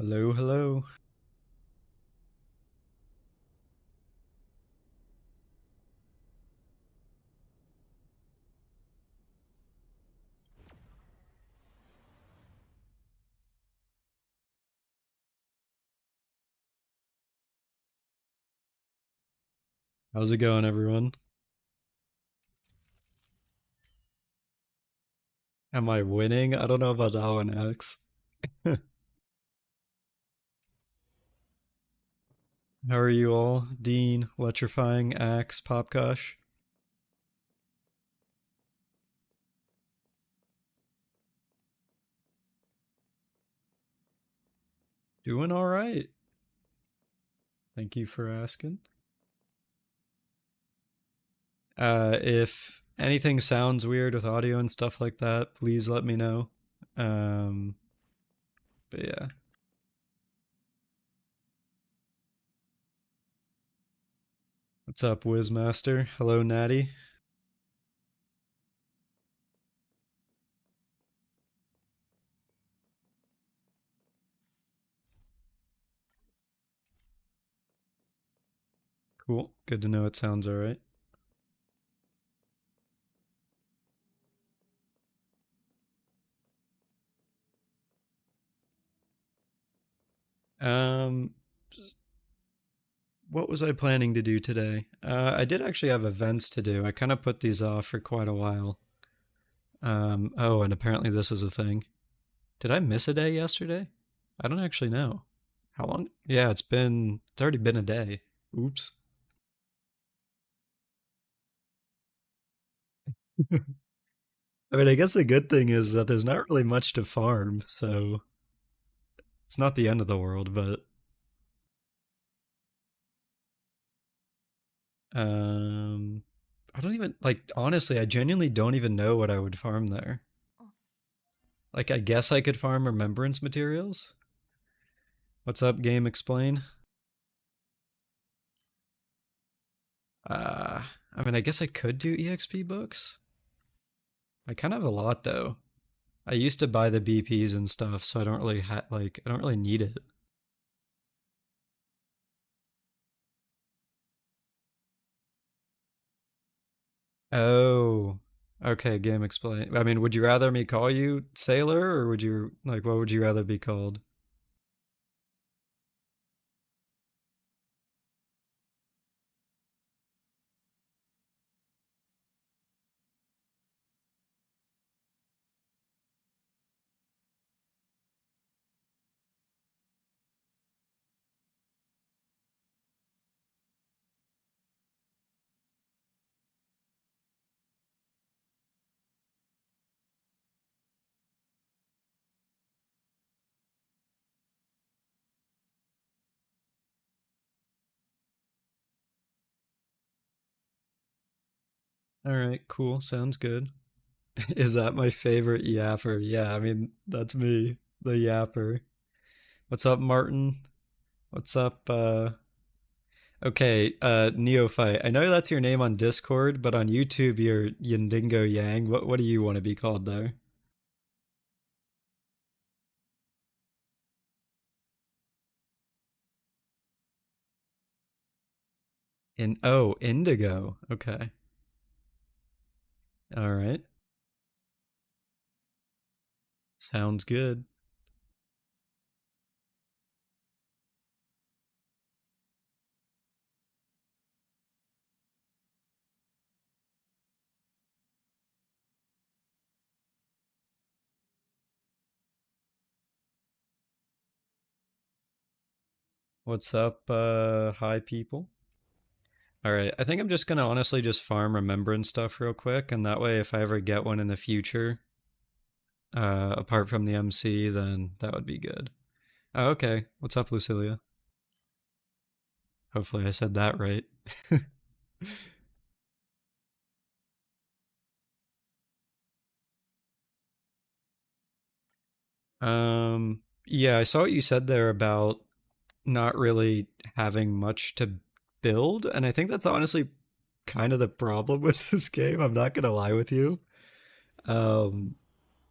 Hello, hello. How's it going, everyone? Am I winning? I don't know about that one, Alex. How are you all? Dean, Electrifying, Axe, Popkosh? Doing all right. Thank you for asking. If anything sounds weird with audio and stuff like that, please let me know. Um, but yeah. What's up, Wizmaster? Hello, Natty. Cool. Good to know it sounds all right. Um, what was I planning to do today? I did actually have events to do. I kind of put these off for quite a while. Oh, and apparently this is a thing. Did I miss a day yesterday? I don't actually know. How long? Yeah, it's already been a day. Oops. I mean, I guess the good thing is that there's not really much to farm, so it's not the end of the world, but um I don't even like honestly, I genuinely don't even know what I would farm there. Like I guess I could farm remembrance materials. What's up, Game Explain? I mean, I guess I could do EXP books. I kind of have a lot though. I used to buy the BPs and stuff, so I don't really I don't really need it. Oh, okay. Game explain. I mean, would you rather me call you Sailor, or would you like what would you rather be called? All right, cool. Sounds good. Is that my favorite yapper? Yeah, I mean that's me, the yapper. What's up, Martin? What's up? Okay, Neophyte. I know that's your name on Discord, but on YouTube you're Yindingo Yang. What do you want to be called there? In oh, Indigo. Okay. All right. Sounds good. What's up, hi people? All right, I think I'm just gonna honestly just farm remembrance stuff real quick, and that way if I ever get one in the future, apart from the MC, then that would be good. Oh, okay. What's up, Lucilia? Hopefully I said that right. Yeah, I saw what you said there about not really having much to build, and I think that's honestly kind of the problem with this game. I'm not gonna lie with you. Um,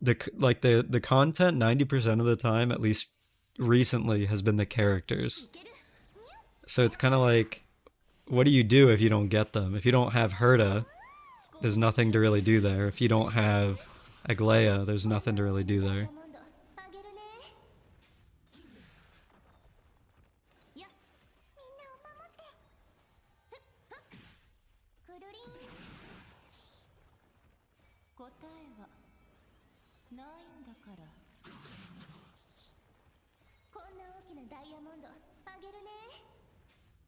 the content 90% of the time, at least recently has been the characters. So it's kind of like, what do you do if you don't get them? If you don't have Herta, there's nothing to really do there. If you don't have Aglaia, there's nothing to really do there.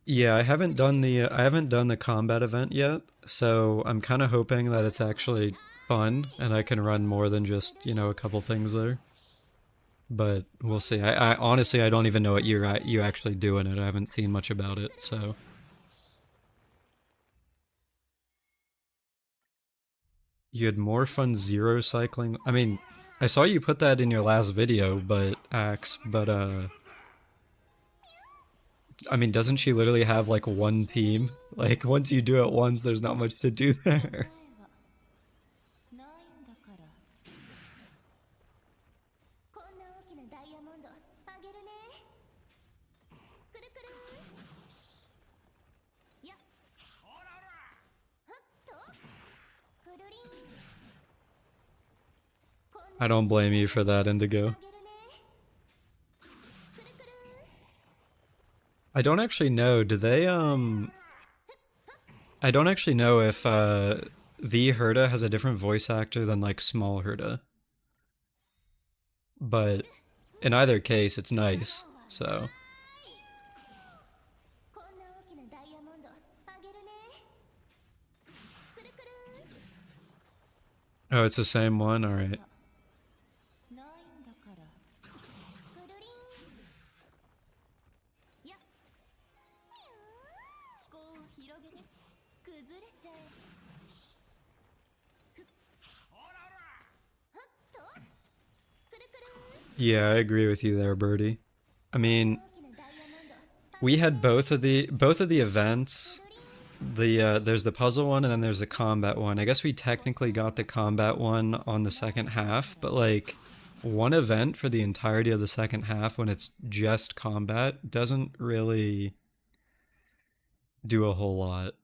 Yeah, I haven't done the combat event yet, so I'm kind of hoping that it's actually fun and I can run more than just, you know, a couple things there. But we'll see. I honestly I don't even know what you actually do in it. I haven't seen much about it, so you had more fun zero cycling. I mean, I saw you put that in your last video, but Axe, but I mean, doesn't she literally have like one team? Like once you do it once, there's not much to do there. I don't blame you for that, Indigo. I don't actually know. Do they I don't actually know if the Herta has a different voice actor than like small Herta. But in either case, it's nice. So, oh, it's the same one. All right. Yeah, I agree with you there, Birdie. I mean, we had both of the events. There's the puzzle one and then there's the combat one. I guess we technically got the combat one on the second half, but like one event for the entirety of the second half when it's just combat doesn't really do a whole lot.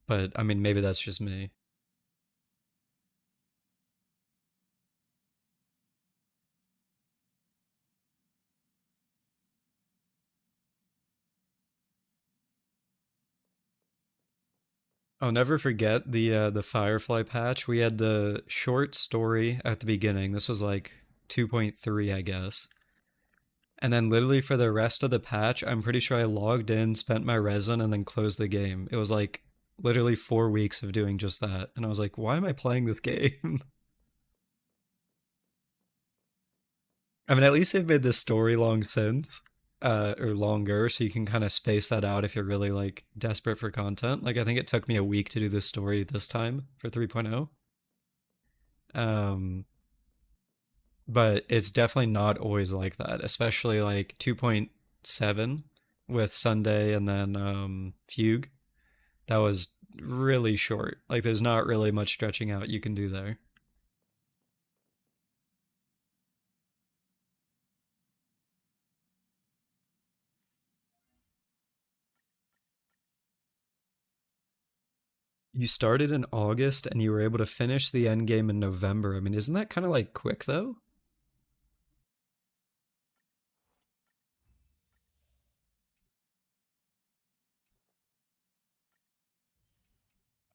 But I mean, maybe that's just me. I'll never forget the Firefly patch. We had the short story at the beginning. This was like 2.3, I guess. And then literally for the rest of the patch, I'm pretty sure I logged in, spent my resin, and then closed the game. It was like literally 4 weeks of doing just that. And I was like, why am I playing this game? I mean, at least they've made this story long since, or longer, so you can kind of space that out if you're really like desperate for content. Like, I think it took me a week to do this story this time for 3.0. Um, but it's definitely not always like that, especially like 2.7 with Sunday and then Fugue. That was really short. Like, there's not really much stretching out you can do there. You started in August and you were able to finish the end game in November. I mean, isn't that kind of like quick though?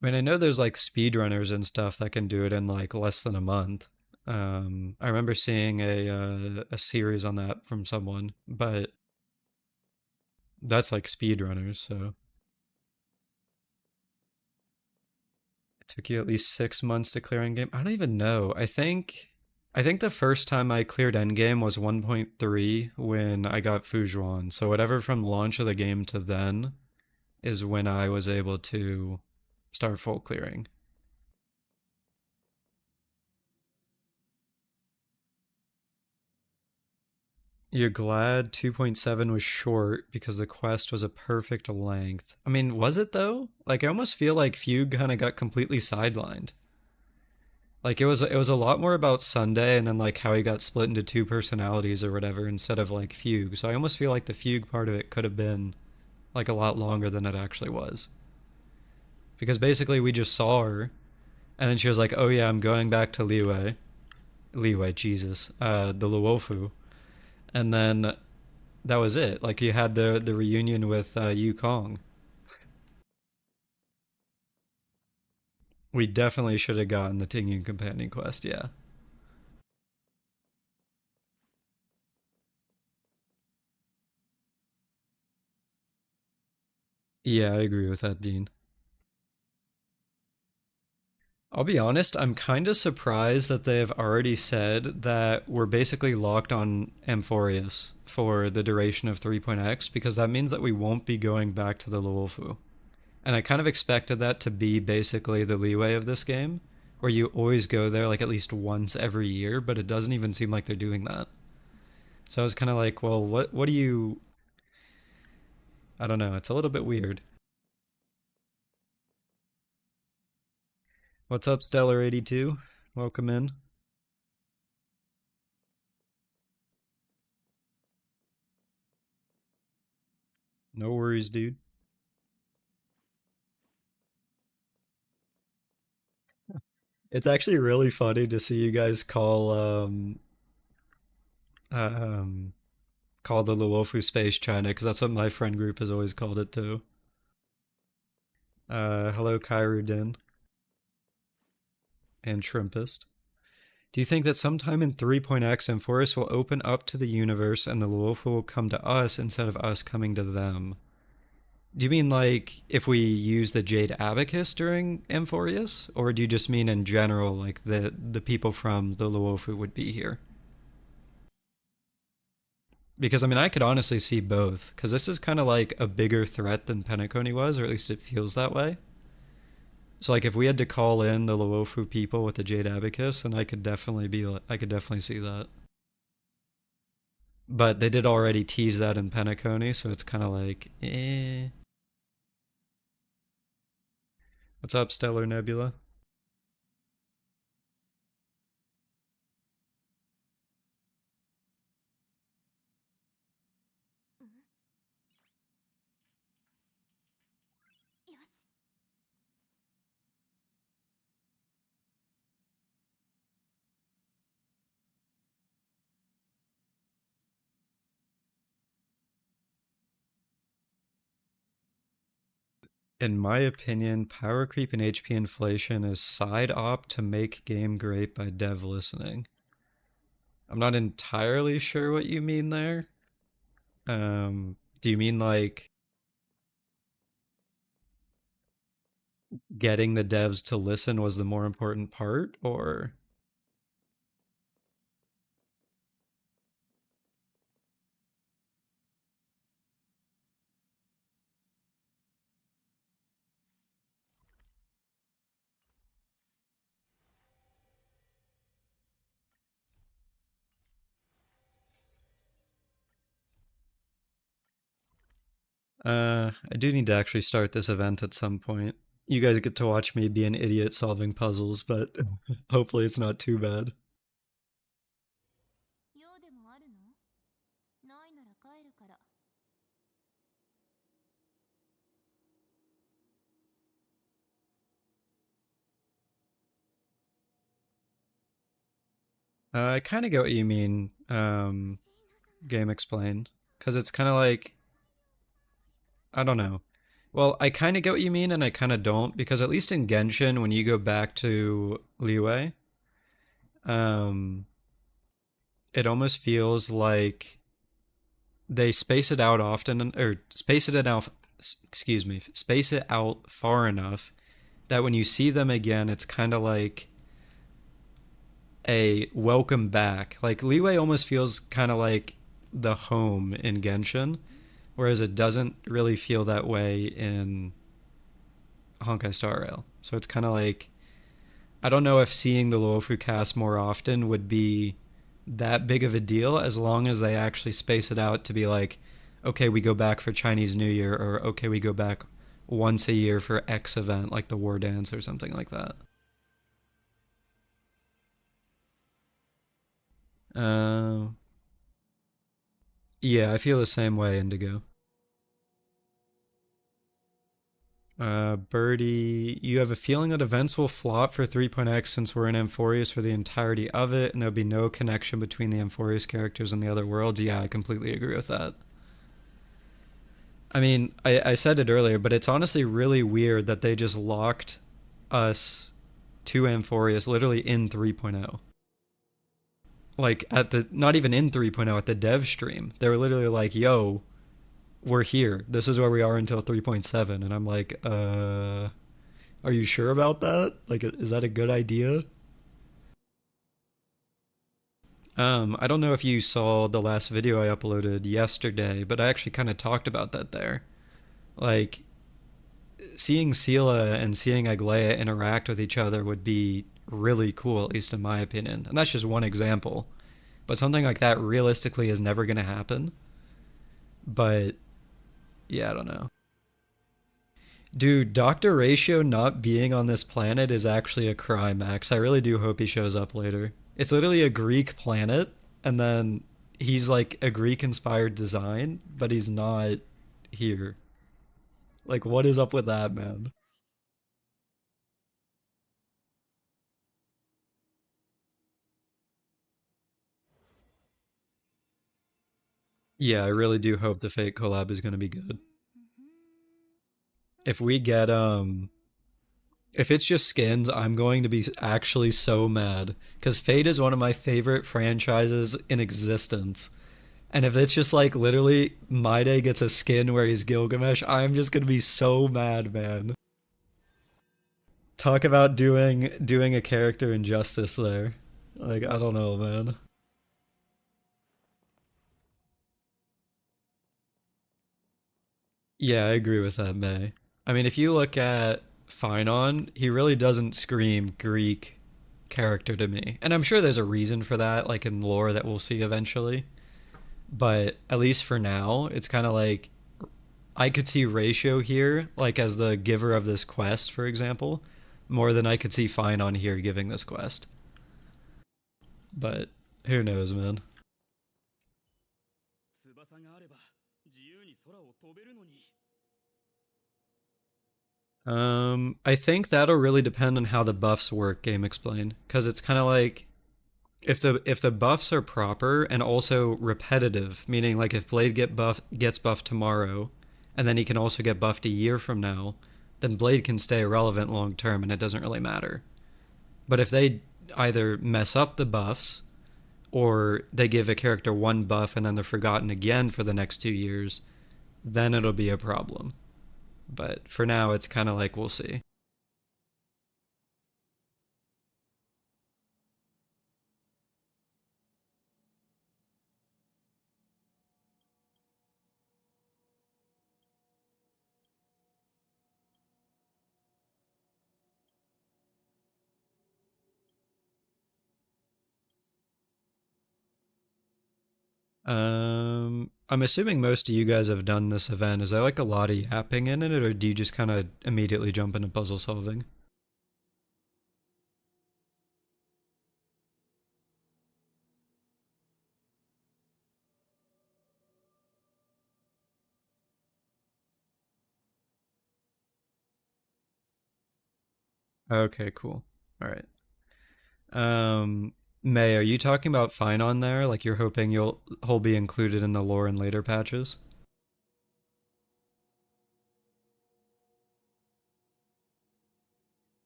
I mean, I know there's like speedrunners and stuff that can do it in like less than a month. I remember seeing a series on that from someone, but that's like speedrunners, so it took you at least 6 months to clear endgame. I don't even know. I think the first time I cleared endgame was 1.3 when I got Fujuan. So whatever from launch of the game to then is when I was able to start full clearing. You're glad 2.7 was short because the quest was a perfect length. I mean, was it though? Like, I almost feel like Fugue kind of got completely sidelined. Like it was a lot more about Sunday and then like how he got split into two personalities or whatever instead of like fugue. So I almost feel like the fugue part of it could have been like a lot longer than it actually was. Because basically we just saw her and then she was like, "Oh yeah, I'm going back to Liwei, Jesus, the Luofu," and then that was it. Like you had the reunion with Yu Kong. We definitely should have gotten the Tingyu companion quest. Yeah, yeah, I agree with that, Dean. I'll be honest, I'm kind of surprised that they have already said that we're basically locked on Amphorius for the duration of 3.x because that means that we won't be going back to the Luofu. And I kind of expected that to be basically the leeway of this game, where you always go there like at least once every year, but it doesn't even seem like they're doing that. So I was kind of like, well, what do you I don't know, it's a little bit weird. What's up, Stellar82? Welcome in. No worries, dude. It's actually really funny to see you guys um call the Luofu space China because that's what my friend group has always called it too. Hello, Kairu Din and Shrimpist. Do you think that sometime in 3.x Amphoris will open up to the universe and the Luofu will come to us instead of us coming to them? Do you mean like if we use the Jade Abacus during Amphorius? Or do you just mean in general like the people from the Luofu would be here? Because I mean I could honestly see both, because this is kind of like a bigger threat than Penacony was, or at least it feels that way. So like if we had to call in the Luofu people with the Jade Abacus, then I could definitely see that. But they did already tease that in Penacony, so it's kind of like, eh. What's up, Stellar Nebula? In my opinion, power creep and HP inflation is side op to make game great by dev listening. I'm not entirely sure what you mean there. Do you mean like getting the devs to listen was the more important part, or I do need to actually start this event at some point. You guys get to watch me be an idiot solving puzzles, but hopefully it's not too bad. I kind of get what you mean, Game Explained, because it's kind of like, I don't know. Well, I kind of get what you mean, and I kind of don't, because at least in Genshin, when you go back to Liyue, um, it almost feels like they space it out often, or space it out, excuse me, space it out far enough that when you see them again, it's kind of like a welcome back. Like Liyue almost feels kind of like the home in Genshin, whereas it doesn't really feel that way in Honkai Star Rail. So it's kind of like, I don't know if seeing the Luofu cast more often would be that big of a deal as long as they actually space it out to be like, okay, we go back for Chinese New Year, or okay, we go back once a year for X event like the War Dance or something like that. Uh, yeah, I feel the same way, Indigo. Birdie, you have a feeling that events will flop for 3.x since we're in Amphorius for the entirety of it, and there'll be no connection between the Amphorius characters and the other worlds. Yeah, I completely agree with that. I mean, I said it earlier, but it's honestly really weird that they just locked us to Amphorius literally in 3.0. Like, at the, not even in 3.0, at the dev stream. They were literally like, yo, we're here. This is where we are until 3.7. And I'm like, are you sure about that? Like, is that a good idea? I don't know if you saw the last video I uploaded yesterday, but I actually kind of talked about that there. Like, seeing Sela and seeing Aglaia interact with each other would be really cool, at least in my opinion. And that's just one example. But something like that realistically is never going to happen. But yeah, I don't know. Dude, Dr. Ratio not being on this planet is actually a crime, Max. I really do hope he shows up later. It's literally a Greek planet, and then he's like a Greek inspired design, but he's not here. Like, what is up with that, man? Yeah, I really do hope the Fate collab is gonna be good. If we get if it's just skins, I'm going to be actually so mad because Fate is one of my favorite franchises in existence. And if it's just like literally My Day gets a skin where he's Gilgamesh, I'm just gonna be so mad, man. Talk about doing a character injustice there. Like, I don't know, man. Yeah, I agree with that, May. I mean, if you look at Phynon, he really doesn't scream Greek character to me. And I'm sure there's a reason for that, like in lore that we'll see eventually. But at least for now, it's kind of like I could see Ratio here, like as the giver of this quest, for example, more than I could see Phynon here giving this quest. But who knows, man. I think that'll really depend on how the buffs work, Game Explain, because it's kind of like if the buffs are proper and also repetitive, meaning like if Blade gets buffed tomorrow, and then he can also get buffed a year from now, then Blade can stay relevant long term, and it doesn't really matter. But if they either mess up the buffs or they give a character one buff and then they're forgotten again for the next 2 years, then it'll be a problem. But for now, it's kind of like we'll see. I'm assuming most of you guys have done this event. Is there like a lot of yapping in it, or do you just kind of immediately jump into puzzle solving? Okay, cool. All right. May, are you talking about Phynon there? Like you're hoping he'll be included in the lore in later patches?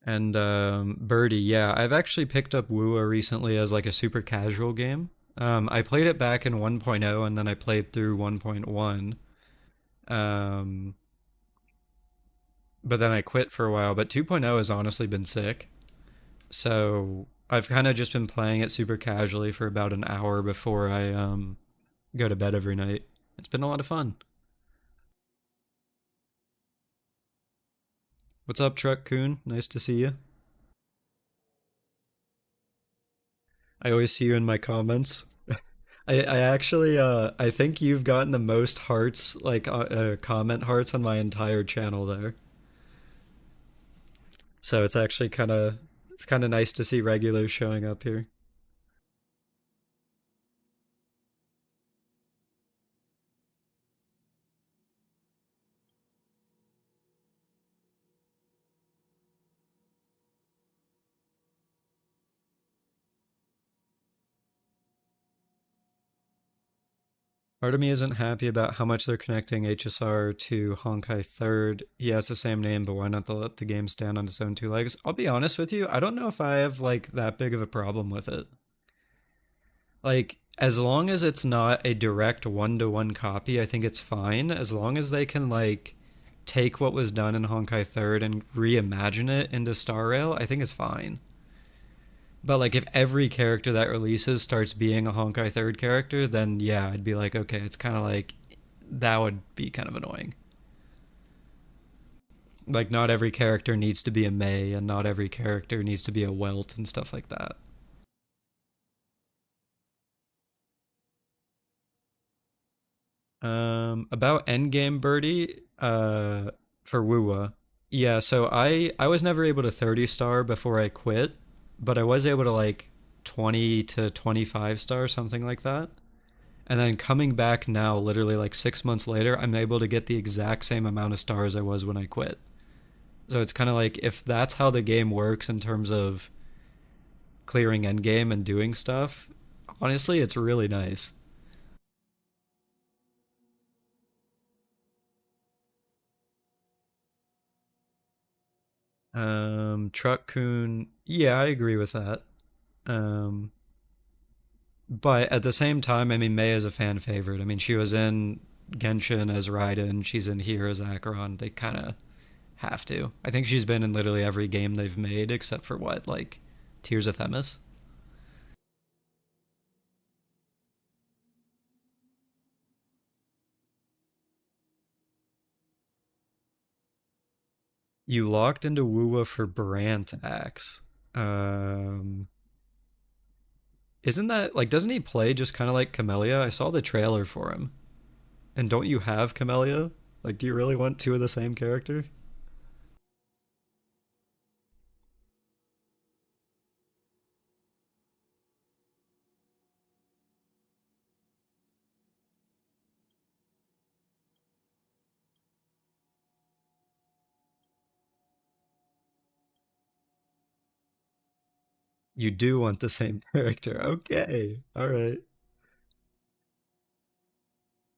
And Birdie, yeah, I've actually picked up Wua recently as like a super casual game. I played it back in 1.0 and then I played through 1.1. Um, but then I quit for a while. But 2.0 has honestly been sick. So I've kind of just been playing it super casually for about an hour before I go to bed every night. It's been a lot of fun. What's up, Truck Coon? Nice to see you. I always see you in my comments. I actually I think you've gotten the most hearts like comment hearts on my entire channel there. So it's kind of nice to see regulars showing up here. Part of me isn't happy about how much they're connecting HSR to Honkai Third. Yeah, it's the same name, but why not let the game stand on its own two legs? I'll be honest with you, I don't know if I have like that big of a problem with it. Like, as long as it's not a direct one-to-one copy, I think it's fine. As long as they can like take what was done in Honkai Third and reimagine it into Star Rail, I think it's fine. But like if every character that releases starts being a Honkai Third character, then yeah, I'd be like, okay, it's kind of like that would be kind of annoying. Like not every character needs to be a Mei, and not every character needs to be a Welt and stuff like that. About Endgame Birdie, for Wuwa. Yeah, so I was never able to 30 star before I quit, but I was able to like 20 to 25 star, something like that. And then coming back now, literally like 6 months later, I'm able to get the exact same amount of stars I was when I quit. So it's kind of like if that's how the game works in terms of clearing endgame and doing stuff, honestly, it's really nice. Truck Kun, yeah, I agree with that. Um, but at the same time, I mean, Mei is a fan favorite. I mean, she was in Genshin as Raiden, she's in here as Acheron. They kind of have to. I think she's been in literally every game they've made except for what, like Tears of Themis. You locked into Wuwa for Brant Axe. Um, isn't that like doesn't he play just kind of like Camellia? I saw the trailer for him. And don't you have Camellia? Like, do you really want two of the same character? You do want the same character. Okay. All right.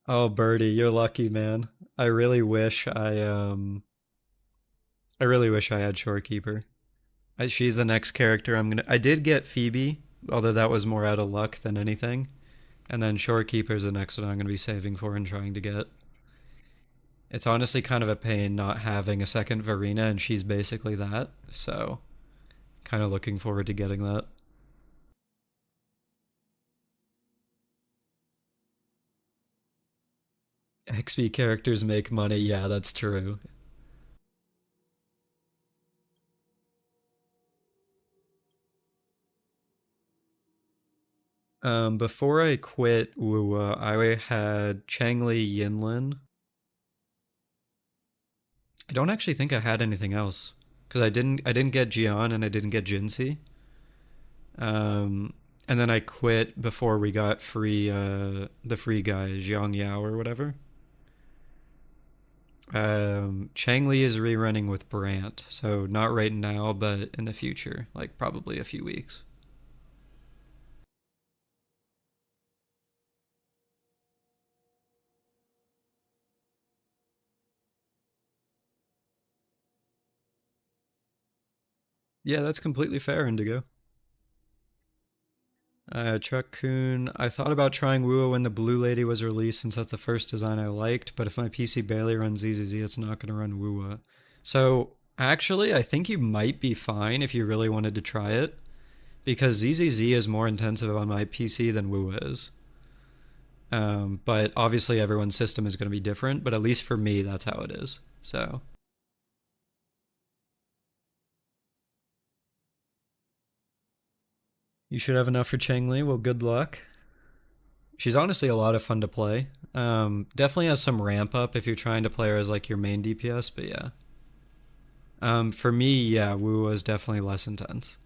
Oh, Birdie, you're lucky, man. I really wish I really wish I had Shorekeeper. She's the next character I'm gonna. I did get Phoebe, although that was more out of luck than anything. And then Shorekeeper's the next one I'm gonna be saving for and trying to get. It's honestly kind of a pain not having a second Varina, and she's basically that. So, kind of looking forward to getting that. XP characters make money. Yeah, that's true. Before I quit Wuwa, I had Changli Yinlin. I don't actually think I had anything else because I didn't get Jian and I didn't get Jinxie. Um, and then I quit before we got the free guy Jiang Yao or whatever. Changli is rerunning with Brant, so not right now, but in the future, like probably a few weeks. Yeah, that's completely fair, Indigo. Chuck Kuhn. I thought about trying Wuo when the Blue Lady was released since that's the first design I liked, but if my PC barely runs ZZZ, it's not going to run Wuo. So, actually, I think you might be fine if you really wanted to try it, because ZZZ is more intensive on my PC than Wuo is. But obviously, everyone's system is going to be different, but at least for me, that's how it is. So, you should have enough for Chengli. Well, good luck. She's honestly a lot of fun to play. Definitely has some ramp up if you're trying to play her as like your main DPS, but yeah. For me, yeah, Wu was definitely less intense.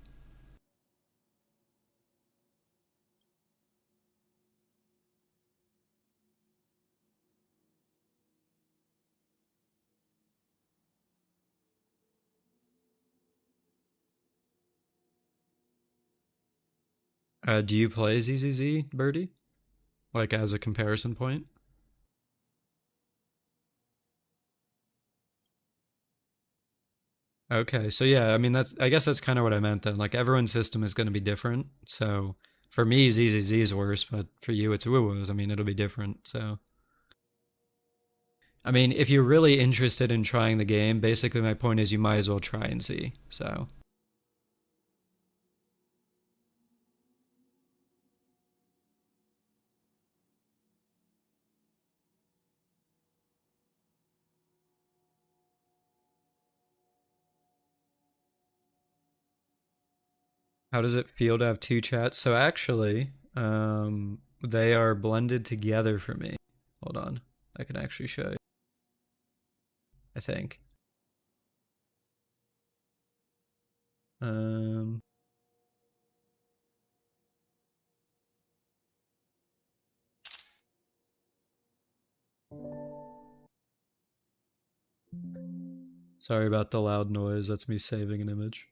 Do you play ZZZ, Birdie? like as a comparison point. Okay, so yeah, I mean I guess that's kind of what I meant then. Like everyone's system is going to be different. So for me, ZZZ is worse, but for you, it's Woo-Woos. I mean, it'll be different. So I mean, if you're really interested in trying the game, basically my point is you might as well try and see. So how does it feel to have two chats? So actually, they are blended together for me. Hold on, I can actually show you. I think. Um, Sorry about the loud noise. That's me saving an image.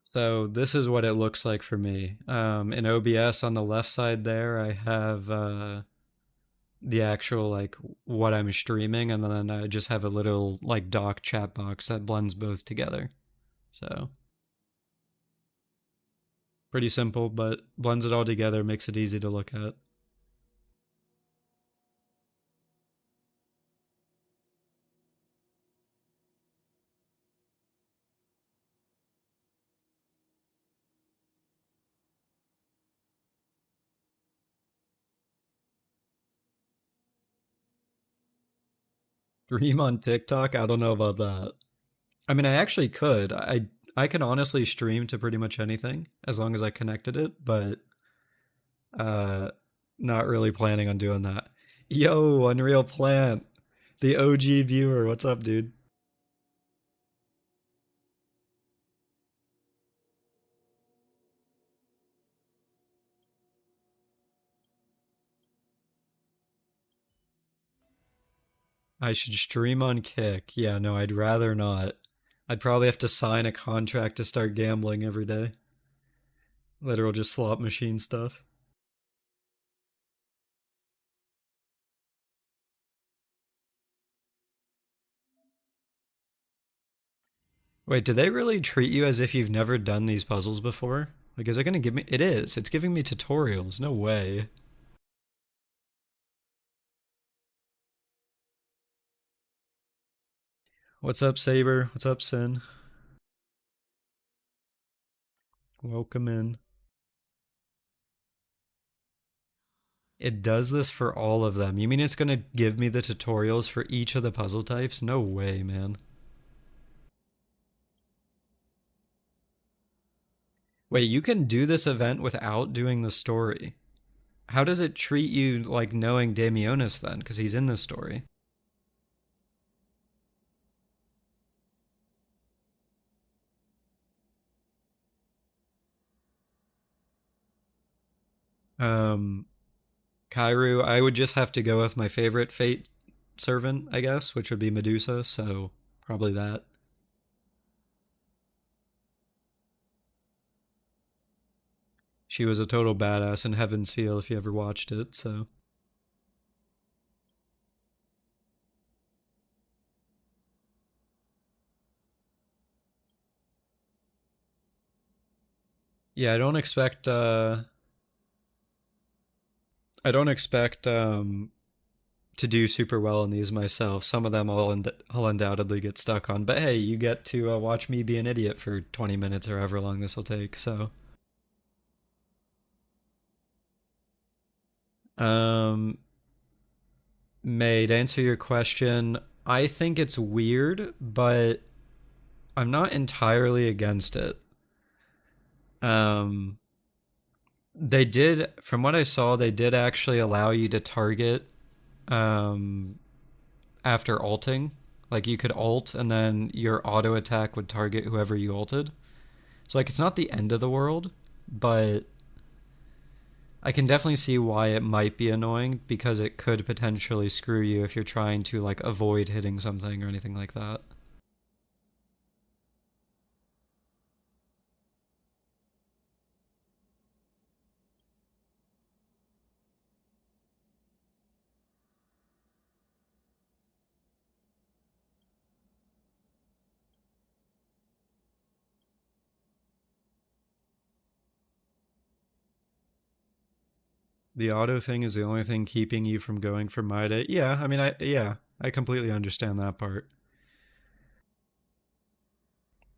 So this is what it looks like for me. In OBS on the left side there, I have the actual like what I'm streaming, and then I just have a little like dock chat box that blends both together. So pretty simple, but blends it all together, makes it easy to look at. Stream on TikTok? I don't know about that. I mean, I actually could. I can honestly stream to pretty much anything as long as I connected it, but uh not really planning on doing that. Yo, Unreal Plant, the OG viewer. What's up, dude? I should stream on Kick. Yeah, no, I'd rather not. I'd probably have to sign a contract to start gambling every day. Literal just slot machine stuff. Wait, do they really treat you as if you've never done these puzzles before? Like, is it gonna give me? It is. It's giving me tutorials. No way. What's up, Saber? What's up, Sin? Welcome in. It does this for all of them. You mean it's gonna give me the tutorials for each of the puzzle types? No way, man. Wait, you can do this event without doing the story. How does it treat you like knowing Damionis then? Because he's in the story. Um, Kairu, I would just have to go with my favorite Fate servant, I guess, which would be Medusa, so probably that. She was a total badass in Heaven's Feel if you ever watched it, so. Yeah, I don't expect to do super well in these myself. Some of them I'll undoubtedly get stuck on, but hey, you get to watch me be an idiot for 20 minutes or however long this will take, so. Um, May, to answer your question, I think it's weird, but I'm not entirely against it. Um, they did, from what I saw, they did actually allow you to target um, after alting. Like you could alt and then your auto attack would target whoever you alted. So like it's not the end of the world, but I can definitely see why it might be annoying because it could potentially screw you if you're trying to like avoid hitting something or anything like that. The auto thing is the only thing keeping you from going for my day. Yeah, I mean, I completely understand that part.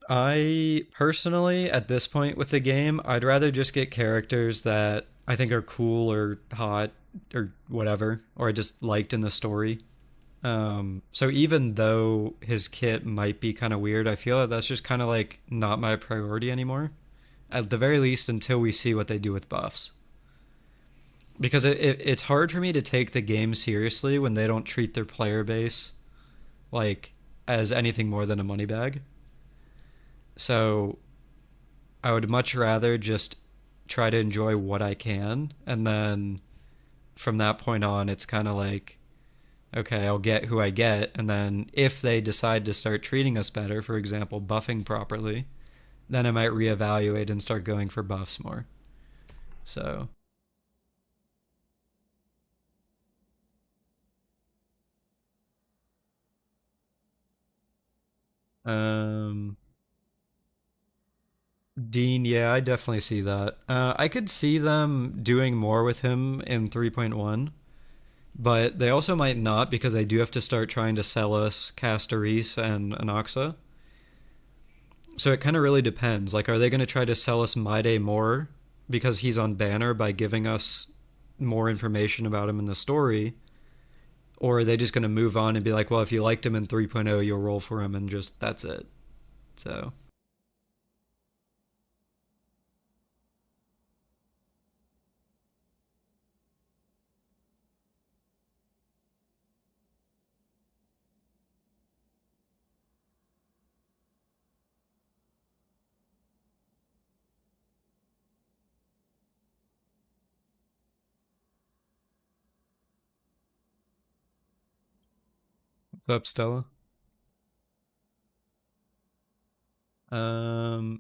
I personally, at this point with the game, I'd rather just get characters that I think are cool or hot or whatever, or I just liked in the story. So even though his kit might be kind of weird, I feel that that's just kind of like not my priority anymore. At the very least, until we see what they do with buffs. Because it's hard for me to take the game seriously when they don't treat their player base like as anything more than a money bag. So I would much rather just try to enjoy what I can, and then from that point on, it's kind of like, okay, I'll get who I get, and then if they decide to start treating us better, for example, buffing properly, then I might reevaluate and start going for buffs more. So, um, Dean, yeah, I definitely see that. I could see them doing more with him in 3.1, but they also might not because they do have to start trying to sell us Castoris and Anoxa. So it kind of really depends. Like, are they going to try to sell us My Day more because he's on banner by giving us more information about him in the story? Or are they just going to move on and be like, well, if you liked him in 3.0, you'll roll for him and just that's it? So, what's up, Stella?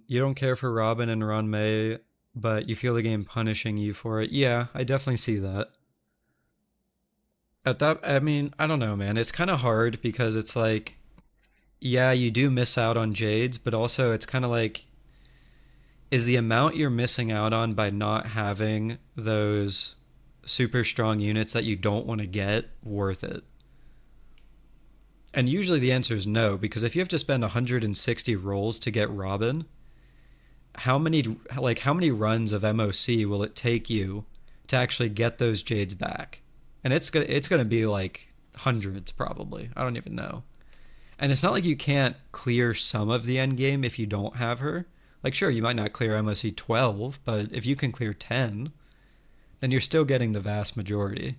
You don't care for Robin and Ron May, but you feel the game punishing you for it. Yeah, I definitely see that. At that, I mean, I don't know, man. It's kind of hard because it's like, yeah, you do miss out on Jades, but also it's kind of like, is the amount you're missing out on by not having those super strong units that you don't want to get worth it? And usually the answer is no, because if you have to spend 160 rolls to get Robin, how many runs of MOC will it take you to actually get those Jades back? And it's gonna be like hundreds probably. I don't even know. And it's not like you can't clear some of the end game if you don't have her. Like sure, you might not clear MOC 12, but if you can clear 10, then you're still getting the vast majority.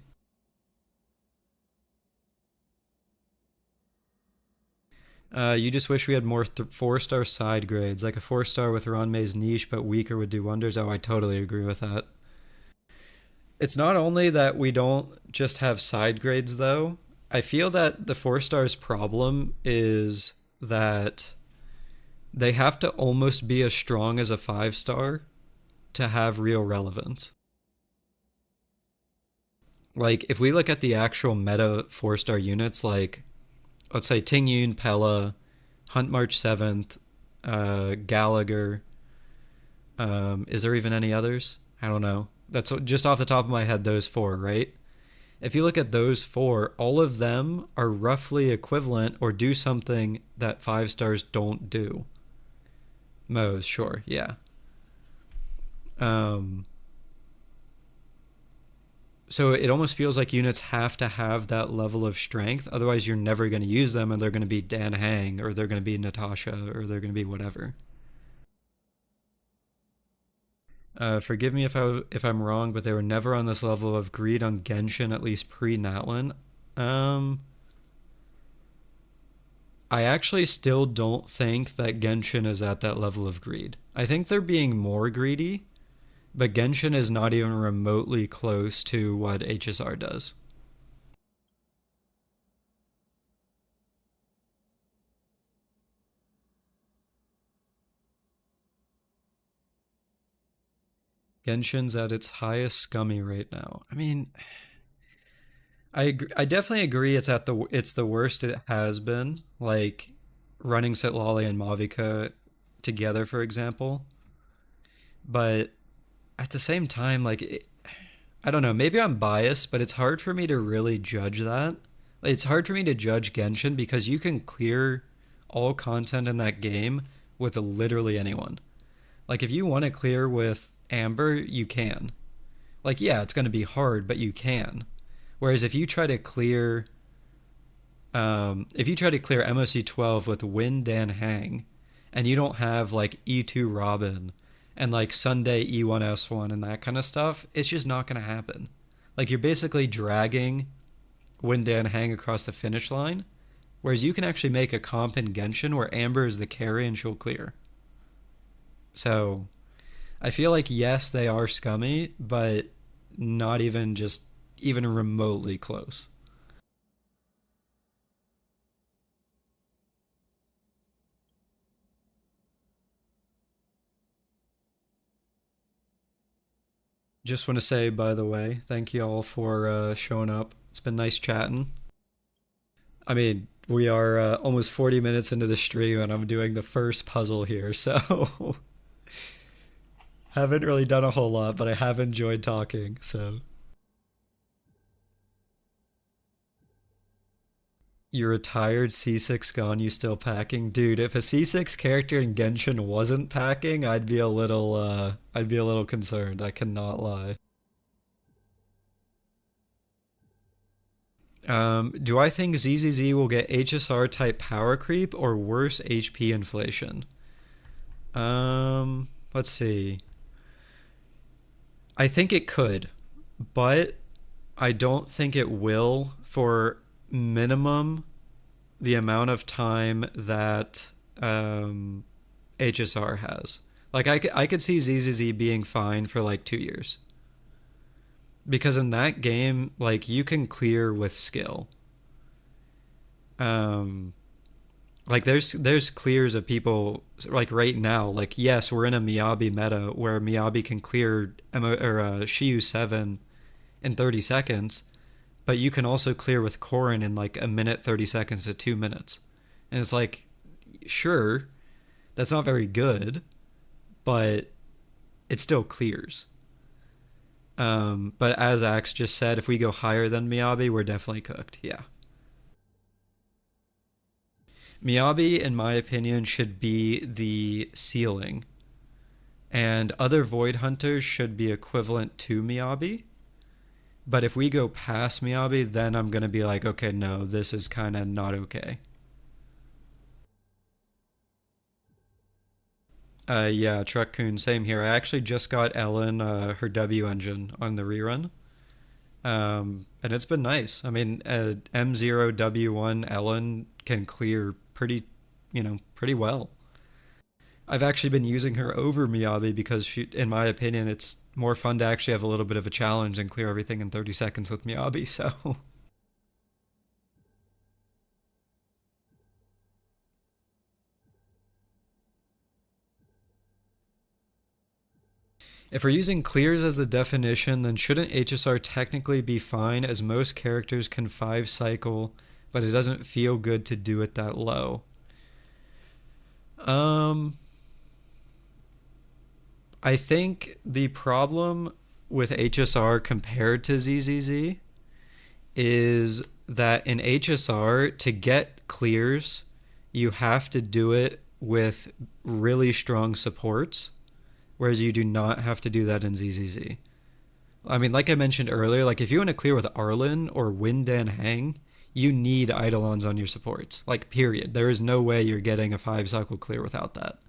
You just wish we had more 4-star side grades, like a 4-star with Ron May's niche, but weaker would do wonders. Oh, I totally agree with that. It's not only that we don't just have side grades, though. I feel that the 4-stars problem is that they have to almost be as strong as a 5-star to have real relevance. Like, if we look at the actual meta 4-star units, like, let's say Ting Yun, Pella, Hunt March 7th, Gallagher, is there even any others? I don't know. That's just off the top of my head, those four, right? If you look at those four, all of them are roughly equivalent or do something that 5-stars don't do. Moe's, sure, yeah. Um, so it almost feels like units have to have that level of strength. Otherwise, you're never going to use them and they're going to be Dan Hang or they're going to be Natasha or they're going to be whatever. Forgive me if I'm wrong, but they were never on this level of greed on Genshin, at least pre Natlin. Um, I actually still don't think that Genshin is at that level of greed. I think they're being more greedy But Genshin is not even remotely close to what HSR does. Genshin's at its highest scummy right now. I mean, I definitely agree it's the worst it has been. Like running Sitlali and Mavica together, for example. But at the same time, I don't know, maybe I'm biased, but it's hard for me to really judge that. It's hard for me to judge Genshin because you can clear all content in that game with literally anyone. Like if you want to clear with Amber, you can. Like yeah, it's going to be hard, but you can. Whereas if you try to clear MOC 12 with Win Dan Hang, and you don't have like E2 Robin and like Sunday E1 S1 and that kind of stuff, it's just not going to happen. Like you're basically dragging Win Dan Hang across the finish line, whereas you can actually make a comp in Genshin where Amber is the carry and she'll clear. So I feel like yes, they are scummy, but not even remotely close. Just want to say, by the way, thank you all for showing up. It's been nice chatting. I mean, we are almost 40 minutes into the stream, and I'm doing the first puzzle here, so haven't really done a whole lot, but I have enjoyed talking, so. You retired C6 gone, you still packing? Dude, if a C6 character in Genshin wasn't packing, I'd be a little concerned, I cannot lie. Do I think ZZZ will get HSR type power creep or worse HP inflation? Let's see. I think it could, but I don't think it will for minimum the amount of time that HSR has. Like I could see ZZZ being fine for like 2 years. Because in that game, like you can clear with skill. Um, like there's clears of people like right now. Like yes, we're in a Miyabi meta where Miyabi can clear Shiyu 7 in 30 seconds, but you can also clear with Corrin in like a minute 30 seconds to 2 minutes. And it's like, sure, that's not very good, but it still clears. But as Axe just said, if we go higher than Miyabi, we're definitely cooked. Yeah. Miyabi, in my opinion, should be the ceiling, and other Void Hunters should be equivalent to Miyabi. But if we go past Miyabi, then I'm gonna be like, okay, no, this is kind of not okay. Yeah, Truckcoon, same here. I actually just got Ellen her W engine on the rerun. And it's been nice. I mean, M0W1 Ellen can clear pretty well. I've actually been using her over Miyabi because she, in my opinion, it's more fun to actually have a little bit of a challenge and clear everything in 30 seconds with Miyabi, so. If we're using clears as the definition, then shouldn't HSR technically be fine as most characters can 5 cycle, but it doesn't feel good to do it that low? Um, I think the problem with HSR compared to ZZZ is that in HSR, to get clears, you have to do it with really strong supports, whereas you do not have to do that in ZZZ. I mean, like I mentioned earlier, like if you want to clear with Arlen or Windan Hang, you need Eidolons on your supports. Like, period. There is no way you're getting a 5-cycle clear without that.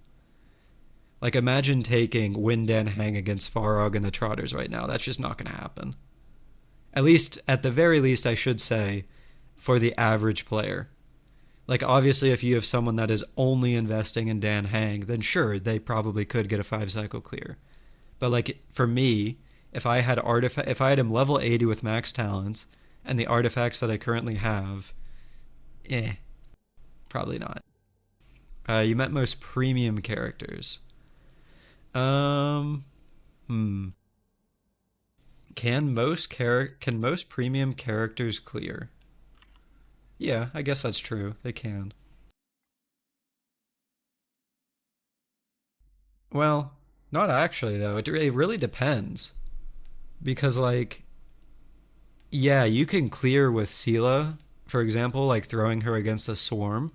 Like, imagine taking Windan Hang against Farog and the Trotters right now. That's just not going to happen. At least, at the very least, I should say, for the average player. Like, obviously, if you have someone that is only investing in Dan Hang, then sure, they probably could get a 5-cycle clear. But like for me, if I had him level 80 with max talents and the artifacts that I currently have, eh, probably not. You met most premium characters. Um, hmm. Can most premium characters clear? Yeah, I guess that's true. They can. Well, not actually though. It really depends because like yeah, you can clear with Sela, for example, like throwing her against a swarm.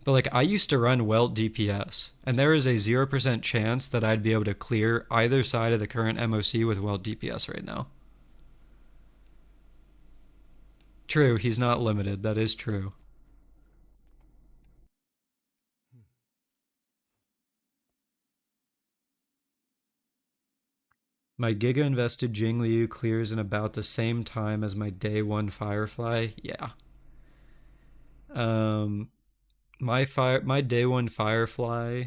But like I used to run Welt DPS, and there is a 0% chance that I'd be able to clear either side of the current MOC with Welt DPS right now. True, he's not limited. That is true. My Giga invested Jingliu clears in about the same time as my day one Firefly. Yeah. Um, my day one Firefly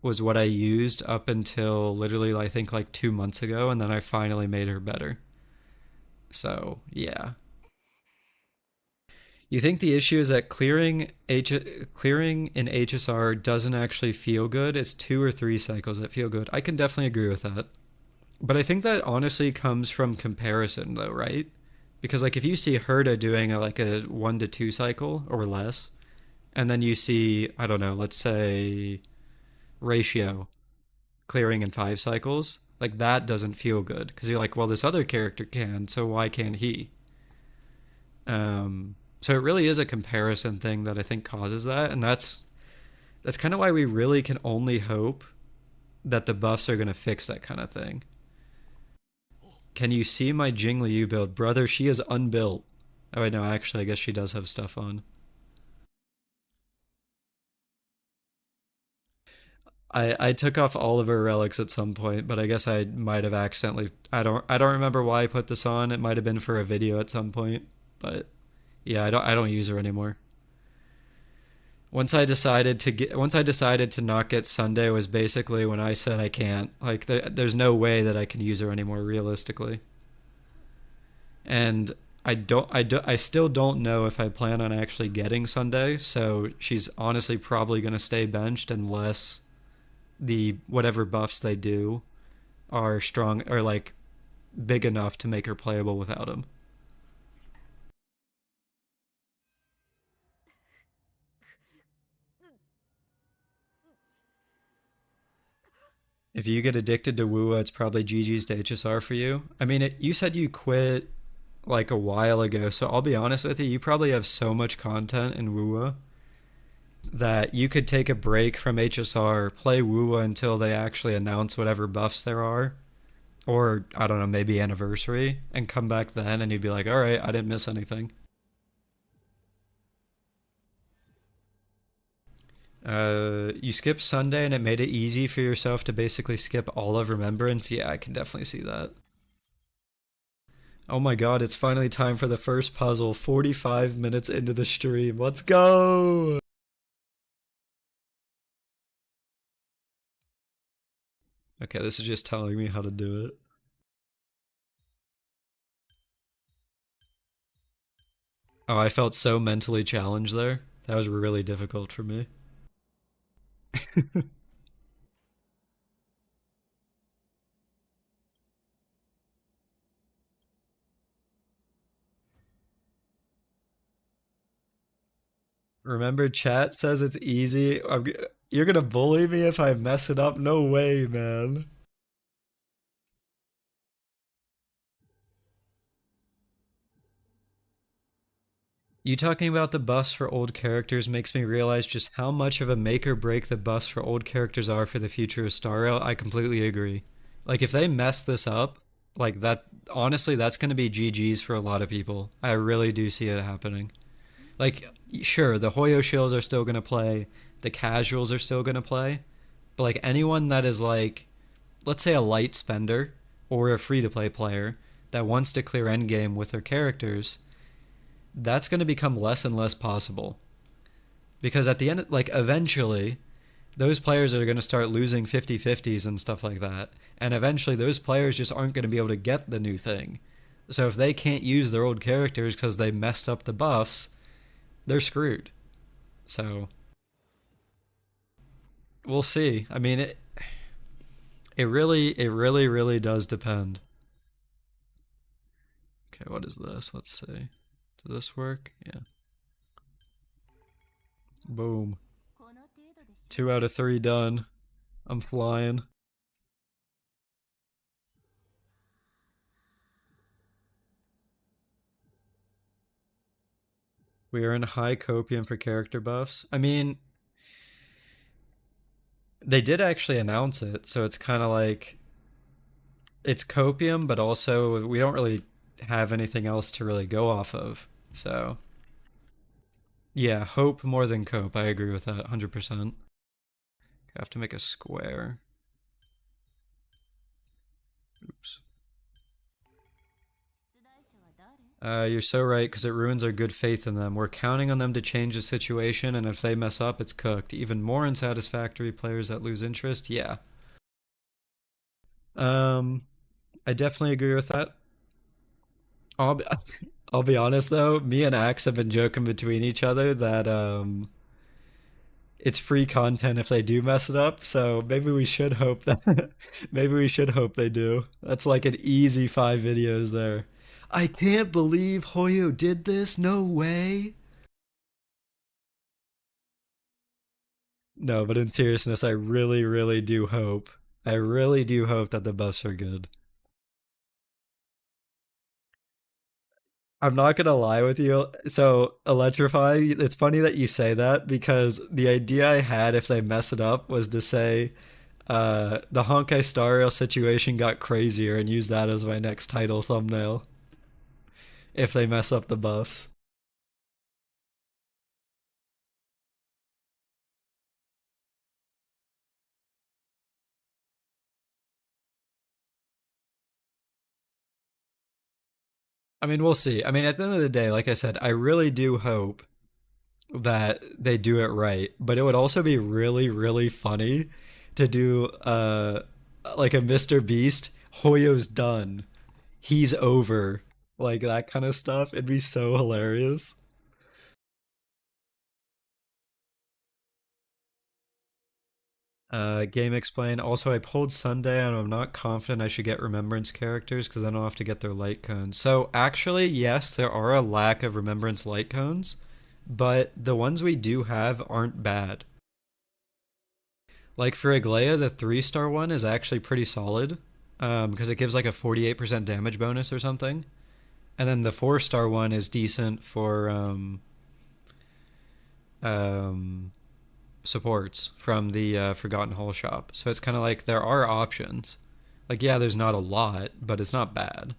was what I used up until literally I think like 2 months ago, and then I finally made her better. So yeah. You think the issue is that clearing in HSR doesn't actually feel good? It's 2 or 3 cycles that feel good. I can definitely agree with that. But I think that honestly comes from comparison though, right? Because like if you see Herda doing like a 1 to 2 cycle or less, and then you see, I don't know, let's say Ratio clearing in 5 cycles, like that doesn't feel good because you're like, well, this other character can, so why can't he? So it really is a comparison thing that I think causes that, and that's kind of why we really can only hope that the buffs are going to fix that kind of thing. Can you see my Jingliu build? Brother, she is unbuilt. Oh, wait, no, actually, I guess she does have stuff on. I took off all of her relics at some point, but I guess I might have accidentally. I don't remember why I put this on. It might have been for a video at some point, but yeah, I don't use her anymore. Once I decided to not get Sunday was basically when I said I can't. Like there's no way that I can use her anymore realistically. And I still don't know if I plan on actually getting Sunday, so she's honestly probably going to stay benched unless the whatever buffs they do are strong or like big enough to make her playable without him. If you get addicted to Wua, it's probably GG's to HSR for you. I mean, you said you quit like a while ago, so I'll be honest with you, you probably have so much content in Wua that you could take a break from HSR, play Wua until they actually announce whatever buffs there are, or I don't know, maybe anniversary, and come back then and you'd be like, all right, I didn't miss anything. You skipped Sunday and it made it easy for yourself to basically skip all of Remembrance. Yeah, I can definitely see that. Oh my god, it's finally time for the first puzzle. 45 minutes into the stream. Let's go! Okay, this is just telling me how to do it. Oh, I felt so mentally challenged there. That was really difficult for me. Remember, chat says it's easy. You're gonna bully me if I mess it up? No way, man. You talking about the buffs for old characters makes me realize just how much of a make or break the buffs for old characters are for the future of Star Rail. I completely agree. Like, if they mess this up, like that, honestly, that's going to be GG's for a lot of people. I really do see it happening. Like, sure, the Hoyo shills are still going to play, the casuals are still going to play, but like anyone that is like, let's say a light spender or a free to play player that wants to clear endgame with their characters, that's going to become less and less possible because at the end, like eventually those players are going to start losing 50/50s and stuff like that. And eventually those players just aren't going to be able to get the new thing. So if they can't use their old characters because they messed up the buffs, they're screwed. So we'll see. I mean, it really does depend. Okay, what is this? Let's see. Does this work? Yeah. Boom. 2 out of 3 done. I'm flying. We are in high copium for character buffs. I mean, they did actually announce it, so it's kind of like it's copium, but also we don't really have anything else to really go off of. So, yeah, hope more than cope. I agree with that 100%. I have to make a square. Oops. You're so right, because it ruins our good faith in them. We're counting on them to change the situation, and if they mess up, it's cooked. Even more unsatisfactory players that lose interest, yeah. I definitely agree with that. I'll be, I'll be honest though, me and Axe have been joking between each other that it's free content if they do mess it up, so maybe we should hope that maybe we should hope they do. That's like an easy 5 videos there. I can't believe Hoyo did this. No way. No, but in seriousness, I really, really do hope. I really do hope that the buffs are good. I'm not gonna lie with you. So, Electrify, it's funny that you say that because the idea I had if they mess it up was to say, the Honkai Star Rail situation got crazier and use that as my next title thumbnail if they mess up the buffs. I mean, we'll see. I mean, at the end of the day, like I said, I really do hope that they do it right, but it would also be really, really funny to do like a Mr. Beast, Hoyo's done. He's over. Like that kind of stuff. It'd be so hilarious. Game explain. Also, I pulled Sunday and I'm not confident I should get Remembrance characters because I don't have to get their light cones. So actually, yes, there are a lack of Remembrance light cones, but the ones we do have aren't bad. Like for Iglea, the 3-star one is actually pretty solid, because it gives like a 48% damage bonus or something. And then the 4-star one is decent for um, supports from the Forgotten Hole shop. So it's kind of like there are options. Like, yeah, there's not a lot, but it's not bad.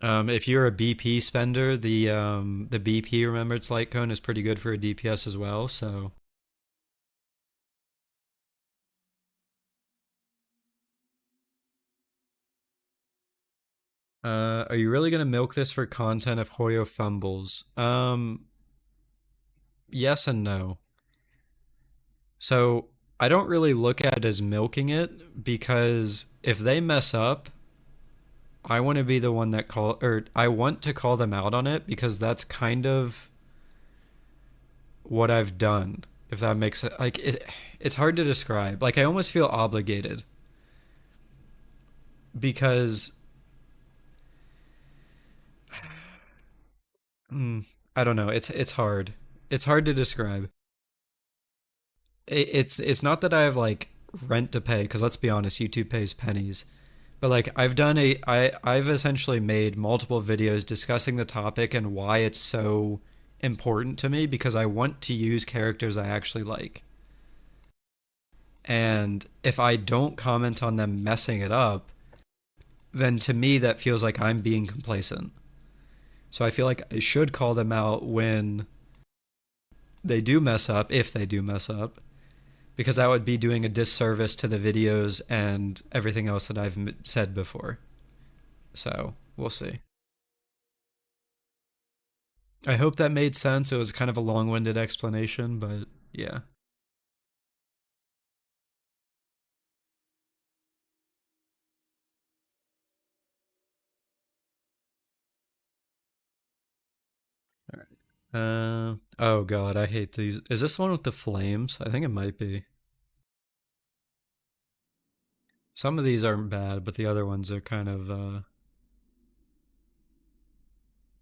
If you're a BP spender, the BP Remembrance Light Cone is pretty good for a DPS as well. So, are you really gonna milk this for content if Hoyo fumbles? Yes and no. So I don't really look at it as milking it because if they mess up, I want to be the one that call or I want to call them out on it because that's kind of what I've done. If that makes it like it's hard to describe. Like I almost feel obligated because mm, I don't know. It's hard. It's hard to describe. It's not that I have like rent to pay because let's be honest, YouTube pays pennies. But like I've essentially made multiple videos discussing the topic and why it's so important to me because I want to use characters I actually like. And if I don't comment on them messing it up, then to me that feels like I'm being complacent. So I feel like I should call them out when they do mess up, if they do mess up, because that would be doing a disservice to the videos and everything else that I've said before. So we'll see. I hope that made sense. It was kind of a long winded explanation, but yeah. Oh god, I hate these. Is this the one with the flames? I think it might be. Some of these aren't bad, but the other ones are kind of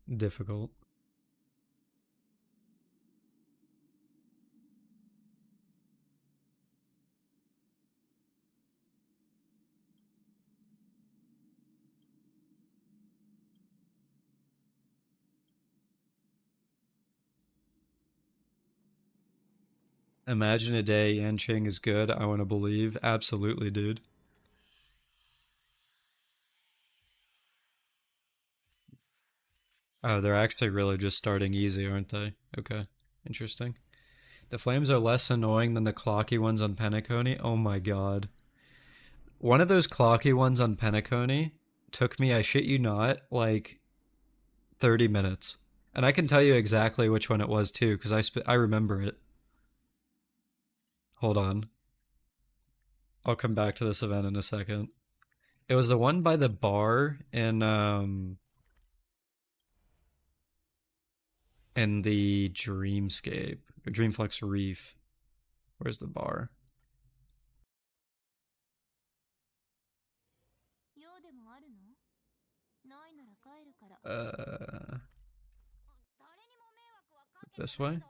difficult. Imagine a day Yanqing is good. I want to believe. Absolutely, dude. Oh, they're actually really just starting easy, aren't they? Okay, interesting. The flames are less annoying than the clocky ones on Penacony. Oh my god. One of those clocky ones on Penacony took me, I shit you not, like 30 minutes. And I can tell you exactly which one it was too, because I remember it. Hold on. I'll come back to this event in a second. It was the one by the bar in the Dreamscape. Dreamflex Reef. Where's the bar? Uh this way?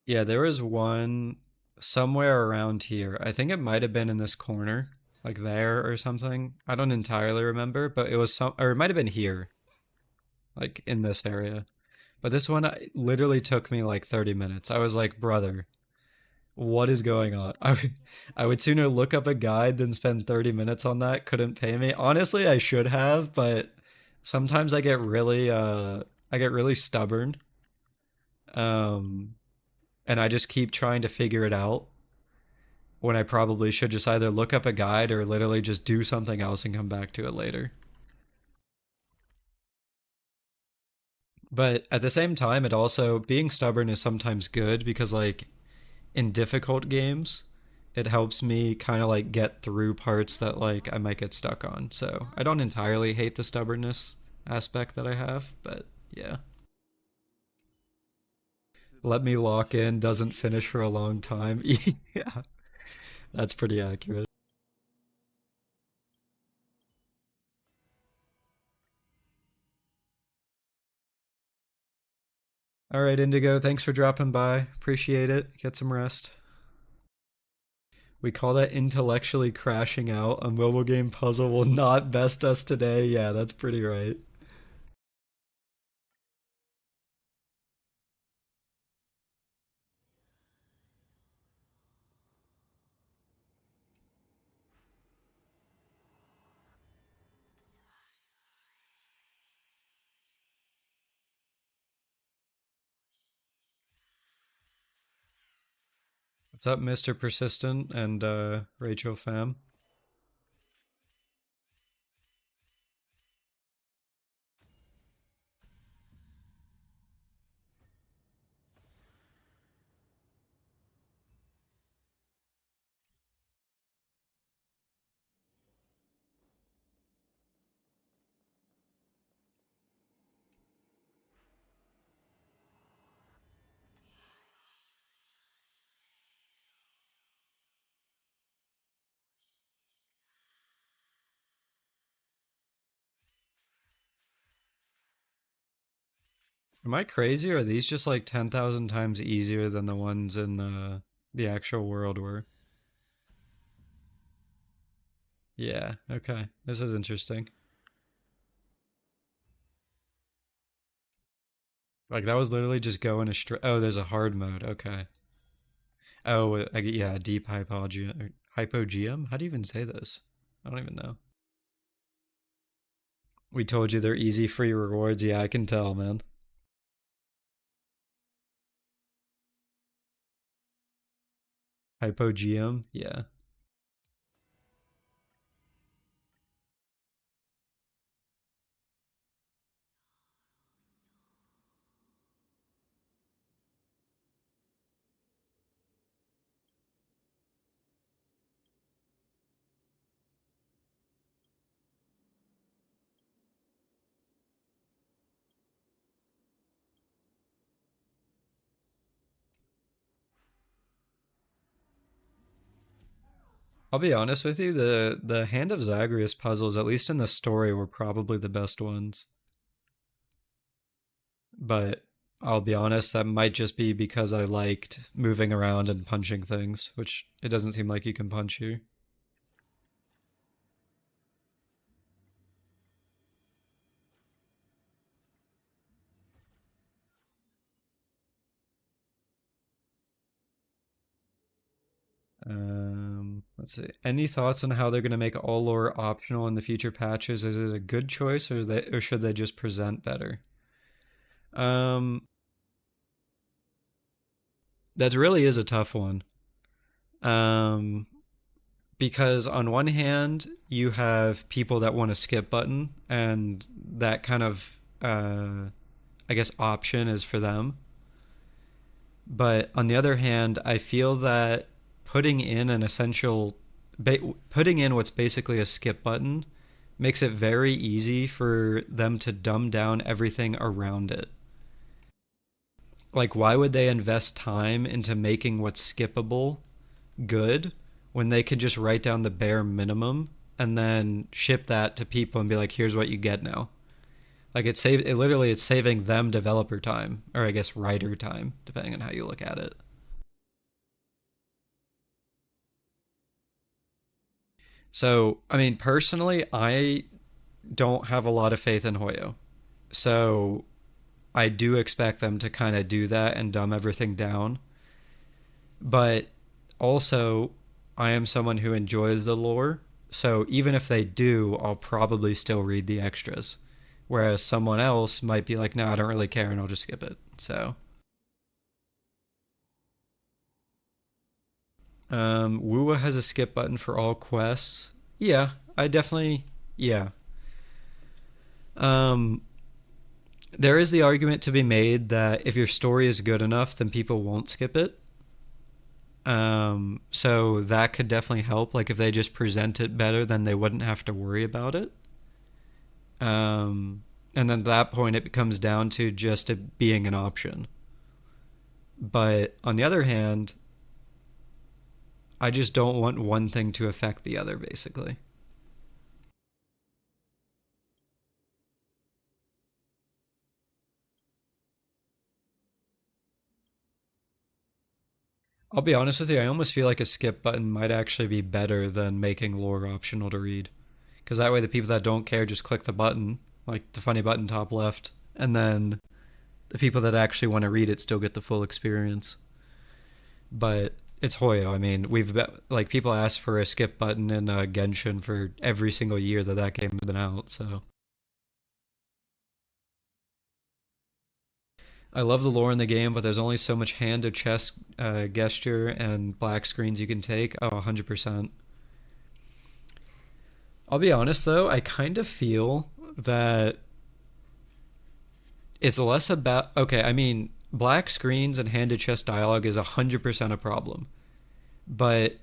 Yeah, there was one somewhere around here. I think it might have been in this corner, like there or something. I don't entirely remember, but it was some, or it might have been here, like in this area. But this one literally took me like 30 minutes. I was like, brother, what is going on? I would sooner look up a guide than spend 30 minutes on that. Couldn't pay me. Honestly, I should have, but sometimes I get really stubborn. Um, and I just keep trying to figure it out when I probably should just either look up a guide or literally just do something else and come back to it later. But at the same time, it also being stubborn is sometimes good because like in difficult games, it helps me kind of like get through parts that like I might get stuck on. So I don't entirely hate the stubbornness aspect that I have, but yeah. Let me lock in, doesn't finish for a long time. Yeah, that's pretty accurate. All right, Indigo, thanks for dropping by. Appreciate it. Get some rest. We call that intellectually crashing out. A mobile game puzzle will not best us today. Yeah, that's pretty right. What's up, Mr. Persistent and Rachel Fam? Am I crazy or are these just like 10,000 times easier than the ones in the actual world were? Yeah, okay. This is interesting. Like that was literally just going a straight. Oh, there's a hard mode. Okay. Oh, yeah, deep hypogeum. Hypogeum? How do you even say this? I don't even know. We told you they're easy free rewards. Yeah, I can tell, man. Hypogeum? Yeah. I'll be honest with you, the Hand of Zagreus puzzles, at least in the story, were probably the best ones. But I'll be honest, that might just be because I liked moving around and punching things, which it doesn't seem like you can punch here. Let's see. Any thoughts on how they're going to make all lore optional in the future patches? Is it a good choice, or should they just present better? Um, that really is a tough one. Um, because on one hand, you have people that want a skip button, and that kind of, I guess, option is for them. But on the other hand, I feel that putting in an essential, putting in what's basically a skip button makes it very easy for them to dumb down everything around it. Like, why would they invest time into making what's skippable good when they could just write down the bare minimum and then ship that to people and be like, here's what you get now? Like, it's saving them developer time, or I guess writer time, depending on how you look at it. So, I mean, personally, I don't have a lot of faith in Hoyo. So, I do expect them to kind of do that and dumb everything down. But also, I am someone who enjoys the lore. So, even if they do, I'll probably still read the extras. Whereas someone else might be like, no, I don't really care and I'll just skip it. So, Woowa has a skip button for all quests. Yeah, I definitely, yeah. Um, there is the argument to be made that if your story is good enough, then people won't skip it. So that could definitely help. Like if they just present it better, then they wouldn't have to worry about it. And then at that point, it becomes down to just it being an option. But on the other hand, I just don't want one thing to affect the other, basically. I'll be honest with you, I almost feel like a skip button might actually be better than making lore optional to read. Because that way, the people that don't care just click the button, like the funny button top left, and then the people that actually want to read it still get the full experience. But it's Hoyo. I mean, like people ask for a skip button in Genshin for every single year that game has been out. So I love the lore in the game, but there's only so much hand to chest gesture and black screens you can take. Oh, 100%. I'll be honest though, I kind of feel that it's less about okay, I mean, black screens and hand to chest dialogue is 100% a problem. But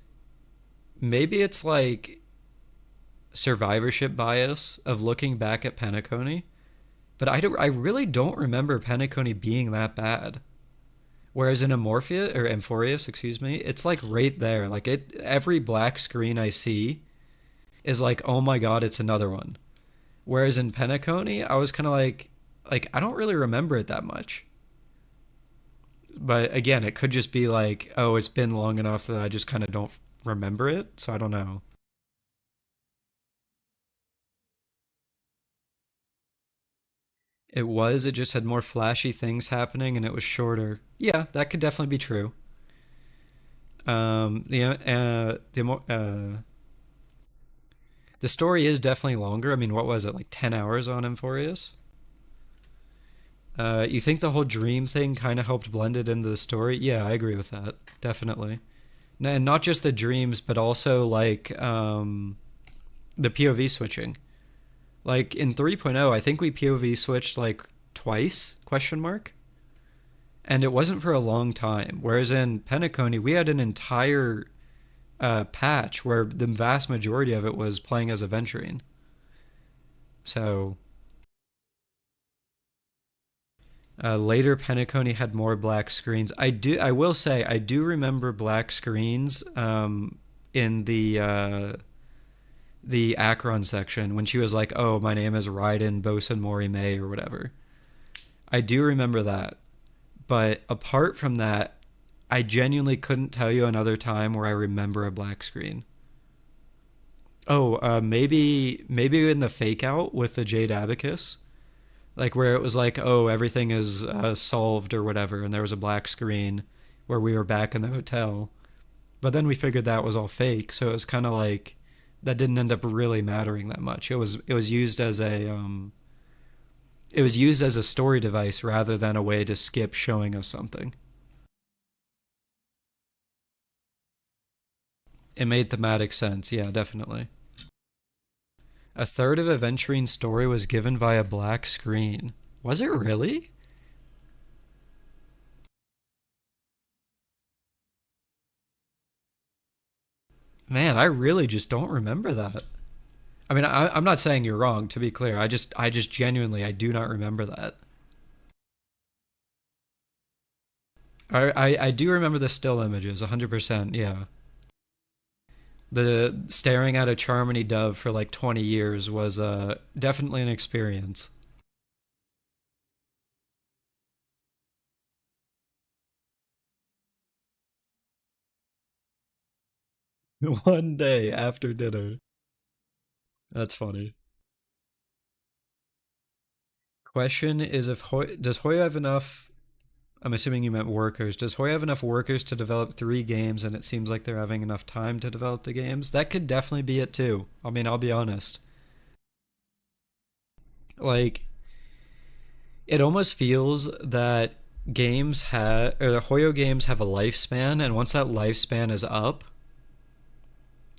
maybe it's like survivorship bias of looking back at Penacony. But I really don't remember Penacony being that bad. Whereas in Amphorius, excuse me, it's like right there. Like every black screen I see is like, oh my god, it's another one. Whereas in Penacony, I was kind of like I don't really remember it that much. But again, it could just be like, oh, it's been long enough that I just kind of don't remember it. So I don't know. It just had more flashy things happening and it was shorter. Yeah, that could definitely be true. The story is definitely longer. I mean, what was it, like 10 hours on Amphorius? You think the whole dream thing kind of helped blend it into the story? Yeah, I agree with that. Definitely. And not just the dreams, but also like the POV switching. Like in 3.0, I think we POV switched like twice, question mark. And it wasn't for a long time. Whereas in Penacony, we had an entire patch where the vast majority of it was playing as a Venturine. So later Penacony had more black screens. I will say I do remember black screens in the Akron section when she was like, "Oh, my name is Raiden Bosun Mori May" or whatever. I do remember that, but apart from that, I genuinely couldn't tell you another time where I remember a black screen. Oh, maybe in the fake out with the Jade Abacus, like where it was like, oh, everything is solved or whatever, and there was a black screen where we were back in the hotel. But then we figured that was all fake, so it was kind of like that didn't end up really mattering that much. It was used as a story device rather than a way to skip showing us something. It made thematic sense, yeah, definitely. A third of Aventuриne's story was given via black screen. Was it really? Man, I really just don't remember that. I mean, I'm not saying you're wrong. To be clear, I just genuinely, I do not remember that. I do remember the still images, 100%. Yeah, the staring at a Charmony dove for like 20 years was definitely an experience. One day after dinner. That's funny. Question is if does Hoya have enough? I'm assuming you meant workers. Does Hoya have enough workers to develop 3 games, and it seems like they're having enough time to develop the games? That could definitely be it too. I mean, I'll be honest. Like, it almost feels that games have, or the Hoyo games have a lifespan, and once that lifespan is up,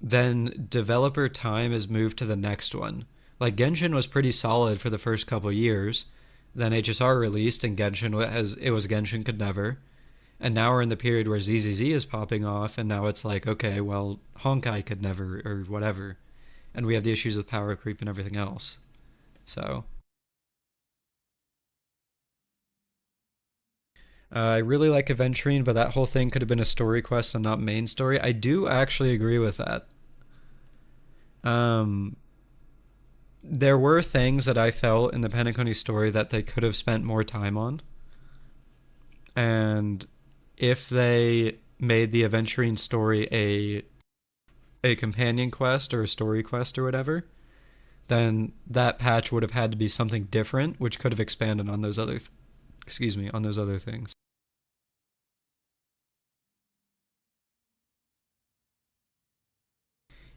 then developer time is moved to the next one. Like Genshin was pretty solid for the first couple years. Then HSR released, and it was Genshin could never. And now we're in the period where ZZZ is popping off, and now it's like, okay, well, Honkai could never, or whatever. And we have the issues with power creep and everything else. So, I really like Aventurine, but that whole thing could have been a story quest and not main story. I do actually agree with that. Um, there were things that I felt in the Penacony story that they could have spent more time on. And if they made the Aventurine story a companion quest or a story quest or whatever, then that patch would have had to be something different, which could have expanded on those excuse me, on those other things.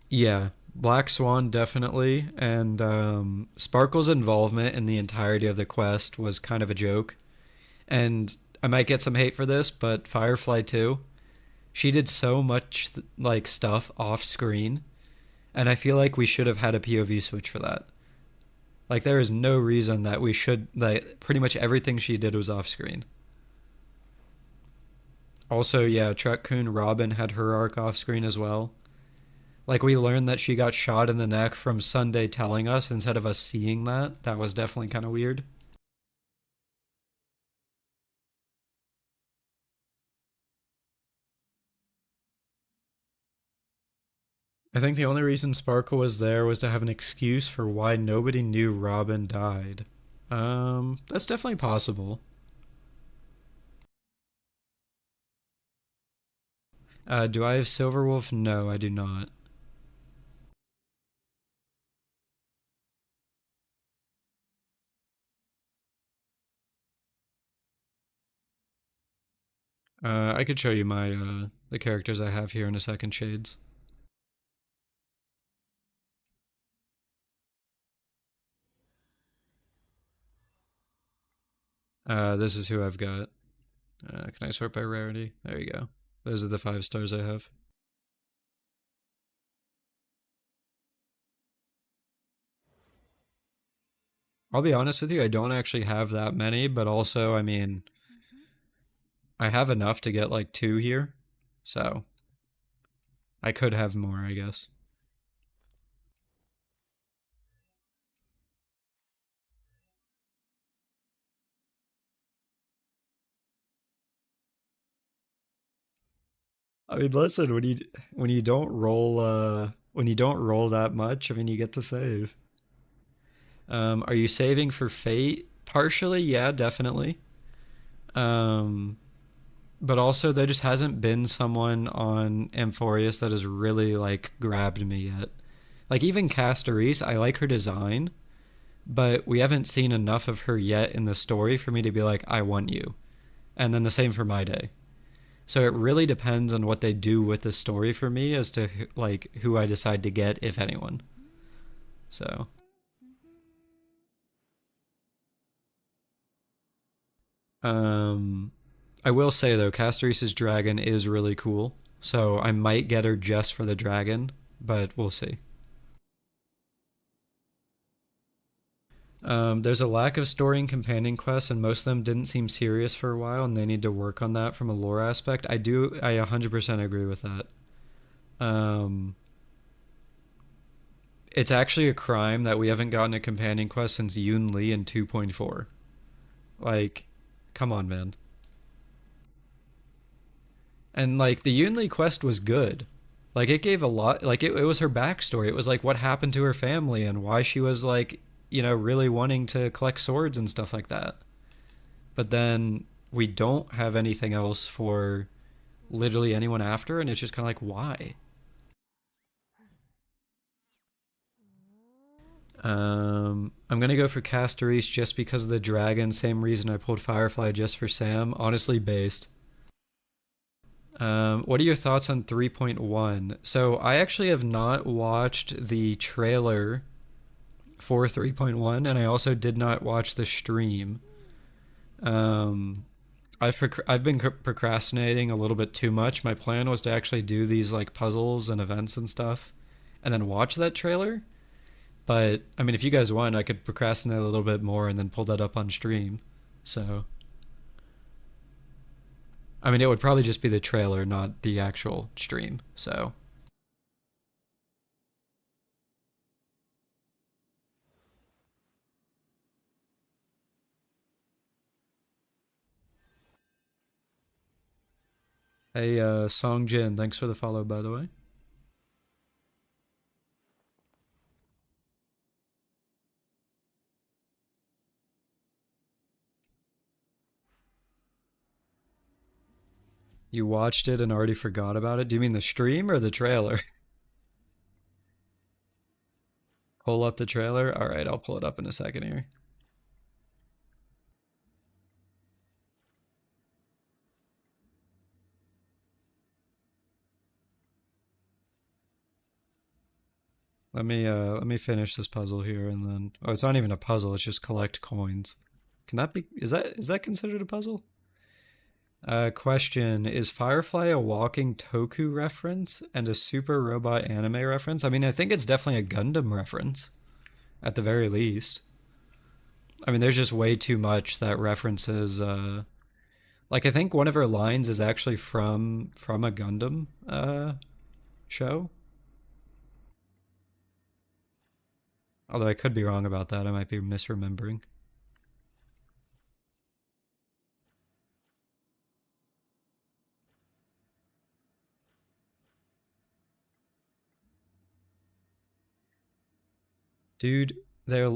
Yeah, Black Swan definitely, and Sparkle's involvement in the entirety of the quest was kind of a joke. And I might get some hate for this, but Firefly too. She did so much like stuff off screen, and I feel like we should have had a POV switch for that. Like there is no reason that we should like pretty much everything she did was off screen. Also, yeah, Truck-kun Robin had her arc off screen as well. Like we learned that she got shot in the neck from Sunday telling us instead of us seeing that. That was definitely kind of weird. I think the only reason Sparkle was there was to have an excuse for why nobody knew Robin died. That's definitely possible. Do I have Silverwolf? No, I do not. I could show you my the characters I have here in a second, Shades. This is who I've got. Can I sort by rarity? There you go. Those are the 5 stars I have. I'll be honest with you, I don't actually have that many, but also, I mean, I have enough to get like 2 here. So I could have more, I guess. I mean, listen, when you don't roll when you don't roll that much, I mean, you get to save. Are you saving for fate? Partially, yeah, definitely. Um, but also there just hasn't been someone on Amphorius that has really like grabbed me yet. Like even Castorise, I like her design, but we haven't seen enough of her yet in the story for me to be like, I want you. And then the same for My Day. So it really depends on what they do with the story for me as to like who I decide to get, if anyone. So, um, I will say though, Castorice's dragon is really cool. So I might get her just for the dragon, but we'll see. There's a lack of story and companion quests, and most of them didn't seem serious for a while, and they need to work on that from a lore aspect. I 100% agree with that. Um, it's actually a crime that we haven't gotten a companion quest since Yoon Lee in 2.4. Like, come on, man. And like the Yoon Lee quest was good. Like it gave a lot. Like it was her backstory. It was like what happened to her family and why she was like really wanting to collect swords and stuff like that. But then we don't have anything else for literally anyone after, and it's just kind of like why. I'm gonna go for Castorise just because of the dragon. Same reason I pulled Firefly just for Sam. Honestly, based. What are your thoughts on 3.1? So I actually have not watched the trailer for 3.1, and I also did not watch the stream. Um, I've been procrastinating a little bit too much. My plan was to actually do these like puzzles and events and stuff, and then watch that trailer. But I mean, if you guys want, I could procrastinate a little bit more and then pull that up on stream. So I mean, it would probably just be the trailer, not the actual stream. So hey, Song Jin, thanks for the follow, by the way. You watched it and already forgot about it? Do you mean the stream or the trailer? Pull up the trailer? All right, I'll pull it up in a second here. Let me finish this puzzle here and then oh, it's not even a puzzle, it's just collect coins. Can that be is that considered a puzzle? Question, is Firefly a walking Toku reference and a Super Robot anime reference? I mean, I think it's definitely a Gundam reference at the very least. I mean, there's just way too much that references like I think one of her lines is actually from a Gundam show. Although I could be wrong about that. I might be misremembering. Dude, they're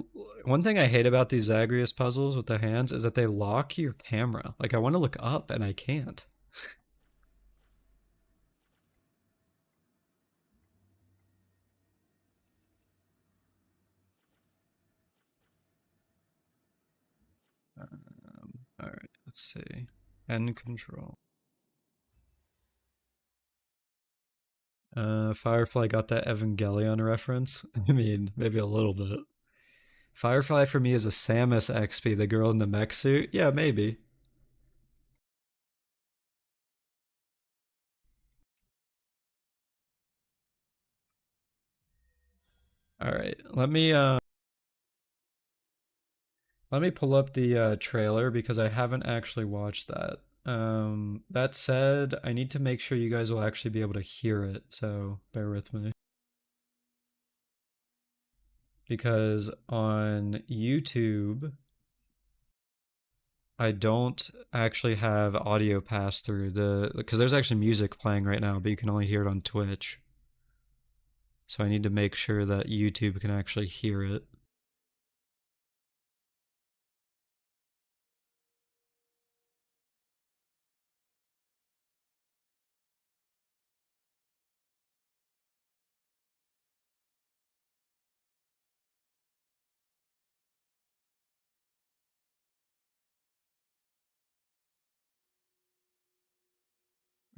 one thing I hate about these Zagreus puzzles with the hands is that they lock your camera. Like I want to look up and I can't. All right, let's see. End control. Firefly got that Evangelion reference. I mean, maybe a little bit. Firefly for me is a Samus XP, the girl in the mech suit. Yeah, maybe. All right, let me pull up the trailer because I haven't actually watched that. That said, I need to make sure you guys will actually be able to hear it, so bear with me. Because on YouTube, I don't actually have audio pass through because there's actually music playing right now, but you can only hear it on Twitch. So I need to make sure that YouTube can actually hear it.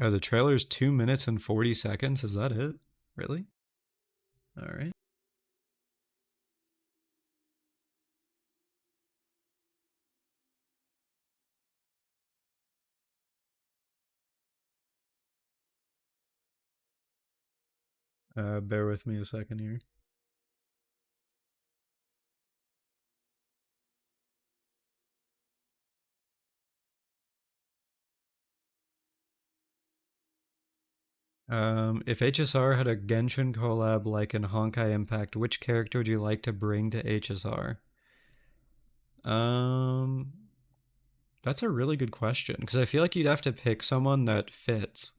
Oh, the trailer's 2 minutes and 40 seconds? Is that it? Really? Alright. Bear with me a second here. If HSR had a Genshin collab like in Honkai Impact, which character would you like to bring to HSR? That's a really good question, because I feel like you'd have to pick someone that fits.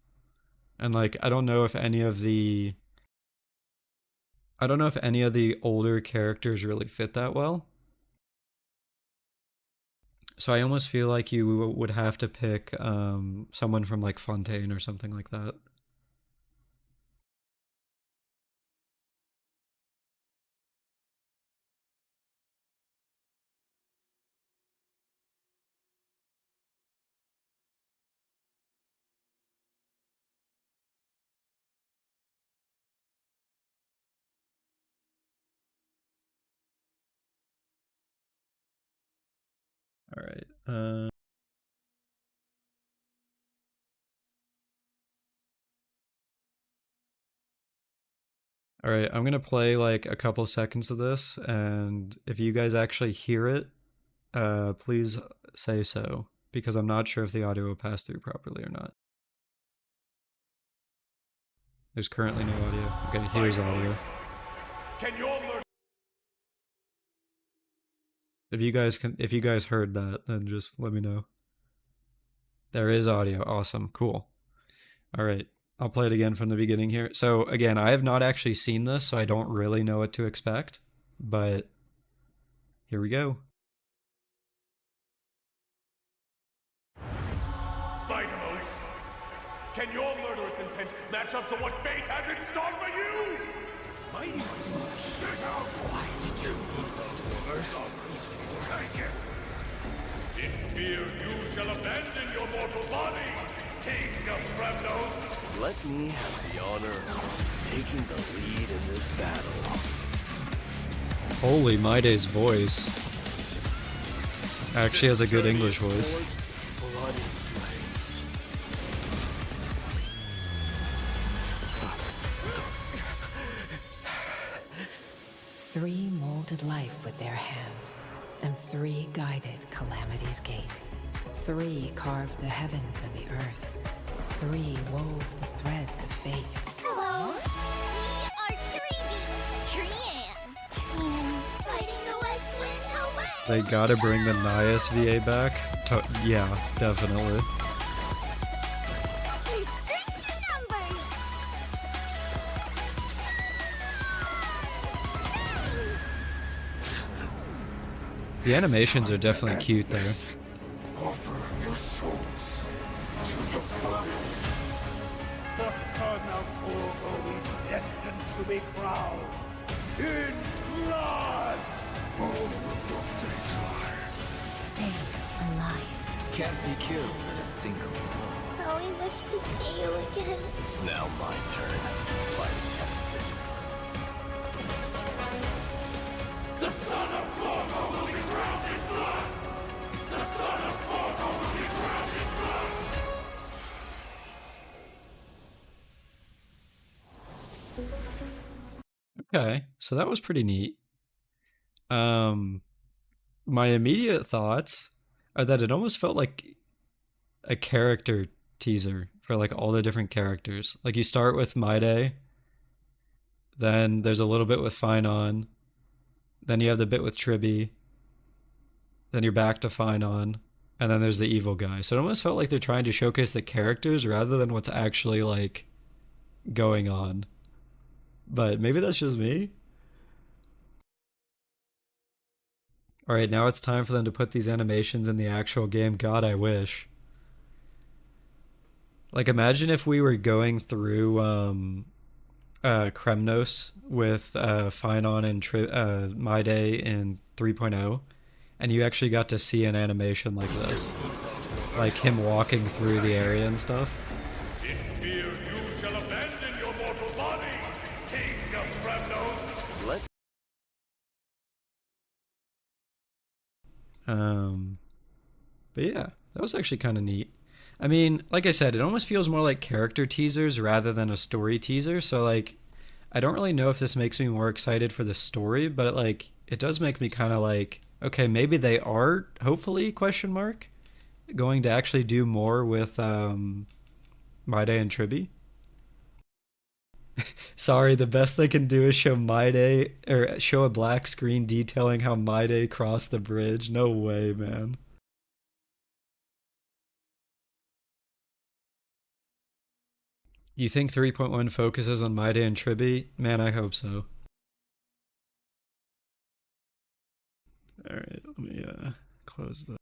And like, I don't know if any of the older characters really fit that well. So I almost feel like you would have to pick someone from like Fontaine or something like that. All right. All right, I'm gonna play like a couple seconds of this, and if you guys actually hear it, please say so, because I'm not sure if the audio will pass through properly or not. There's currently no audio. Okay, here's audio. If you guys heard that, then just let me know. There is audio. Awesome. Cool. All right. I'll play it again from the beginning here. So again, I have not actually seen this, so I don't really know what to expect, but here we go. Mightimos, can your murderous intent match up to what fate has in store for you? Mightimos, why did you leave us to in fear you shall abandon your mortal body, King of Bravnos. Let me have the honor of taking the lead in this battle. Holy Maide's voice. Actually has a good English voice. Bloody flames. Three molded life with their hands, and three guided Calamity's gate. Three carved the heavens and the earth. Three wove the threads of fate. Hello, we are Trianne, fighting the West Wind away. They gotta bring the Nias VA back. Yeah, definitely. Restrict numbers. The animations are definitely cute there. Offer your souls to the blood. The son of Urgo is destined to be crowned in blood. Stay alive. Can't be killed in a single blow. How we wish to see you again. It's now my turn to fight against it. The son of Urgo will be crowned in blood. The son of Urgo will be crowned in blood. Okay, so that was pretty neat. My immediate thoughts are that it almost felt like a character teaser for like all the different characters. Like you start with Maide, then there's a little bit with Finon, then you have the bit with Tribby, then you're back to Finon, and then there's the evil guy. So it almost felt like they're trying to showcase the characters rather than what's actually like going on. But maybe that's just me. All right, now it's time for them to put these animations in the actual game. God, I wish. Like, imagine if we were going through Kremnos with Finon and My Day in 3.0, and you actually got to see an animation like this. Like him walking through the area and stuff. In fear you shall abandon your mortal body, King of Bravnos! Let But yeah, that was actually kind of neat. I mean, like I said, it almost feels more like character teasers rather than a story teaser. So like, I don't really know if this makes me more excited for the story, but it does make me kind of like, okay, maybe they are, hopefully, question mark, going to actually do more with My Day and Tribby. Sorry, the best they can do is show My Day, or show a black screen detailing how My Day crossed the bridge. No way, man. You think 3.1 focuses on My Day and Tribby? Man, I hope so. Alright, let me close the...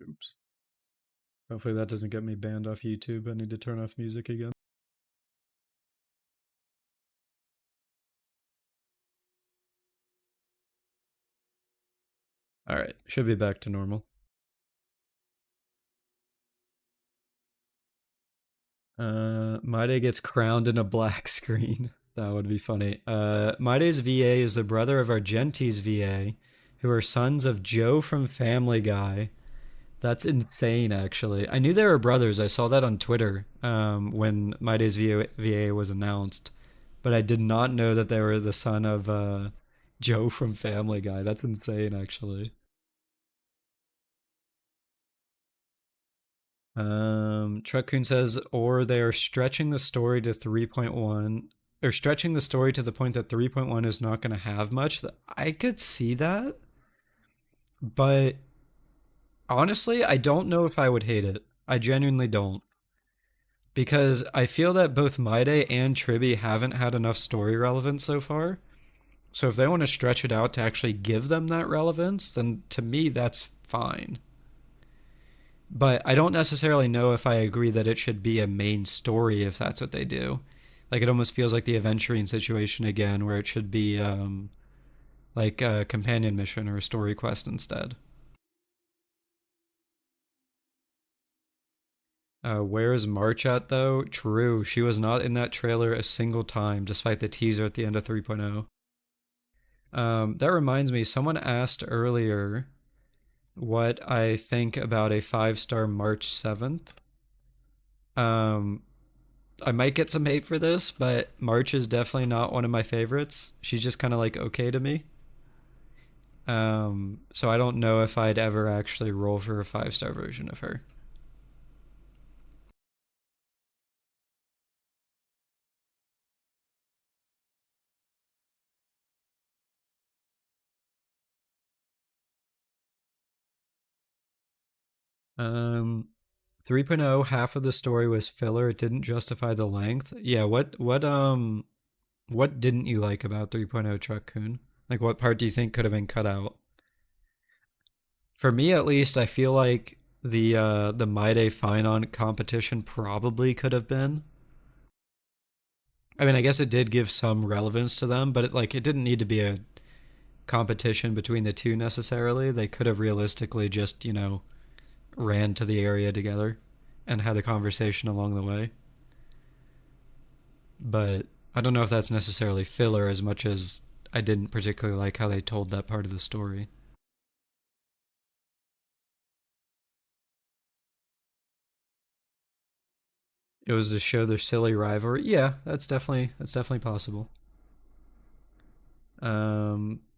Oops. Hopefully that doesn't get me banned off YouTube. I need to turn off music again. Alright, should be back to normal. My Day gets crowned in a black screen. That would be funny. My Day's VA is the brother of Argenti's VA, who are sons of Joe from Family Guy. That's insane, actually. I knew they were brothers. I saw that on Twitter when My Day's VA was announced, but I did not know that they were the son of Joe from Family Guy. That's insane, actually. Truckcoon says, or they are stretching the story to 3.1, or stretching the story to the point that 3.1 is not going to have much. I could see that, but honestly, I don't know if I would hate it. I genuinely don't. Because I feel that both My Day and Tribby haven't had enough story relevance so far. So if they want to stretch it out to actually give them that relevance, then to me, that's fine. But I don't necessarily know if I agree that it should be a main story if that's what they do. Like, it almost feels like the Aventurine situation again, where it should be like a companion mission or a story quest instead. Where is March at, though? True, she was not in that trailer a single time, despite the teaser at the end of 3.0. That reminds me, someone asked earlier what I think about a 5-star March 7th. I might get some hate for this, but March is definitely not one of my favorites. She's just kind of like okay to me. So I don't know if I'd ever actually roll for a 5-star version of her. Um, 3.0, half of the story was filler. It didn't justify the length. Yeah, what didn't you like about 3.0, Truck-kun? Like, what part do you think could have been cut out? For me, at least, I feel like the My Day Finon competition probably could have been. I mean, I guess it did give some relevance to them, but it didn't need to be a competition between the two necessarily. They could have realistically just, ran to the area together and had a conversation along the way. But I don't know if that's necessarily filler as much as I didn't particularly like how they told that part of the story. It was to show their silly rivalry. Yeah, that's definitely possible.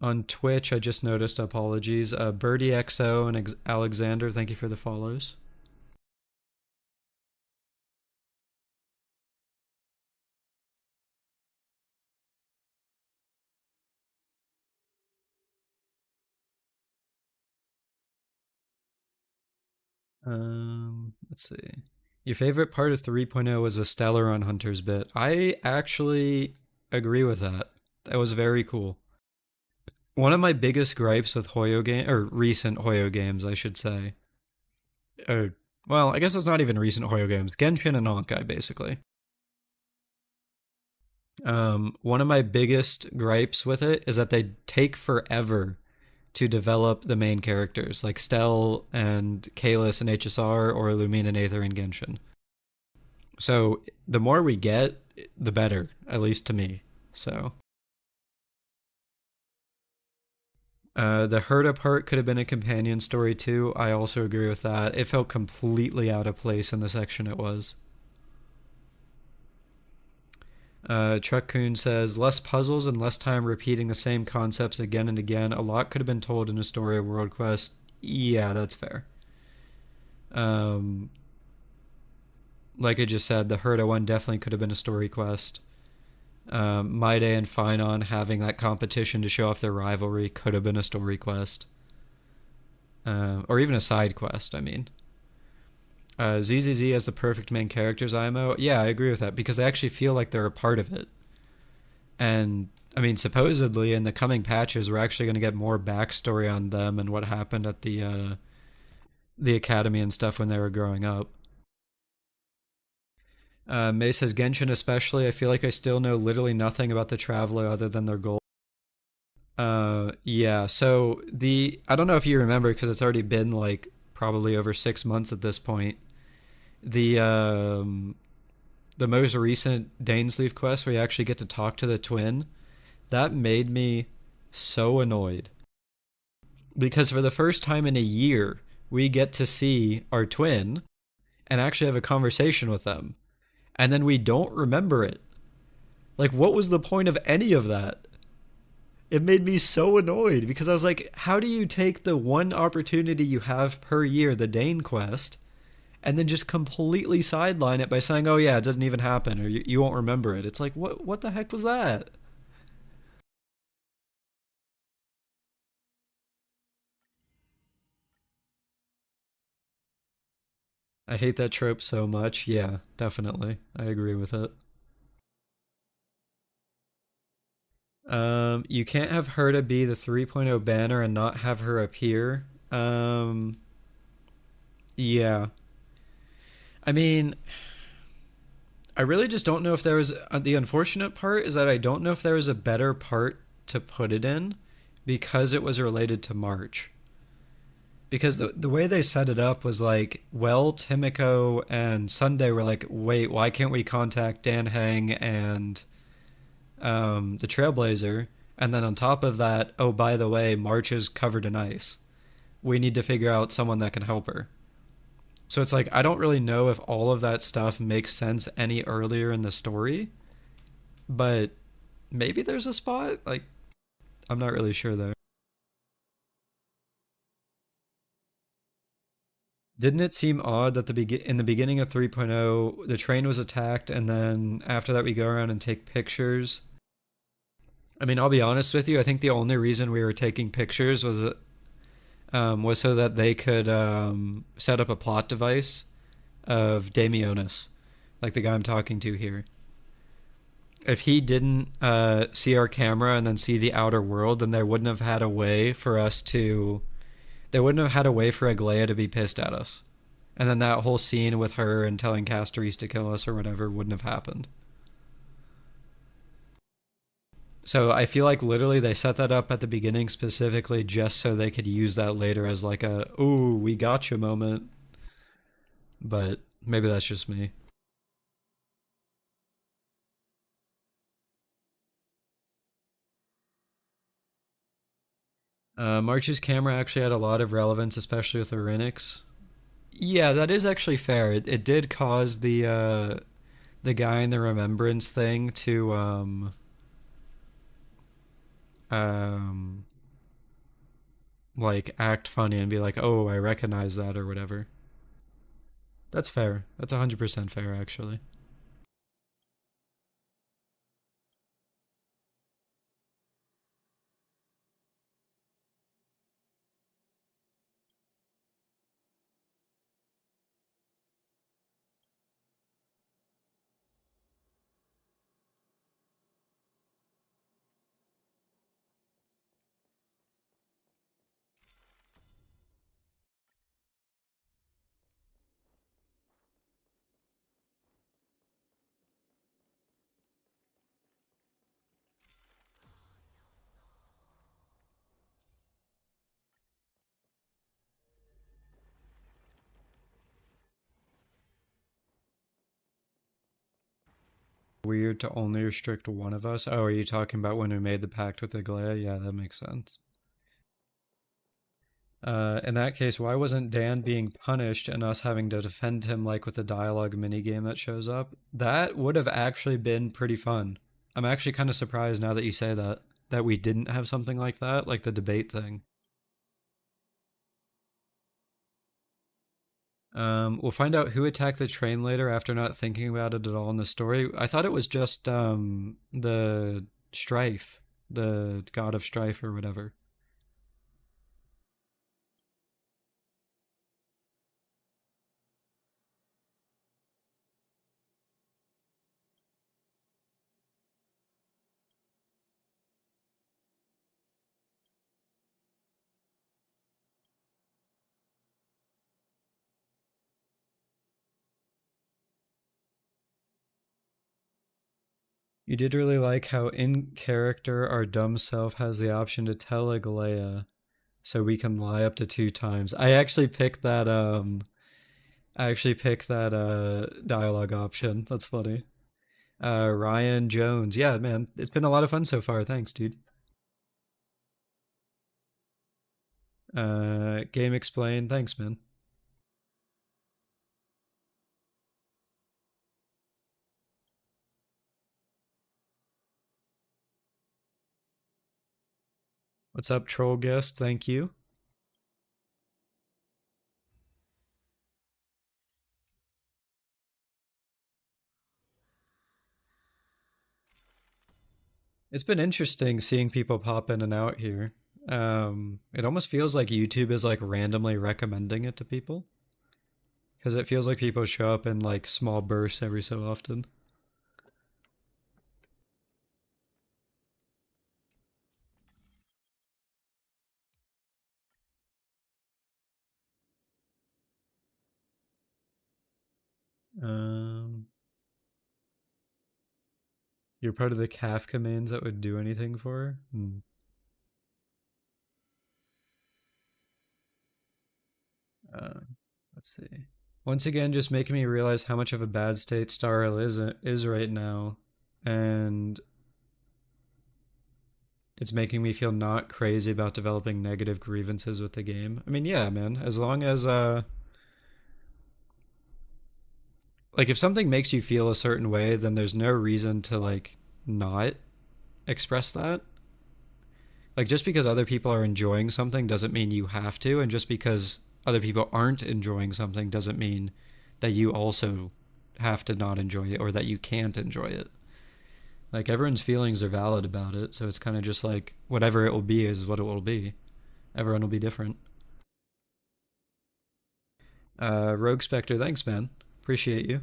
On Twitch, I just noticed, apologies. Birdie XO and Alexander, thank you for the follows. Let's see. Your favorite part of 3.0 was the Stellaron Hunters bit. I actually agree with that. That was very cool. One of my biggest gripes with Hoyo game or recent Hoyo games, I should say. Well, I guess it's not even recent Hoyo games. Genshin and Honkai, basically. One of my biggest gripes with it is that they take forever to develop the main characters, like Stell and Kalis in HSR or Lumine and Aether in Genshin. So the more we get, the better, at least to me. So the Herta part could have been a companion story too. I also agree with that. It felt completely out of place in the section it was. Truck-kun says, less puzzles and less time repeating the same concepts again and again. A lot could have been told in a story of World Quest. Yeah, that's fair. Like I just said, the Herta one definitely could have been a story quest. Maide and Finon having that competition to show off their rivalry could have been a story quest. Or even a side quest, I mean. ZZZ as the perfect main characters IMO. Yeah, I agree with that because they actually feel like they're a part of it. And, I mean, supposedly in the coming patches, we're actually going to get more backstory on them and what happened at the academy and stuff when they were growing up. May says, Genshin especially, I feel like I still know literally nothing about the Traveler other than their goal. Yeah, so I don't know if you remember because it's already been like probably over 6 months at this point. The most recent Dainsleif quest where you actually get to talk to the twin, that made me so annoyed. Because for the first time in a year, we get to see our twin and actually have a conversation with them. And then we don't remember it. Like, what was the point of any of that? It made me so annoyed because I was like, how do you take the one opportunity you have per year, the Dane quest, and then just completely sideline it by saying, oh yeah, it doesn't even happen, or you won't remember it. It's like, what the heck was that? I hate that trope so much. Yeah, definitely. I agree with it. You can't have Herta be the 3.0 banner and not have her appear. Yeah. I mean, I really just don't know if there was the unfortunate part is that I don't know if there was a better part to put it in because it was related to March. Because the way they set it up was like, well, Timiko and Sunday were like, wait, why can't we contact Dan Heng and the Trailblazer? And then on top of that, oh, by the way, March is covered in ice. We need to figure out someone that can help her. So it's like, I don't really know if all of that stuff makes sense any earlier in the story, but maybe there's a spot. Like, I'm not really sure there. Didn't it seem odd that in the beginning of 3.0, the train was attacked, and then after that we go around and take pictures? I mean, I'll be honest with you. I think the only reason we were taking pictures was so that they could set up a plot device of Damionis, like the guy I'm talking to here. If he didn't see our camera and then see the outer world, then they wouldn't have had a way for us to... They wouldn't have had a way for Aglaia to be pissed at us. And then that whole scene with her and telling Castoris to kill us or whatever wouldn't have happened. So I feel like literally they set that up at the beginning specifically just so they could use that later as like a, ooh, we got you moment. But maybe that's just me. March's camera actually had a lot of relevance, especially with Orinix. Yeah, that is actually fair. It did cause the guy in the remembrance thing to like act funny and be like, "Oh, I recognize that" or whatever. That's fair. That's 100% fair, actually. Weird to only restrict one of us. Oh, are you talking about when we made the pact with Aglaia? Yeah, that makes sense. In that case, why wasn't Dan being punished and us having to defend him like with the dialogue minigame that shows up? That would have actually been pretty fun. I'm actually kind of surprised now that you say that, that we didn't have something like that, like the debate thing. We'll find out who attacked the train later after not thinking about it at all in the story. I thought it was just the Strife, the god of strife or whatever. You did really like how in character our dumb self has the option to tell Agalea so we can lie up to 2 times. I actually picked that dialogue option. That's funny. Ryan Jones. Yeah, man. It's been a lot of fun so far. Thanks, dude. Game Explained. Thanks, man. What's up, troll guest? Thank you. It's been interesting seeing people pop in and out here. It almost feels like YouTube is like randomly recommending it to people because it feels like people show up in like small bursts every so often. Um, you're part of the Kafka mains that would do anything for her? Hmm. Uh, let's see. Once again, just making me realize how much of a bad state Starl is right now, and it's making me feel not crazy about developing negative grievances with the game. I mean, yeah, man. As long as like if something makes you feel a certain way, then there's no reason to like not express that. Like just because other people are enjoying something doesn't mean you have to, and just because other people aren't enjoying something doesn't mean that you also have to not enjoy it or that you can't enjoy it. Like everyone's feelings are valid about it, so it's kind of just like whatever it will be is what it will be. Everyone will be different. Rogue Spectre, thanks, man. Appreciate you.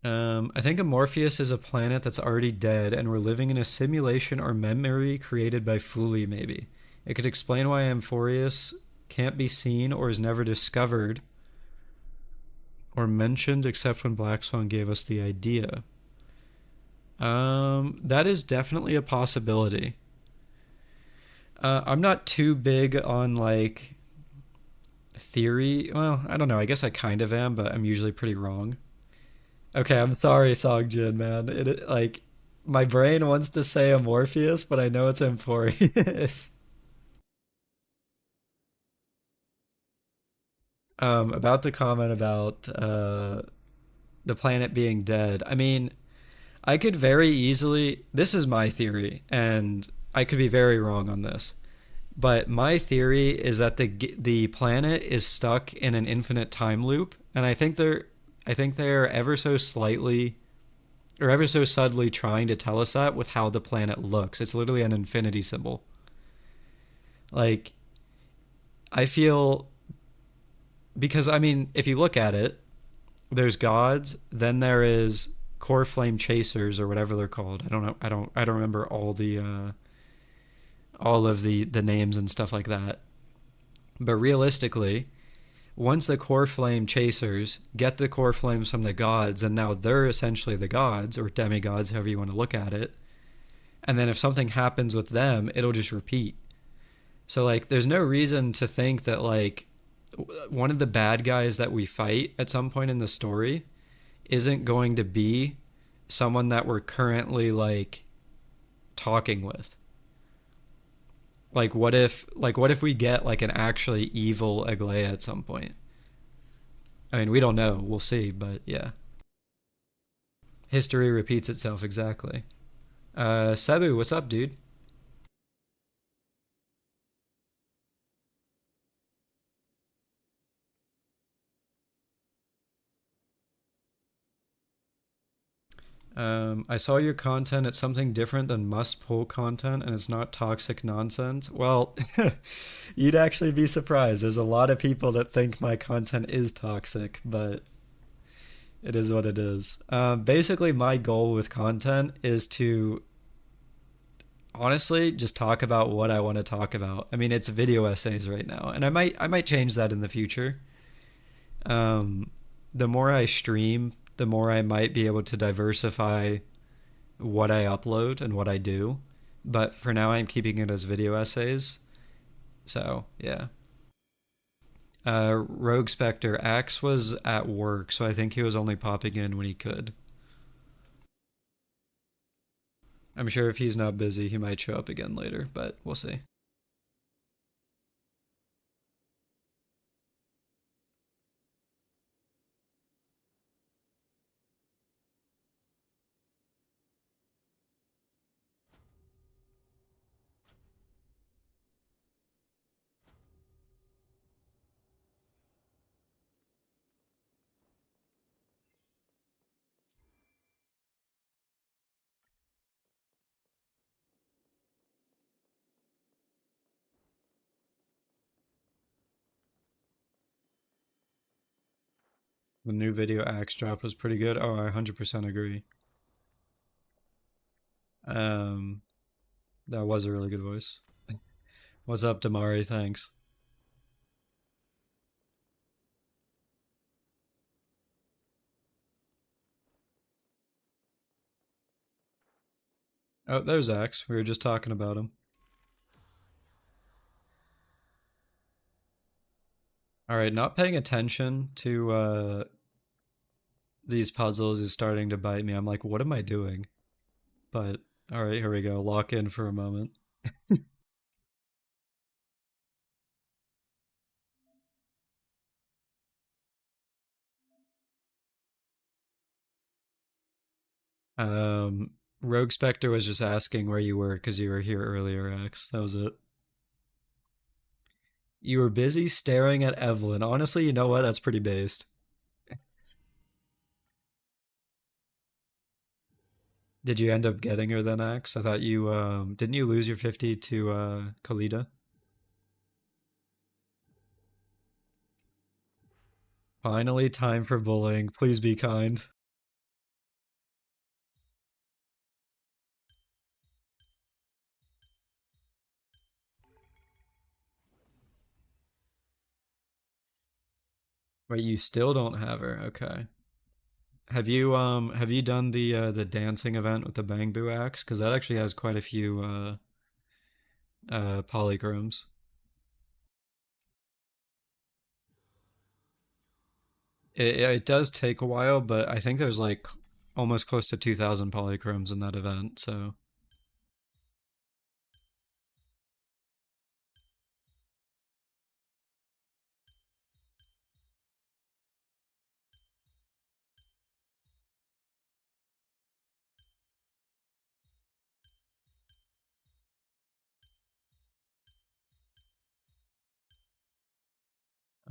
I think Amorpheus is a planet that's already dead, and we're living in a simulation or memory created by Fuli, maybe. It could explain why Amphorius can't be seen or is never discovered or mentioned except when Black Swan gave us the idea. That is definitely a possibility. I'm not too big on like theory. Well, I don't know. I guess I kind of am, but I'm usually pretty wrong. Okay, I'm sorry, Songjin, man. It like my brain wants to say Amorpheus, but I know it's Amphorius. About the comment about the planet being dead. I mean, I could very easily. This is my theory, and I could be very wrong on this. But my theory is that the planet is stuck in an infinite time loop, and I think they're ever so slightly or ever so subtly trying to tell us that with how the planet looks. It's literally an infinity symbol. Like, I feel because I mean, if you look at it, there's gods, then there is core flame chasers or whatever they're called. I don't know. I don't remember all of the names and stuff like that. But realistically, once the core flame chasers get the core flames from the gods, and now they're essentially the gods or demigods, however you want to look at it. And then if something happens with them, it'll just repeat. So like, there's no reason to think that like one of the bad guys that we fight at some point in the story isn't going to be someone that we're currently like talking with. Like what if we get like an actually evil Aglaia at some point? I mean, we don't know. We'll see, but yeah. History repeats itself exactly. Cebu, what's up, dude? I saw your content. It's something different than must pull content, and it's not toxic nonsense. Well, you'd actually be surprised. There's a lot of people that think my content is toxic, but it is what it is. Basically, my goal with content is to honestly just talk about what I want to talk about. I mean, it's video essays right now, and I might change that in the future. The more I stream, the more I might be able to diversify what I upload and what I do. But for now, I'm keeping it as video essays. So, yeah. Rogue Spectre, Axe was at work, so I think he was only popping in when he could. I'm sure if he's not busy, he might show up again later, but we'll see. The new video Axe drop was pretty good. Oh, I 100% agree. Um, that was a really good voice. What's up, Damari? Thanks. Oh, there's Axe. We were just talking about him. All right, not paying attention to these puzzles is starting to bite me. I'm like, what am I doing? But all right, here we go. Lock in for a moment. Um, Rogue Spectre was just asking where you were because you were here earlier, X. That was it. You were busy staring at Evelyn. Honestly, you know what? That's pretty based. Did you end up getting her then, X? I thought you didn't you lose your 50 to Khalida? Finally, time for bullying. Please be kind. Wait, you still don't have her. Okay. Have you done the dancing event with the Bang Boo axe? Because that actually has quite a few polychromes. It does take a while, but I think there's like almost close to 2,000 polychromes in that event. So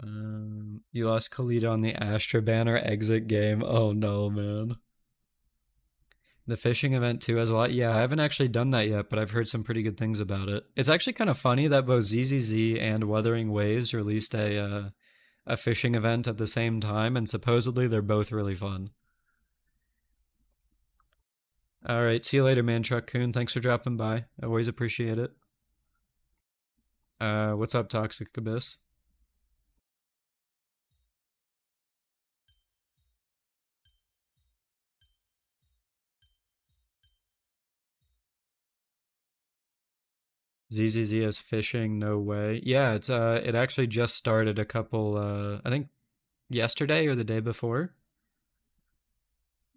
You lost Khalid on the Astra banner exit game. Oh no, man. The fishing event too has a lot. Yeah, I haven't actually done that yet, but I've heard some pretty good things about it. It's actually kind of funny that both ZZZ and Wuthering Waves released a fishing event at the same time, and supposedly they're both really fun. All right, see you later, Man Truck Coon. Thanks for dropping by. I always appreciate it. What's up, Toxic Abyss? ZZZ is fishing, no way. Yeah, it actually just started a couple I think yesterday or the day before.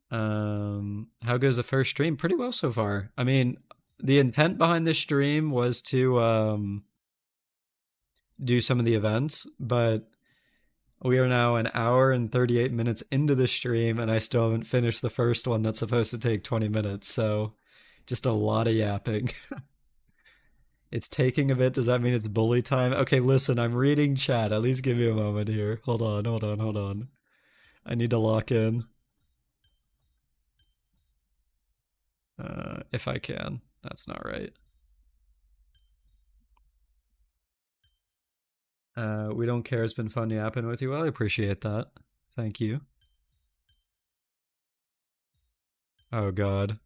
How goes the first stream? Pretty well so far. I mean, the intent behind this stream was to do some of the events, but we are now an hour and 38 minutes into the stream, and I still haven't finished the first one that's supposed to take 20 minutes, so just a lot of yapping. It's taking a bit. Does that mean it's bully time? Okay, listen, I'm reading chat. At least give me a moment here. Hold on, hold on, hold on. I need to lock in. If I can. That's not right. We don't care. It's been fun yapping with you. Well, I appreciate that. Thank you. Oh, God.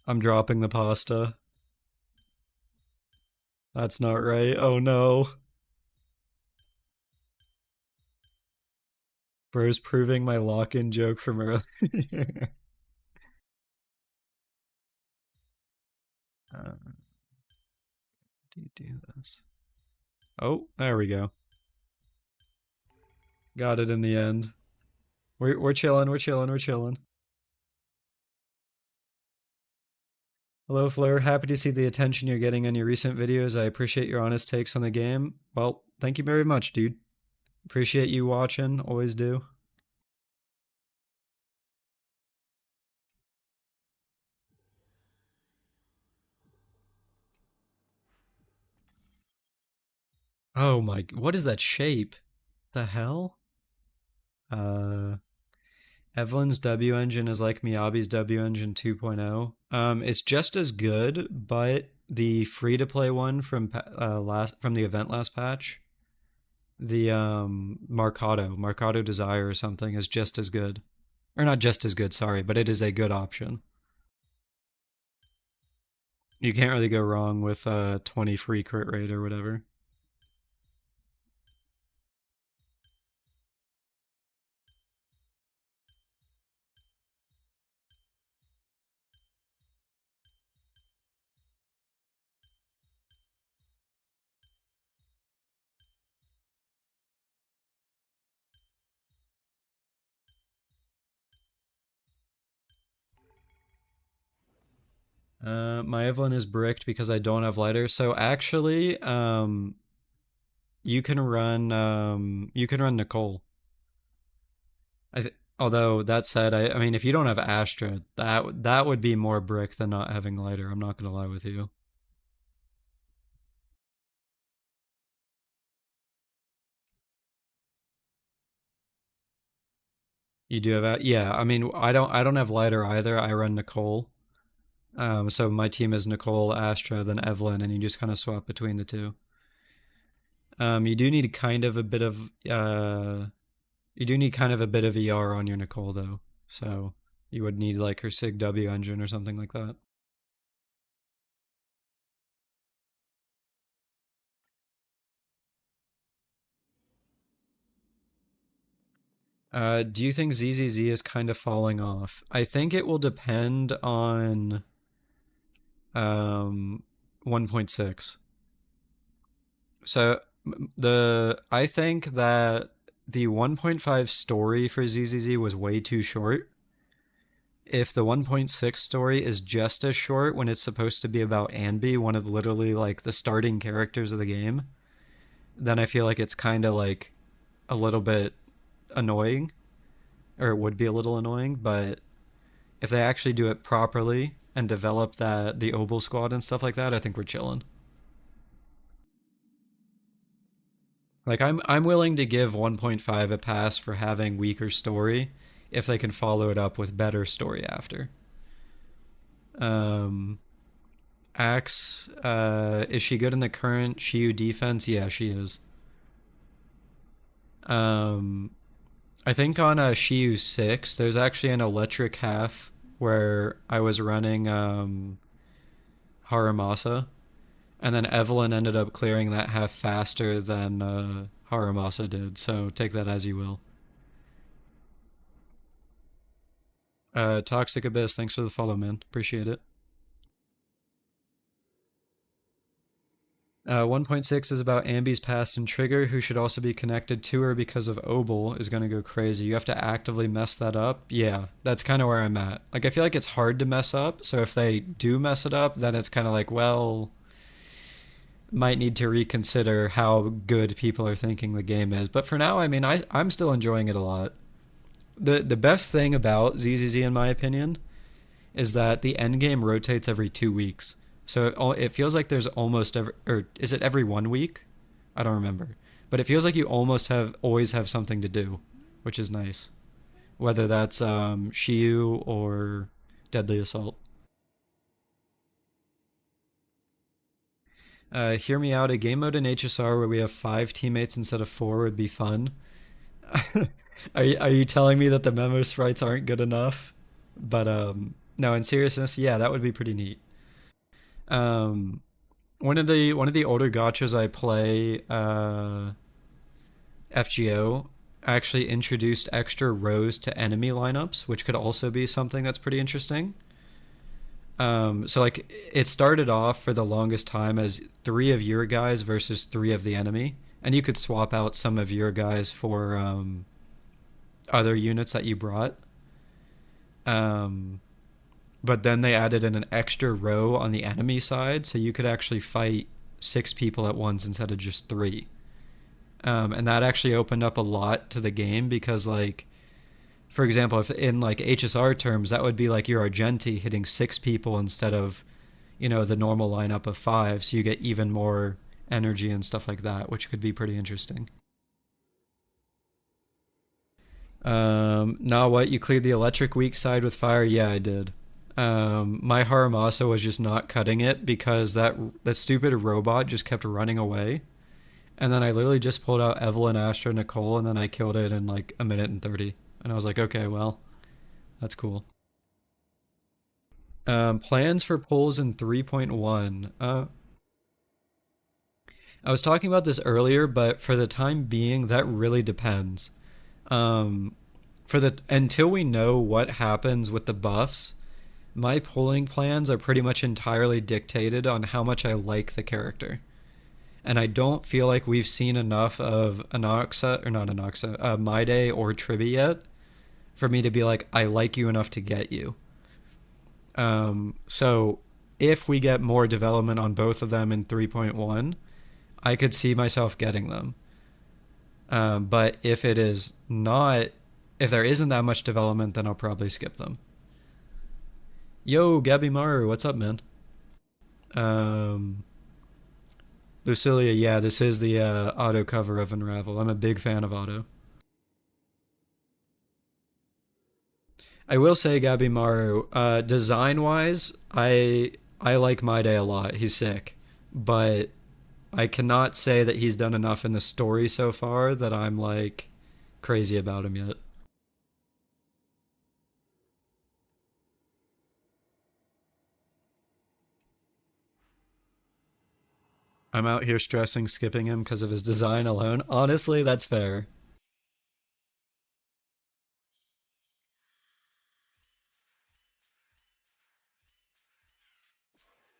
I'm dropping the pasta. That's not right. Oh, no. Bro's proving my lock-in joke from earlier. Do you do this? Oh, there we go. Got it in the end. We're chilling, we're chilling, we're chilling. Hello, Fleur. Happy to see the attention you're getting on your recent videos. I appreciate your honest takes on the game. Well, thank you very much, dude. Appreciate you watching. Always do. Oh my, what is that shape? The hell? Evelyn's W engine is like Miyabi's W engine 2.0. It's just as good, but the free-to-play one from the event last patch, the Marcado Desire or something, is just as good. Or not just as good, sorry, but it is a good option. You can't really go wrong with 20 free crit rate or whatever. My Evelyn is bricked because I don't have lighter. So actually, you can run Nicole. Although that said, I mean, if you don't have Astra, that would be more brick than not having lighter. I'm not gonna lie with you. You do have yeah. I mean, I don't have lighter either. I run Nicole. So my team is Nicole, Astra, then Evelyn, and you just kind of swap between the two. You do need kind of a bit of ER on your Nicole though. So you would need like her Sig W engine or something like that. Do you think ZZZ is kind of falling off? I think it will depend on 1.6. So I think that the 1.5 story for ZZZ was way too short. If the 1.6 story is just as short when it's supposed to be about Anby, one of literally like the starting characters of the game, then I feel like it's kind of like a little bit annoying, or it would be a little annoying. But if they actually do it properly and develop the Obel squad and stuff like that, I think we're chilling. Like I'm willing to give 1.5 a pass for having weaker story if they can follow it up with better story after. Um, Axe, is she good in the current Shiyu defense? Yeah, she is. Um, I think on a Shiyu 6, there's actually an electric half where I was running Haramasa, and then Evelyn ended up clearing that half faster than Haramasa did, so take that as you will. Toxic Abyss, thanks for the follow, man. Appreciate it. 1.6 is about Ambi's past, and Trigger, who should also be connected to her because of Obel, is going to go crazy. You have to actively mess that up. Yeah, that's kind of where I'm at. Like, I feel like it's hard to mess up, so if they do mess it up, then it's kind of like, well, might need to reconsider how good people are thinking the game is. But for now, I mean, I'm still enjoying it a lot. The best thing about ZZZ, in my opinion, is that the end game rotates every 2 weeks. So it feels like there's almost every, or is it every 1 week? I don't remember. But it feels like you always have something to do, which is nice. Whether that's Shiyu or Deadly Assault. Hear me out. A game mode in HSR where we have 5 teammates instead of 4 would be fun. Are you telling me that the memo sprites aren't good enough? But no, in seriousness, yeah, that would be pretty neat. One of the older gachas I play, FGO, actually introduced extra rows to enemy lineups, which could also be something that's pretty interesting. So like it started off for the longest time as 3 of your guys versus 3 of the enemy, and you could swap out some of your guys for other units that you brought. But then they added in an extra row on the enemy side, so you could actually fight 6 people at once instead of just 3. And that actually opened up a lot to the game because, like, for example, if in like HSR terms, that would be like your Argenti hitting 6 people instead of, you know, the normal lineup of 5, so you get even more energy and stuff like that, which could be pretty interesting. Now what? You cleared the electric weak side with fire? Yeah, I did. My Haramasa was just not cutting it because that stupid robot just kept running away. And then I literally just pulled out Evelyn, Astra, Nicole, and then I killed it in like a minute and 30. And I was like, okay, well, that's cool. Plans for polls in 3.1. I was talking about this earlier, but for the time being, that really depends. Until we know what happens with the buffs, my polling plans are pretty much entirely dictated on how much I like the character. And I don't feel like we've seen enough of Maide or Tribi yet for me to be like, I like you enough to get you. So if we get more development on both of them in 3.1, I could see myself getting them. But if there isn't that much development, then I'll probably skip them. Yo, Gabby Maru, what's up, man? Lucilia, yeah, this is the auto cover of Unravel. I'm a big fan of auto. I will say, Gabby Maru, design-wise, I like My Day a lot. He's sick. But I cannot say that he's done enough in the story so far that I'm, like, crazy about him yet. I'm out here stressing skipping him because of his design alone. Honestly, that's fair.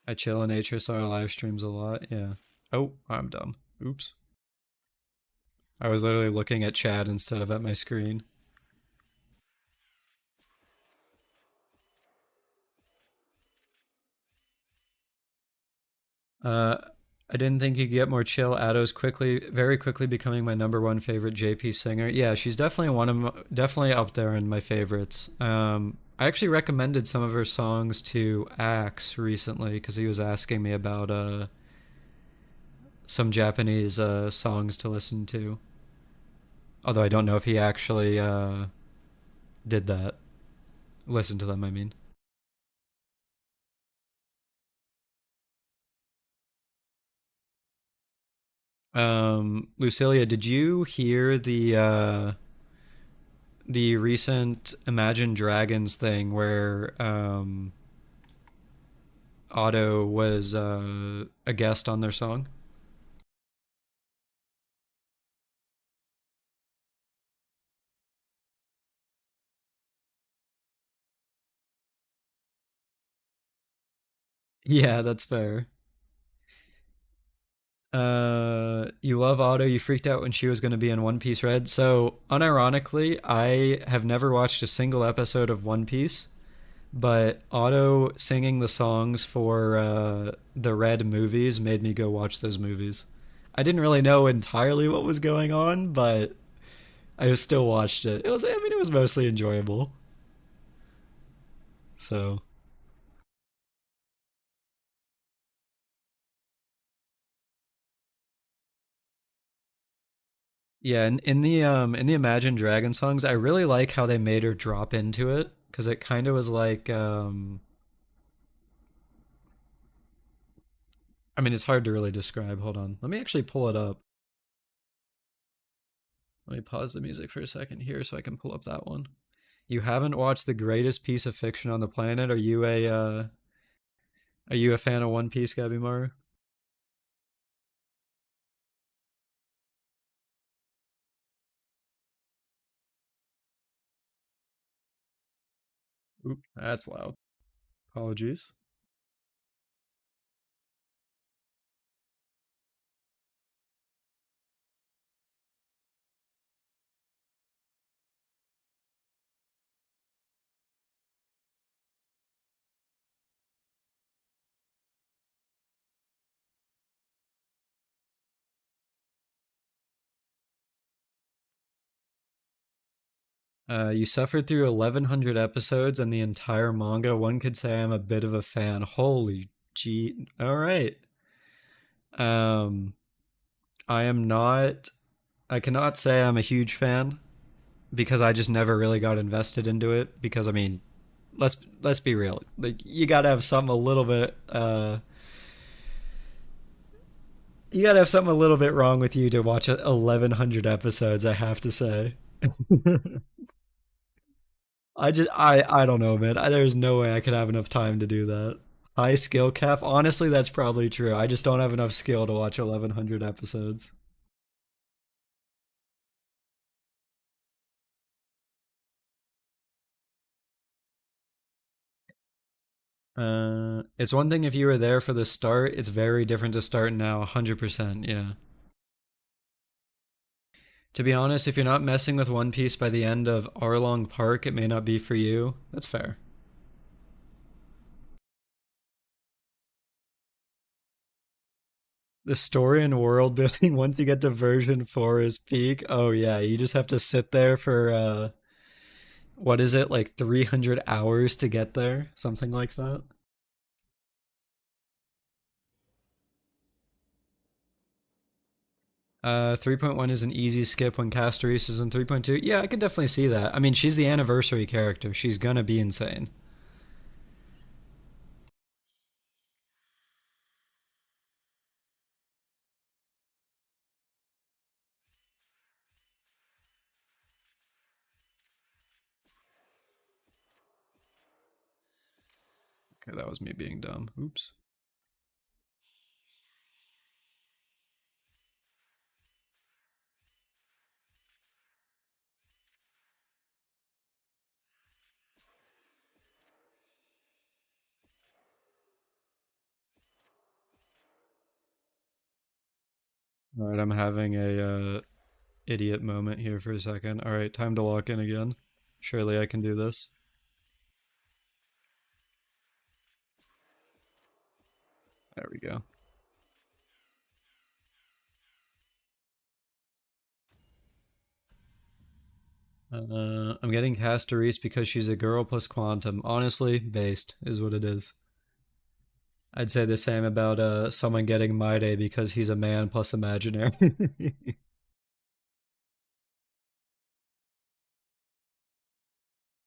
I chill in HSR live streams a lot, yeah. Oh, I'm dumb. Oops. I was literally looking at chat instead of at my screen. I didn't think you could get more chill. Ato's very quickly becoming my #1 favorite JP singer. Yeah, she's definitely up there in my favorites. I actually recommended some of her songs to Axe recently because he was asking me about some Japanese songs to listen to. Although I don't know if he actually did that. Listen to them, I mean. Lucilia, did you hear the recent Imagine Dragons thing where Otto was a guest on their song? Yeah, that's fair. You love Otto. You freaked out when she was going to be in One Piece Red. So, unironically, I have never watched a single episode of One Piece, but Otto singing the songs for the Red movies made me go watch those movies. I didn't really know entirely what was going on, but I just still watched it. It was, I mean, it was mostly enjoyable. So, yeah, and in the Imagine Dragon songs, I really like how they made her drop into it because it kind of was like I mean, it's hard to really describe. Hold on. Let me actually pull it up. Let me pause the music for a second here so I can pull up that one. You haven't watched the greatest piece of fiction on the planet? Are you a fan of One Piece, Gabimaru? Oop, that's loud. Apologies. You suffered through 1100 episodes and the entire manga. One could say I'm a bit of a fan. Holy gee. All right. Um, I am not. I cannot say I'm a huge fan because I just never really got invested into it. Because I mean, let's be real. Like you gotta have something a little bit. You gotta have something a little bit wrong with you to watch 1100 episodes. I have to say. I don't know, man. There's no way I could have enough time to do that. High skill cap. Honestly, that's probably true. I just don't have enough skill to watch 1100 episodes. It's one thing if you were there for the start. It's very different to start now. 100%. Yeah. To be honest, if you're not messing with One Piece by the end of Arlong Park, it may not be for you. That's fair. The story and world building once you get to version 4 is peak. Oh yeah, you just have to sit there for what is it, like 300 hours to get there? Something like that. 3.1 is an easy skip when Castorise is in 3.2. Yeah, I could definitely see that. I mean, she's the anniversary character. She's gonna be insane. Okay, that was me being dumb. Oops. All right, I'm having a idiot moment here for a second. All right, time to lock in again. Surely I can do this. There we go. I'm getting Castorise because she's a girl plus quantum. Honestly, based is what it is. I'd say the same about someone getting Maide because he's a man plus imaginary.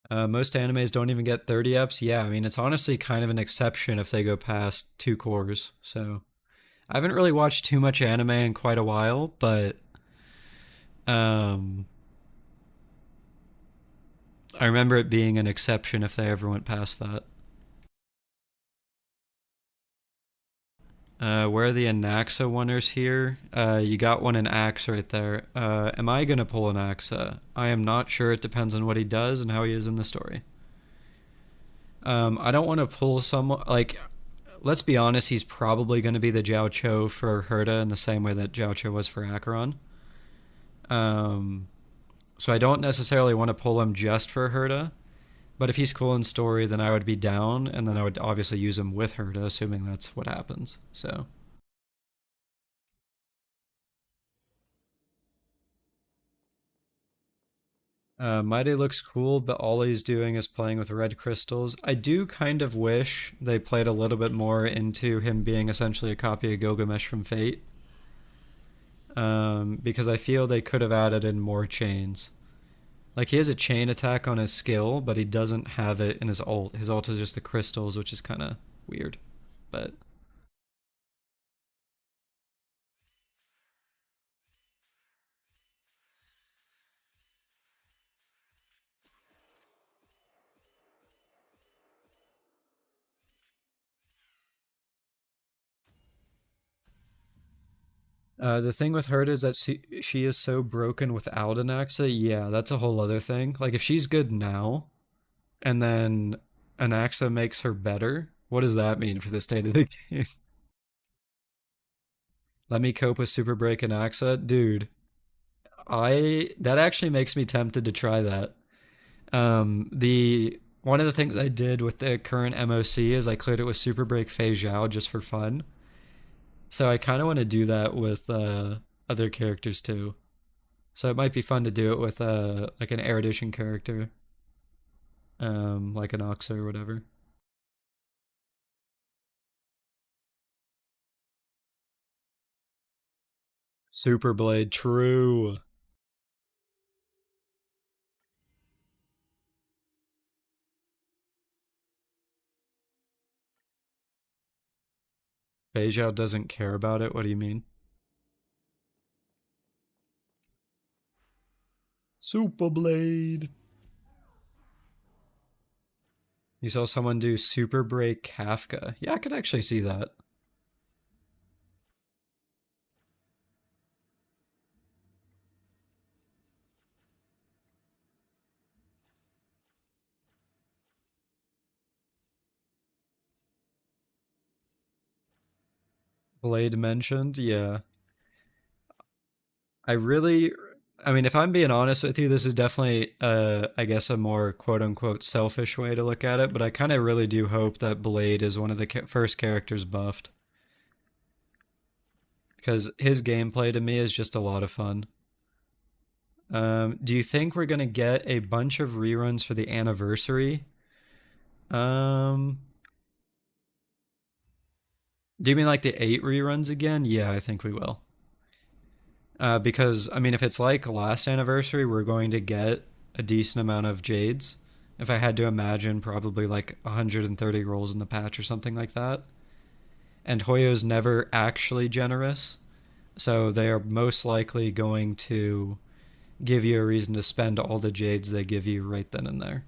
Most animes don't even get 30 eps. Yeah, I mean, it's honestly kind of an exception if they go past 2 cours. So I haven't really watched too much anime in quite a while, but um, I remember it being an exception if they ever went past that. Where are the Anaxa oneers here? You got one in Axe right there. Am I gonna pull an Axa? I am not sure. It depends on what he does and how he is in the story. I don't want to pull someone like. Let's be honest. He's probably going to be the Jiao Cho for Herta in the same way that Jiao Cho was for Acheron. So I don't necessarily want to pull him just for Herta. But if he's cool in story, then I would be down, and then I would obviously use him with Herta, assuming that's what happens. So. Mighty looks cool, but all he's doing is playing with red crystals. I do kind of wish they played a little bit more into him being essentially a copy of Gilgamesh from Fate. Because I feel they could have added in more chains. Like, he has a chain attack on his skill, but he doesn't have it in his ult. His ult is just the crystals, which is kind of weird. But the thing with her is that she is so broken without an Axa. Yeah, that's a whole other thing. Like, if she's good now, and then an Axa makes her better, what does that mean for the state of the game? Let me cope with Super Break and Axa? Dude, that actually makes me tempted to try that. The one of the things I did with the current MOC is I cleared it with Super Break Fei Zhao just for fun. So I kind of want to do that with other characters too. So it might be fun to do it with like an Erudition character, like an Oxa or whatever. Super Blade, true. Beijao doesn't care about it. What do you mean? Super Blade. You saw someone do Super Break Kafka. Yeah, I could actually see that. Blade mentioned, yeah. I really, I mean, if I'm being honest with you, this is definitely, I guess, a more quote unquote selfish way to look at it, but I kind of really do hope that Blade is one of the first characters buffed. Because his gameplay to me is just a lot of fun. Do you think we're going to get a bunch of reruns for the anniversary? Do you mean like the 8 reruns again? Yeah, I think we will. Because, I mean, if it's like last anniversary, we're going to get a decent amount of Jades. If I had to imagine, probably like 130 rolls in the patch or something like that. And Hoyo's never actually generous, so they are most likely going to give you a reason to spend all the Jades they give you right then and there.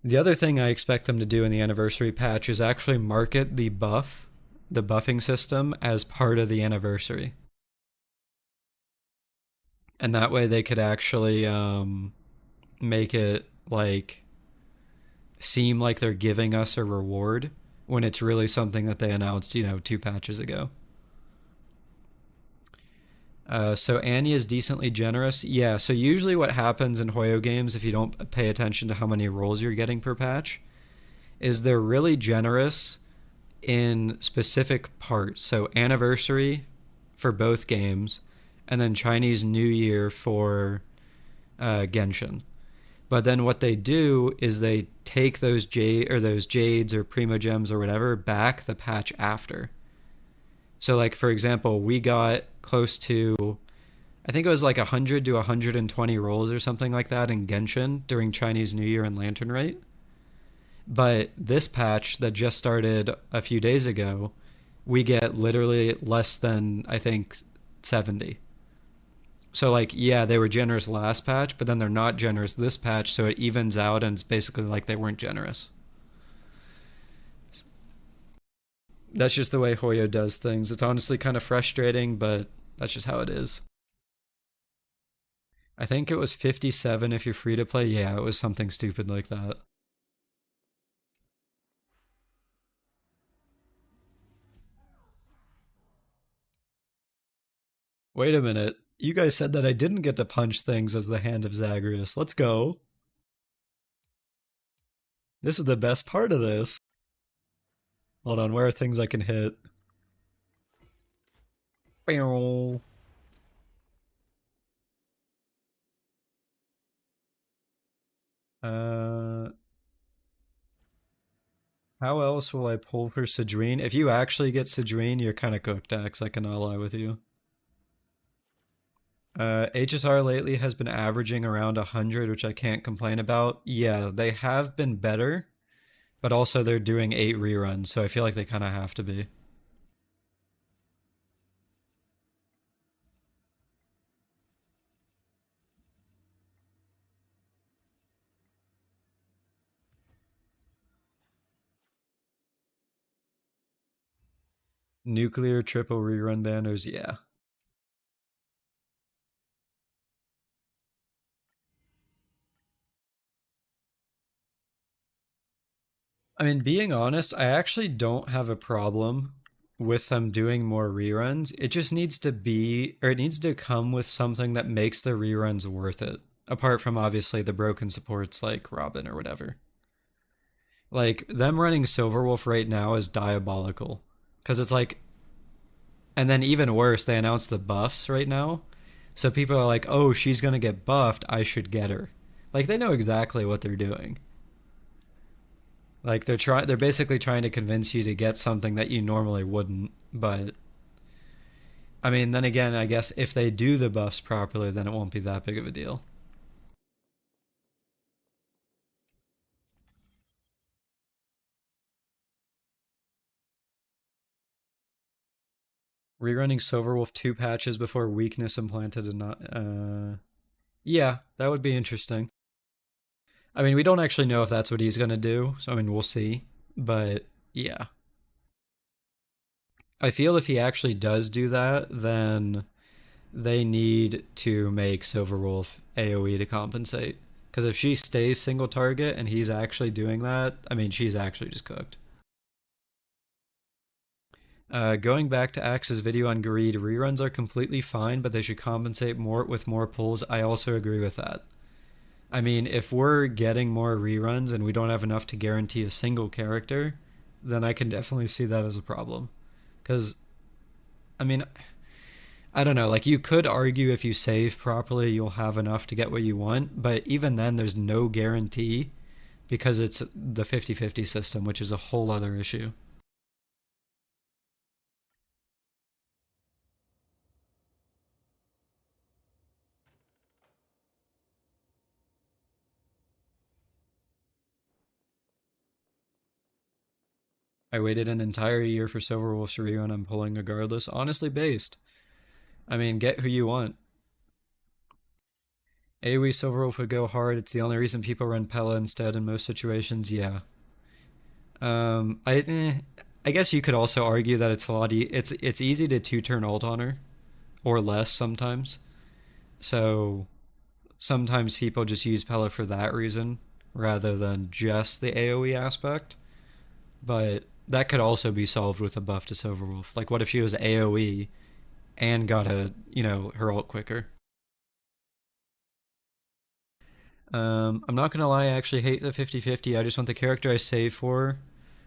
The other thing I expect them to do in the anniversary patch is actually market the buffing system as part of the anniversary. And that way they could actually make it like seem like they're giving us a reward when it's really something that they announced, 2 patches ago. So Annie is decently generous. Yeah, so usually what happens in Hoyo games, if you don't pay attention to how many rolls you're getting per patch, is they're really generous in specific parts. So anniversary for both games, and then Chinese New Year for Genshin. But then what they do is they take those those jades or primo gems or whatever back the patch after. So like for example, we got close to, I think it was like 100 to 120 rolls or something like that in Genshin during Chinese New Year and Lantern Rite. But this patch that just started a few days ago, we get literally less than, I think, 70. So like, yeah, they were generous last patch, but then they're not generous this patch, so it evens out and it's basically like they weren't generous. That's just the way Hoyo does things. It's honestly kind of frustrating, but that's just how it is. I think it was 57 if you're free to play. Yeah, it was something stupid like that. Wait a minute. You guys said that I didn't get to punch things as the Hand of Zagreus. Let's go. This is the best part of this. Hold on, where are things I can hit? Uh, how else will I pull for Sidrine? If you actually get Sidrine, you're kind of cooked, Axe. I cannot lie with you. HSR lately has been averaging around 100, which I can't complain about. Yeah, they have been better, but also they're doing 8 reruns, so I feel like they kind of have to be. Nuclear triple rerun banners, yeah. I mean, being honest, I actually don't have a problem with them doing more reruns. It just needs to be, or it needs to come with something that makes the reruns worth it. Apart from obviously the broken supports like Robin or whatever. Like, them running Silverwolf right now is diabolical. Because it's like, and then even worse, they announced the buffs right now. So people are like, oh, she's gonna get buffed, I should get her. Like, they know exactly what they're doing. Like they're basically trying to convince you to get something that you normally wouldn't, but I mean, then again, I guess if they do the buffs properly, then it won't be that big of a deal. Rerunning Silverwolf 2 patches before weakness implanted and not yeah, that would be interesting. I mean, we don't actually know if that's what he's going to do, so I mean, we'll see, but yeah. I feel if he actually does do that, then they need to make Silverwolf AoE to compensate. Because if she stays single target and he's actually doing that, I mean, she's actually just cooked. Going back to Axe's video on Greed, reruns are completely fine, but they should compensate more with more pulls. I also agree with that. I mean, if we're getting more reruns and we don't have enough to guarantee a single character, then I can definitely see that as a problem. Because, I mean, I don't know, like you could argue if you save properly, you'll have enough to get what you want, but even then there's no guarantee because it's the 50-50 system, which is a whole other issue. I waited an entire year for Silverwolf's Ryu and I'm pulling regardless. Honestly based. I mean, get who you want. AoE Silverwolf would go hard. It's the only reason people run Pella instead in most situations. Yeah. I guess you could also argue that it's a lot. It's easy to 2-turn ult on her, or less sometimes. So sometimes people just use Pella for that reason rather than just the AoE aspect. But that could also be solved with a buff to Silverwolf. Like, what if she was AoE and got her ult quicker? I'm not gonna lie, I actually hate the 50-50. I just want the character I save for,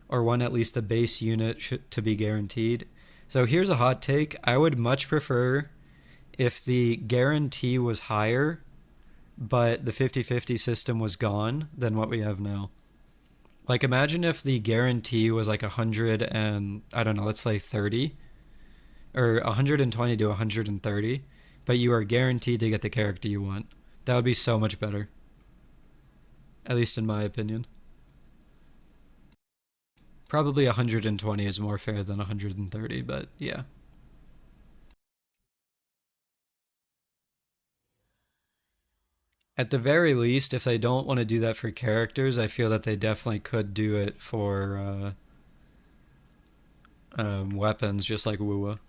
or one at least the base unit to be guaranteed. So here's a hot take. I would much prefer if the guarantee was higher, but the 50-50 system was gone than what we have now. Like, imagine if the guarantee was like 100 and, I don't know, let's say 30, or 120 to 130, but you are guaranteed to get the character you want. That would be so much better. At least in my opinion. Probably 120 is more fair than 130, but yeah. At the very least, if they don't want to do that for characters, I feel that they definitely could do it for weapons, just like Wuwa.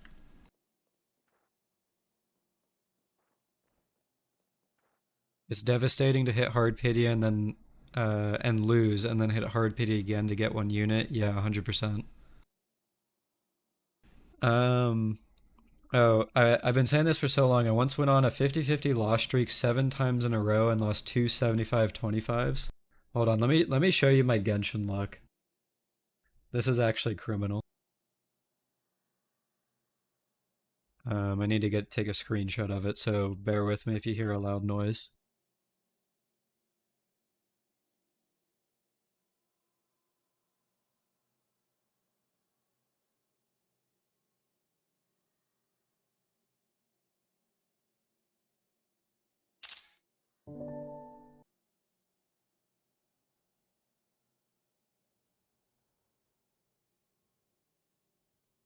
It's devastating to hit hard pity and then and lose, and then hit hard pity again to get one unit. Yeah, 100%. Um, I've been saying this for so long. I once went on a 50-50 loss streak 7 times in a row and lost two 75-25s. Hold on, let me show you my Genshin luck. This is actually criminal. I need to take a screenshot of it, so bear with me if you hear a loud noise.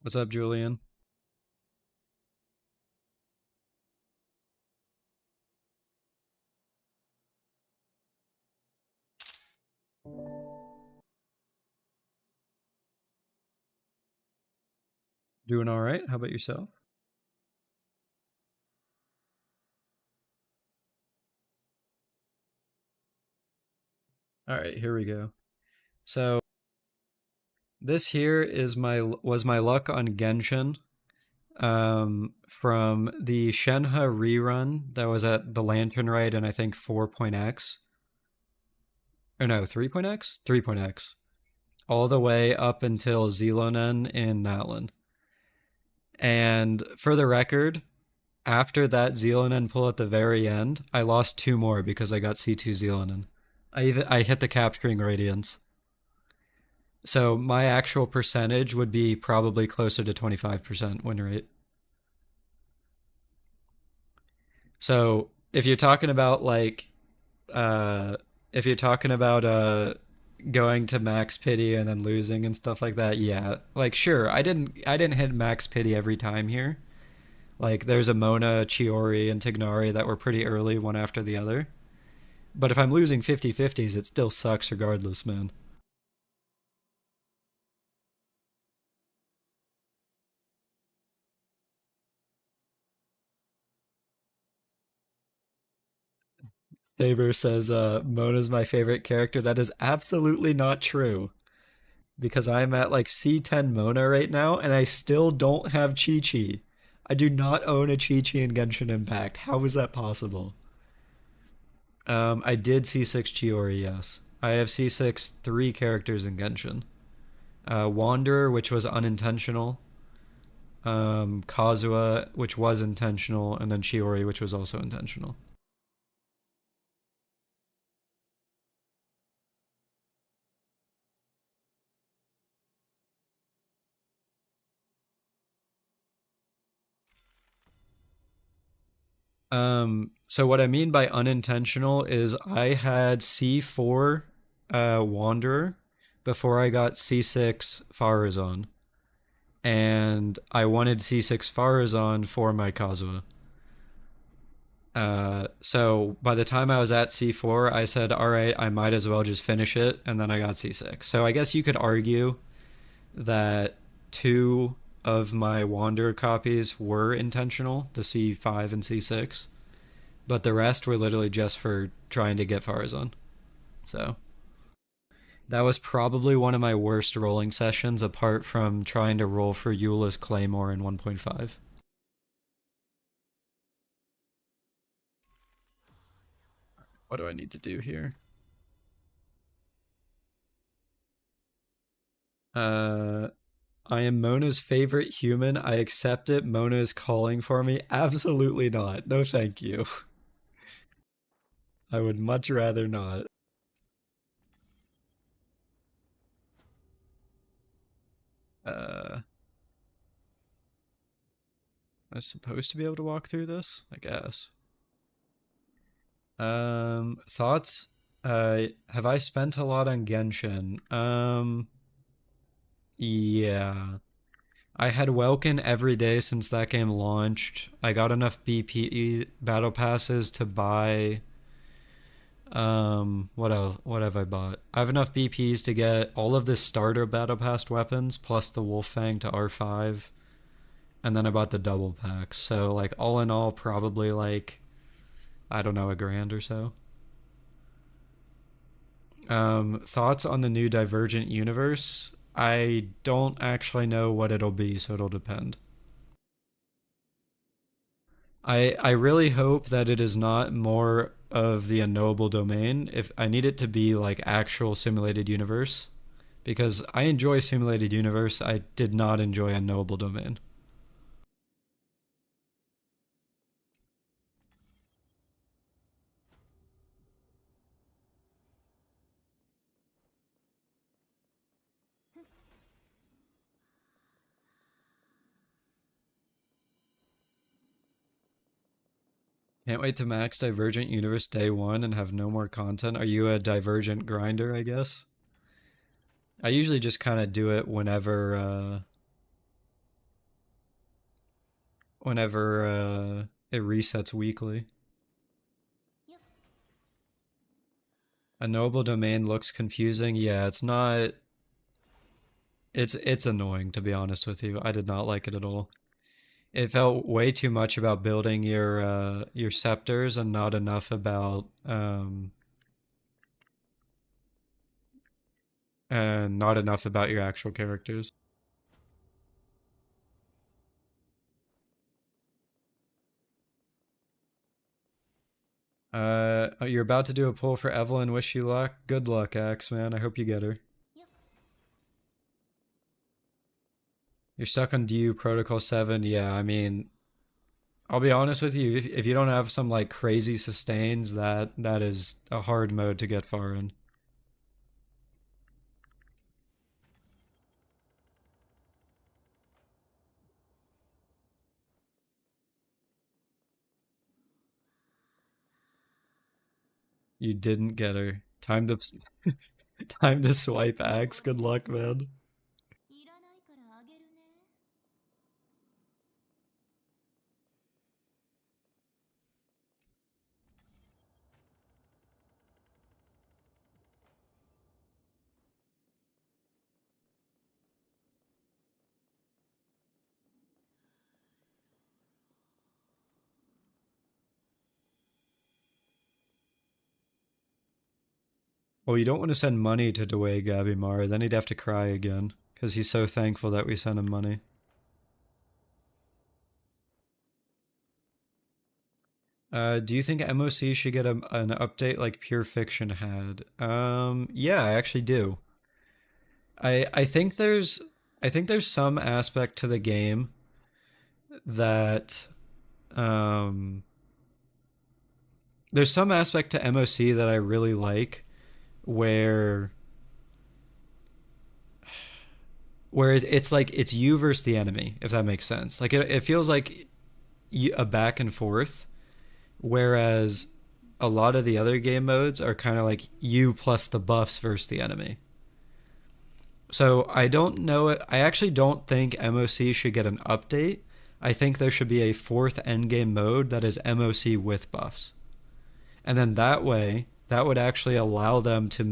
What's up, Julian? Doing all right? How about yourself? All right, here we go. So this here is my luck on Genshin from the Shenhe rerun that was at the Lantern Rite and I think 4.x. Or no, 3.x? 3.x. All the way up until Zelonen in Natlan. And for the record, after that Zelonen pull at the very end, I lost 2 more because I got C2 Zelonen. I hit the capturing radiance. So my actual percentage would be probably closer to 25% win rate. So if you're talking about like, if you're talking about going to max pity and then losing and stuff like that, yeah, like sure, I didn't hit max pity every time here. Like there's a Mona, Chiori, and Tignari that were pretty early, one after the other. But if I'm losing 50-50s, it still sucks regardless, man. Saber says, Mona's my favorite character. That is absolutely not true. Because I'm at like C10 Mona right now, and I still don't have Chi-Chi. I do not own a Chi-Chi in Genshin Impact. How is that possible? I did C6 Chiori, yes. I have C6 3 characters in Genshin. Wanderer, which was unintentional. Kazuha, which was intentional, and then Chiori, which was also intentional. So what I mean by unintentional is I had C4 Wanderer before I got C6 Farazan. And I wanted C6 Farazan for my Kazuha. So by the time I was at C4, I said, all right, I might as well just finish it, and then I got C6. So I guess you could argue that 2 of my Wanderer copies were intentional, the C5 and C6, but the rest were literally just for trying to get Farazan. So that was probably one of my worst rolling sessions, apart from trying to roll for Eula's Claymore in 1.5. What do I need to do here? I am Mona's favorite human. I accept it. Mona is calling for me. Absolutely not. No, thank you. I would much rather not. I was supposed to be able to walk through this, I guess. Thoughts? Have I spent a lot on Genshin? Yeah. I had Welkin every day since that game launched. I got enough BP battle passes to buy what else? What have I bought? I have enough BPs to get all of the starter battle pass weapons plus the Wolf Fang to R5, and then I bought the double packs. So like all in all, probably like I don't know, $1,000 or so. Thoughts on the new Divergent universe? I don't actually know what it'll be, so it'll depend. I really hope that it is not more of the unknowable domain. If I need it to be like actual simulated universe, because I enjoy simulated universe, I did not enjoy unknowable domain. Can't wait to max Divergent Universe day one and have no more content. Are you a Divergent grinder, I guess? I usually just kind of do it whenever it resets weekly. A noble domain looks confusing. Yeah, it's not. It's annoying, to be honest with you. I did not like it at all. It felt way too much about building your scepters and not enough about your actual characters. You're about to do a pull for Evelyn. Wish you luck. Good luck, Axe, man. I hope you get her. You're stuck on DU Protocol 7. Yeah, I mean, I'll be honest with you. If you don't have some like crazy sustains, that is a hard mode to get far in. You didn't get her. Time to time to swipe Axe. Good luck, man. Well, you don't want to send money to Dwayne Gabimar, then he'd have to cry again, because he's so thankful that we sent him money. Do you think MOC should get an update like Pure Fiction had? Yeah, I actually do. I think there's some aspect to the game that um there's some aspect to MOC that I really like where it's like it's you versus the enemy, if that makes sense. Like it feels like a back and forth, whereas a lot of the other game modes are kind of like you plus the buffs versus the enemy. So I don't know. I actually don't think MOC should get an update. I think there should be a fourth endgame mode that is MOC with buffs, and then that way that would actually allow them to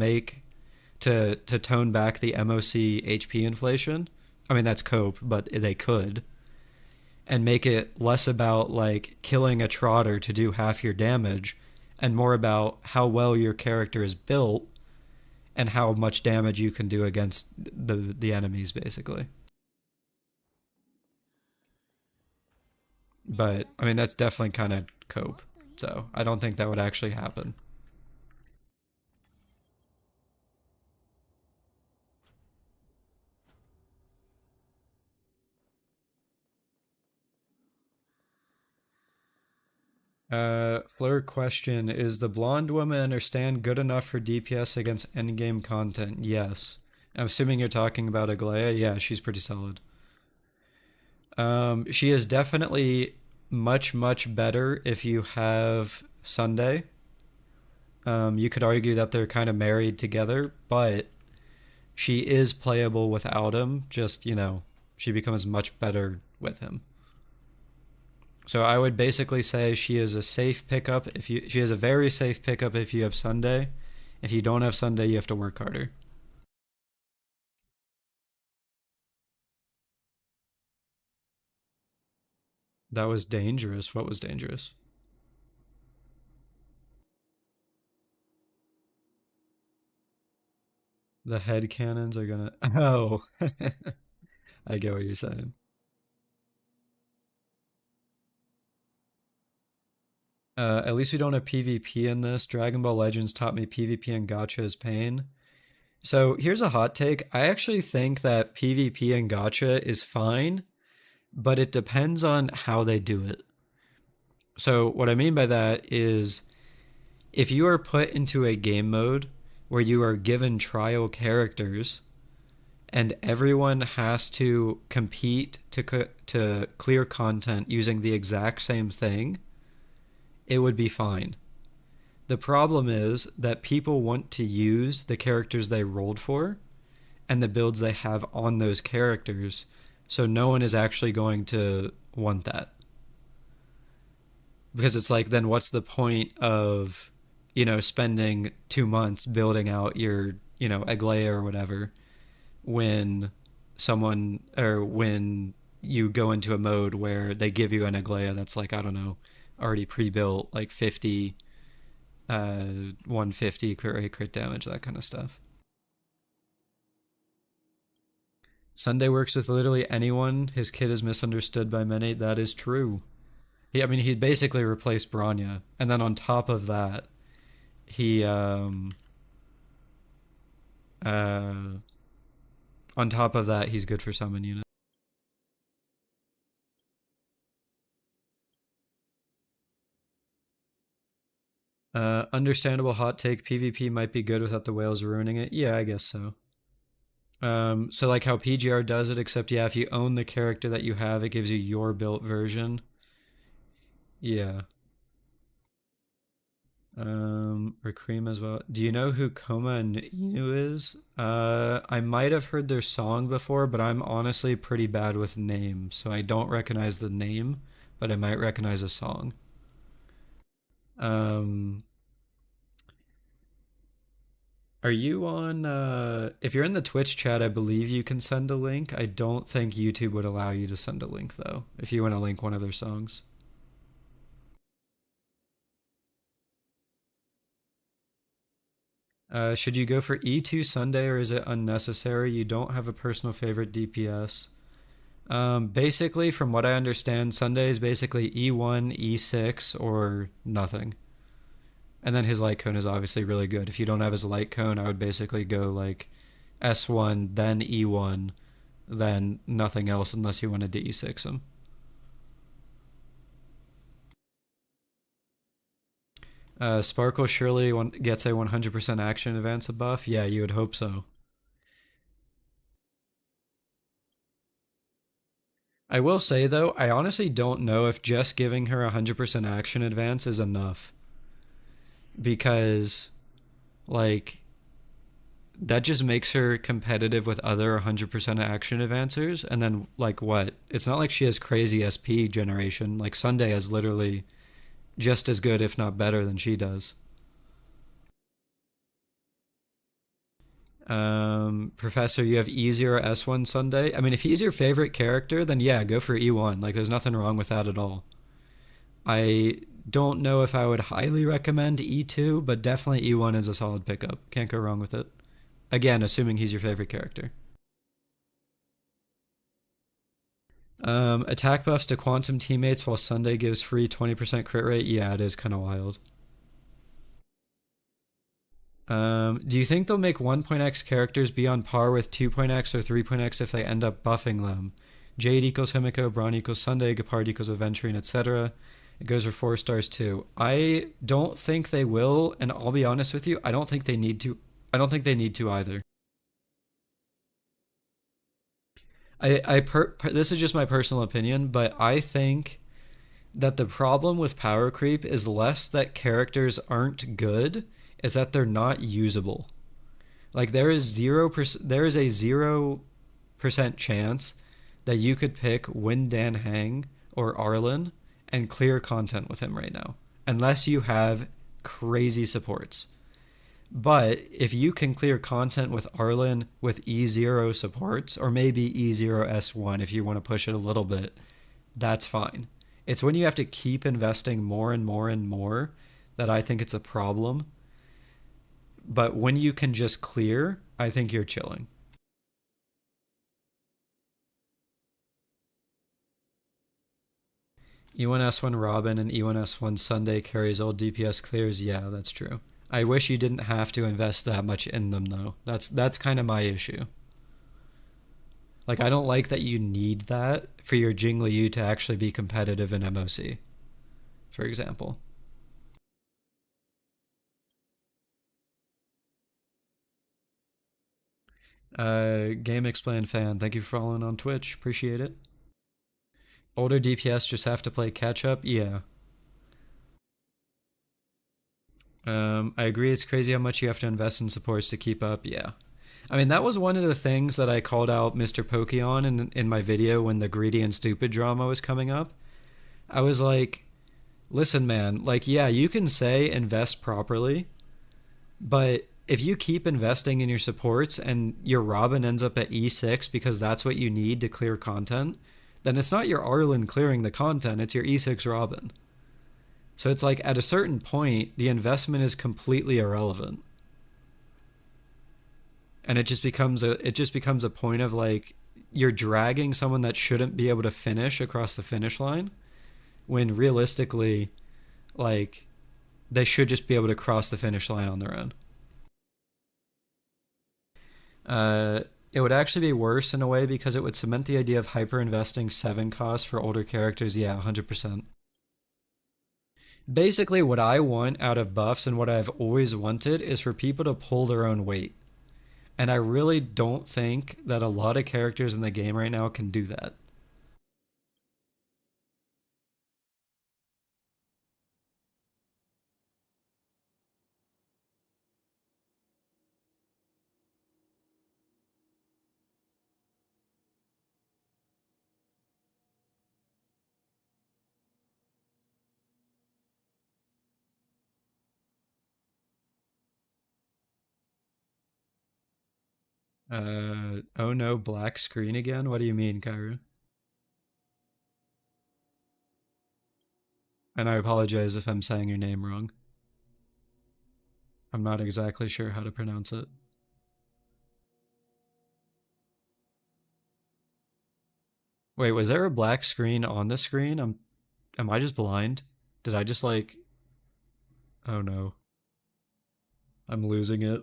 to tone back the MOC HP inflation. I mean that's cope, but they could, and make it less about like killing a trotter to do half your damage and more about how well your character is built and how much damage you can do against the enemies basically. But I mean that's definitely kind of cope. So I don't think that would actually happen. Fleur question, is the blonde woman understand good enough for DPS against endgame content? Yes. I'm assuming you're talking about Aglaya. Yeah, she's pretty solid. She is definitely much, much better if you have Sunday. You could argue that they're kind of married together, but she is playable without him. Just, she becomes much better with him. So I would basically say she is a safe pickup she is a very safe pickup if you have Sunday. If you don't have Sunday, you have to work harder. That was dangerous. What was dangerous? The head cannons are gonna. Oh, I get what you're saying. At least we don't have PvP in this. Dragon Ball Legends taught me PvP and gacha is pain. So here's a hot take. I actually think that PvP and gacha is fine, but it depends on how they do it. So what I mean by that is if you are put into a game mode where you are given trial characters and everyone has to compete to clear content using the exact same thing, it would be fine. The problem is that people want to use the characters they rolled for and the builds they have on those characters, so no one is actually going to want that. Because it's like, then what's the point of, spending 2 months building out your, Aglaya or whatever when when you go into a mode where they give you an Aglaya that's like, I don't know, already pre-built, like 50, 150 crit rate, crit damage, that kind of stuff. Sunday works with literally anyone. His kid is misunderstood by many. That is true. He basically replaced Bronya, and then on top of that, he's good for summon units. Understandable hot take. PvP might be good without the whales ruining it. Yeah, I guess so. So like how PGR does it, except yeah, if you own the character that you have, it gives you your built version. Yeah. Or Cream as well. Do you know who Koma and Inu is? I might have heard their song before, but I'm honestly pretty bad with names, so I don't recognize the name, but I might recognize a song. Are you on, if you're in the Twitch chat, I believe you can send a link. I don't think YouTube would allow you to send a link, though, if you want to link one of their songs. Should you go for E2 Sunday or is it unnecessary? You don't have a personal favorite DPS. Basically, from what I understand, Sunday is basically E1, E6, or nothing. And then his light cone is obviously really good. If you don't have his light cone, I would basically go like S1, then E1, then nothing else unless you wanted to E6 him. Sparkle surely gets a 100% action advance buff. Yeah, you would hope so. I will say though, I honestly don't know if just giving her 100% action advance is enough. Because, like, that just makes her competitive with other 100% action advancers. And then, like, what? It's not like she has crazy SP generation. Like, Sunday is literally just as good, if not better, than she does. Professor, you have easier S1 Sunday? I mean, if he's your favorite character, then yeah, go for E1. Like, there's nothing wrong with that at all. I don't know if I would highly recommend E2, but definitely E1 is a solid pickup. Can't go wrong with it. Again, assuming he's your favorite character. Attack buffs to quantum teammates while Sunday gives free 20% crit rate. Yeah, it is kind of wild. Do you think they'll make 1.x characters be on par with 2.x or 3.x if they end up buffing them? Jade equals Himiko, Braun equals Sunday, Gepard equals Aventurine, etc. It goes for 4 stars too. I don't think they will, and I'll be honest with you, I don't think they need to. I don't think they need to either. This is just my personal opinion, but I think that the problem with power creep is less that characters aren't good, is that they're not usable. Like there is 0%, there is a 0% chance that you could pick Win Dan Hang or Arlen and clear content with him right now, unless you have crazy supports. But if you can clear content with Arlen with E0 supports, or maybe E0S1 if you want to push it a little bit, that's fine. It's when you have to keep investing more and more and more that I think it's a problem. But when you can just clear, I think you're chilling. E1S1 Robin and E1S1 Sunday carries all DPS clears. Yeah, that's true. I wish you didn't have to invest that much in them though. That's kind of my issue. Like I don't like that you need that for your Jingliu to actually be competitive in MOC, for example. Game Explain fan, thank you for following on Twitch. Appreciate it. Older DPS just have to play catch up? Yeah. I agree it's crazy how much you have to invest in supports to keep up. Yeah. I mean, that was one of the things that I called out Mr. Pokey on in my video when the greedy and stupid drama was coming up. I was like, listen, man, like, yeah, you can say invest properly, but if you keep investing in your supports and your Robin ends up at E6 because that's what you need to clear content, then it's not your Arlen clearing the content, it's your E6 Robin. So it's like at a certain point, the investment is completely irrelevant. And it just becomes a point of like you're dragging someone that shouldn't be able to finish across the finish line when realistically like they should just be able to cross the finish line on their own. It would actually be worse in a way because it would cement the idea of hyper investing 7 costs for older characters. Yeah, 100%. Basically, what I want out of buffs and what I've always wanted is for people to pull their own weight. And I really don't think that a lot of characters in the game right now can do that. Oh no, black screen again? What do you mean, Kyra? And I apologize if I'm saying your name wrong. I'm not exactly sure how to pronounce it. Wait, was there a black screen on the screen? Am I just blind? Did I just like... Oh no. I'm losing it.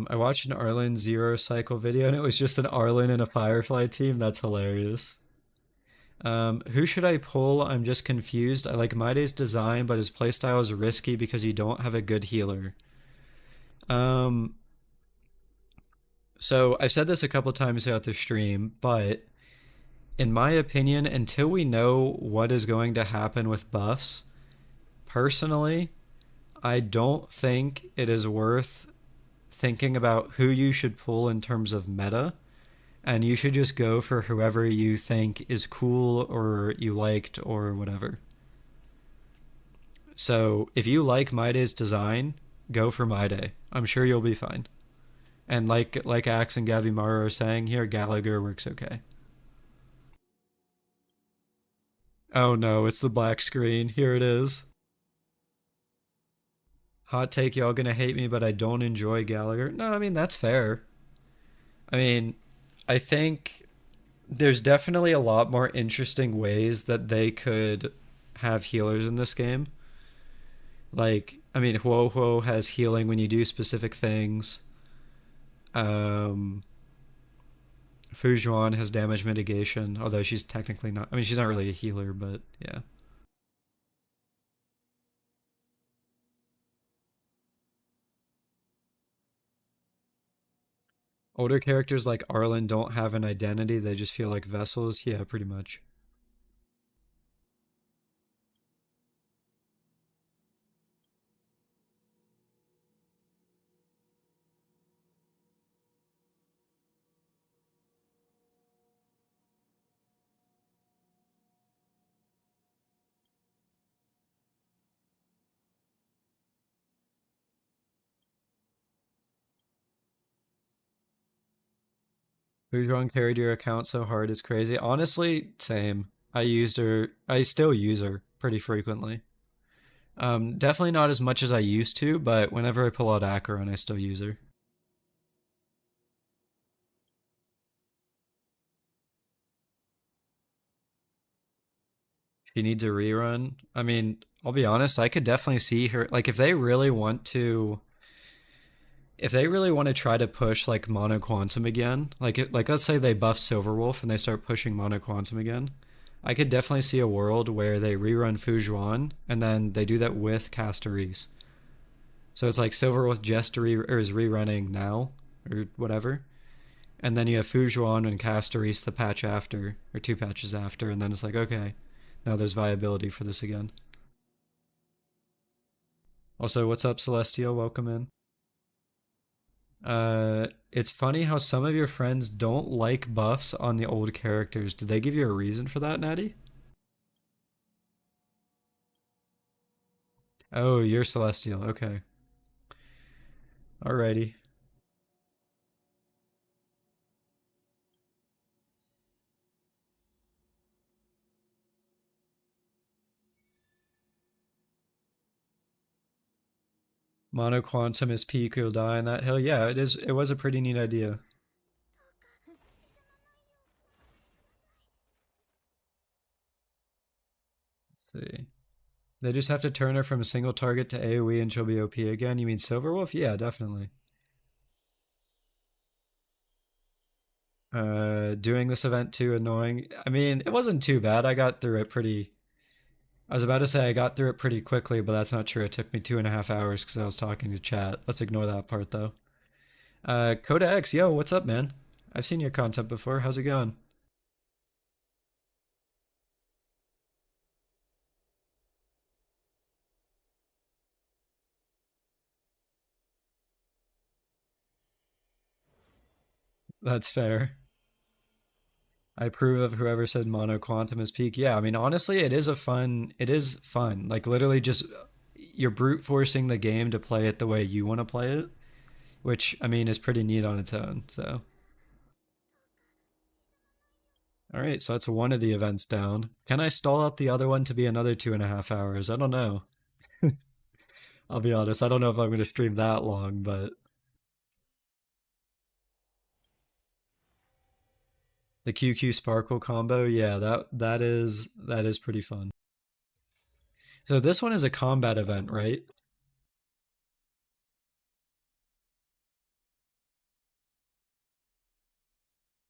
I watched an Arlen Zero Cycle video and it was just an Arlen and a Firefly team. That's hilarious. Who should I pull? I'm just confused. I like Maide's design, but his playstyle is risky because you don't have a good healer. So I've said this a couple times throughout the stream, but in my opinion, until we know what is going to happen with buffs, personally, I don't think it is worth thinking about who you should pull in terms of meta, and you should just go for whoever you think is cool or you liked or whatever. So if you like Maide's design, go for Maide. I'm sure you'll be fine. And like Axe and Gavimaru are saying here, Gallagher works okay. Oh no, it's the black screen. Here it is. Hot take, y'all gonna hate me, but I don't enjoy Gallagher. No, I mean, that's fair. I mean, I think there's definitely a lot more interesting ways that they could have healers in this game. Like, I mean, Huo Huo has healing when you do specific things. Fujuan has damage mitigation, although she's technically not. I mean, she's not really a healer, but yeah. Older characters like Arlen don't have an identity, they just feel like vessels. Yeah, pretty much. Fujuan carried your account so hard, it's crazy. Honestly, same. I used her, I still use her pretty frequently. Definitely not as much as I used to, but whenever I pull out Acheron, I still use her. She needs a rerun. I mean, I'll be honest, I could definitely see her. Like, if they really want to try to push like Mono Quantum again, like let's say they buff Silverwolf and they start pushing Mono Quantum again, I could definitely see a world where they rerun Fujuan and then they do that with Castorise. So it's like Silverwolf just is rerunning now or whatever, and then you have Fujuan and Castorise the patch after or two patches after, and then it's like okay, now there's viability for this again. Also, what's up, Celestial? Welcome in. It's funny how some of your friends don't like buffs on the old characters. Did they give you a reason for that, Natty? Oh, you're Celestial. Okay. Alrighty. Mono Quantum is peak, you'll die on that hill. Yeah, it is. It was a pretty neat idea. Let's see. They just have to turn her from a single target to AoE and she'll be OP again. You mean Silverwolf? Yeah, definitely. Doing this event too annoying. I mean, it wasn't too bad. I got through it pretty. I was about to say I got through it pretty quickly, but that's not true. It took me 2.5 hours because I was talking to chat. Let's ignore that part though. Coda X, yo, what's up, man? I've seen your content before. How's it going? That's fair. I approve of whoever said mono quantum is peak. Yeah, I mean honestly, it is fun. Like literally just you're brute forcing the game to play it the way you want to play it, which I mean is pretty neat on its own. So, all right, so that's one of the events down. Can I stall out the other one to be another 2.5 hours? I don't know. I'll be honest, I don't know if I'm going to stream that long, but the QQ Sparkle combo, yeah, that is pretty fun. So this one is a combat event, right?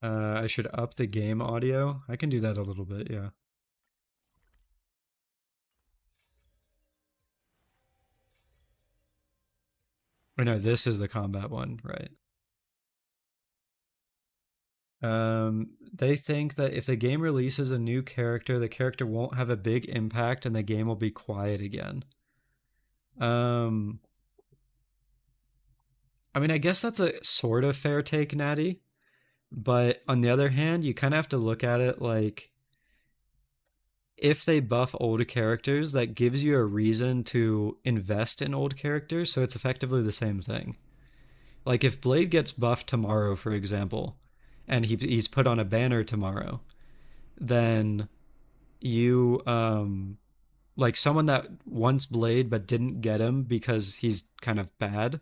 I should up the game audio. I can do that a little bit, yeah. Or no, this is the combat one, right? They think that if the game releases a new character, the character won't have a big impact and the game will be quiet again. Um, I mean, I guess that's a sort of fair take, Natty. But on the other hand, you kind of have to look at it like if they buff old characters, that gives you a reason to invest in old characters, so it's effectively the same thing. Like if Blade gets buffed tomorrow, for example, and he's put on a banner tomorrow, then you like someone that wants Blade but didn't get him because he's kind of bad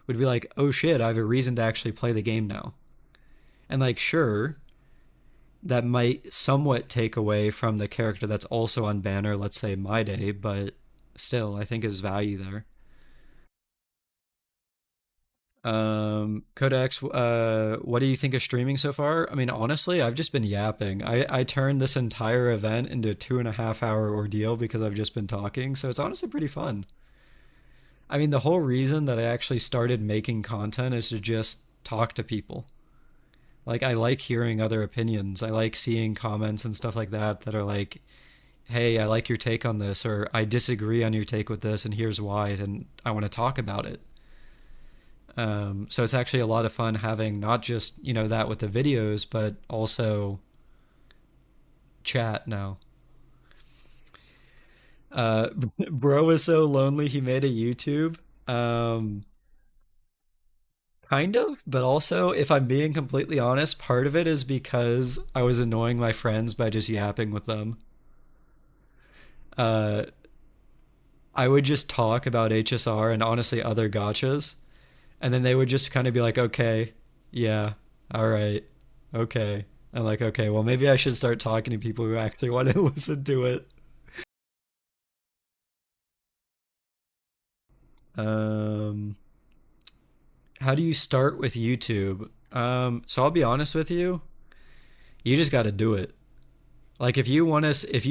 would be like, "Oh shit, I have a reason to actually play the game now." And like sure, that might somewhat take away from the character that's also on banner, let's say My Day, but still I think is value there. Codex, what do you think of streaming so far? I mean, honestly, I've just been yapping. I turned this entire event into a 2.5 hour ordeal because I've just been talking, so it's honestly pretty fun. I mean, the whole reason that I actually started making content is to just talk to people. Like, I like hearing other opinions. I like seeing comments and stuff like that that are like, hey, I like your take on this, or I disagree on your take with this, and here's why, and I want to talk about it. So it's actually a lot of fun having not just, that with the videos, but also chat now. Bro is so lonely he made a YouTube. Um, Kind of, but also, if I'm being completely honest, part of it is because I was annoying my friends by just yapping with them. Uh, I would just talk about HSR and honestly other gotchas, and then they would just kind of be like, okay, yeah, all right, okay. I'm like, okay, well, maybe I should start talking to people who actually want to listen to it. Um, how do you start with YouTube? So I'll be honest with you, you just got to do it. Like if you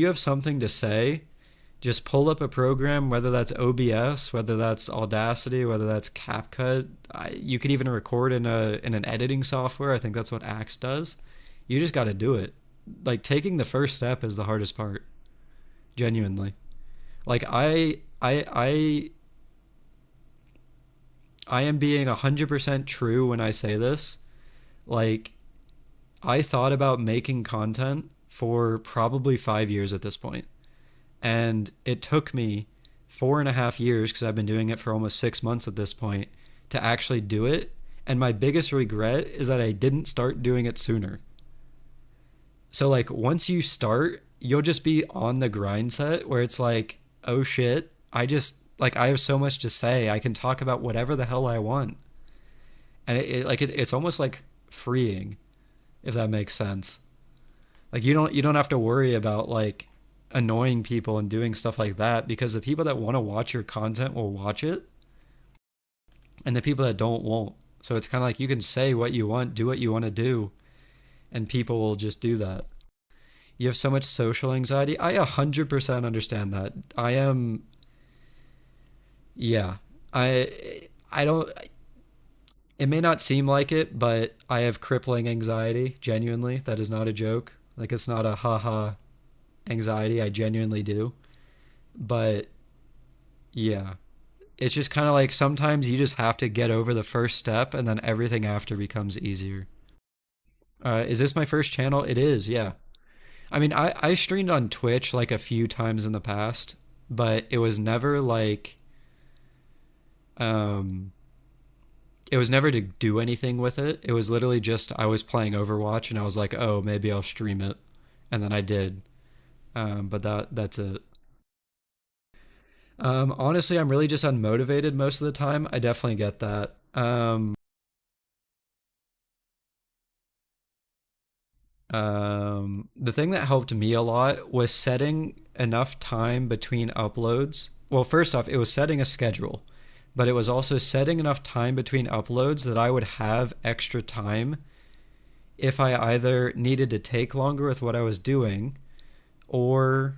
have something to say, just pull up a program, whether that's OBS, whether that's Audacity, whether that's CapCut. You could even record in an editing software. I think that's what Axe does. You just got to do it. Like taking the first step is the hardest part. Genuinely. Like I am being 100% true when I say this. Like I thought about making content for probably 5 years at this point. And it took me 4.5 years, because I've been doing it for almost 6 months at this point, to actually do it. And my biggest regret is that I didn't start doing it sooner. So like once you start, you'll just be on the grind set where it's like, oh shit, I have so much to say. I can talk about whatever the hell I want. And it's almost like freeing, if that makes sense. Like you don't have to worry about like annoying people and doing stuff like that, because the people that want to watch your content will watch it, and the people that don't won't. So it's kind of like you can say what you want, do what you want to do, and people will just do that. You have so much social anxiety. I 100% understand that. I am, yeah. I don't, it may not seem like it, but I have crippling anxiety, genuinely. That is not a joke. Like it's not a haha anxiety. I genuinely do. But yeah, it's just kind of like sometimes you just have to get over the first step, and then everything after becomes easier. Is this my first channel? It is, yeah. I mean, I streamed on Twitch like a few times in the past, but it was never like, um, it was never to do anything with it. It was literally just I was playing Overwatch and I was like, oh, maybe I'll stream it, and then I did. But that's it. Honestly, I'm really just unmotivated most of the time. I definitely get that. The thing that helped me a lot was setting enough time between uploads. Well, first off, it was setting a schedule, but it was also setting enough time between uploads that I would have extra time if I either needed to take longer with what I was doing, or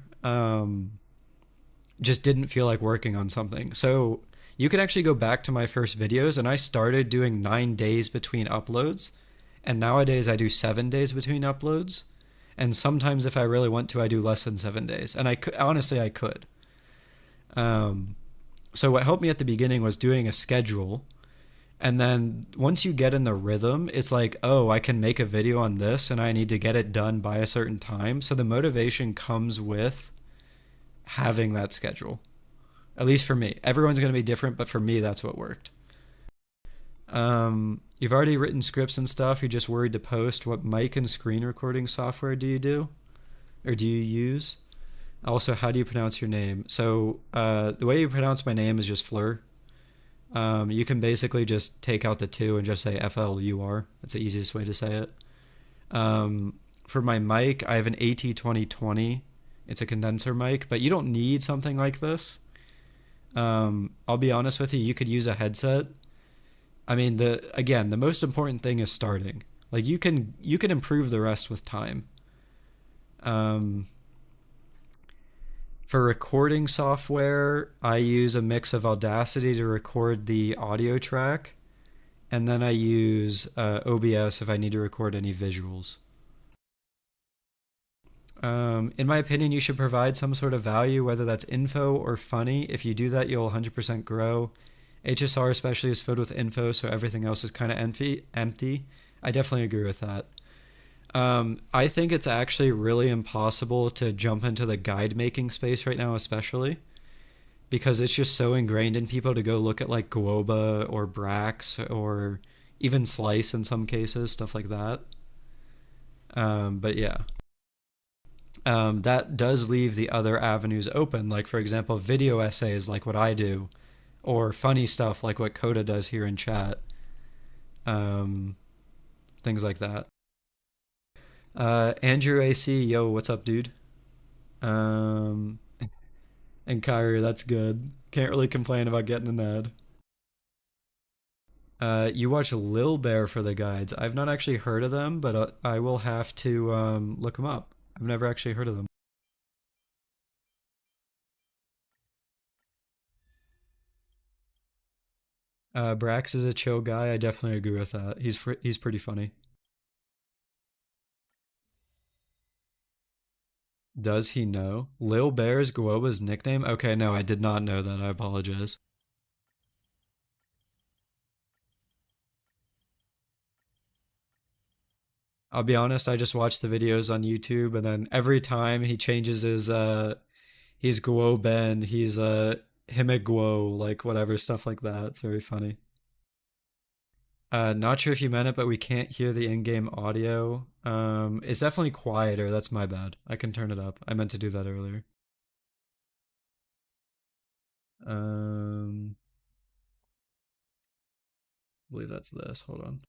just didn't feel like working on something. So you can actually go back to my first videos, and I started doing 9 days between uploads, and nowadays I do 7 days between uploads. And sometimes if I really want to, I do less than 7 days. And I could, honestly, I could. So what helped me at the beginning was doing a schedule. And then once you get in the rhythm, it's like, oh, I can make a video on this and I need to get it done by a certain time. So the motivation comes with having that schedule. At least for me. Everyone's going to be different, but for me, that's what worked. You've already written scripts and stuff. You're just worried to post. What mic and screen recording software do you do? Or do you use? Also, how do you pronounce your name? So, the way you pronounce my name is just Fleur. You can basically just take out the two and just say FLUR. That's the easiest way to say it. For my mic, I have an AT2020. It's a condenser mic, but you don't need something like this. I'll be honest with you, you could use a headset. I mean, the most important thing is starting. Like you can improve the rest with time. Um, for recording software, I use a mix of Audacity to record the audio track, and then I use OBS if I need to record any visuals. In my opinion, you should provide some sort of value, whether that's info or funny. If you do that, you'll 100% grow. HSR especially is filled with info, so everything else is kind of empty. I definitely agree with that. I think it's actually really impossible to jump into the guide making space right now, especially because it's just so ingrained in people to go look at like Guoba or Brax or even Slice in some cases, stuff like that. But yeah. That does leave the other avenues open, like for example, video essays like what I do, or funny stuff like what Coda does here in chat. Things like that. Andrew AC, yo, what's up, dude? And Kyrie, that's good. Can't really complain about getting an ad. You watch Lil Bear for the guides. I've not actually heard of them, but I will have to look them up. I've never actually heard of them. Brax is a chill guy. I definitely agree with that. He's pretty funny. Does he know? Lil Bear is Guoba's nickname? Okay, no, I did not know that. I apologize. I'll be honest, I just watch the videos on YouTube, and then every time he changes his he's Guo Ben, he's Himic Guo, like whatever, stuff like that. It's very funny. Not sure if you meant it, but we can't hear the in-game audio. It's definitely quieter. That's my bad. I can turn it up. I meant to do that earlier. I believe that's this. Hold on.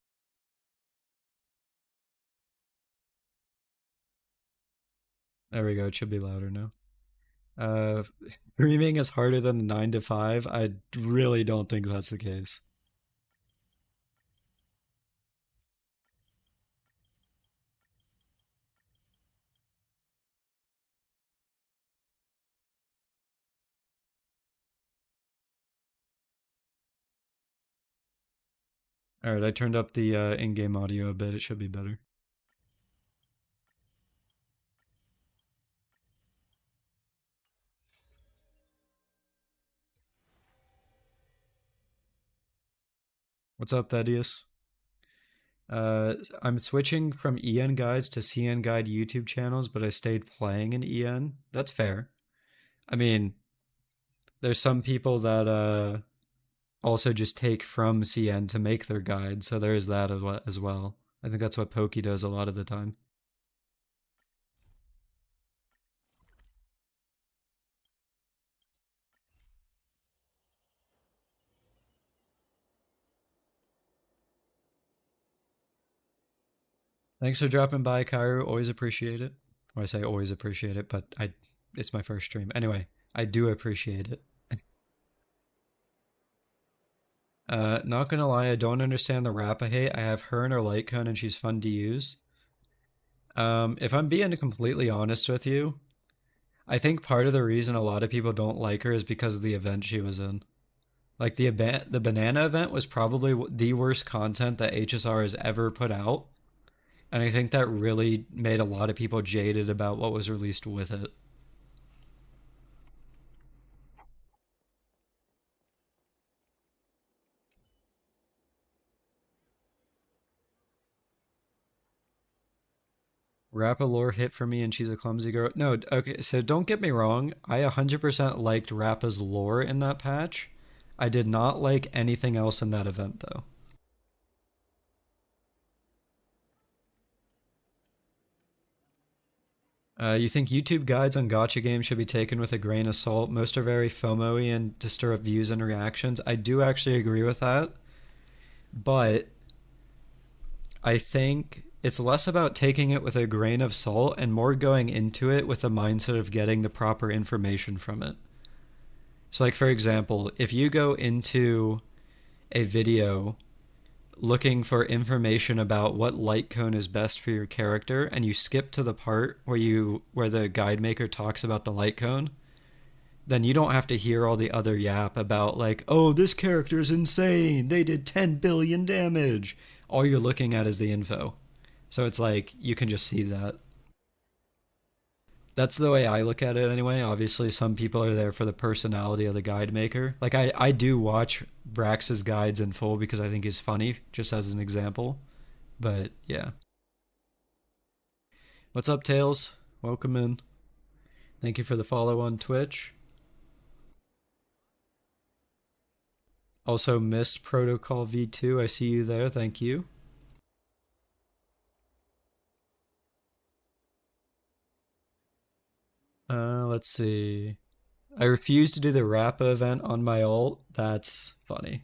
There we go. It should be louder now. Uh, Streaming is harder than 9 to 5. I really don't think that's the case. All right, I turned up the in-game audio a bit. It should be better. What's up, Thaddeus? I'm switching from EN guides to CN guide YouTube channels, but I stayed playing in EN. That's fair. I mean, there's some people that also just take from CN to make their guide, so there is that as well. I think that's what Pokey does a lot of the time. Thanks for dropping by, Cairo. Always appreciate it. Well, I say always appreciate it, but it's my first stream. Anyway, I do appreciate it. Not gonna lie, I don't understand the rap I hate. I have her and her light cone, and she's fun to use. If I'm being completely honest with you, I think part of the reason a lot of people don't like her is because of the event she was in. Like the banana event was probably the worst content that HSR has ever put out, and I think that really made a lot of people jaded about what was released with it. Rappa hit for me and she's a clumsy girl. No, okay, so don't get me wrong. I 100% liked Rappa's lore in that patch. I did not like anything else in that event, though. You think YouTube guides on gacha games should be taken with a grain of salt? Most are very FOMO-y and to stir up views and reactions. I do actually agree with that. But I think it's less about taking it with a grain of salt and more going into it with the mindset of getting the proper information from it. So like, for example, if you go into a video looking for information about what light cone is best for your character, and you skip to the part where the guide maker talks about the light cone, then you don't have to hear all the other yap about like, oh, this character is insane. They did 10 billion damage. All you're looking at is the info. So it's like you can just see that. That's the way I look at it anyway. Obviously, some people are there for the personality of the guide maker. Like I do watch Brax's guides in full because I think he's funny, just as an example. But yeah. What's up, Tails? Welcome in. Thank you for the follow on Twitch. Also missed Protocol V2. I see you there. Thank you. Let's see. I refuse to do the Rappa event on my ult. That's funny.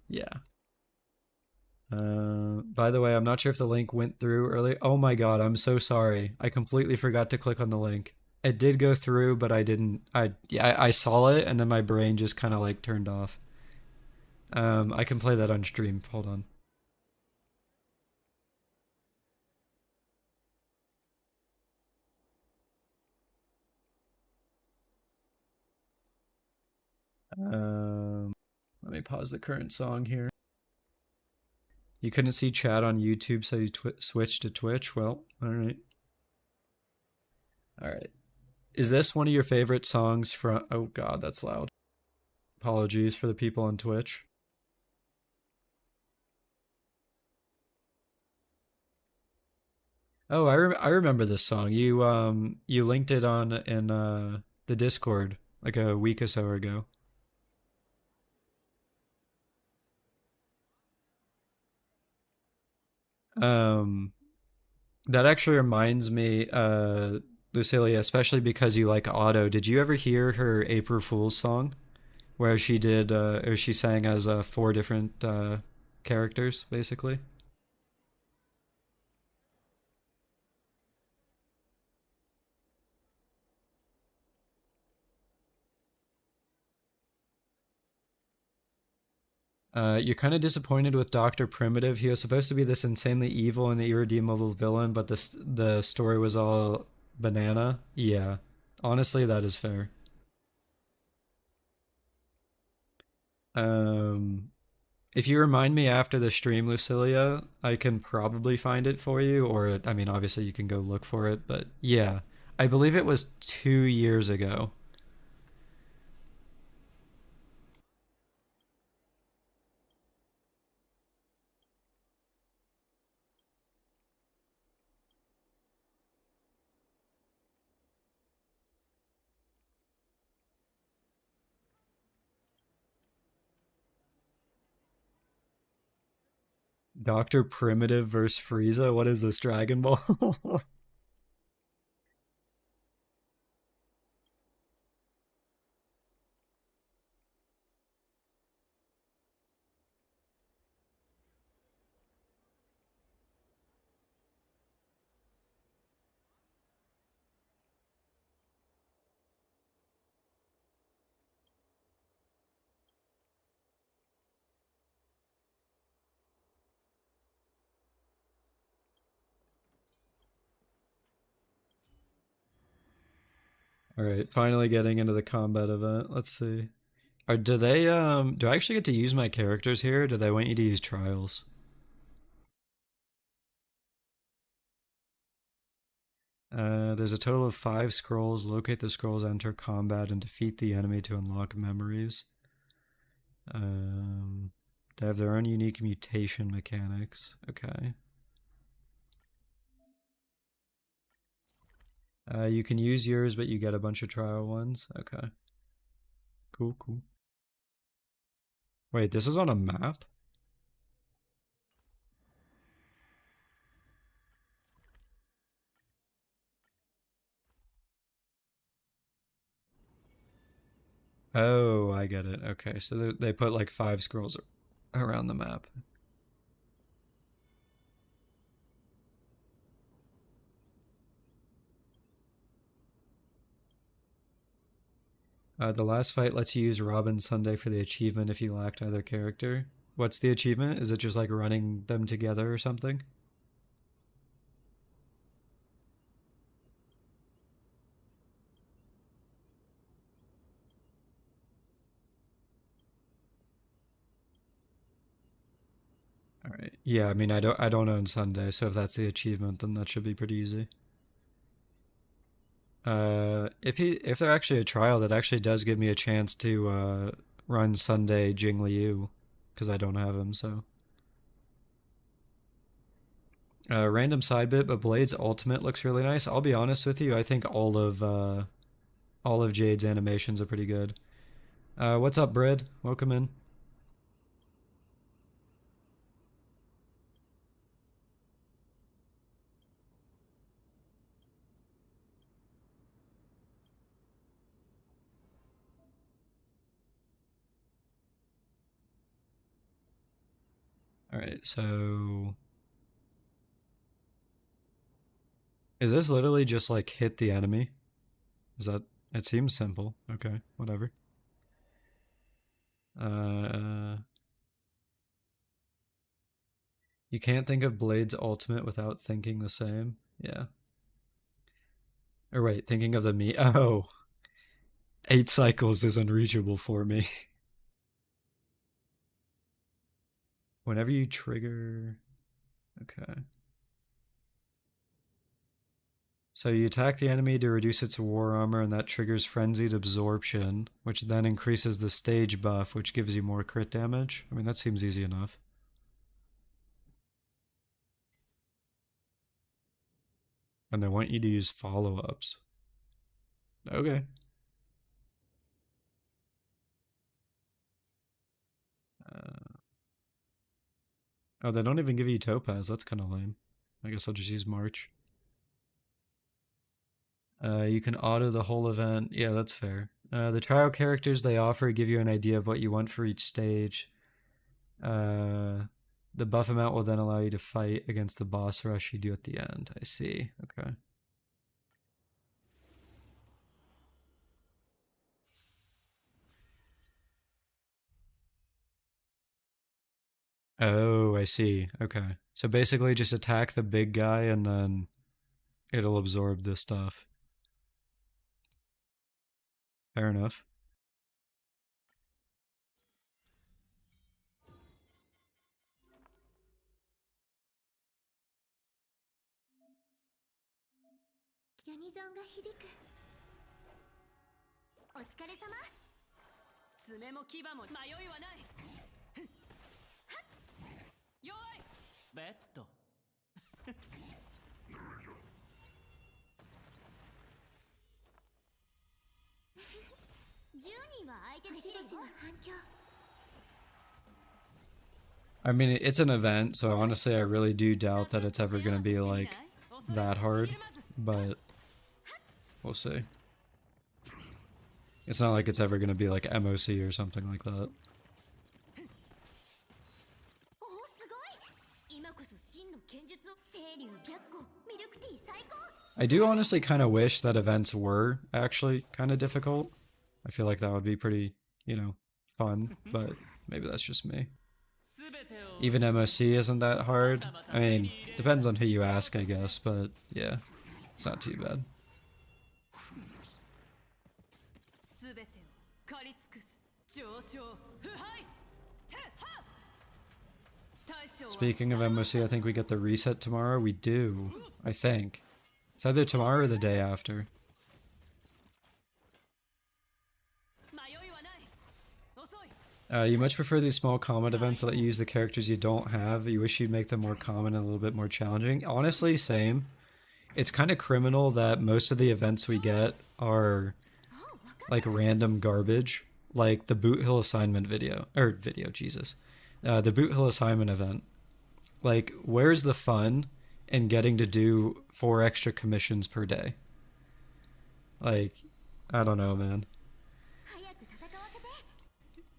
Yeah. By the way, I'm not sure if the link went through earlier. Oh my god, I'm so sorry. I completely forgot to click on the link. It did go through, but I didn't. I saw it, and then my brain just kind of like turned off. I can play that on stream. Hold on. Let me pause the current song here. You couldn't see chat on YouTube, so you switched to Twitch? Well, alright. Alright. Is this one of your favorite songs from... Oh god, that's loud. Apologies for the people on Twitch. Oh, I remember this song. You linked it on in the Discord like a week or so ago. That actually reminds me, Lucilia, especially because you like Otto. Did you ever hear her April Fool's song, where she did, or she sang as four different characters, basically? You're kind of disappointed with Dr. Primitive. He was supposed to be this insanely evil and irredeemable villain, but the story was all banana. Yeah, honestly, that is fair. Um, if you remind me after the stream, Lucilia, I can probably find it for you, or I mean, obviously you can go look for it, but yeah, I believe it was 2 years ago. Dr. Primitive versus Frieza? What is this, Dragon Ball? All right, finally getting into the combat event. Let's see. Do I actually get to use my characters here? Or do they want you to use trials? There's a total of 5 scrolls. Locate the scrolls, enter combat, and defeat the enemy to unlock memories. They have their own unique mutation mechanics. Okay. You can use yours, but you get a bunch of trial ones. Okay. Cool, cool. Wait, this is on a map? Oh, I get it. Okay, so they put like 5 scrolls around the map. The last fight lets you use Robin Sunday for the achievement if you lacked either character. What's the achievement? Is it just like running them together or something? All right. Yeah, I mean, I don't own Sunday, so if that's the achievement, then that should be pretty easy. If they're actually a trial, that actually does give me a chance to run Sunday Jing Liu, because I don't have him. So random side bit, but Blade's ultimate looks really nice. I'll be honest with you, I think all of Jade's animations are pretty good. What's up, Brid? Welcome in. All right, so is this literally just like hit the enemy? Is that, it seems simple. Okay, whatever. You can't think of Blade's ultimate without thinking the same. Yeah. Or wait, thinking of the me. Oh, 8 cycles is unreachable for me. Whenever you trigger. Okay. So you attack the enemy to reduce its war armor, and that triggers Frenzied Absorption, which then increases the stage buff, which gives you more crit damage. I mean, that seems easy enough. And they want you to use follow-ups. Okay. Oh, they don't even give you Topaz. That's kind of lame. I guess I'll just use March. You can auto the whole event. Yeah, that's fair. The trial characters they offer give you an idea of what you want for each stage. The buff amount will then allow you to fight against the boss rush you do at the end. I see. Okay. Oh, I see. Okay. So basically just attack the big guy and then it'll absorb this stuff. Fair enough. I mean, it's an event, so honestly, I really do doubt that it's ever going to be, like, that hard, but we'll see. It's not like it's ever going to be, like, MOC or something like that. I do honestly kind of wish that events were actually kind of difficult. I feel like that would be pretty, you know, fun, but maybe that's just me. Even MOC isn't that hard. I mean, depends on who you ask, I guess, but yeah, it's not too bad. Speaking of MOC, I think we get the reset tomorrow. We do, I think. It's either tomorrow or the day after. You much prefer these small combat events that let you use the characters you don't have. You wish you'd make them more common and a little bit more challenging. Honestly, same. It's kind of criminal that most of the events we get are like random garbage. Like the Boot Hill assignment video. Jesus. The Boot Hill assignment event. Like, where's the fun in getting to do 4 extra commissions per day? Like, I don't know, man.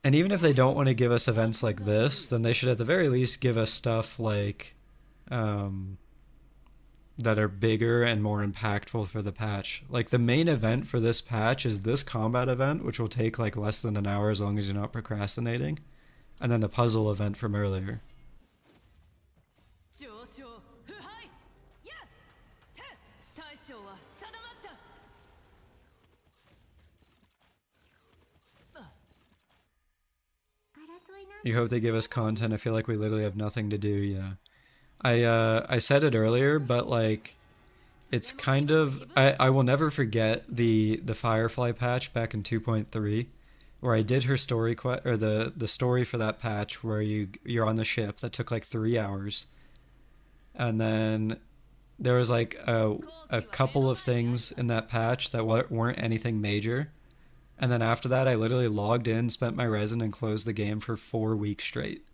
And even if they don't want to give us events like this, then they should at the very least give us stuff like that are bigger and more impactful for the patch. Like the main event for this patch is this combat event, which will take like less than an hour as long as you're not procrastinating. And then the puzzle event from earlier. You hope they give us content. I feel like we literally have nothing to do. Yeah. I said it earlier, but like it's kind of I will never forget the Firefly patch back in 2.3 where I did her story or the story for that patch where you're on the ship that took like 3 hours. And then there was like a couple of things in that patch that weren't anything major. And then after that, I literally logged in, spent my resin, and closed the game for 4 weeks straight.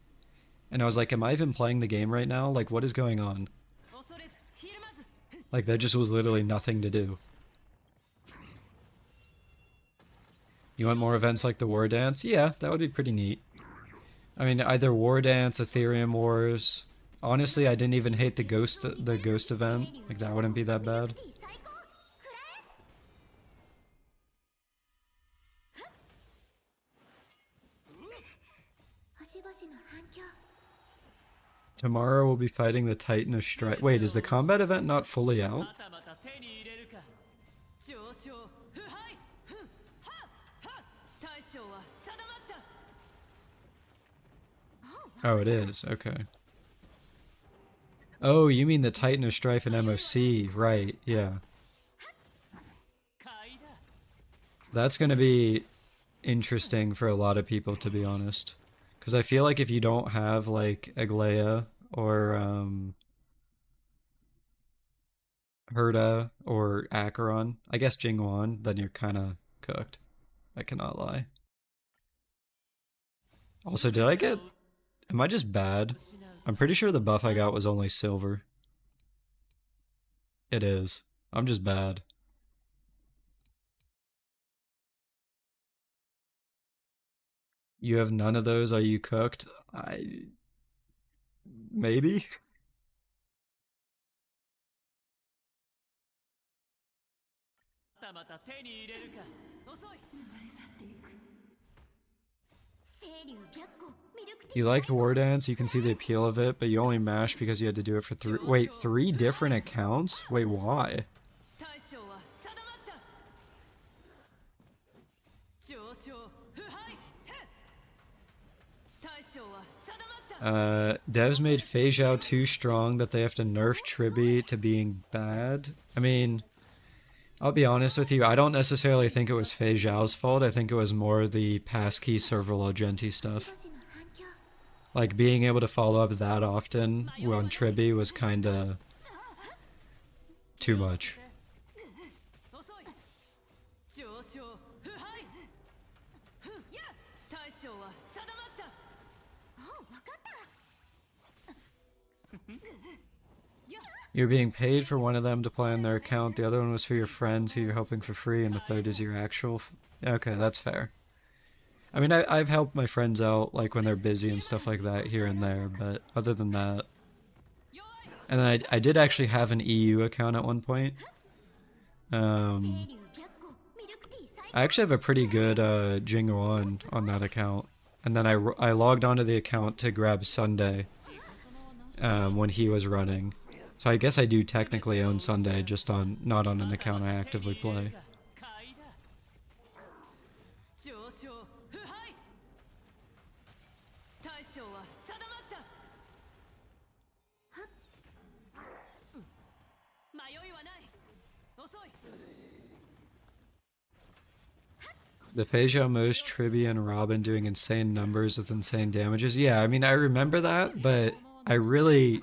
And I was like, am I even playing the game right now? Like, what is going on? Like, there just was literally nothing to do. You want more events like the War Dance? Yeah, that would be pretty neat. I mean, either War Dance, Ethereum Wars. Honestly, I didn't even hate the Ghost event. Like, that wouldn't be that bad. Tomorrow we'll be fighting the Titan of Strife. Wait, is the combat event not fully out? Oh, it is. Okay. Oh, you mean the Titan of Strife and MOC. Right, yeah. That's gonna be interesting for a lot of people, to be honest. Because I feel like if you don't have, like, Aglaia or Herta or Acheron, I guess Jingwan, then you're kind of cooked. I cannot lie. Also, am I just bad? I'm pretty sure the buff I got was only silver. It is. I'm just bad. You have none of those? Are you cooked? Maybe? You liked War Dance, you can see the appeal of it, but you only mashed because you had to do it for three different accounts? Wait, why? Devs made Fei Zhao too strong that they have to nerf Tribi to being bad. I mean, I'll be honest with you, I don't necessarily think it was Fei Zhao's fault. I think it was more the passkey Serverlogenti stuff. Like, being able to follow up that often on Tribi was kinda too much. You're being paid for one of them to play on their account, the other one was for your friends who you're helping for free, and the third is your actual... Okay, that's fair. I mean, I've helped my friends out, like, when they're busy and stuff like that here and there, but other than that... And then I did actually have an EU account at one point. I actually have a pretty good Jingwon on that account. And then I logged onto the account to grab Sunday when he was running. So I guess I do technically own Sunday, just not on an account I actively play. The Fei Zhao Mo's Tribi and Robin doing insane numbers with insane damages. Yeah, I mean, I remember that, but I really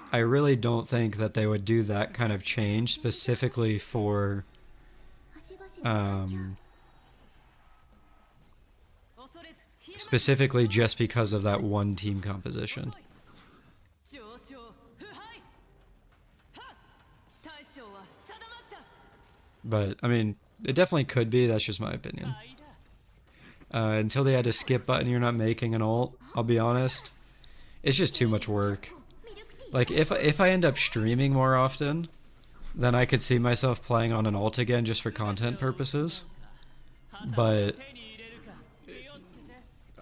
don't think that they would do that kind of change specifically for specifically just because of that one team composition. But I mean, it definitely could be. That's just my opinion. Until they had a skip button, you're not making an ult. I'll be honest, it's just too much work. Like, if I end up streaming more often, then I could see myself playing on an ult again just for content purposes. But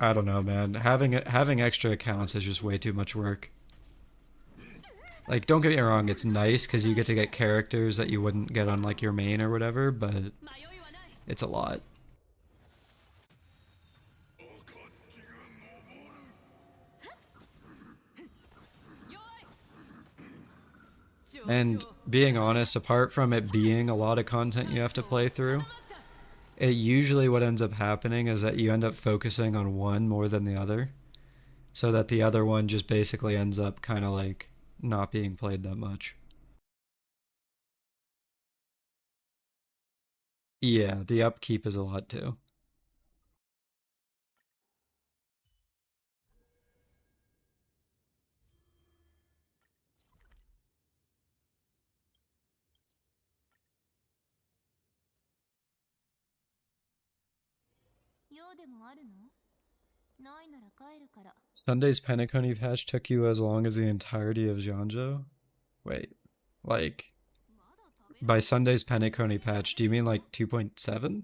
I don't know, man. Having extra accounts is just way too much work. Like, don't get me wrong, it's nice because you get to get characters that you wouldn't get on like your main or whatever, but it's a lot. And being honest, apart from it being a lot of content you have to play through, it usually what ends up happening is that you end up focusing on one more than the other, so that the other one just basically ends up kind of like not being played that much. Yeah, the upkeep is a lot too. Sunday's Penacony patch took you as long as the entirety of Janjo? Wait, like, by Sunday's Penacony patch, do you mean like 2.7?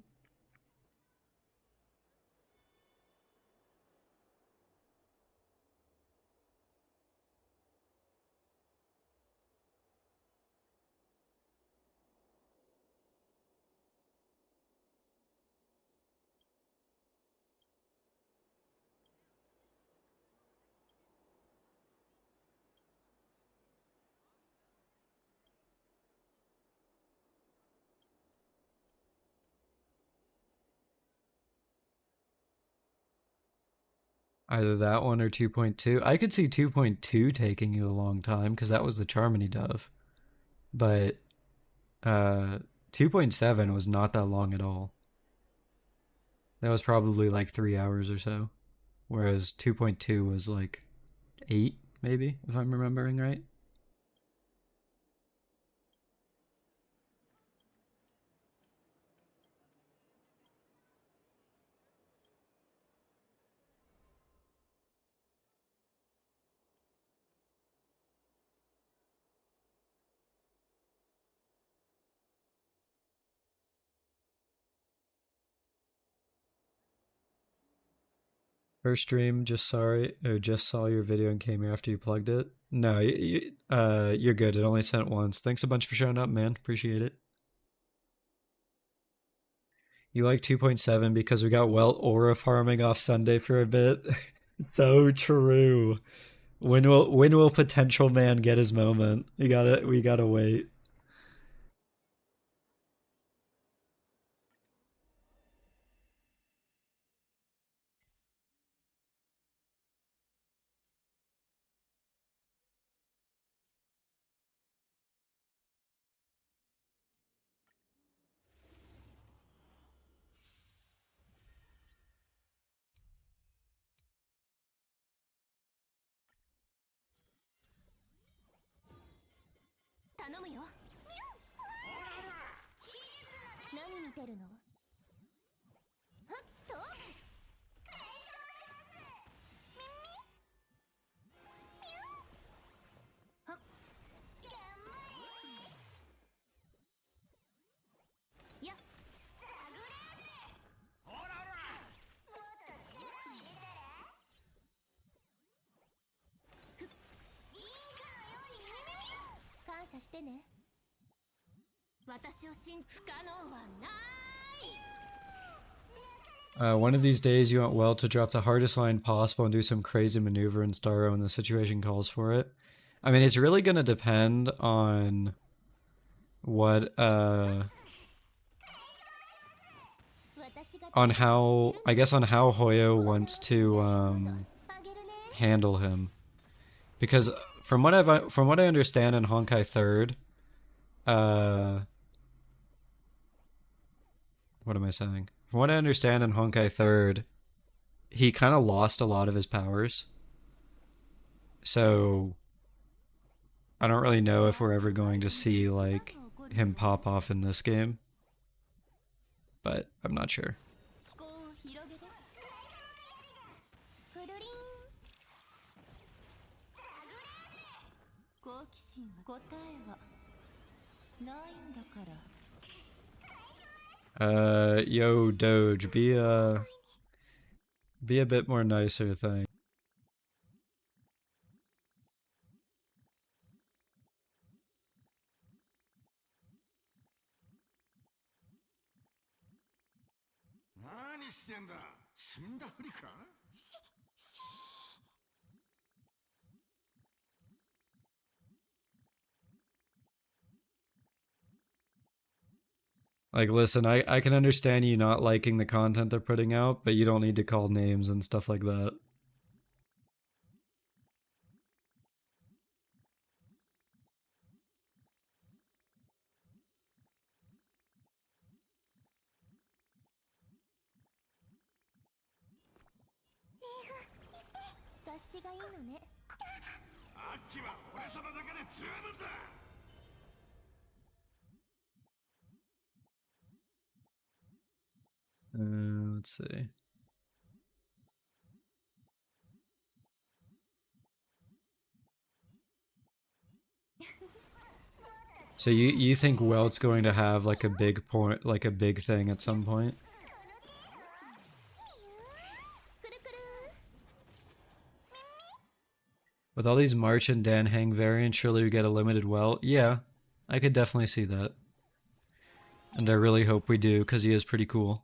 Either that one or 2.2. I could see 2.2 taking you a long time because that was the Charmony Dove. But 2.7 was not that long at all. That was probably like 3 hours or so. Whereas 2.2 was like 8, maybe, if I'm remembering right. First stream, just saw your video and came here after you plugged it. No, you're good. It only sent once. Thanks a bunch for showing up, man. Appreciate it. You like 2.7 because we got Welt aura farming off Sunday for a bit. So true. When will potential man get his moment? We gotta wait. One of these days you want Welt to drop the hardest line possible and do some crazy maneuver in Starro when the situation calls for it. I mean, it's really gonna depend on what on how Hoyo wants to handle him, because from what I understand in Honkai Third, what am I saying? From what I understand in Honkai Third, he kind of lost a lot of his powers, so I don't really know if we're ever going to see like him pop off in this game, but I'm not sure. Yo, Doge, Be a bit more nicer thing. Like, listen, I can understand you not liking the content they're putting out, but you don't need to call names and stuff like that. Let's see. So you think Welt's going to have like a big point, like a big thing at some point? With all these March and Dan Hang variants, surely we get a limited Welt? Yeah, I could definitely see that. And I really hope we do, because he is pretty cool.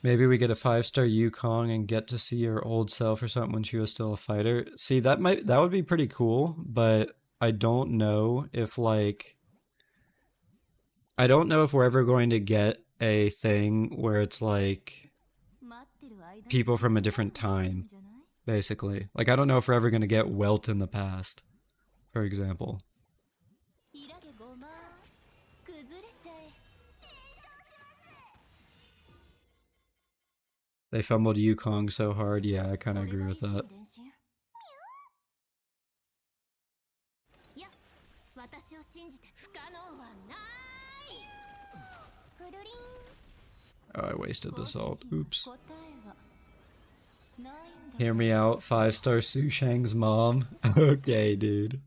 Maybe we get a 5-star Yukong and get to see her old self or something when she was still a fighter. See, that would be pretty cool, but I don't know if like I don't know if we're ever going to get a thing where it's like people from a different time, basically. Like, I don't know if we're ever going to get Welt in the past, for example. They fumbled Yukong so hard. Yeah, I kind of agree with that. Oh, I wasted this ult. Oops. Hear me out, 5-star Su Shang's mom. Okay, dude.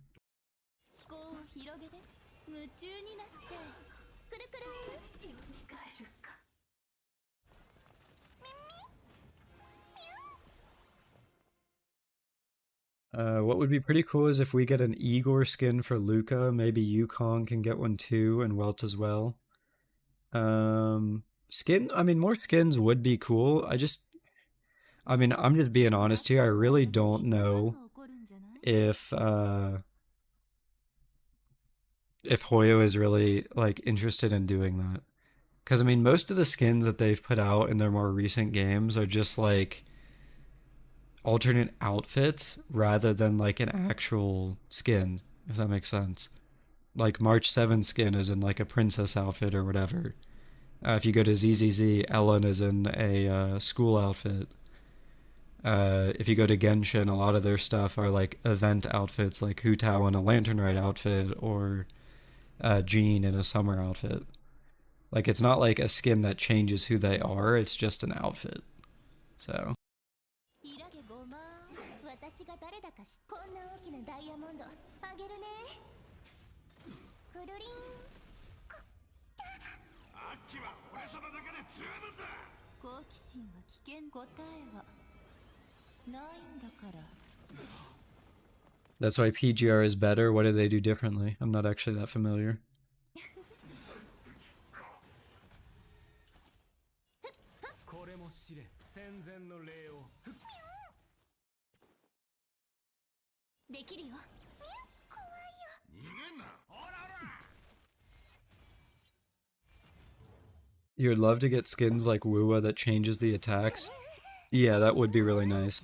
What would be pretty cool is if we get an Igor skin for Luca. Maybe Yukong can get one too, and Welt as well. I mean, more skins would be cool. I mean, I'm just being honest here. I really don't know if Hoyo is really like interested in doing that. Because I mean, most of the skins that they've put out in their more recent games are just like alternate outfits rather than like an actual skin, if that makes sense. Like March 7 skin is in like a princess outfit or whatever. If you go to ZZZ, Ellen is in a school outfit. If you go to Genshin, a lot of their stuff are like event outfits, like Hu Tao in a Lantern Rite outfit, or Jean in a summer outfit. Like, it's not like a skin that changes who they are, it's just an outfit. So. That's why PGR is better. What do they do differently? I'm not actually that familiar. You would love to get skins like Wua that changes the attacks. Yeah, that would be really nice.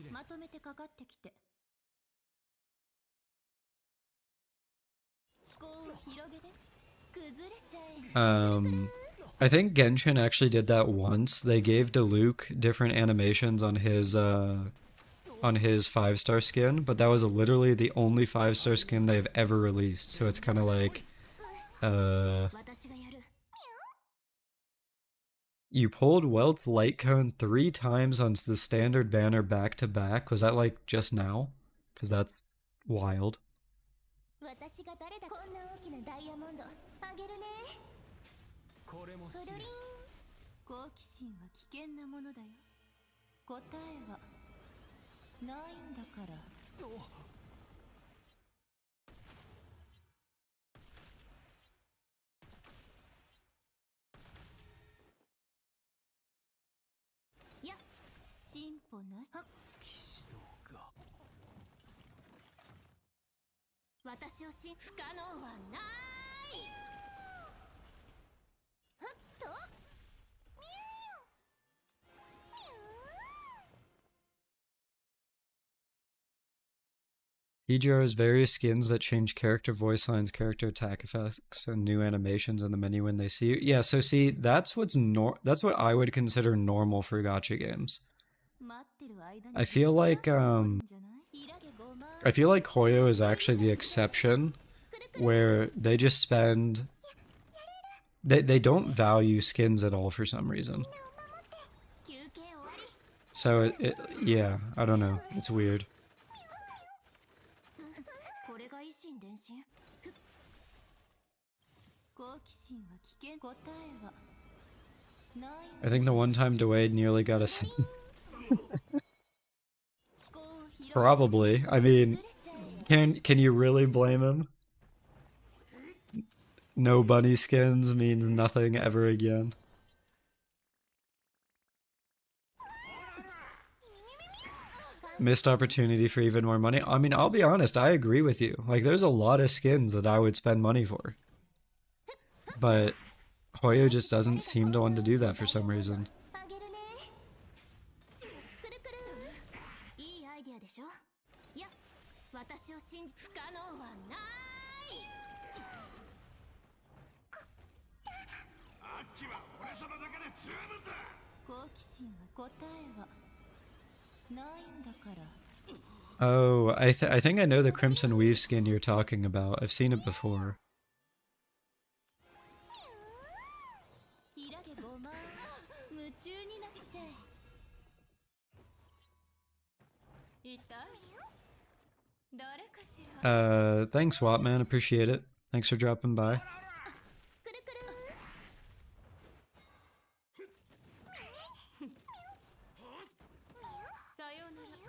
I think Genshin actually did that once. They gave Diluc different animations on his 5-star skin, but that was literally the only 5-star skin they've ever released. So it's kind of like, you pulled Wealth Light Cone 3 times on the standard banner back to back. Was that like just now? Because that's wild. 私が誰だこんな大きなダイヤモンドあげるねこれもくるりん好奇心は危険なものだよ答えはないんだからいや進歩なし私を不可能はないふっとミュー Pedro has various skins that change character voice lines, character attack effects, and new animations in the menu when they see you. Yeah, so see, that's what I would consider normal for gacha games. I feel like Hoyo is actually the exception, where they just spend they don't value skins at all for some reason. So yeah, I don't know. It's weird. I think the one time Dwayne nearly got a Probably. I mean, can you really blame him? No bunny skins means nothing ever again. Missed opportunity for even more money. I mean, I'll be honest, I agree with you. Like, there's a lot of skins that I would spend money for. But Hoyo just doesn't seem to want to do that for some reason. あげるねくるくるいいアイデアでしょいや私を信じ不可能はないあっちは俺様だけで十分だ好奇心は答えはないんだから Oh, I think I know the Crimson Weave skin you're talking about. I've seen it before. イラゲごま夢中になっちゃえ痛い誰かしら Thanks, Watman. Appreciate it. Thanks for dropping by. くるくる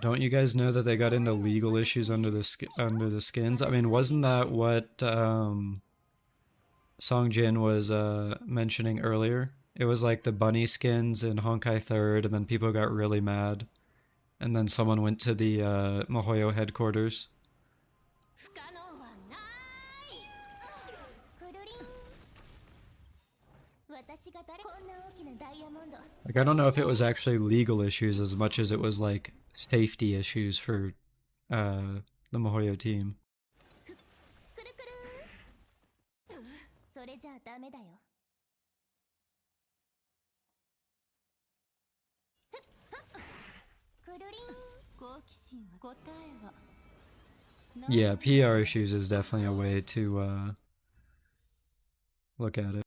Don't you guys know that they got into legal issues under the skins? I mean, wasn't that what Songjin was mentioning earlier? It was like the bunny skins in Honkai 3rd, and then people got really mad. And then someone went to the Mihoyo headquarters. 不可能はないくるりん私が誰こんな大きなダイヤモンド Like, I don't know if it was actually legal issues as much as it was like safety issues for the Mihoyo team. くるくるそれじゃあダメだよくるりん好奇心は答えは Yeah, PR issues is definitely a way to look at it.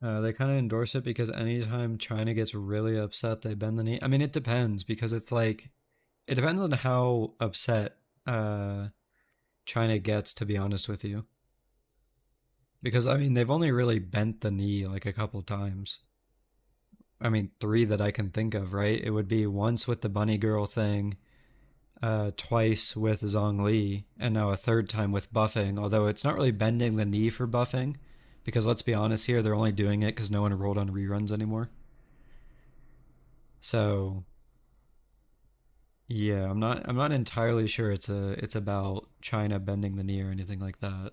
They kind of endorse it because anytime China gets really upset, they bend the knee. I mean, it depends because it's like, it depends on how upset China gets, to be honest with you. Because, I mean, they've only really bent the knee like a couple times. I mean, 3 that I can think of, right? It would be once with the bunny girl thing, twice with Zhongli, and now a 3rd time with buffing, although it's not really bending the knee for buffing, because let's be honest here, they're only doing it because no one rolled on reruns anymore. So, yeah, I'm not entirely sure it's about China bending the knee or anything like that.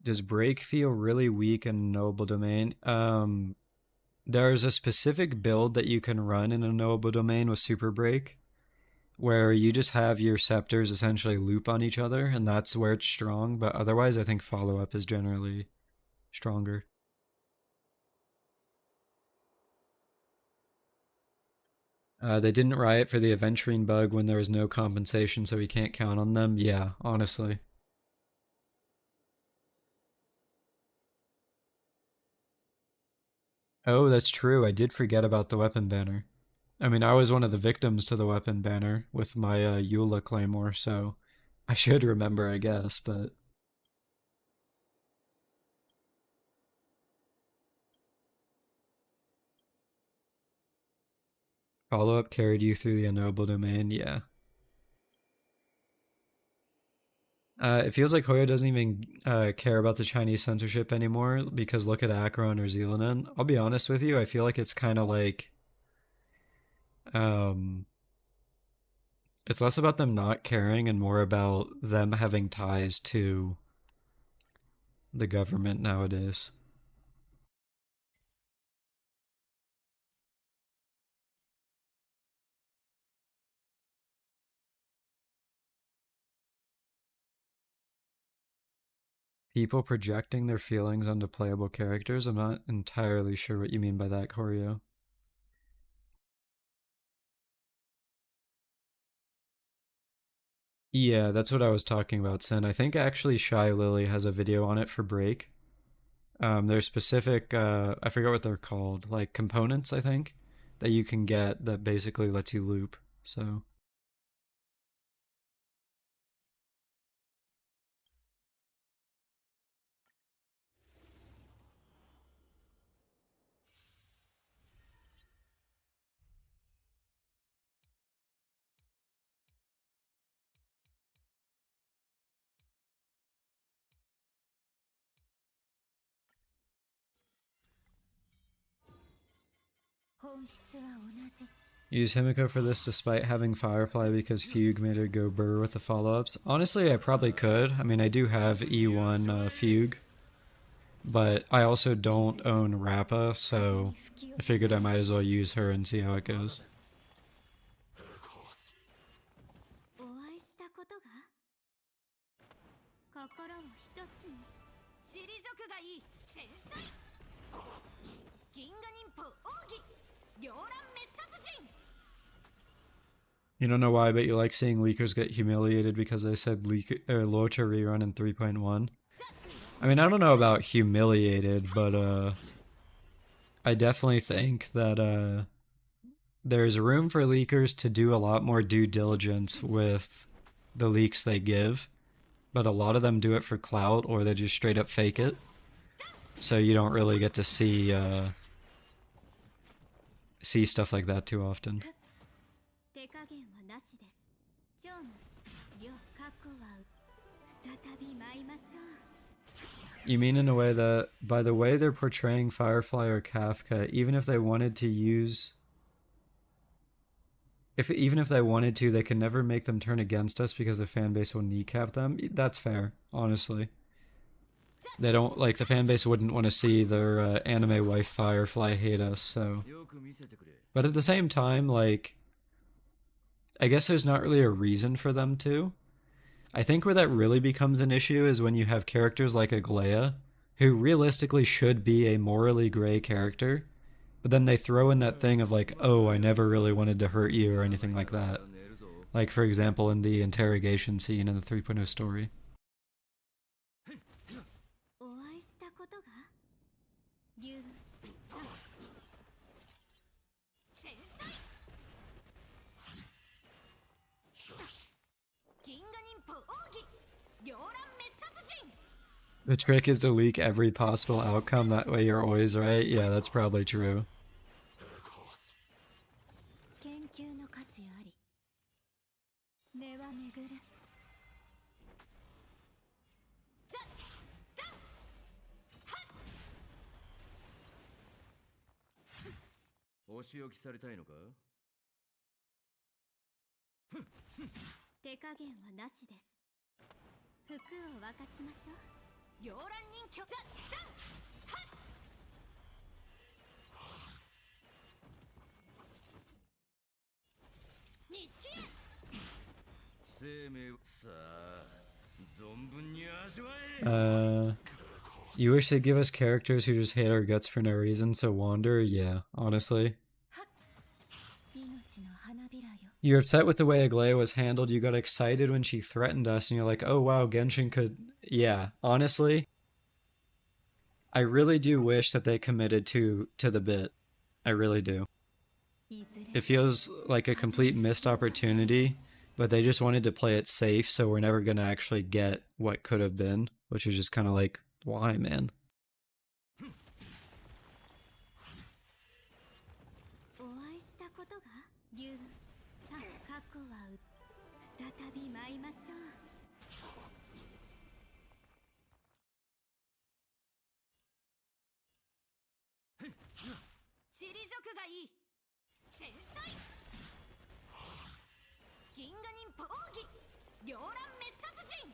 Does break feel really weak in noble domain? There's a specific build that you can run in a noble domain with super break, where you just have your scepters essentially loop on each other, and that's where it's strong. But otherwise, I think follow up is generally stronger. They didn't riot for the aventurine bug when there was no compensation, so we can't count on them. Yeah, honestly. Oh, that's true. I did forget about the weapon banner. I mean, I was one of the victims to the weapon banner with my Eula Claymore, so I should remember, I guess, but follow up carried you through the unknowable domain, yeah. It feels like Hoyo doesn't even care about the Chinese censorship anymore because look at Akron or Zealand. I'll be honest with you, I feel like it's kind of like um, it's less about them not caring and more about them having ties to the government nowadays. People projecting their feelings onto playable characters? I'm not entirely sure what you mean by that, Choreo. Yeah, that's what I was talking about, Sin. I think actually Shy Lily has a video on it for Break. There's specific, I forget what they're called, like components, I think, that you can get that basically lets you loop. So, use Himiko for this despite having Firefly because Fugue made her go burr with the follow-ups. Honestly, I probably could. I mean, I do have E1 Fugue, but I also don't own Rappa, so I figured I might as well use her and see how it goes. お会いしたことが心を一つに退くがいい繊細銀河忍法奥義両乱滅殺人 You don't know why, but you like seeing leakers get humiliated because they said Locha rerun in 3.1. I mean, I don't know about humiliated, but I definitely think that there's room for leakers to do a lot more due diligence with the leaks they give, but a lot of them do it for clout or they just straight up fake it. So you don't really get to see stuff like that too often. 手加減はなしです常務両過去は再び舞いましょう You mean in a way that, by the way they're portraying Firefly or Kafka, even if they wanted to use... Even if they wanted to, they can never make them turn against us because the fanbase will kneecap them? That's fair, honestly. They don't, like, the fanbase wouldn't want to see their anime wife Firefly hate us, so... But at the same time, like... I guess there's not really a reason for them to. I think where that really becomes an issue is when you have characters like Aglaia, who realistically should be a morally gray character, but then they throw in that thing of like, oh, I never really wanted to hurt you or anything like that. Like, for example, in the interrogation scene in the 3.0 story. お会いしたことが竜さん繊細 The trick is to leak every possible outcome, that way you're always right. Yeah, that's probably true. 研究の価値あり。根は巡る。お仕置きされたいのか？手加減はなしです。服を分かちましょう。妖乱人形ザッザッハッ錦絵生命さあ存分に味わえ。You wish they'd give us characters who just hate our guts for no reason, so wander? Yeah, honestly. 命の花びらよ。 You're upset with the way Aglaia was handled. You got excited when she threatened us, and you're like, oh wow, Genshin could... Yeah, honestly, I really do wish that they committed to the bit. I really do. いずれ It feels like a complete missed opportunity, but they just wanted to play it safe, so we're never gonna actually get what could have been, which is just kind of like, why, man? お会いしたことが竜さあ過去は再び舞いましょう。退くがいい。繊細銀河人奥義妖乱滅殺人。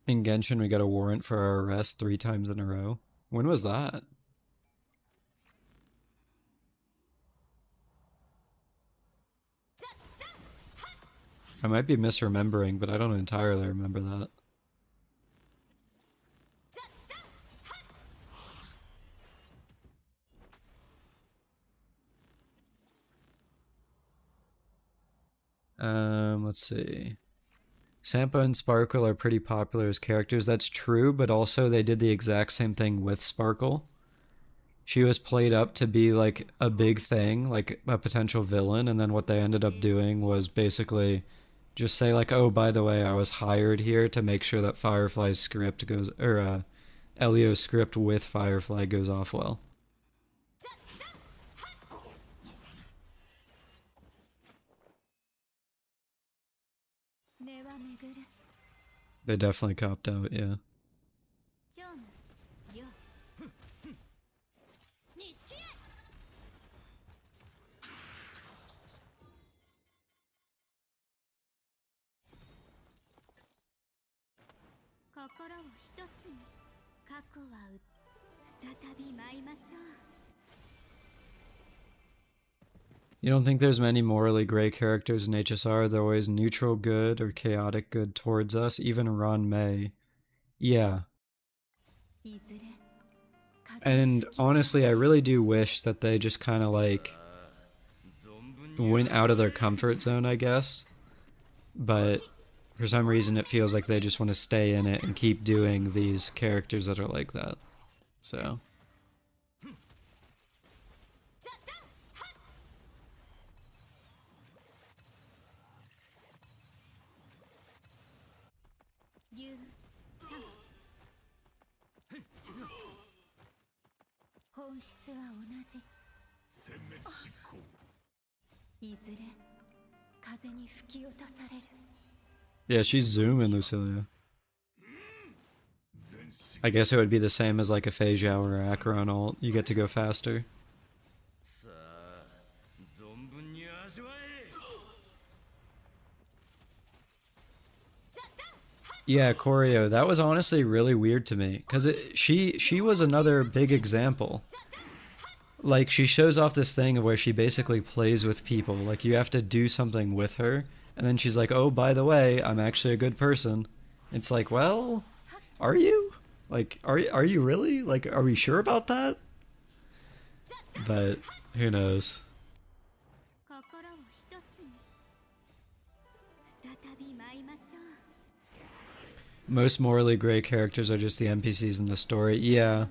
In Genshin, we got a warrant for our arrest 3 times in a row. When was that? I might be misremembering, but I don't entirely remember that. Let's see. Sampa and Sparkle are pretty popular as characters. That's true, but also they did the exact same thing with Sparkle. She was played up to be like a big thing, like a potential villain, and then what they ended up doing was basically just say like, oh, by the way, I was hired here to make sure that Firefly's script goes, or Elio's script with Firefly goes off well. They definitely copped out, yeah. ジョームよ錦絵心を一つに過去は再び舞いましょう。 You don't think there's many morally gray characters in HSR? They're always neutral good or chaotic good towards us, even Ron May. Yeah. いずれ And honestly, I really do wish that they just kind of like went out of their comfort zone, I guess. But for some reason, it feels like they just want to stay in it and keep doing these characters that are like that. So. Yeah, she's zooming, Lucilia. I guess it would be the same as like a Fei Zhao or Acheron ult. You get to go faster. Yeah, Choreo, that was honestly really weird to me, because she was another big example. Like, she shows off this thing of where she basically plays with people, like you have to do something with her, and then she's like, oh, by the way, I'm actually a good person. It's like, well, are you? Like, are you really? Like, are we sure about that? But, who knows? Most morally gray characters are just the NPCs in the story. Yeah.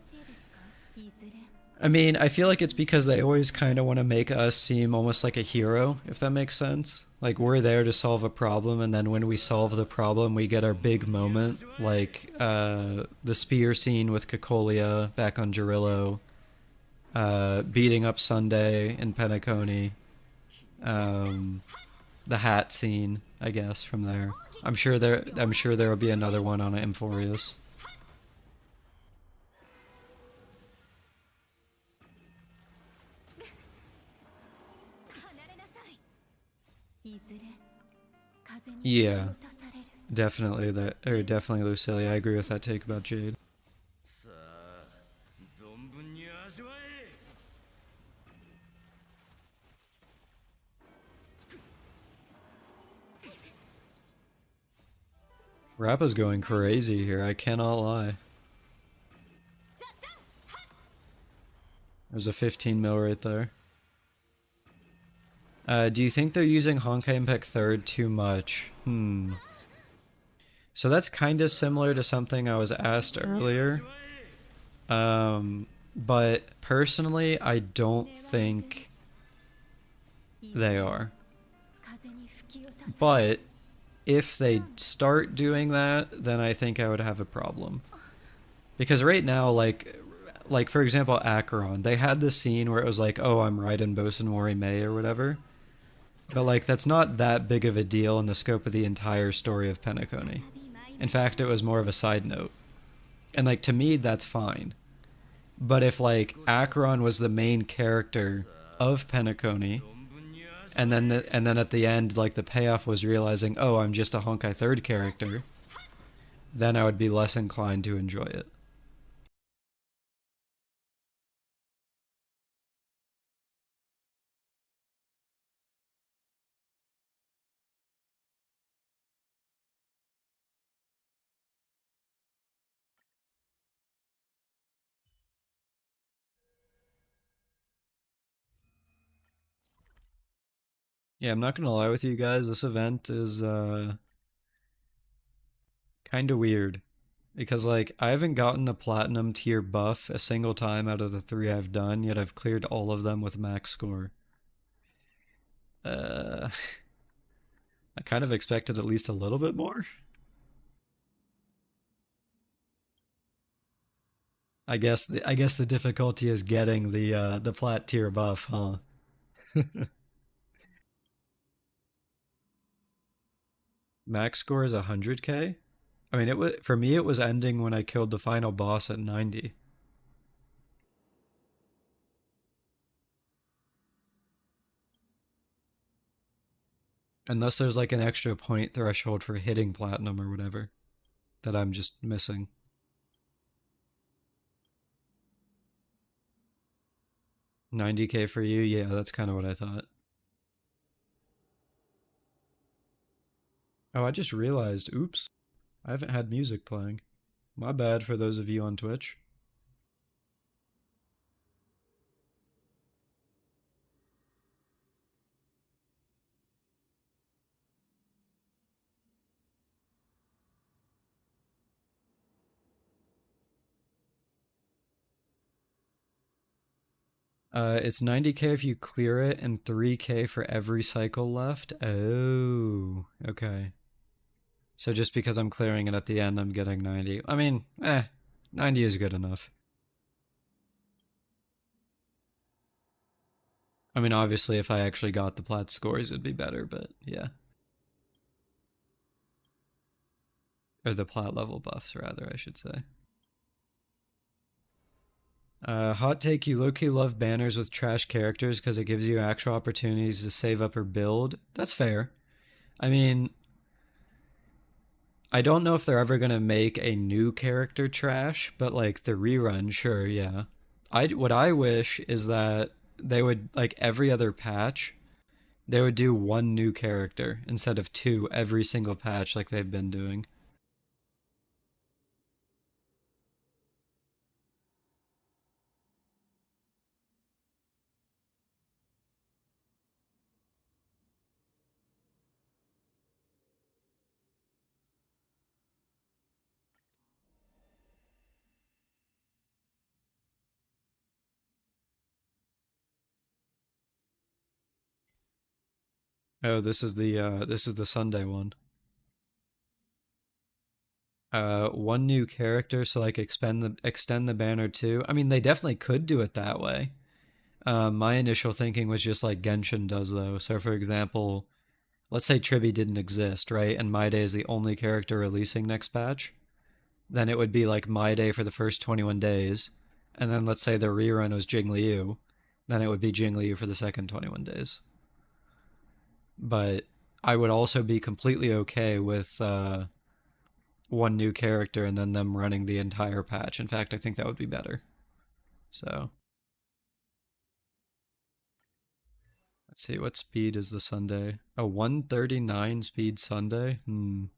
I mean, I feel like it's because they always kind of want to make us seem almost like a hero, if that makes sense. Like we're there to solve a problem, and then when we solve the problem, we get our big moment, like the spear scene with Cocolia back on Gerillo, beating up Sunday in Penacony, the hat scene, I guess, from there. I'm sure there will be another one on Amphorius. 離れなさい。いずれ風に Yeah, 落とされる。 definitely that, or definitely Lucilia. I agree with that take about Jade. さあ存分に味わえ。 Rappa's going crazy here, I cannot lie. There's a 15 mil right there. Do you think they're using Honkai Impact 3rd too much? So that's kind of similar to something I was asked earlier. But personally, I don't think they are. 風に吹き落とされる。 But if they start doing that, then I think I would have a problem. Because right now, like for example, Acheron, they had this scene where it was like, oh, I'm Raiden Bosen Mori Mei or whatever. But like, that's not that big of a deal in the scope of the entire story of Penacony. In fact, it was more of a side note. And like, to me, that's fine. But if like, Acheron was the main character of Penacony, and then at the end, like the payoff was realizing, oh, I'm just a Honkai 3rd character, then I would be less inclined to enjoy it. Yeah, I'm not gonna lie with you guys, this event is kind of weird. Because, like, I haven't gotten the Platinum tier buff a single time out of the 3 I've done, yet I've cleared all of them with max score. I kind of expected at least a little bit more. I guess the difficulty is getting the plat tier buff, huh? Max score is 100k? I mean, for me it was ending when I killed the final boss at 90. Unless there's like an extra point threshold for hitting platinum or whatever that I'm just missing. 90k for you? Yeah, that's kind of what I thought. Oh, I just realized, oops, I haven't had music playing. My bad for those of you on Twitch. It's 90k if you clear it and 3k for every cycle left. Oh, okay. So just because I'm clearing it at the end, I'm getting 90. I mean, 90 is good enough. I mean, obviously, if I actually got the plat scores, it'd be better, but yeah. Or the plat level buffs, rather, I should say. Hot take, you low-key love banners with trash characters because it gives you actual opportunities to save up or build. That's fair. I mean, I don't know if they're ever gonna make a new character trash, but like the rerun, sure, yeah. What I wish is that they would, like every other patch, they would do one new character instead of two every single patch like they've been doing. Oh, this is the Sunday one. One new character, so like extend the banner too. I mean, they definitely could do it that way. My initial thinking was just like Genshin does though. So for example, let's say Tribi didn't exist, right? And My Day is the only character releasing next patch. Then it would be like My Day for the first 21 days. And then let's say the rerun was Jingliu. Then it would be Jingliu for the second 21 days. But I would also be completely okay with one new character and then them running the entire patch. In fact, I think that would be better. So let's see, what speed is the Sunday? A 139 speed Sunday? And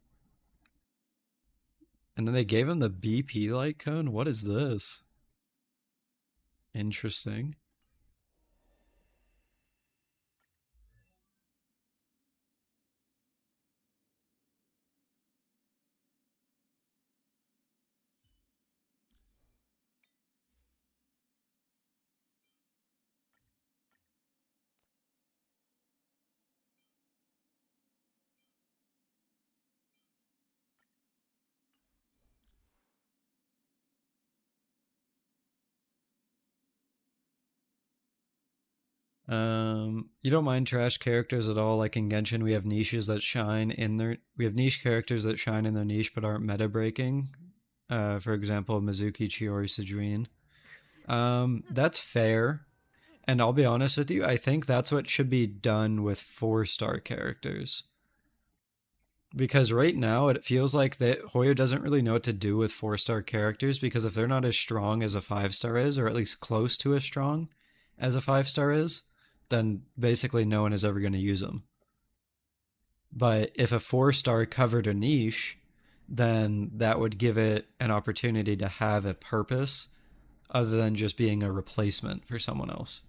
then they gave him the BP light cone? What is this? Interesting. You don't mind trash characters at all? Like in Genshin, we have niches that shine in their. We have niche characters that shine in their niche but aren't meta breaking. For example, Mizuki, Chiori, Sejuin. That's fair. And I'll be honest with you, I think that's what should be done with 4-star characters. Because right now it feels like that Hoyo doesn't really know what to do with 4-star characters because if they're not as strong as a 5-star is, or at least close to as strong as a 5-star is, then basically no one is ever going to use them. But if a 4-star covered a niche, then that would give it an opportunity to have a purpose other than just being a replacement for someone else.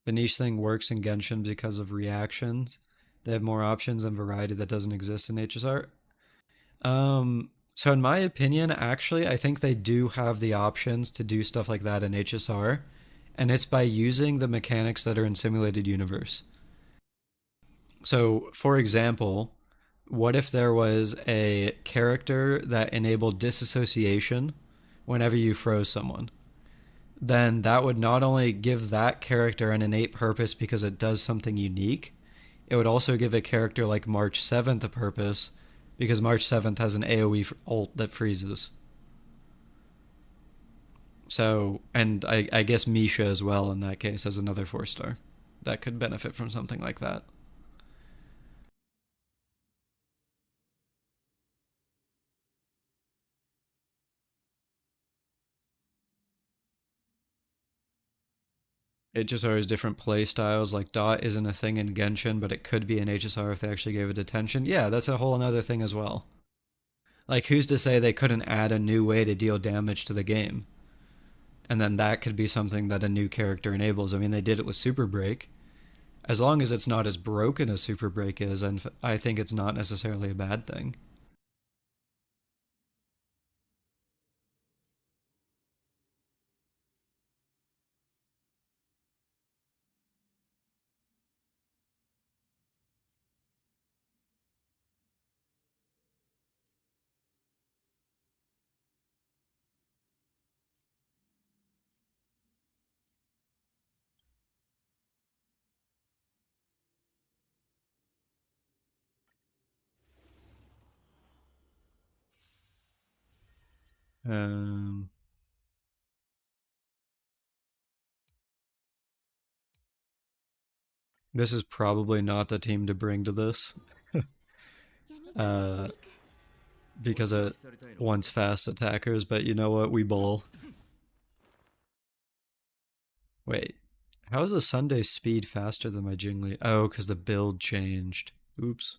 The niche thing works in Genshin because of reactions. They have more options and variety that doesn't exist in HSR. So in my opinion, actually, I think they do have the options to do stuff like that in HSR, and it's by using the mechanics that are in Simulated Universe. So, for example, what if there was a character that enabled disassociation whenever you froze someone? Then that would not only give that character an innate purpose because it does something unique, it would also give a character like March 7th a purpose because March 7th has an AoE ult that freezes. So, and I guess Misha as well in that case as another 4-star that could benefit from something like that. It just always different play styles. Like Dot isn't a thing in Genshin, but it could be in HSR if they actually gave it attention. Yeah, that's a whole another thing as well. Like, who's to say they couldn't add a new way to deal damage to the game? And then that could be something that a new character enables. I mean, they did it with Super Break. As long as it's not as broken as Super Break is, and I think it's not necessarily a bad thing. Um, this is probably not the team to bring to this. uh, because it wants fast attackers, but you know what? We bowl. Wait, how is the Sunday speed faster than my Jingli? Oh, because the build changed. Oops.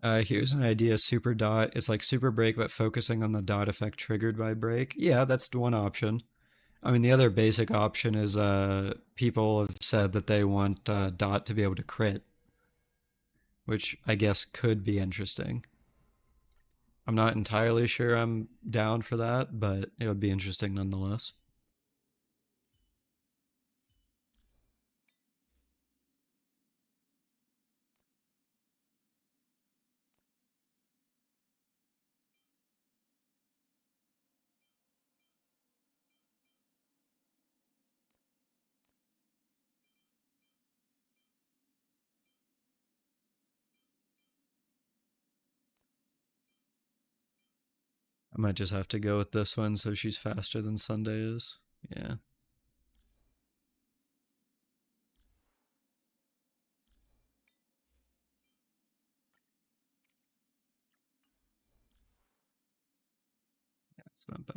Here's an idea, Super Dot. It's like Super Break, but focusing on the dot effect triggered by Break. Yeah, that's one option. I mean, the other basic option is people have said that they want Dot to be able to crit, which I guess could be interesting. I'm not entirely sure I'm down for that, but it would be interesting nonetheless. I might just have to go with this one so she's faster than Sunday is. Yeah. It's not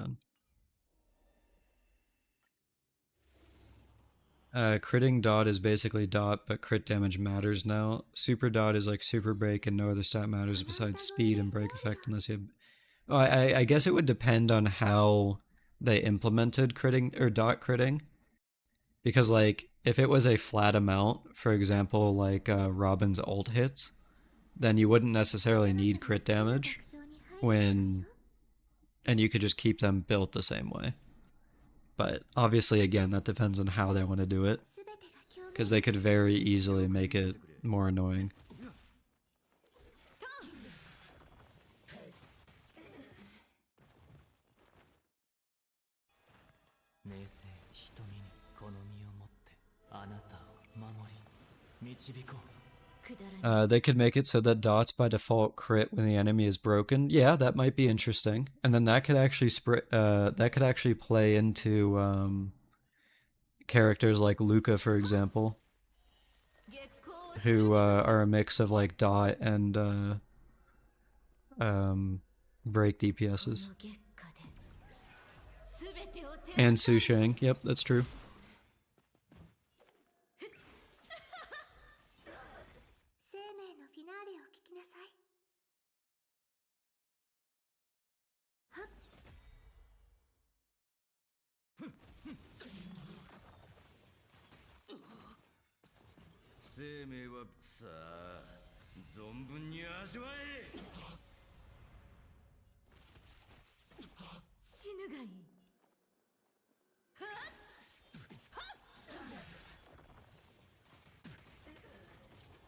bad. Critting Dot is basically Dot, but crit damage matters now. Super Dot is like Super Break, and no other stat matters besides speed and break effect unless you have... Oh, I guess it would depend on how they implemented critting or Dot critting. Because, like, if it was a flat amount, for example, like Robin's ult hits, then you wouldn't necessarily need crit damage when... And you could just keep them built the same way. But obviously, again, that depends on how they want to do it. Because they could very easily make it more annoying. They could make it so that Dots by default crit when the enemy is broken. Yeah, that might be interesting. And then that could actually play into characters like Luca, for example, who are a mix of like Dot and break DPSs. And Su Shang. Yep, that's true.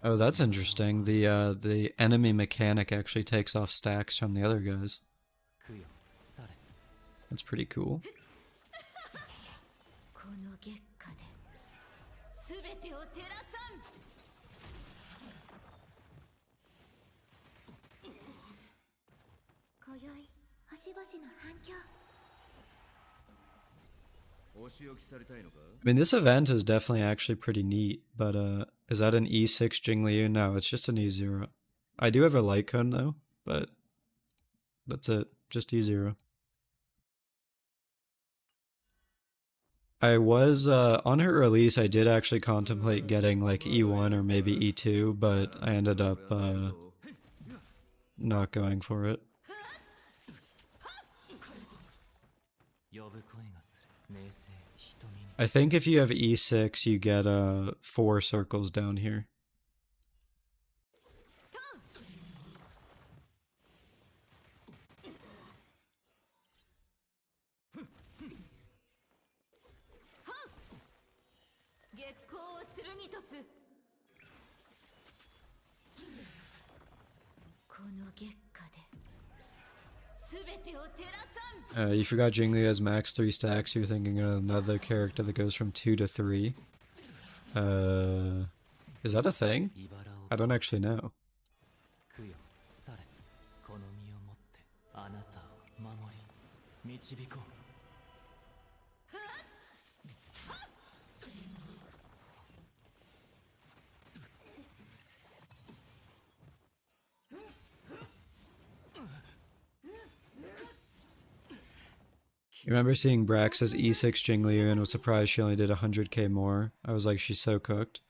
Oh, that's interesting. The enemy mechanic actually takes off stacks from the other guys. That's pretty cool. I mean, this event is definitely actually pretty neat, but is that an E6 Jingliu? No, it's just an E0. I do have a light cone though, but that's it. Just E0. I was, on her release, I did actually contemplate getting like E1 or maybe E2, but I ended up not going for it. I think if you have E6, you get 4 circles down here. You forgot Jingliu has max 3 stacks. You're thinking of another character that goes from 2 to 3. Is that a thing? I don't actually know. I remember seeing Brax's E6 Jingliu and was surprised she only did 100k more. I was like, she's so cooked.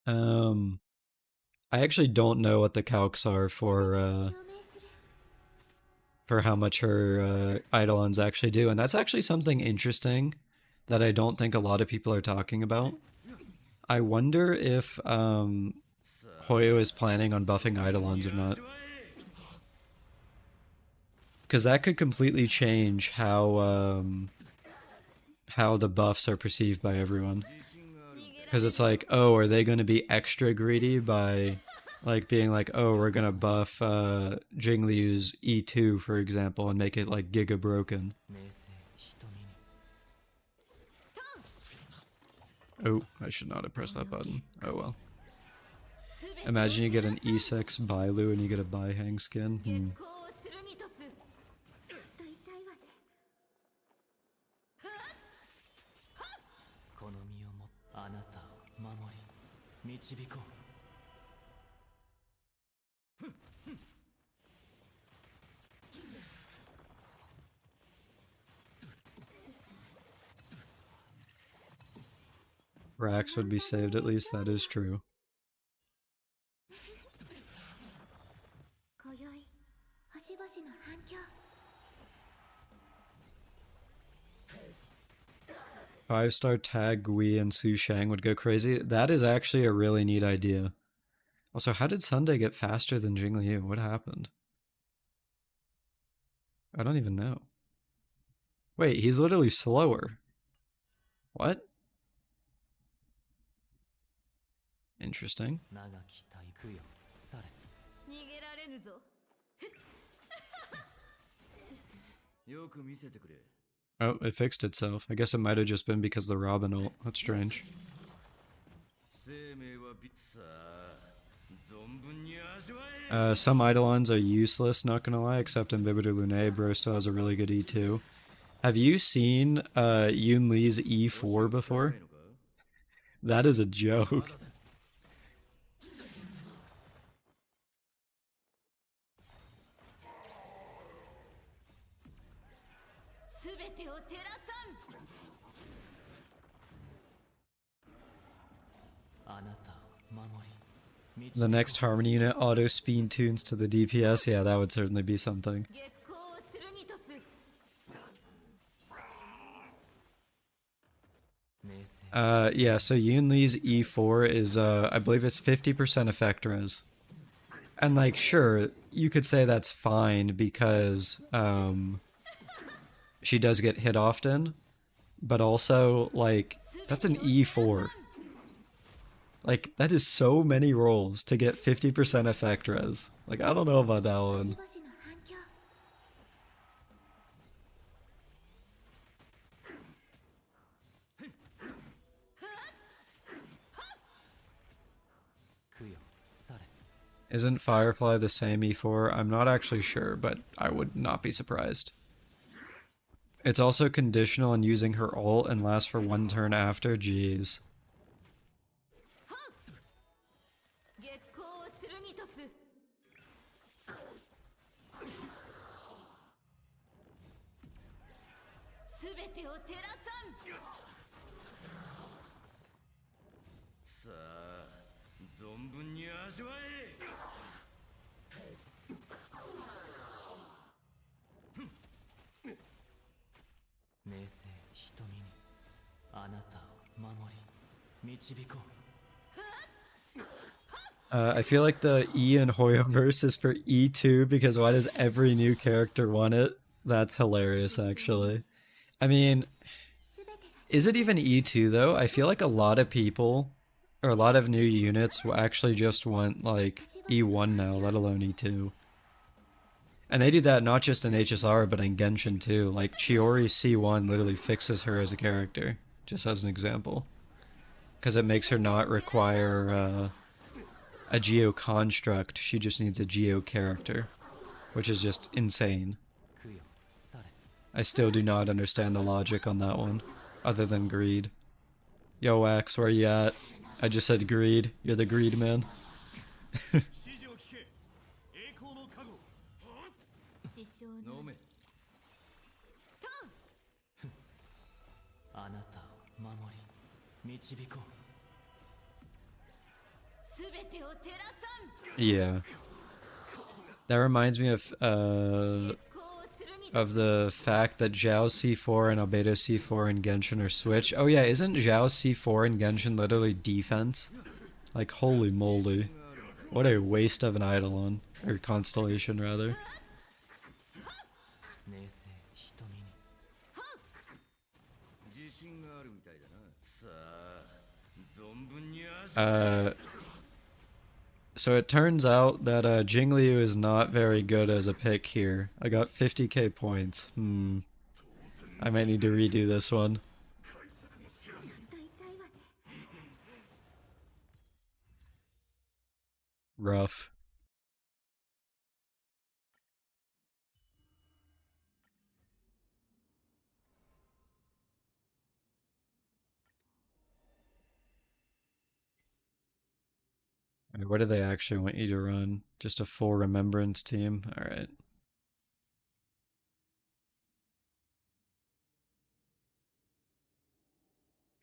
I actually don't know what the calcs are for for how much her eidolons actually do. And that's actually something interesting that I don't think a lot of people are talking about. I wonder if Hoyo is planning on buffing eidolons or not. Because that could completely change how the buffs are perceived by everyone. Because it's like, oh, are they going to be extra greedy by like being like, oh, we're going to buff Jingliu's E2, for example, and make it like giga broken. Oh, I should not have pressed that button. Oh well. Imagine you get an E6 Bailu and you get a Baihang skin. この身をもあなたを守り導こう Rax would be saved, at least that is true. 今宵星々の反響 5-star tag Gui and Su Shang would go crazy. That is actually a really neat idea. Also, how did Sunday get faster than Jingliu? What happened? I don't even know. Wait, he's literally slower. What? Interesting. 長き体育よされ逃げられぬぞよく見せてくれ Oh, it fixed itself. I guess it might have just been because of the Robin ult. That's strange. 生命はさあ存分に味わえ Some Eidolons are useless, not gonna lie, except in Bibiter Lune. Bro still has a really good E2. Have you seen Yun Li's E4 before? That is a joke. The next Harmony unit auto speed tunes to the DPS, yeah, that would certainly be something. Yeah, so Yun Li's E4 is, I believe it's 50% effect res. And like, sure, you could say that's fine because, she does get hit often, but also, like, that's an E4. Like, that is so many rolls to get 50% effect res. Like, I don't know about that one. 星々の反響 供養され Isn't Firefly the same E4? I'm not actually sure, but I would not be surprised. It's also conditional on using her ult and lasts for one turn after. Jeez. 月光を剣とすすべてを照らさん さあ存分に味わえ 明星瞳にあなたを守り導こう I feel like the E in Hoyoverse is for E2 because why does every new character want it? That's hilarious, actually. I mean, is it even E2 though? I feel like a lot of people, or a lot of new units will actually just want like E1 now, let alone E2. And they do that not just in HSR, but in Genshin too. Like, Chiori C1 literally fixes her as a character, just as an example. Because it makes her not require a Geo construct, she just needs a Geo character. Which is just insane. 供養され I still do not understand the logic on that one, other than greed. Yo, Axe, where you at? I just said greed. You're the greed man. 指示を聞け栄光の加護 師匠の 飲め あなたを守り導こう すべてを照らさん Yeah. That reminds me of, 月光を of the fact that Zhao's C4 and Albedo's C4 and Genshin are switched. Oh yeah, isn't Zhao's C4 and Genshin literally defense? Like, holy moly. What a waste of an Eidolon. Or constellation, rather. 冷静瞳に 自信があるみたいだな。さあ、存分に味わえ。 So it turns out that Jingliu is not very good as a pick here. I got 50k points. I might need to redo this one. Rough. What do they actually want you to run? Just a full remembrance team? Alright.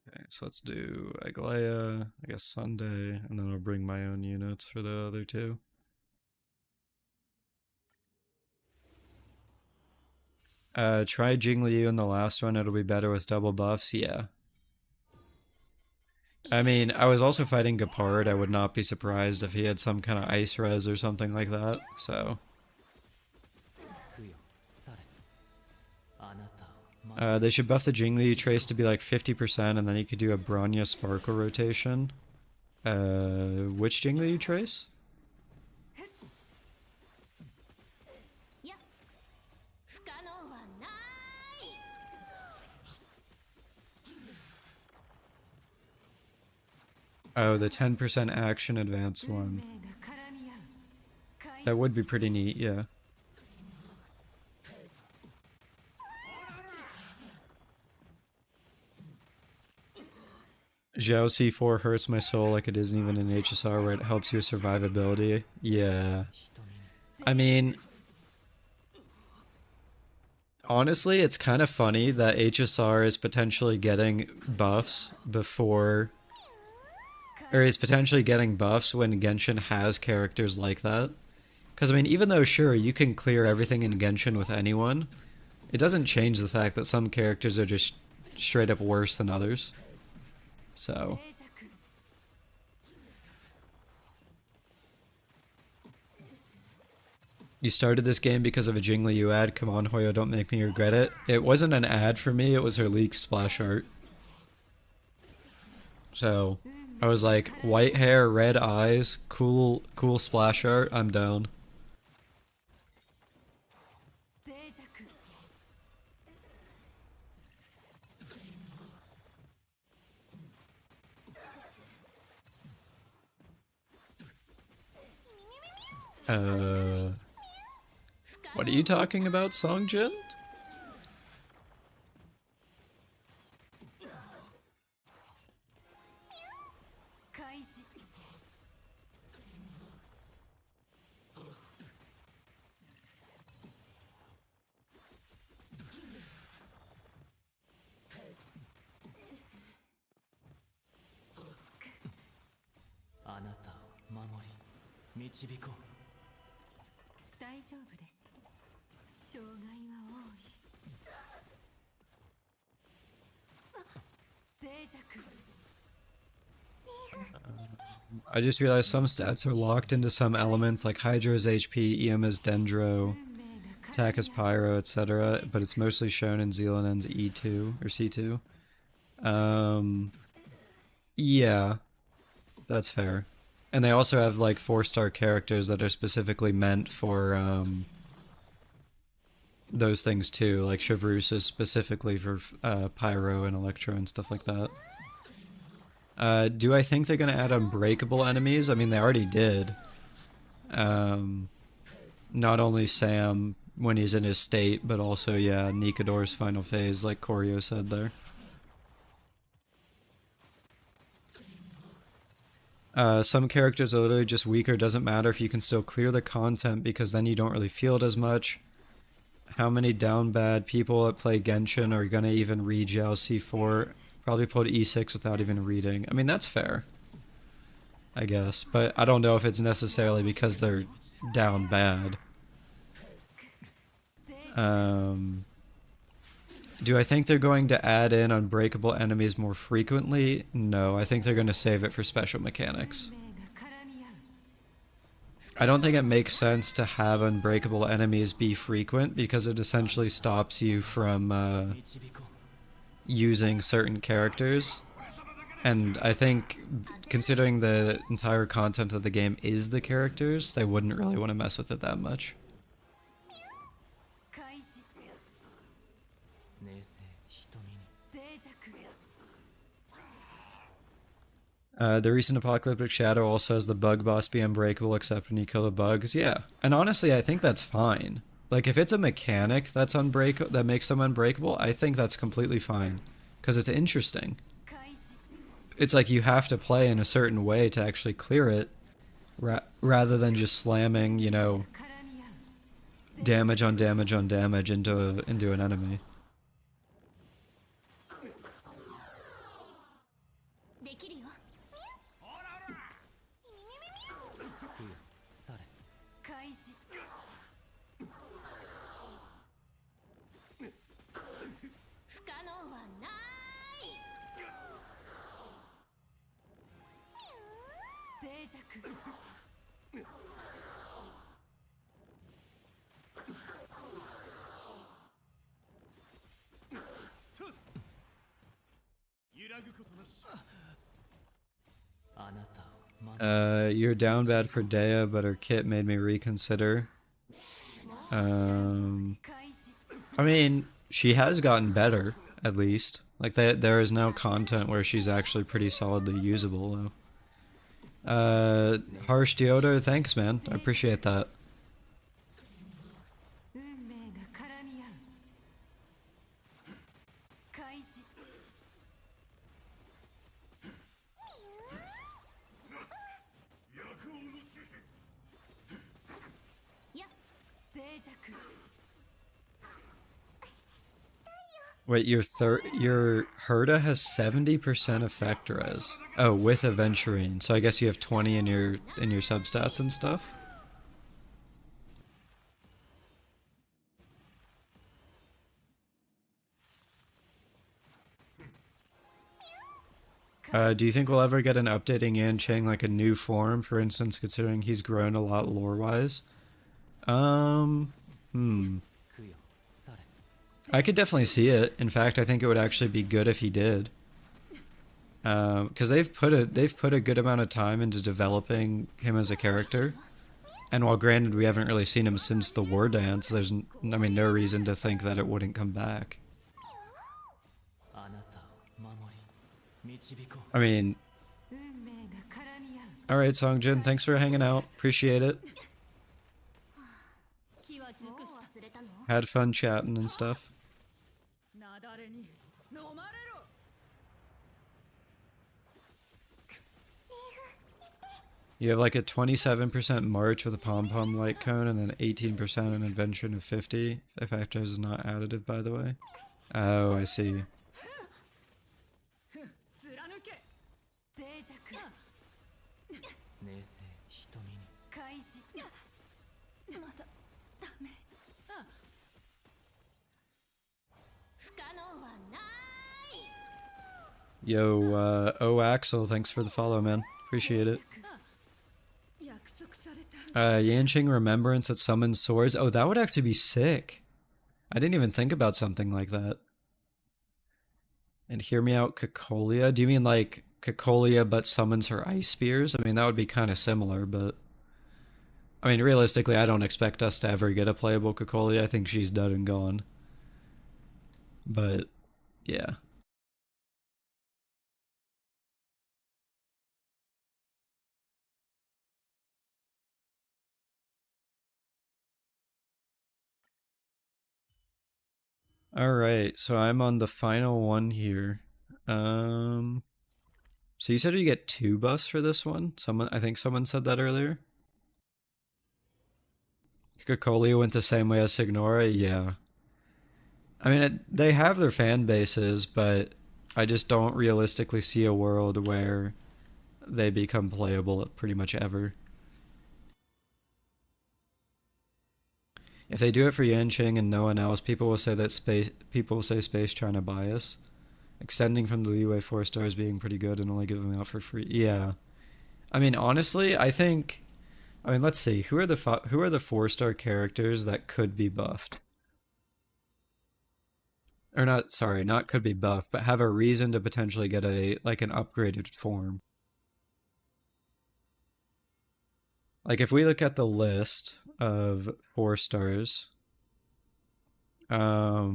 Okay, so let's do Aglaya, I guess Sunday, and then I'll bring my own units for the other two. Try Jingliu in the last one, it'll be better with double buffs, yeah. I mean, I was also fighting Gepard, I would not be surprised if he had some kind of ice res or something like that, so... 行くよ去れあなたを守 They should buff the Jingliu trace to be like 50%, and then you could do a Bronya Sparkle rotation. Which Jingliu trace? いや不可能はない。 Oh, the 10% action advance one. That would be pretty neat, yeah. Zhao C4 hurts my soul like it isn't even an HSR where it helps your survivability. Yeah. I mean, honestly, it's kind of funny that HSR is potentially getting buffs before... Or is potentially getting buffs when Genshin has characters like that. Because, I mean, even though, sure, you can clear everything in Genshin with anyone, it doesn't change the fact that some characters are just straight up worse than others. So... You started this game because of a Jingliu ad? Come on, Hoyo, don't make me regret it. It wasn't an ad for me, it was her leaked splash art. So... I was like, white hair, red eyes, cool splash art, I'm down. What are you talking about, Songjin? あなたを守り導こう大丈夫です障害は多い脆弱 I just realized some stats are locked into some elements, like Hydra's HP, EM's Dendro, attack is Pyro, etc., but it's mostly shown in Zealand's E2, or C2. Yeah, that's fair. And they also have, like, 4-star characters that are specifically meant for, those things too, like Chevreuse is specifically for, Pyro and Electro and stuff like that. Do I think they're gonna add unbreakable enemies? I mean, they already did. Not only Sam when he's in his state, but also, yeah, Nikador's final phase, like Koryo said there. Some characters are literally just weaker, doesn't matter if you can still clear the content because then you don't really feel it as much. How many down bad people that play Genshin are gonna even read Zhao C4? Probably pulled E6 without even reading. I mean, that's fair, I guess, but I don't know if it's necessarily because they're down bad. Do I think they're going to add in unbreakable enemies more frequently? No, I think they're going to save it for special mechanics. I don't think it makes sense to have unbreakable enemies be frequent because it essentially stops you from using certain characters. And I think, considering the entire content of the game is the characters, they wouldn't really want to mess with it that much. The recent Apocalyptic Shadow also has the bug boss be unbreakable except when you kill the bugs. Yeah, and honestly, I think that's fine. Like, if it's a mechanic that's that makes them unbreakable, I think that's completely fine. Because it's interesting. It's like you have to play in a certain way to actually clear it, rather than just slamming, you know, damage on damage on damage into an enemy. You're down bad for Dea, but her kit made me reconsider. I mean, she has gotten better, at least. Like, there is now content where she's actually pretty solidly usable, though. Harsh Deodo, thanks, man. I appreciate that. Wait, your Herda has 70% effect res. Oh, with Aventurine. So I guess you have 20 in your substats and stuff. Do you think we'll ever get an updating Yan Chang, like a new form, for instance, considering he's grown a lot lore-wise? I could definitely see it. In fact, I think it would actually be good if he did. Because they've put a good amount of time into developing him as a character. And while granted we haven't really seen him since the War Dance, there's, I mean, no reason to think that it wouldn't come back. I mean... Alright, Songjin, thanks for hanging out. Appreciate it. Had fun chatting and stuff. You have like a 27% March with a pom-pom light cone and then 18% an Adventure of 50. Effect is not additive, by the way. Oh, I see. Yo, Axel, thanks for the follow, man. Appreciate it. Yanqing Remembrance that summons swords. Oh, that would actually be sick. I didn't even think about something like that. And hear me out, Cacolia. Do you mean like Cacolia but summons her ice spears? I mean, that would be kind of similar, but... I mean, realistically, I don't expect us to ever get a playable Cacolia. I think she's dead and gone. But, yeah. Alright, so I'm on the final one here. So you said you get 2 buffs for this one? I think someone said that earlier. Cacolia went the same way as Signora? Yeah. I mean, they have their fan bases, but I just don't realistically see a world where they become playable pretty much ever. If they do it for Yanqing and no one else, people will say Space China bias. Extending from the leeway 4 stars being pretty good and only giving them out for free. Yeah. I mean, honestly, I mean, let's see. Who are the 4-star characters that could be buffed? Or not, sorry, not could be buffed, but have a reason to potentially get an upgraded form. Like if we look at the list of 4 stars, I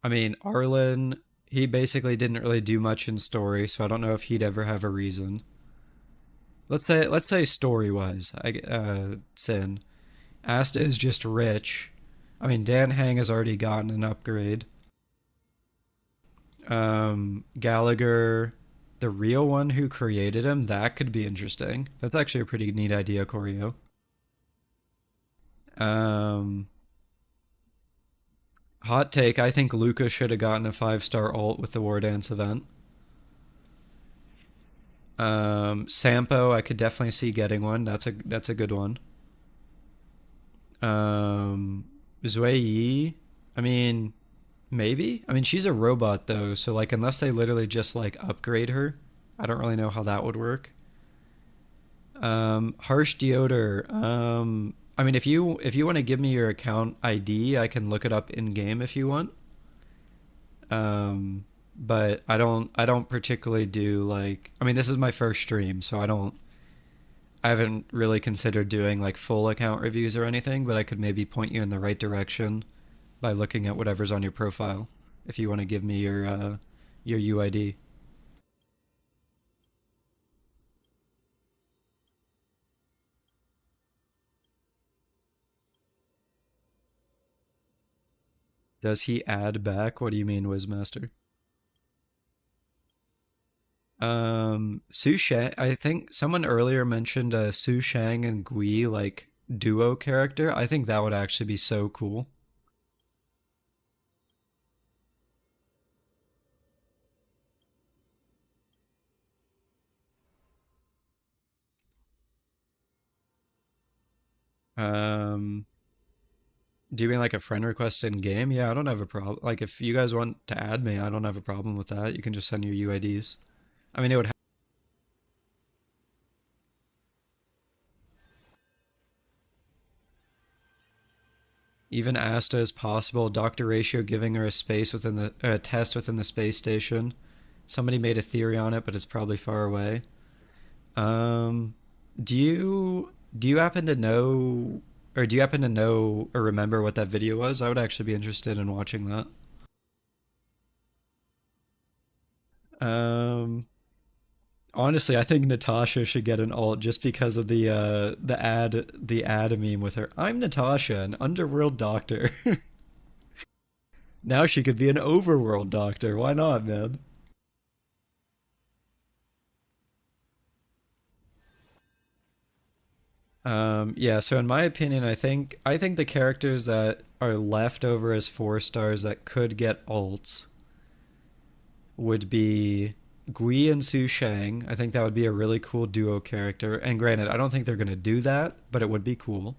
mean, Arlen, he basically didn't really do much in story, so I don't know if he'd ever have a reason. Let's say story-wise, Sin. Asta is just rich. I mean, Dan Hang has already gotten an upgrade. Gallagher, the real one who created him, that could be interesting. That's actually a pretty neat idea, Choreo. Hot take, I think Luca should have gotten a 5-star ult with the War Dance event. Sampo, I could definitely see getting one. That's a good one. Zui Yi, I mean, maybe? I mean, she's a robot though, so like unless they literally just like upgrade her, I don't really know how that would work. Harsh Deodor, I mean, if you want to give me your account ID, I can look it up in game if you want. But I don't particularly do like, I mean, this is my first stream, so I haven't really considered doing like full account reviews or anything, but I could maybe point you in the right direction by looking at whatever's on your profile if you want to give me your UID. Does he add back? What do you mean, Wizmaster? Su Shang, I think someone earlier mentioned a Su Shang and Gui like duo character. I think that would actually be so cool. Do you mean like a friend request in game? Yeah, I don't have a problem. Like if you guys want to add me, I don't have a problem with that. You can just send your UIDs. I mean, it would. Even Asta is possible. Dr. Ratio giving her a test within the space station. Somebody made a theory on it, but it's probably far away. Do you happen to know, or do you happen to know or remember what that video was? I would actually be interested in watching that. Honestly, I think Natasha should get an ult just because of the ad meme with her. I'm Natasha, an underworld doctor. Now she could be an overworld doctor. Why not, man? Yeah, so in my opinion, I think the characters that are left over as 4 stars that could get ults would be Gui and Su Shang. I think that would be a really cool duo character. And granted, I don't think they're gonna do that, but it would be cool.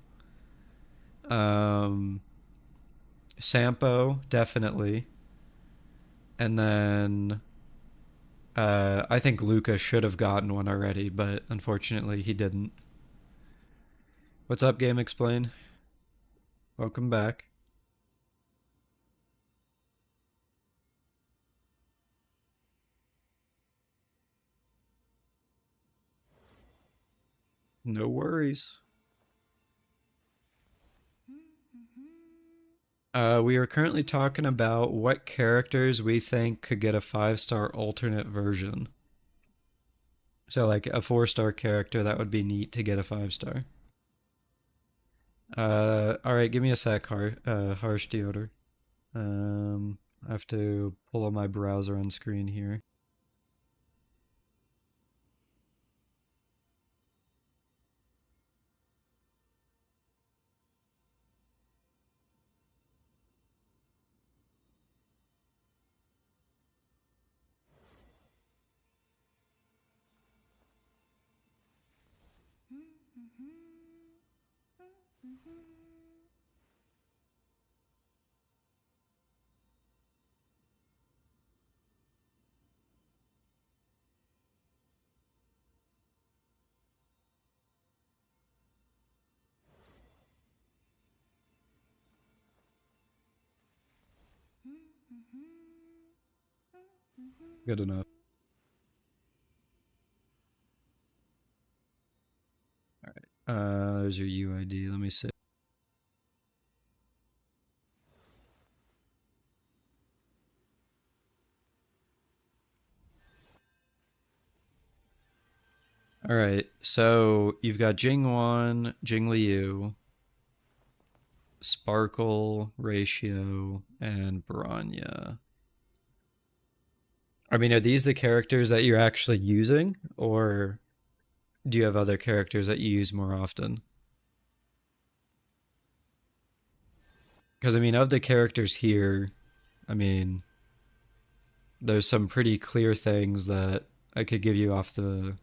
Sampo, definitely. And then I think Luca should have gotten one already, but unfortunately he didn't. What's up, Game Explain? Welcome back. No worries. We are currently talking about what characters we think could get a 5-star alternate version. So like a 4-star character, that would be neat to get a 5-star. Alright, give me a sec, Harsh Deodor. I have to pull up my browser on screen here. Good enough. Alright, there's your UID. Let me see. Alright, so you've got Jingwan, Jingliu, Sparkle, Ratio, and Bronya. I mean, are these the characters that you're actually using, or do you have other characters that you use more often? Because, I mean, of the characters here, I mean, there's some pretty clear things that I could give you off the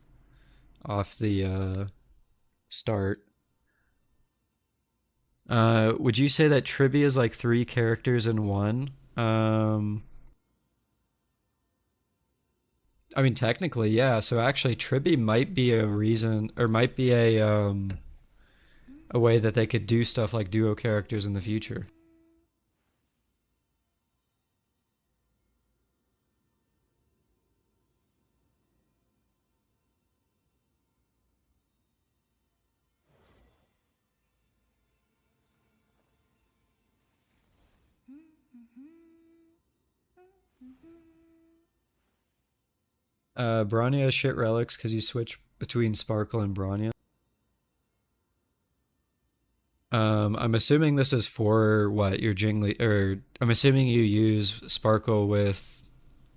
start. Would you say that Tribby is like 3 characters in one? I mean, technically, yeah. So actually, Tribby might be a reason, or might be a way that they could do stuff like duo characters in the future. Bronya has shit relics because you switch between Sparkle and Bronya. I'm assuming this is for what, your Jingli, or I'm assuming you use Sparkle with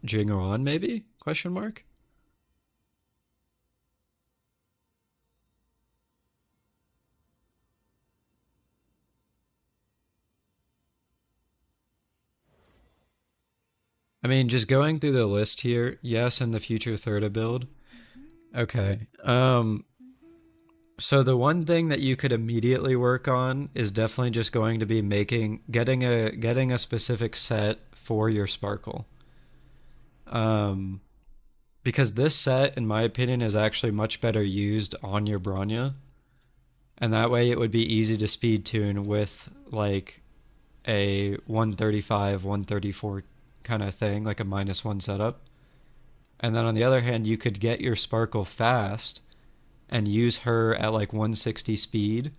Jingron, maybe? Question mark? I mean, just going through the list here, yes, in the future Thirda build. Okay. So the one thing that you could immediately work on is definitely just going to be getting a specific set for your Sparkle. Because this set, in my opinion, is actually much better used on your Bronya. And that way it would be easy to speed tune with like a 135, 134 kind of thing, like a -1 setup. And then on the other hand, you could get your Sparkle fast and use her at like 160 speed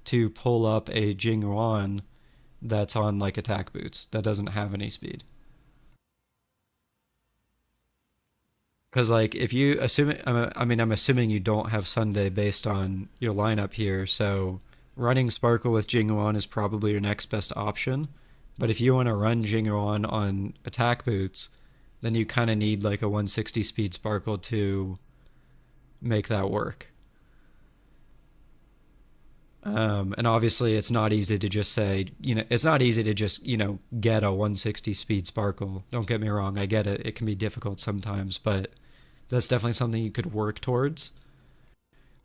to pull up a Jingwan that's on like attack boots that doesn't have any speed. Because like if you assume, I mean, I'm assuming you don't have Sunday based on your lineup here, so running Sparkle with Jingwan is probably your next best option. But if you want to run Jingwan on attack boots, then you kind of need like a 160 speed Sparkle to make that work. And obviously it's not easy to just say, it's not easy to just, get a 160 speed Sparkle. Don't get me wrong, I get it. It can be difficult sometimes, but that's definitely something you could work towards.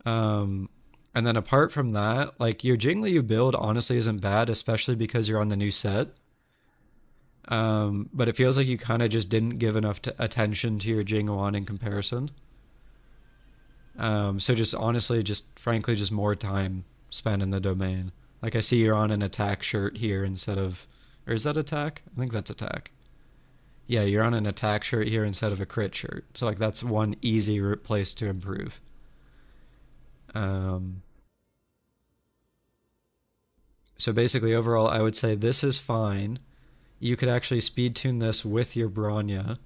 And then apart from that, like your Jingliu build honestly isn't bad, especially because you're on the new set. But it feels like you kind of just didn't give enough attention to your Jingwan in comparison. So just honestly, frankly, just more time spent in the domain. Like I see you're on an attack shirt here instead of, or is that attack? I think that's attack. Yeah, you're on an attack shirt here instead of a crit shirt. So like that's one easy place to improve. So basically overall, I would say this is fine. You could actually speed tune this with your Bronya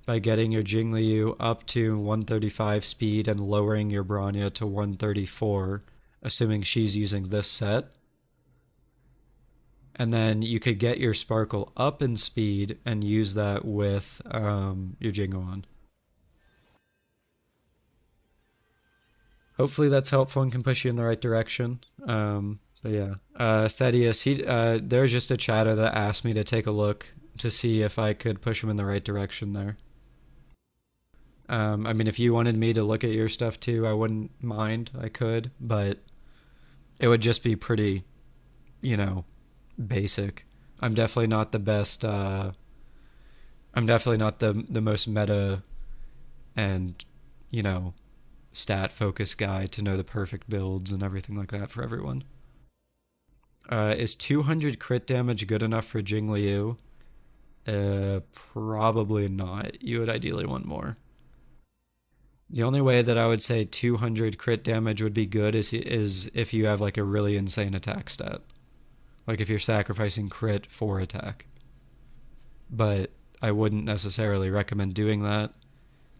by getting your Jingliu up to 135 speed and lowering your Bronya to 134, assuming she's using this set. And then you could get your Sparkle up in speed and use that with your Jingwan. Hopefully that's helpful and can push you in the right direction. But yeah, Thaddeus, there's just a chatter that asked me to take a look to see if I could push him in the right direction there. I mean, if you wanted me to look at your stuff too, I wouldn't mind. I could, but it would just be pretty, basic. I'm definitely not the best. I'm definitely not the most meta and, stat focused guy to know the perfect builds and everything like that for everyone. Is 200 crit damage good enough for Jingliu? Probably not. You would ideally want more. The only way that I would say 200 crit damage would be good is if you have like a really insane attack stat. Like if you're sacrificing crit for attack. But I wouldn't necessarily recommend doing that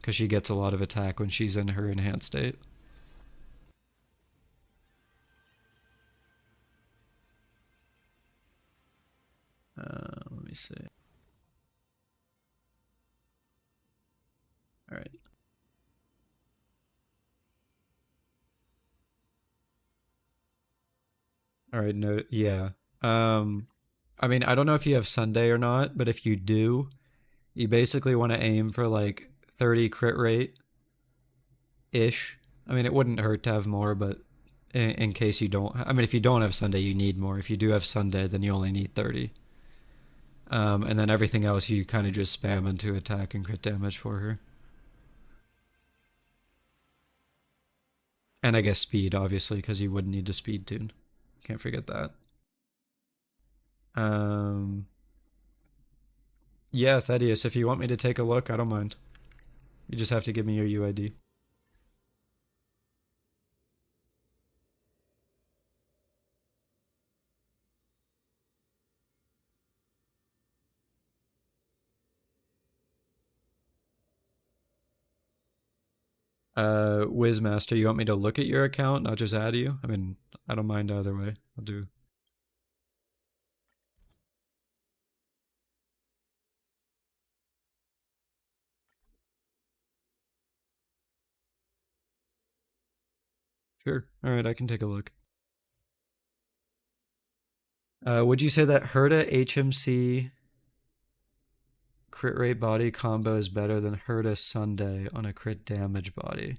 because she gets a lot of attack when she's in her enhanced state. Let me see. All right. All right, no, yeah. I mean, I don't know if you have Sunday or not, but if you do, you basically want to aim for like 30 crit rate ish. I mean, it wouldn't hurt to have more, but in case you don't, I mean, if you don't have Sunday, you need more. If you do have Sunday, then you only need 30. And then everything else you kind of just spam into attack and crit damage for her. And I guess speed, obviously, because you would need to speed tune. Can't forget that. Yeah, Thaddeus, if you want me to take a look, I don't mind. You just have to give me your UID. Wizmaster, you want me to look at your account, not just add you? I mean, I don't mind either way. I'll do. Sure. All right, I can take a look. Would you say that Herta HMC crit rate body combo is better than Herta Sunday on a crit damage body?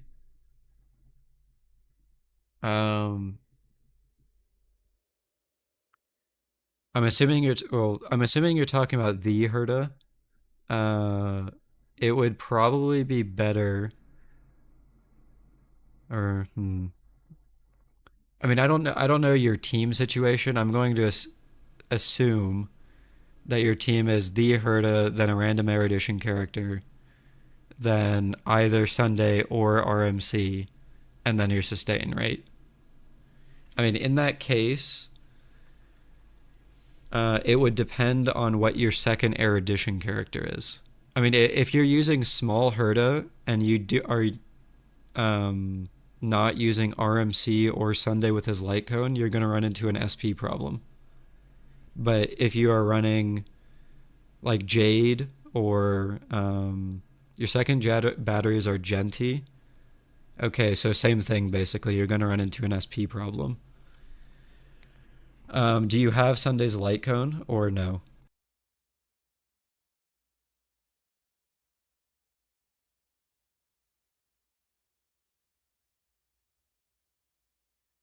I'm assuming you're talking about the Herta. It would probably be better. Or I mean, I don't know your team situation. I'm going to assume that your team is the Herta, then a random erudition character, then either Sunday or RMC, and then your sustain, right? I mean, in that case, it would depend on what your second erudition character is. I mean, if you're using small Herta and you are not using RMC or Sunday with his light cone, you're going to run into an SP problem. But if you are running like Jade or your second batteries are Genti, okay, so same thing basically. You're going to run into an SP problem. Do you have Sunday's light cone or no?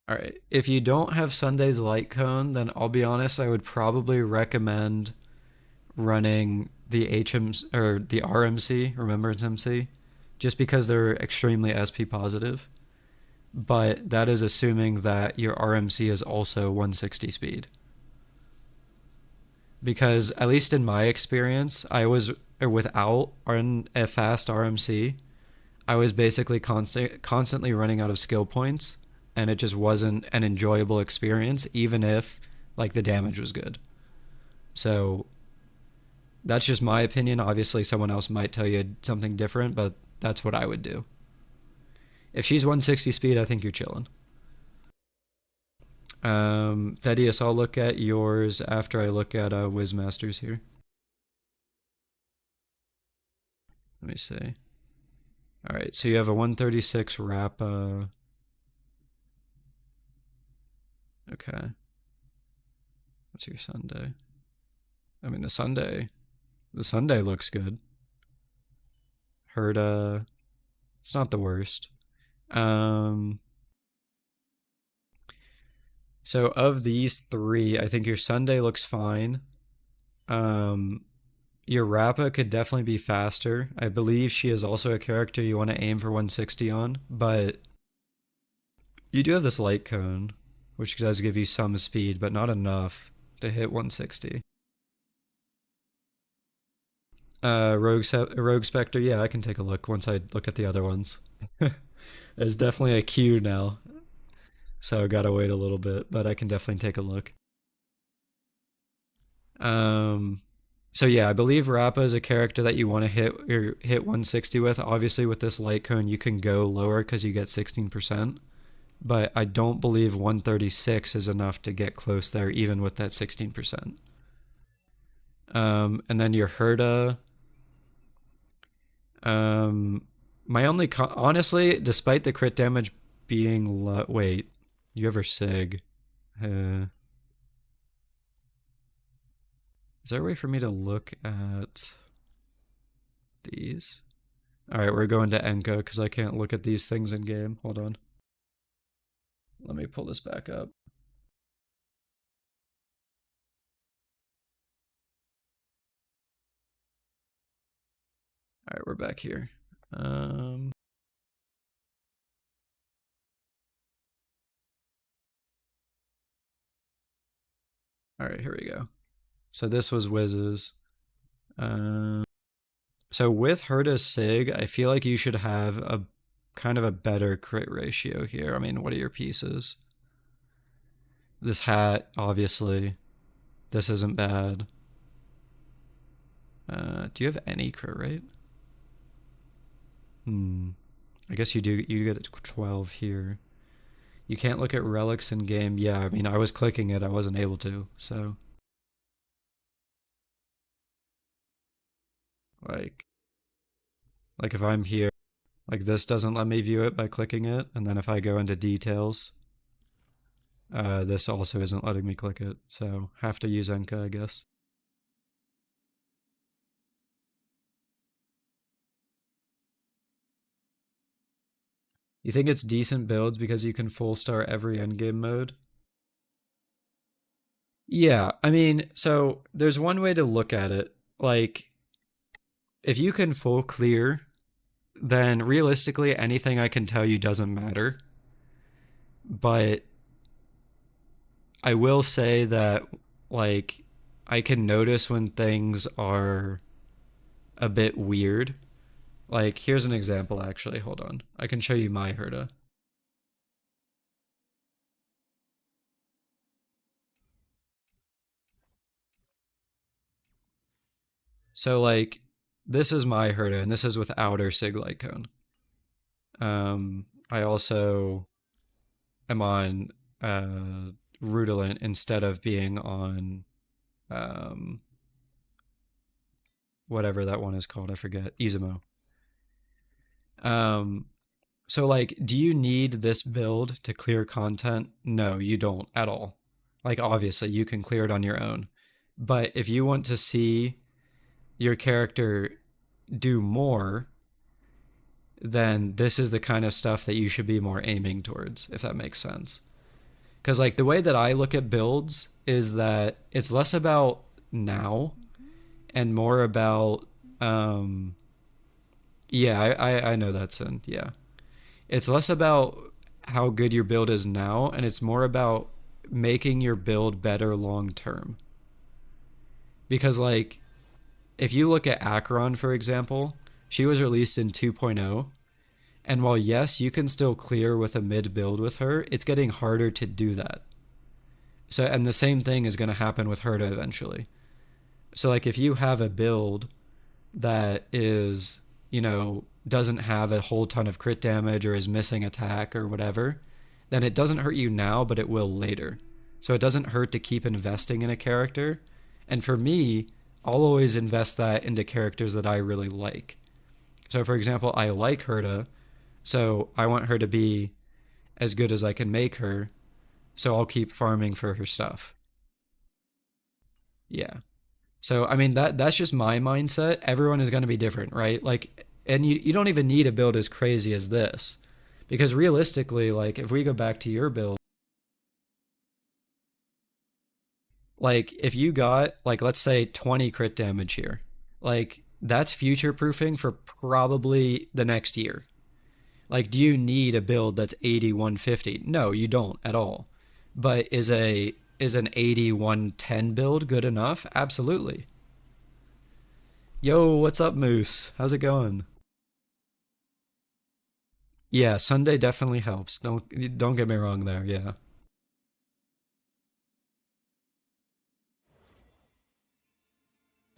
All right. If you don't have Sunday's light cone, then I'll be honest, I would probably recommend running the HMC or the RMC, Remembrance MC, just because they're extremely SP positive. But that is assuming that your RMC is also 160 speed. Because at least in my experience, I was without a fast RMC, I was basically constantly running out of skill points, and it just wasn't an enjoyable experience, even if like the damage was good. So that's just my opinion. Obviously, someone else might tell you something different, but that's what I would do. If she's 160 speed, I think you're chilling. Thaddeus, I'll look at yours after I look at Wizmasters here. Let me see. All right, so you have a 136 wrap. Okay. What's your Sunday? I mean, the Sunday looks good. Herta, it's not the worst. So of these three, I think your Sunday looks fine. Your Rappa could definitely be faster. I believe she is also a character you want to aim for 160 on, but you do have this light cone, which does give you some speed, but not enough to hit 160. Rogue Spectre. Yeah, I can take a look once I look at the other ones. There's definitely a queue now, so I gotta wait a little bit, but I can definitely take a look. So yeah, I believe Rappa is a character that you want to hit 160 with. Obviously, with this light cone, you can go lower because you get 16%, but I don't believe 136 is enough to get close there, even with that 16%. And then your Herda. My only honestly, despite the crit damage being wait, you ever Sig? Is there a way for me to look at these? All right, we're going to Enka because I can't look at these things in game. Hold on. Let me pull this back up. All right, we're back here. All right, here we go. So this was Wiz's. So with Herda Sig, I feel like you should have a kind of a better crit ratio here. I mean, what are your pieces? This hat, obviously. This isn't bad. Do you have any crit rate? I guess you do. You get 12 here. You can't look at relics in game. Yeah, I mean, I was clicking it. I wasn't able to, so. Like if I'm here, like this doesn't let me view it by clicking it, and then if I go into details, this also isn't letting me click it, so have to use Enka, I guess. You think it's decent builds because you can full star every endgame mode? Yeah, I mean, so there's one way to look at it. Like, if you can full clear, then realistically anything I can tell you doesn't matter. But I will say that, like, I can notice when things are a bit weird. Like, here's an example, actually. Hold on. I can show you my Herda. So, like, this is my Herda, and this is without our Sig Light Cone. I also am on Rudolent instead of being on whatever that one is called. I forget. Izumo. So like, do you need this build to clear content? No, you don't at all. Like, obviously, you can clear it on your own. But if you want to see your character do more, then this is the kind of stuff that you should be more aiming towards, if that makes sense. Because, like, the way that I look at builds is that it's less about now and more about, yeah, I know that, Sin, yeah. It's less about how good your build is now, and it's more about making your build better long term. Because, like, if you look at Acheron, for example, she was released in 2.0, and while yes, you can still clear with a mid build with her, it's getting harder to do that. So, and the same thing is going to happen with Herda eventually. So, like, if you have a build that is, you know, doesn't have a whole ton of crit damage or is missing attack or whatever, then it doesn't hurt you now, but it will later. So it doesn't hurt to keep investing in a character. And for me, I'll always invest that into characters that I really like. So for example, I like Herda, so I want her to be as good as I can make her, so I'll keep farming for her stuff. Yeah. So I mean that's just my mindset. Everyone is going to be different, right? Like, and you don't even need a build as crazy as this. Because realistically, like, if we go back to your build, like, if you got, like, let's say 20 crit damage here, like, that's future proofing for probably the next year. Like, do you need a build that's 80 150? No, you don't at all. But is an 80 110 build good enough? Absolutely. Yo, what's up, Moose? How's it going? Yeah, Sunday definitely helps. Don't get me wrong there. Yeah.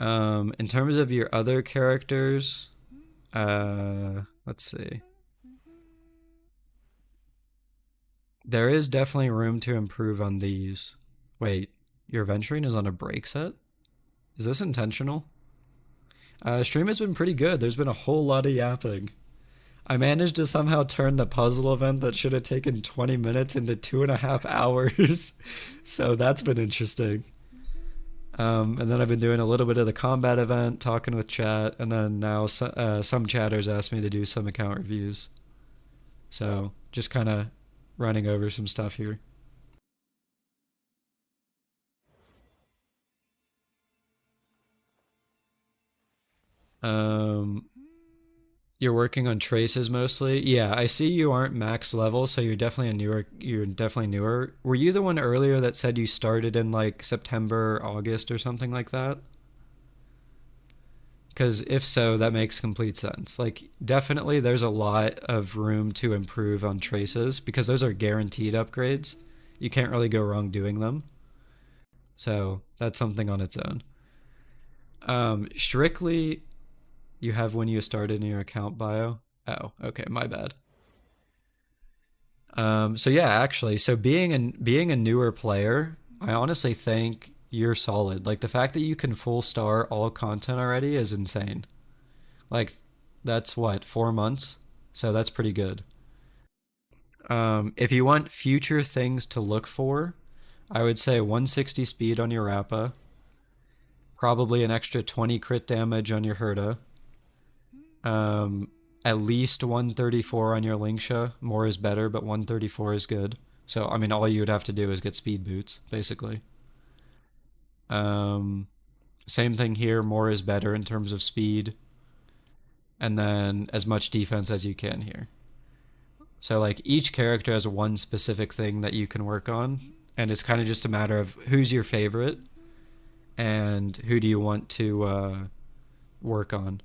In terms of your other characters, let's see. There is definitely room to improve on these. Wait, your venturing is on a break set? Is this intentional? Stream has been pretty good. There's been a whole lot of yapping. I managed to somehow turn the puzzle event that should have taken 20 minutes into 2.5 hours. So that's been interesting. And then I've been doing a little bit of the combat event, talking with chat, and then now some chatters asked me to do some account reviews. So just kind of running over some stuff here. Um, you're working on traces mostly. Yeah, I see you aren't max level, so you're definitely a newer. You're definitely newer. Were you the one earlier that said you started in like September, August, or something like that? Because if so, that makes complete sense. Like, definitely there's a lot of room to improve on traces because those are guaranteed upgrades. You can't really go wrong doing them. So that's something on its own. Strictly, you have when you started in your account bio. Oh, okay, my bad. So yeah, actually, so being a newer player, I honestly think you're solid. Like the fact that you can full star all content already is insane. Like that's what, 4 months? So that's pretty good. If you want future things to look for, I would say 160 speed on your Rappa, probably an extra 20 crit damage on your Herta, at least 134 on your Lingsha. More is better, but 134 is good. So, I mean, all you would have to do is get speed boots, basically. Same thing here, more is better in terms of speed. And then as much defense as you can here. So, like, each character has one specific thing that you can work on. And it's kind of just a matter of who's your favorite and who do you want to work on.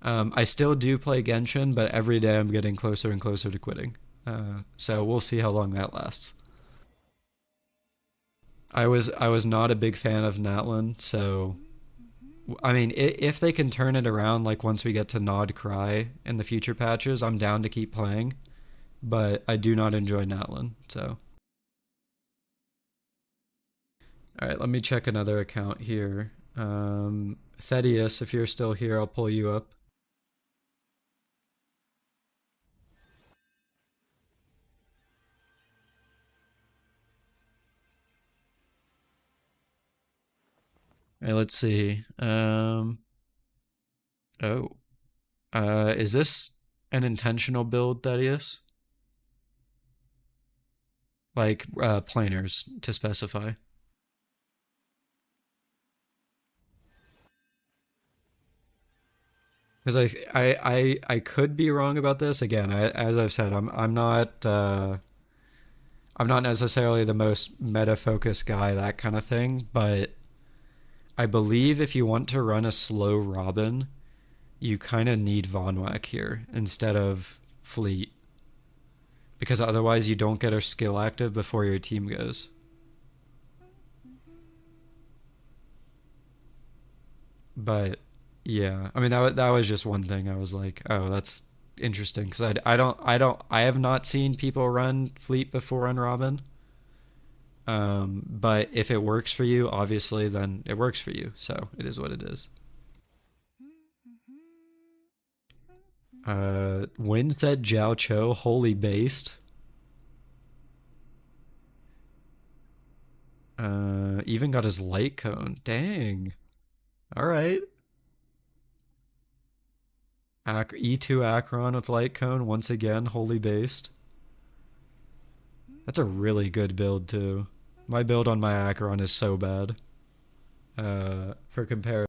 I still do play Genshin, but every day I'm getting closer and closer to quitting. So we'll see how long that lasts. I was not a big fan of Natlin, so I mean, if they can turn it around, like once we get to Nod Cry in the future patches, I'm down to keep playing. But I do not enjoy Natlin, so. All right, let me check another account here. Thaddeus, if you're still here, I'll pull you up. All right, let's see. Oh. Is this an intentional build, Thaddeus? Like, planers, to specify. Because I could be wrong about this. Again, as I've said, I'm not necessarily the most meta focused guy, that kind of thing, but I believe if you want to run a slow Robin, you kind of need Von Wack here instead of Fleet. Because otherwise you don't get her skill active before your team goes. But yeah, I mean that was just one thing I was like, oh, that's interesting because I have not seen people run Fleet before on Robin. But if it works for you, obviously, then it works for you. So it is what it is. Winstead Jiao Cho, holy based. Even got his light cone. Dang. All right. E2 Akron with light cone once again, holy based. That's a really good build too. My build on my Akron is so bad. For comparison,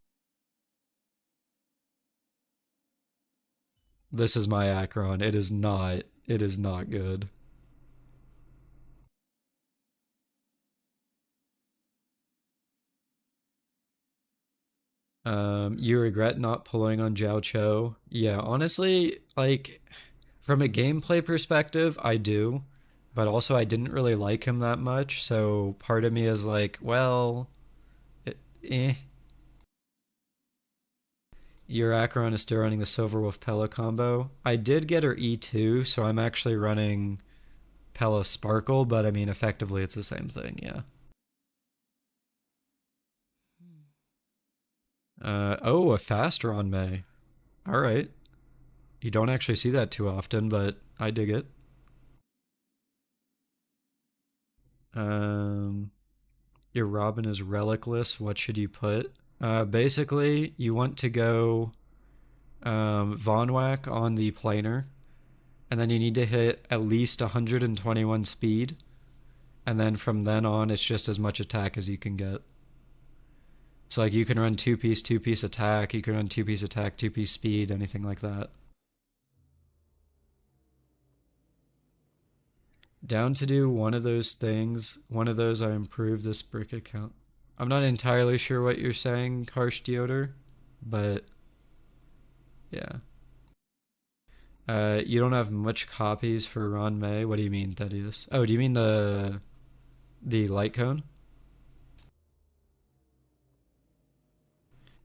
this is my Akron. It is not. It is not good. You regret not pulling on Jiao Cho. Yeah, honestly, like from a gameplay perspective, I do, but also I didn't really like him that much, so part of me is like, well, eh. Your Acheron is still running the Silverwolf Pella combo. I did get her E2, so I'm actually running Pella Sparkle, but I mean, effectively, it's the same thing, yeah. Oh, a faster on May. All right. You don't actually see that too often, but I dig it. Um, your Robin is relicless. What should you put? Basically, you want to go Von Whack on the planer, and then you need to hit at least 121 speed, and then from then on, it's just as much attack as you can get. So like you can run two piece attack, you can run two-piece attack, two-piece speed, anything like that. Down to do one of those things. One of those I improved this brick account. I'm not entirely sure what you're saying, Harsh Deoder, but yeah. You don't have much copies for Ron May. What do you mean, Thaddeus? Oh, do you mean the light cone?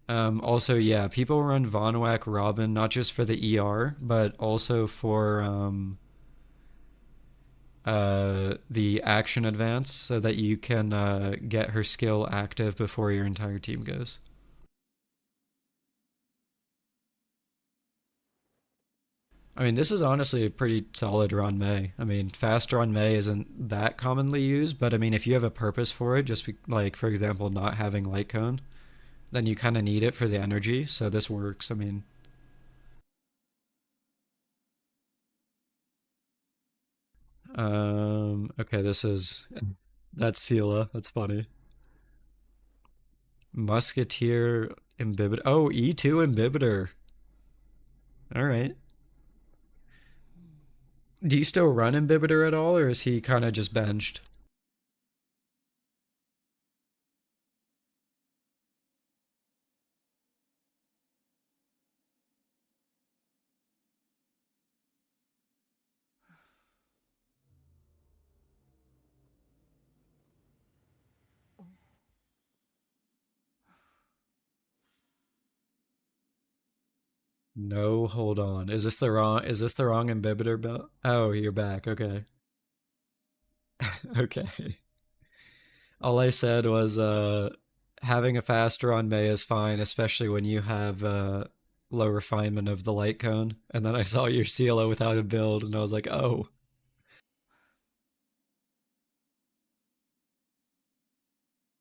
Also, yeah, people run Von Whack Robin not just for the ER, but also for the action advance so that you can get her skill active before your entire team goes. I mean, this is honestly a pretty solid Ron May. I mean, fast Ron May isn't that commonly used, but I mean, if you have a purpose for it, like, for example, not having light cone, then you kind of need it for the energy, so this works. I mean, okay, that's Sela. That's funny. Musketeer Imbibitor. Oh, E2 Imbibitor. All right. Do you still run Imbibitor at all, or is he kind of just benched? No, hold on. Is this the wrong Imbibitor belt? Oh, you're back. Okay. Okay. All I said was having a faster on May is fine, especially when you have low refinement of the light cone. And then I saw your CLO without a build, and I was like, oh.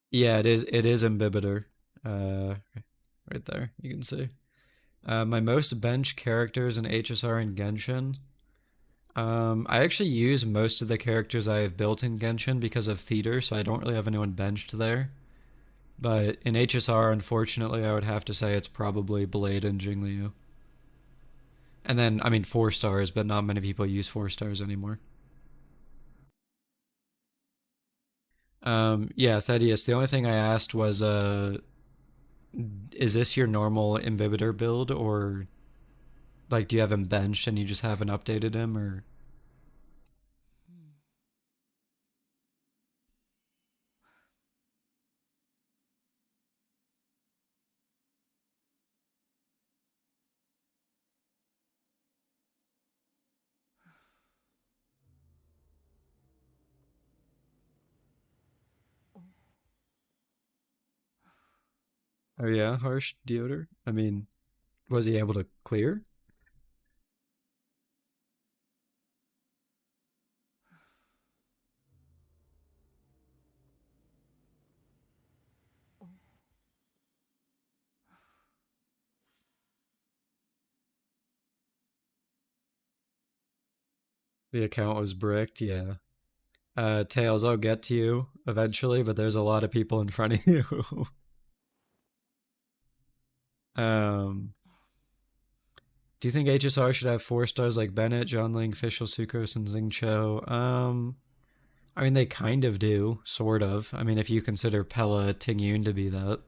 Yeah, it is Imbibitor. Uh right there, you can see. My most bench characters in HSR and Genshin. I actually use most of the characters I have built in Genshin because of theater, so I don't really have anyone benched there. But in HSR, unfortunately, I would have to say it's probably Blade and Jingliu. And then, I mean, 4 stars, but not many people use 4 stars anymore. Yeah, Thaddeus, the only thing I asked was, is this your normal Imbibitor build, or, like, do you have him benched and you just haven't updated him, or... Oh yeah, Harsh Deoder? I mean, was he able to clear? The account was bricked, yeah. Tails, I'll get to you eventually, but there's a lot of people in front of you. um, do you think HSR should have 4 stars like Bennett, John Ling, Fischl, Sucrose, and Zing Cho? I mean, they kind of do, sort of. I mean, if you consider Pella Tingyun to be that.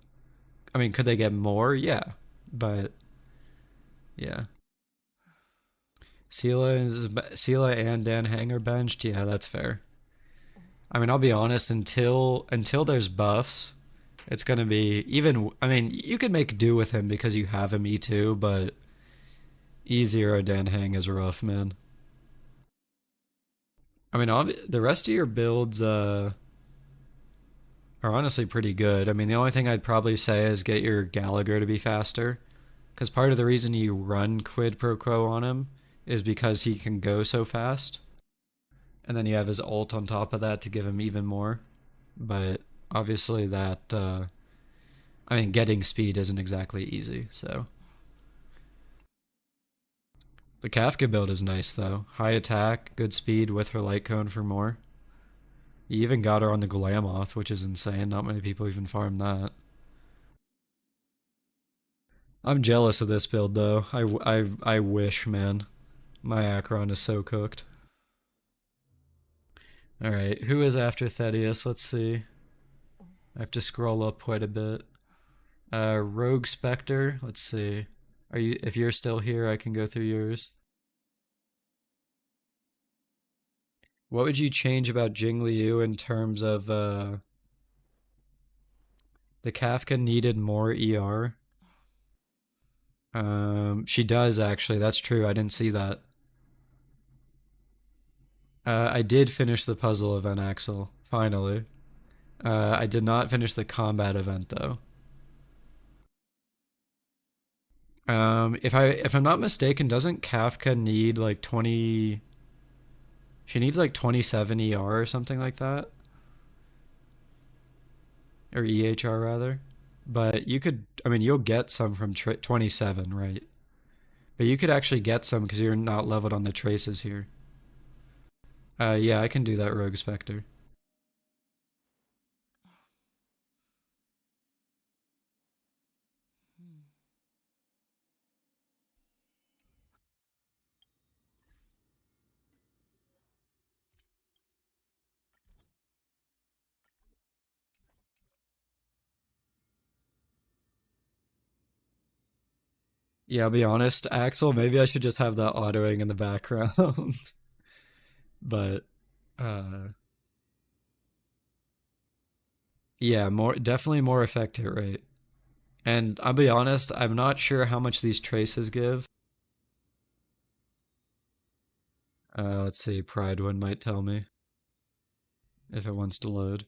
I mean, could they get more? Yeah, but yeah. Sela and Dan Hang are benched. Yeah, that's fair. I mean, I'll be honest. Until there's buffs, it's gonna be even. I mean, you can make do with him because you have him E2, but E0 Dan Hang is rough, man. I mean, the rest of your builds are honestly pretty good. I mean, the only thing I'd probably say is get your Gallagher to be faster, because part of the reason you run Quid Pro Quo on him is because he can go so fast, and then you have his ult on top of that to give him even more. But obviously that, I mean, getting speed isn't exactly easy, so. The Kafka build is nice, though. High attack, good speed with her light cone for more. You even got her on the Glamoth, which is insane. Not many people even farm that. I'm jealous of this build, though. I wish, man. My Acheron is so cooked. Alright, who is after Thaddeus? Let's see. I have to scroll up quite a bit. Rogue Spectre. Let's see. If you're still here, I can go through yours. What would you change about Jing Liu in terms of the Kafka needed more ER? She does actually. That's true. I didn't see that. I did finish the puzzle event, Axel. Finally. I did not finish the combat event though. If I'm not mistaken, doesn't Kafka need like 20? She needs like 27 ER or something like that, or EHR rather. But you could, I mean, you'll get some from 27, right? But you could actually get some because you're not leveled on the traces here. Yeah, I can do that, Rogue Spectre. Yeah, I'll be honest, Axel, maybe I should just have that autoing in the background. But uh yeah, definitely more effect hit rate. And I'll be honest, I'm not sure how much these traces give. Let's see, Pride one might tell me if it wants to load.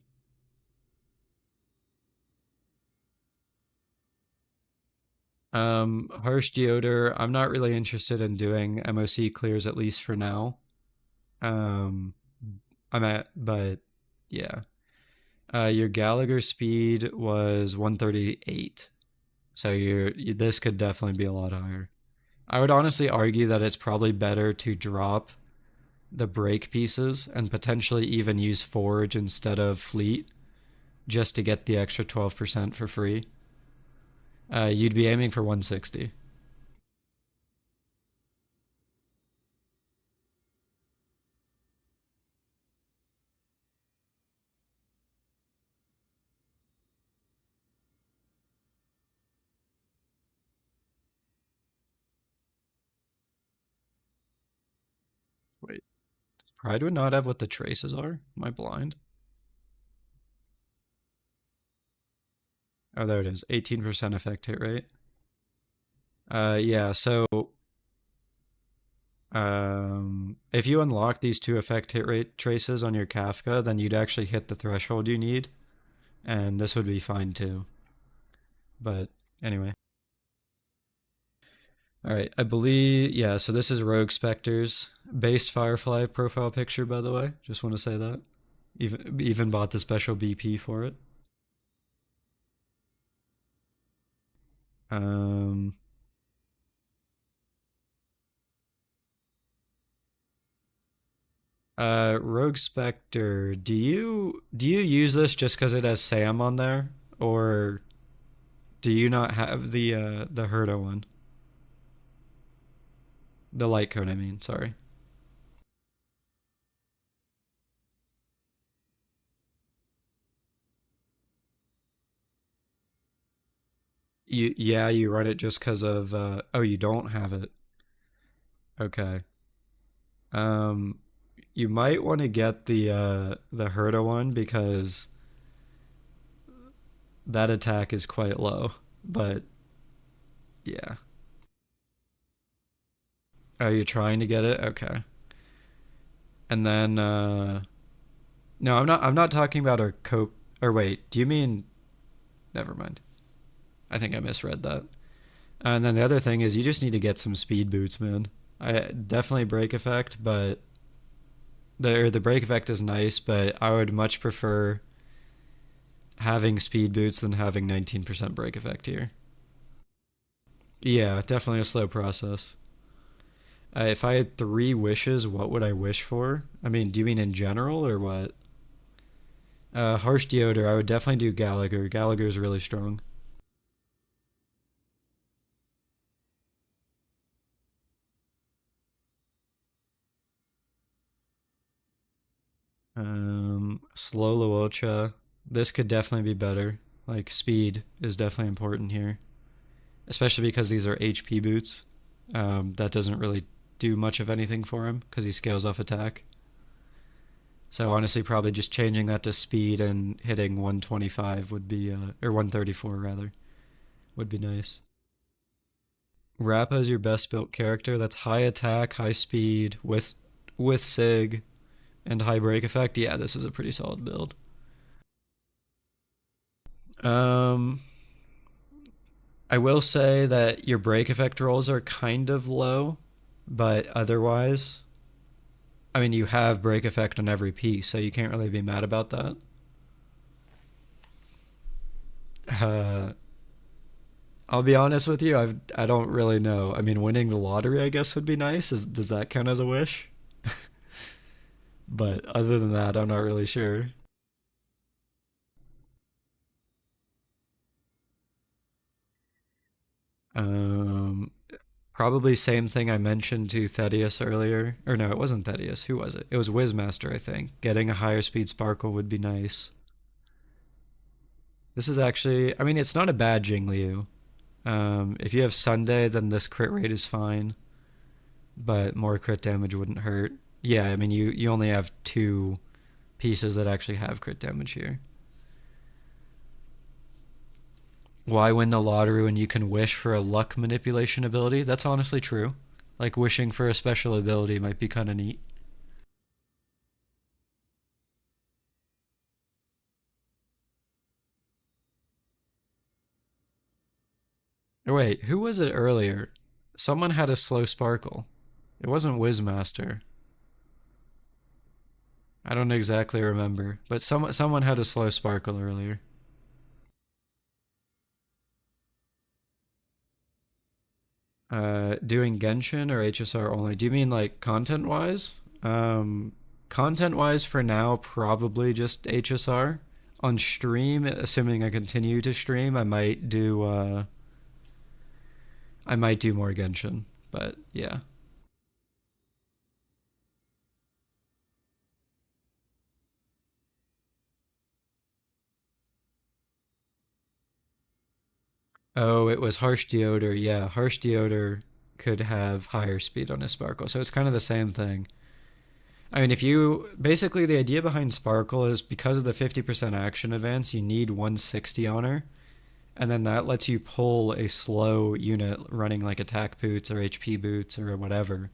Harsh Deodor, I'm not really interested in doing MOC clears at least for now. Um, but yeah. Your Gallagher speed was 138, so this could definitely be a lot higher. I would honestly argue that it's probably better to drop the break pieces and potentially even use Forge instead of Fleet just to get the extra 12% for free. You'd be aiming for 160. Wait, does Pride would not have what the traces are? Am I blind? Oh, there it is. 18% effect hit rate. Yeah, so if you unlock these two effect hit rate traces on your Kafka, then you'd actually hit the threshold you need, and this would be fine too. But anyway. Alright, I believe, yeah, so this is Rogue Spectre's based Firefly profile picture, by the way. Just want to say that. Even bought the special BP for it. Um, Rogue Spectre, do you use this just because it has Sam on there, or do you not have the Herda one? The light cone, I mean, sorry. You run it just because of oh, you don't have it. Okay. Um, you might want to get the Herta one because that attack is quite low. But yeah. Oh, you're trying to get it? Okay. And then no, I'm not talking about our cope or wait, do you mean never mind. I think I misread that. And then the other thing is you just need to get some speed boots, man. I definitely brake effect, but the brake effect is nice, but I would much prefer having speed boots than having 19% brake effect here. Yeah, definitely a slow process. If I had three wishes, what would I wish for? I mean, do you mean in general or what? Harsh Deodar, I would definitely do Gallagher. Gallagher's really strong. Slow Luocha. This could definitely be better. Like, speed is definitely important here. Especially because these are HP boots. That doesn't really do much of anything for him because he scales off attack. So honestly, probably just changing that to speed and hitting 125 would be, or 134 rather, would be nice. Rappa's your best built character. That's high attack, high speed, with Sig, and high break effect. Yeah, this is a pretty solid build. Um, I will say that your break effect rolls are kind of low, but otherwise, I mean, you have break effect on every piece, so you can't really be mad about that. Uh, I'll be honest with you, I don't really know. I mean, winning the lottery, I guess, would be nice. Does that count as a wish? But other than that, I'm not really sure. Um, Probably same thing I mentioned to Thaddeus earlier. Or no, it wasn't Thaddeus. Who was it? It was Wizmaster, I think. Getting a higher speed sparkle would be nice. This is actually, I mean, it's not a bad Jingliu. If you have Sunday, then this crit rate is fine. But more crit damage wouldn't hurt. Yeah, I mean, you only have two pieces that actually have crit damage here. Why win the lottery when you can wish for a luck manipulation ability? That's honestly true. Like, wishing for a special ability might be kind of neat. Wait, who was it earlier? Someone had a slow sparkle. It wasn't Wizmaster. I don't exactly remember, but someone had a slow sparkle earlier. Doing Genshin or HSR only? Do you mean like content wise? Content wise for now, probably just HSR. On stream, assuming I continue to stream, I might do more Genshin, but yeah. Oh, it was Harsh Deodar. Yeah, Harsh Deodar could have higher speed on his Sparkle, so it's kind of the same thing. I mean, if you basically the idea behind Sparkle is because of the 50% action advance, you need 160 on her, and then that lets you pull a slow unit running like attack boots or HP boots or whatever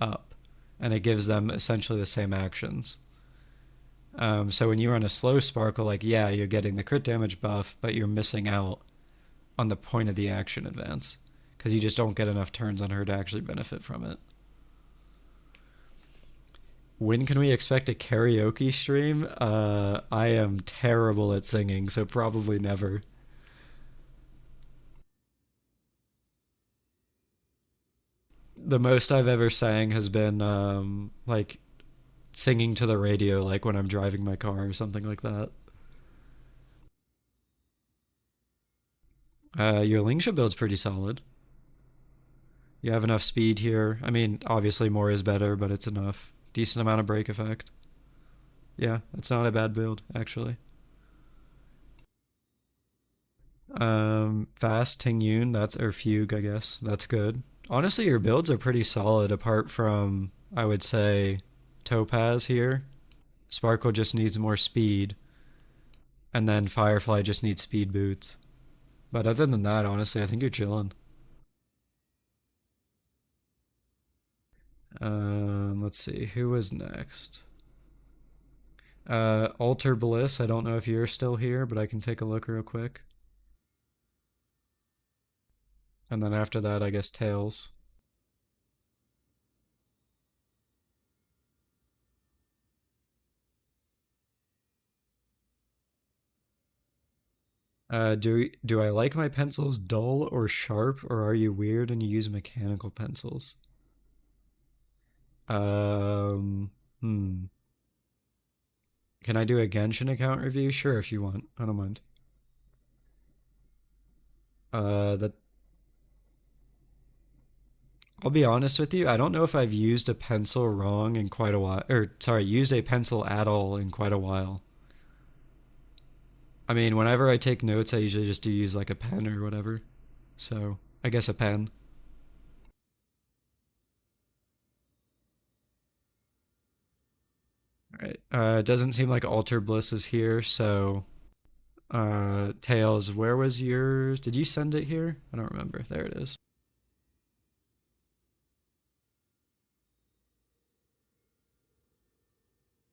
up, and it gives them essentially the same actions. So when you run a slow Sparkle, like yeah, you're getting the crit damage buff, but you're missing out on the point of the action advance because you just don't get enough turns on her to actually benefit from it. When can we expect a karaoke stream? I am terrible at singing, so probably never. The most I've ever sang has been like singing to the radio, like when I'm driving my car or something like that. Your Lingsha build's pretty solid. You have enough speed here. I mean, obviously more is better, but it's enough. Decent amount of break effect. Yeah, it's not a bad build, actually. Fast Ting Yun, or Fugue, I guess. That's good. Honestly, your builds are pretty solid apart from, I would say, Topaz here. Sparkle just needs more speed. And then Firefly just needs speed boots. But other than that, honestly, I think you're chilling. Let's see, who was next? Alter Bliss, I don't know if you're still here, but I can take a look real quick. And then after that, I guess Tails. Do I like my pencils dull or sharp, or are you weird and you use mechanical pencils? Hmm. Can I do a Genshin account review? Sure, if you want. I don't mind. That I'll be honest with you, I don't know if I've used a pencil wrong in quite a while, or sorry, used a pencil at all in quite a while. I mean, whenever I take notes, I usually just do use like a pen or whatever. So, I guess a pen. Alright. It doesn't seem like Alter Bliss is here, so Tails, where was yours? Did you send it here? I don't remember. There it is.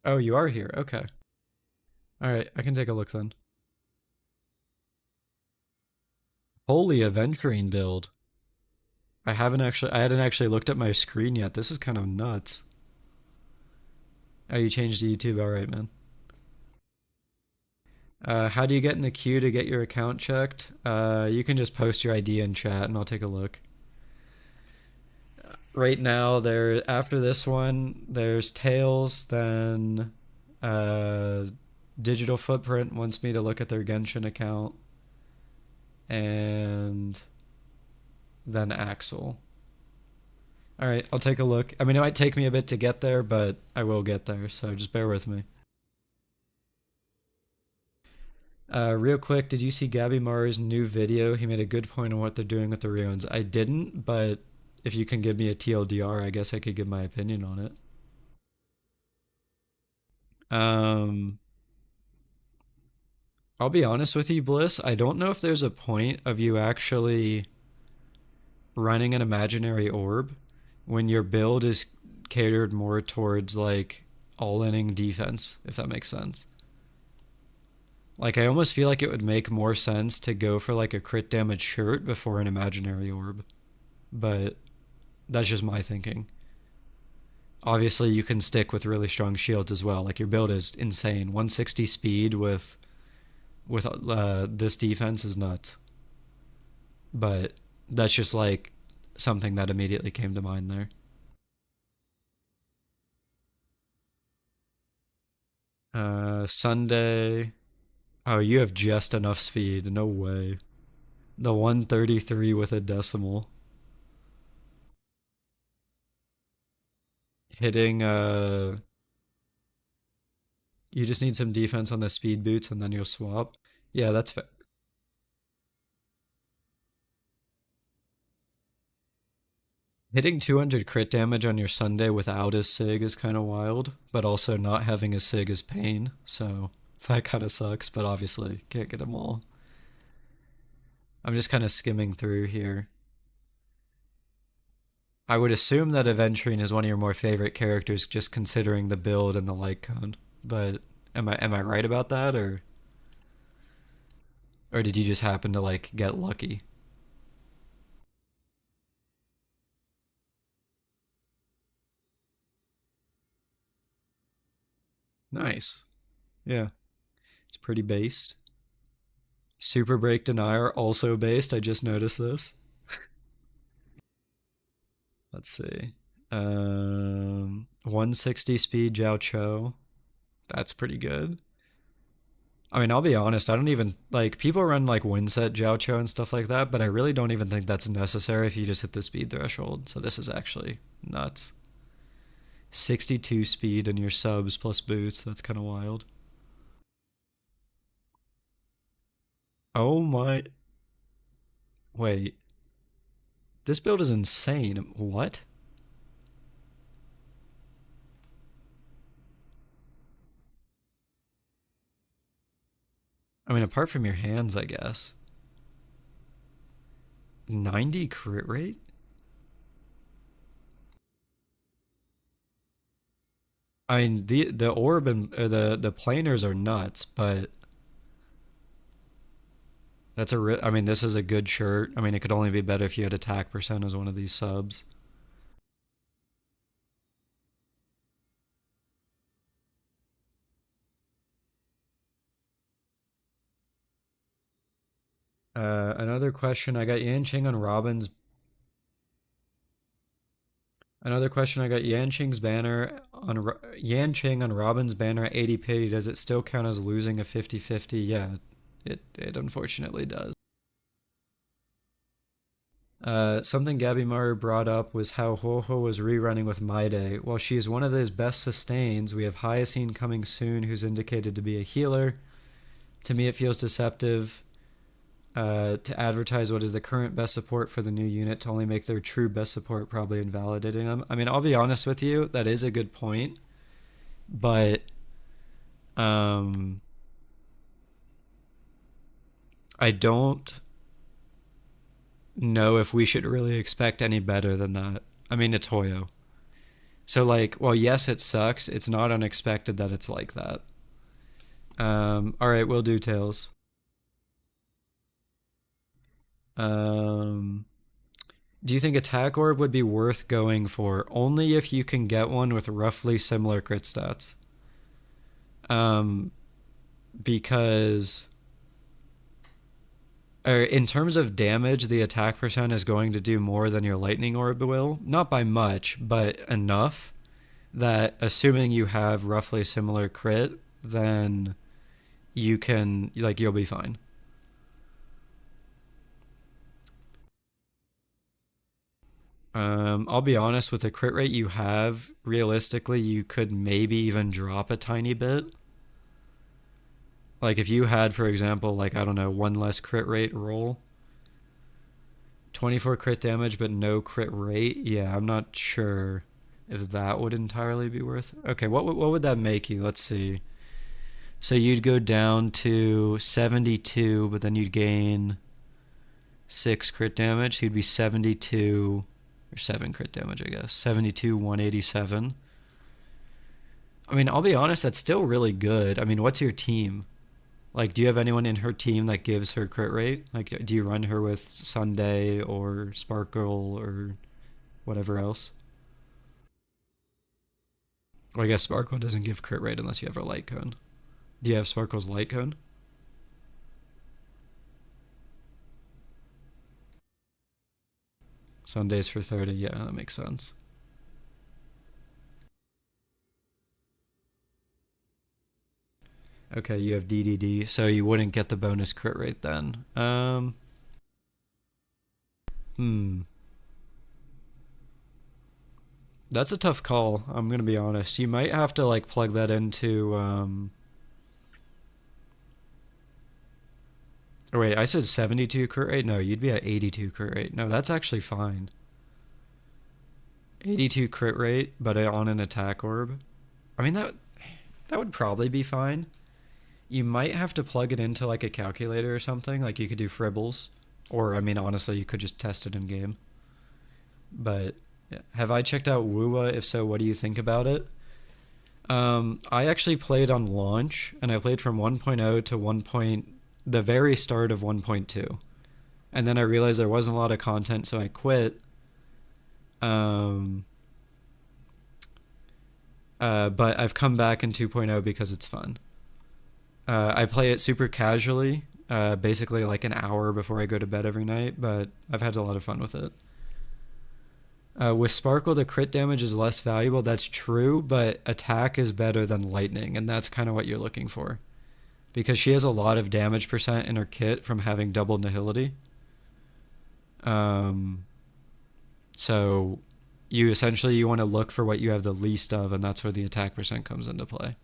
Oh, you are here. Okay. Alright, I can take a look then. Holy aventurine build. I hadn't actually looked at my screen yet. This is kind of nuts. Oh, you changed to YouTube. Alright, man. How do you get in the queue to get your account checked? You can just post your ID in chat and I'll take a look. Right now, after this one, there's Tails, then Digital Footprint wants me to look at their Genshin account, and then Axel. Alright, I'll take a look. I mean, it might take me a bit to get there, but I will get there, so just bear with me. Real quick, did you see Gabby Mar's new video? He made a good point on what they're doing with the ruins. I didn't, but if you can give me a TLDR, I guess I could give my opinion on it. I'll be honest with you, Bliss. I don't know if there's a point of you actually running an imaginary orb when your build is catered more towards like all-inning defense, if that makes sense. Like, I almost feel like it would make more sense to go for like a crit damage shirt before an imaginary orb. But that's just my thinking. Obviously, you can stick with really strong shields as well. Like, your build is insane. 160 speed with this defense is nuts. But that's just like something that immediately came to mind there. Sunday. Oh, you have just enough speed. No way. The 133 with a decimal. Hitting, you just need some defense on the speed boots and then you'll swap. Yeah, that's fair. Hitting 200 crit damage on your Sunday without a SIG is kind of wild, but also not having a SIG is pain, so that kind of sucks, but obviously can't get them all. I'm just kind of skimming through here. I would assume that Aventurine is one of your more favorite characters just considering the build and the like code, but am I right about that, or did you just happen to like get lucky? Nice. Yeah. It's pretty based. Super Break Denier also based. I just noticed this. Let's see. 160 speed Jiao Cho. That's pretty good. I mean, I'll be honest, I don't even, like, people run, like, Winset Jiao Cho and stuff like that, but I really don't even think that's necessary if you just hit the speed threshold. So this is actually nuts. 62 speed in your subs plus boots. That's kind of wild. Oh my. Wait. This build is insane. What? I mean, apart from your hands, I guess. 90 crit rate? I mean, the orb and the planers are nuts, but that's I mean, this is a good shirt. I mean, it could only be better if you had attack percent as one of these subs. Another question. I got Yanqing on Robin's. Another question. I got Yanqing's banner on Yanqing on Robin's banner at 80p. Does it still count as losing a 50-50? Yeah, it unfortunately does. Something Gabby Murray brought up was how Ho-Ho was rerunning with Maide. While she is one of those best sustains, we have Hyacine coming soon, who's indicated to be a healer. To me, it feels deceptive to advertise what is the current best support for the new unit to only make their true best support probably invalidating them. I mean, I'll be honest with you, that is a good point, but I don't know if we should really expect any better than that. I mean, it's Hoyo. So, like, well, yes, it sucks. It's not unexpected that it's like that. Alright, we'll do Tails. Do you think Attack Orb would be worth going for? Only if you can get one with roughly similar crit stats. Because in terms of damage, the attack percent is going to do more than your Lightning Orb will. Not by much, but enough that assuming you have roughly similar crit, then you can, like, you'll be fine. I'll be honest, with the crit rate you have, realistically, you could maybe even drop a tiny bit. Like, if you had, for example, like, I don't know, one less crit rate roll, 24 crit damage but no crit rate, yeah, I'm not sure if that would entirely be worth it. Okay, what would that make you? Let's see. So you'd go down to 72, but then you'd gain 6 crit damage. So you'd be 72, or 7 crit damage, I guess. 72, 187. I mean, I'll be honest, that's still really good. I mean, what's your team? Like, do you have anyone in her team that gives her crit rate? Like, do you run her with Sunday or Sparkle or whatever else? Well, I guess Sparkle doesn't give crit rate unless you have her light cone. Do you have Sparkle's light cone? Sundays for 30, yeah, that makes sense. Okay, you have DDD, so you wouldn't get the bonus crit rate then. That's a tough call, I'm gonna be honest. You might have to, like, plug that into, Oh wait, I said 72 crit rate? No, you'd be at 82 crit rate. No, that's actually fine. 82 crit rate, but on an attack orb. I mean, that would probably be fine. You might have to plug it into, like, a calculator or something. Like, you could do fribbles. Or, I mean, honestly, you could just test it in game. But, yeah. Have I checked out Woowa? If so, what do you think about it? I actually played on launch, and I played from 1.0 to the very start of 1.2. And then I realized there wasn't a lot of content, so I quit. But I've come back in 2.0 because it's fun. I play it super casually, basically like an hour before I go to bed every night, but I've had a lot of fun with it. With Sparkle, the crit damage is less valuable. That's true, but attack is better than lightning, and that's kind of what you're looking for. Because she has a lot of damage percent in her kit from having double nihility. So you want to look for what you have the least of, and that's where the attack percent comes into play.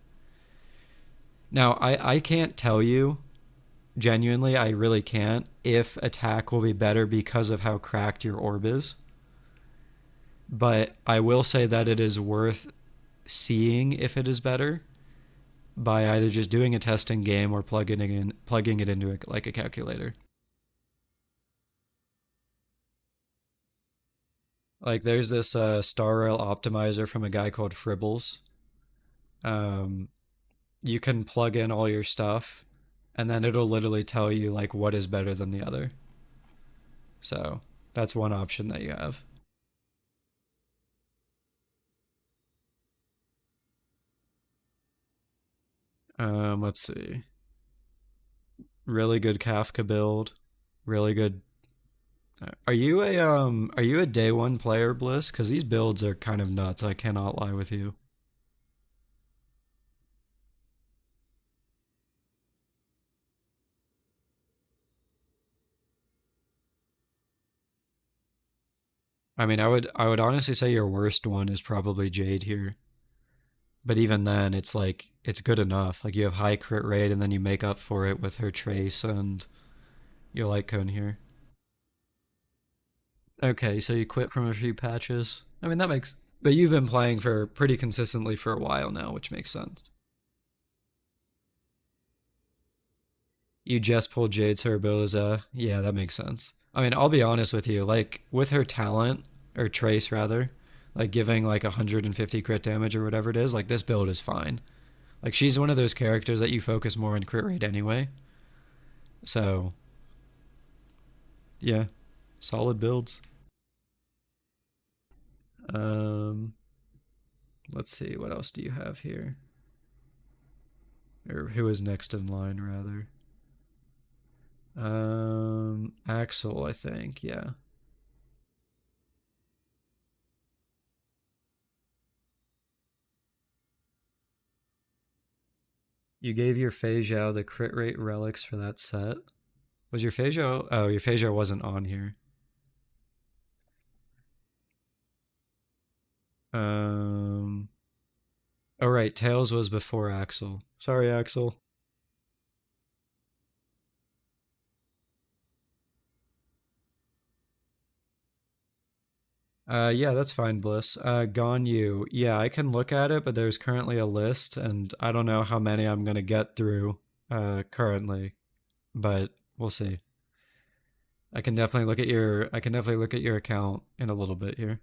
Now, I can't tell you genuinely, I really can't if attack will be better because of how cracked your orb is. But I will say that it is worth seeing if it is better by either just doing a testing game or plugging it into like a calculator. Like there's this Star Rail optimizer from a guy called Fribbles. You can plug in all your stuff, and then it'll literally tell you like what is better than the other. So that's one option that you have. Let's see. Really good Kafka build. Really good. Are you a day one player, Bliss? Because these builds are kind of nuts. I cannot lie with you. I mean, I would honestly say your worst one is probably Jade here. But even then, it's like it's good enough. Like you have high crit rate, and then you make up for it with her trace and your light cone here. Okay, so you quit from a few patches. I mean, that makes. But you've been playing for pretty consistently for a while now, which makes sense. You just pulled Jade's Herboza. Yeah, that makes sense. I mean, I'll be honest with you. Like with her talent or trace rather, like giving like 150 crit damage or whatever it is, like this build is fine. Like she's one of those characters that you focus more on crit rate anyway. So, yeah, solid builds. Um, let's see, what else do you have here? Or who is next in line, rather? Axel, I think, yeah. You gave your Fei Zhao the crit rate relics for that set. Was your Fei Zhao? Oh, your Fei Zhao wasn't on here. Oh right, Tails was before Axel. Sorry, Axel. Yeah, that's fine, Bliss. Ganyu. Yeah, I can look at it, but there's currently a list, and I don't know how many I'm gonna get through, currently, but we'll see. I can definitely look at your account in a little bit here.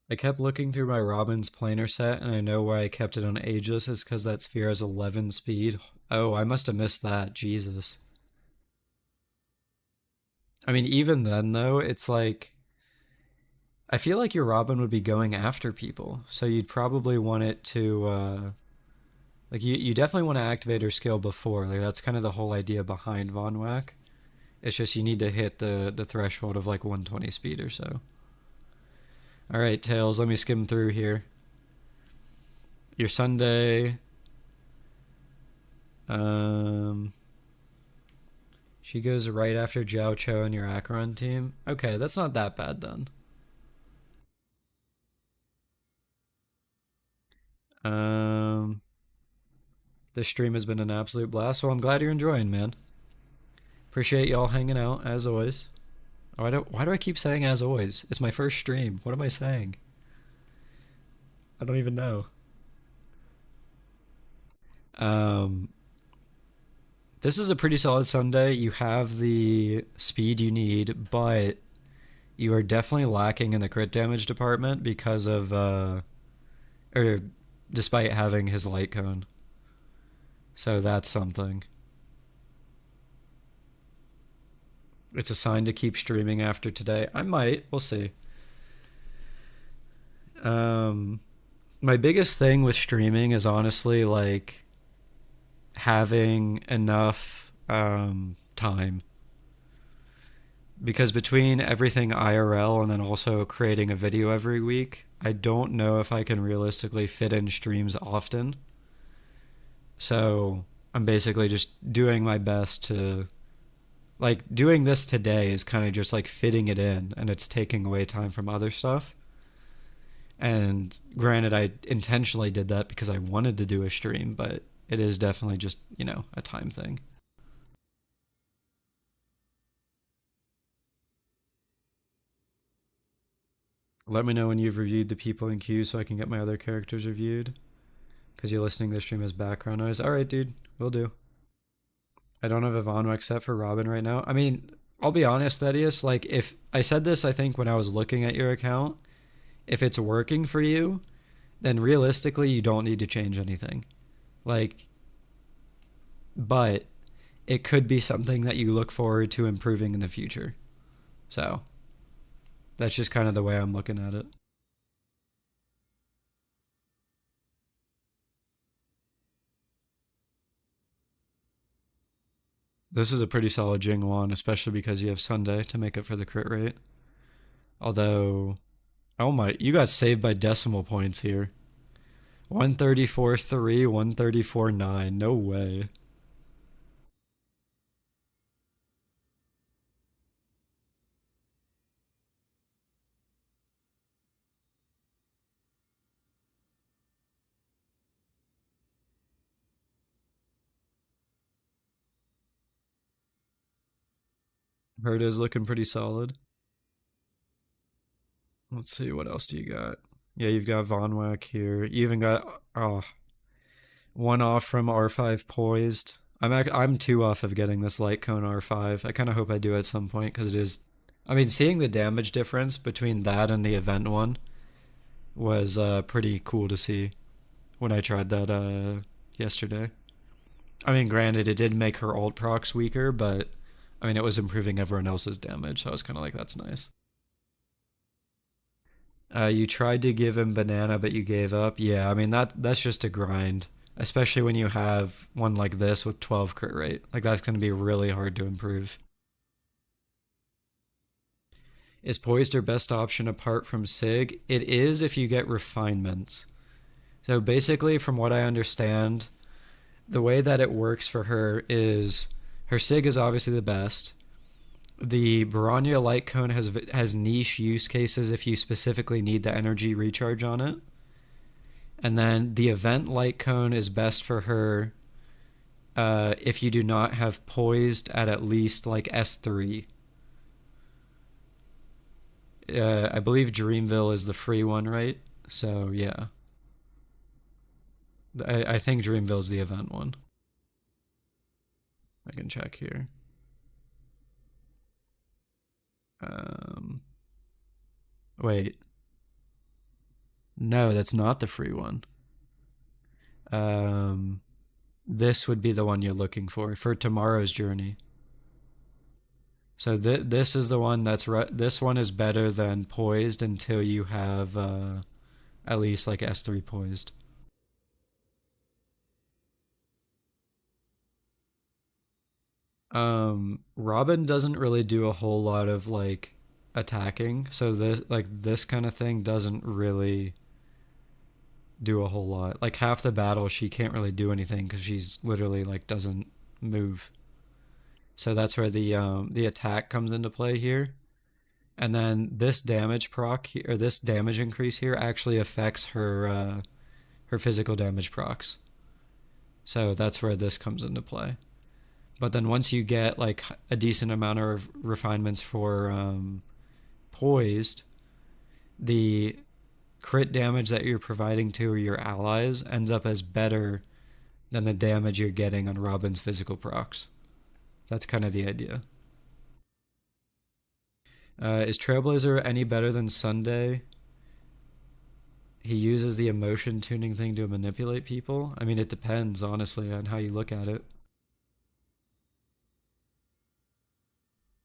I kept looking through my Robin's planar set, and I know why I kept it on Ageless is because that sphere has 11 speed. Oh, I must have missed that. Jesus. I mean, even then, though, it's like. I feel like your Robin would be going after people, so you'd probably want it to. Like, you definitely want to activate her skill before. Like, that's kind of the whole idea behind Von Whack. It's just you need to hit the threshold of like 120 speed or so. All right, Tails, let me skim through here. Your Sunday. She goes right after Jiao Cho and your Acheron team. Okay, that's not that bad then. This stream has been an absolute blast, so I'm glad you're enjoying, man. Appreciate y'all hanging out as always. Why do I keep saying as always? It's my first stream. What am I saying? I don't even know. This is a pretty solid Sunday. You have the speed you need, but you are definitely lacking in the crit damage department because of or despite having his light cone. So that's something. It's a sign to keep streaming after today. I might. We'll see. My biggest thing with streaming is honestly like having enough time. Because between everything IRL and then also creating a video every week, I don't know if I can realistically fit in streams often. So I'm basically just doing my best to Like doing this today is kind of just like fitting it in, and it's taking away time from other stuff. And granted, I intentionally did that because I wanted to do a stream, but it is definitely just, a time thing. Let me know when you've reviewed the people in queue so I can get my other characters reviewed. Because you're listening to the stream as background noise. Alright, dude. Will do. I don't have a Vonwek set for Robin right now. I mean, I'll be honest, Thaddeus. Like, if I said this, I think, when I was looking at your account, if it's working for you, then realistically, you don't need to change anything. Like, but it could be something that you look forward to improving in the future. So, that's just kind of the way I'm looking at it. This is a pretty solid Jing Wan, especially because you have Sunday to make up for the crit rate. Although, oh my, you got saved by decimal points here. 134.3, 134.9, no way. Herd is looking pretty solid. Let's see, what else do you got? Yeah, you've got Vonwek here. You even got one off from R5 Poised. I'm 2 off of getting this Light Cone R5. I kind of hope I do at some point because it is. I mean, seeing the damage difference between that and the event one was pretty cool to see when I tried that yesterday. I mean, granted, it did make her ult procs weaker, but I mean, it was improving everyone else's damage, so I was kind of like, that's nice. You tried to give him banana, but you gave up. Yeah, I mean, that's just a grind, especially when you have one like this with 12 crit rate. Like, that's going to be really hard to improve. Is Poised her best option apart from Sig? It is if you get refinements. So basically, from what I understand, the way that it works for her is her Sig is obviously the best. The Baranya Light Cone has niche use cases if you specifically need the energy recharge on it. And then the Event Light Cone is best for her if you do not have Poised at least like S3. I believe Dreamville is the free one, right? So yeah. I think Dreamville's the event one. I can check here. Wait. No, that's not the free one. This would be the one you're looking for tomorrow's journey. So this is the one this one is better than Poised until you have at least like S3 Poised. Robin doesn't really do a whole lot of like attacking, so this kind of thing doesn't really do a whole lot. Like half the battle she can't really do anything because she's literally like doesn't move. So that's where the attack comes into play here. And then this damage proc or this damage increase here actually affects her her physical damage procs. So that's where this comes into play. But then once you get like a decent amount of refinements for Poised, the crit damage that you're providing to your allies ends up as better than the damage you're getting on Robin's physical procs. That's kind of the idea. Is Trailblazer any better than Sunday? He uses the emotion tuning thing to manipulate people. I mean, it depends, honestly, on how you look at it.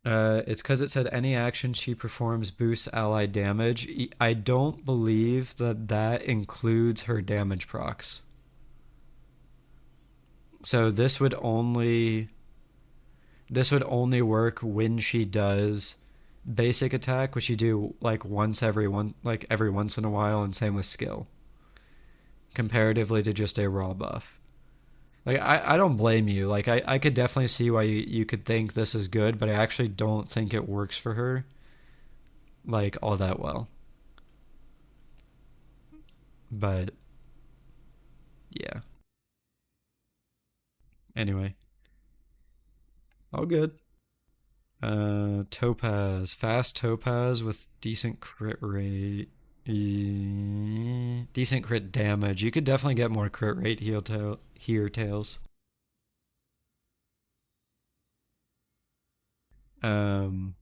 It's because it said any action she performs boosts ally damage. I don't believe that includes her damage procs. So this would only work when she does basic attack, which you do like every once in a while, and same with skill. Comparatively to just a raw buff. Like I don't blame you. Like I could definitely see why you could think this is good, but I actually don't think it works for her like all that well. But yeah. Anyway, all good. Topaz, fast topaz with decent crit rate. Decent crit damage. You could definitely get more crit rate here, Tails. Um,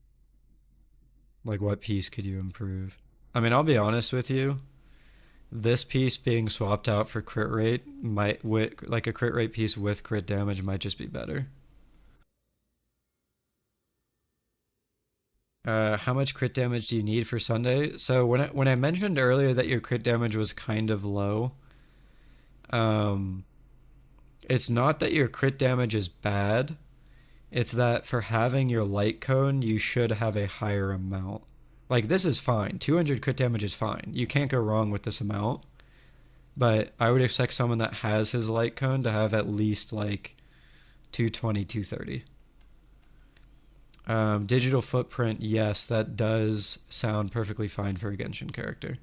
like what piece could you improve? I mean, I'll be honest with you. This piece being swapped out for crit rate might, with like a crit rate piece with crit damage, might just be better. How much crit damage do you need for Sunday? So when I mentioned earlier that your crit damage was kind of low, um, it's not that your crit damage is bad. It's that for having your light cone, you should have a higher amount. Like this is fine. 200 crit damage is fine. You can't go wrong with this amount. But I would expect someone that has his light cone to have at least like 220, 230. Digital footprint, yes, that does sound perfectly fine for a Genshin character.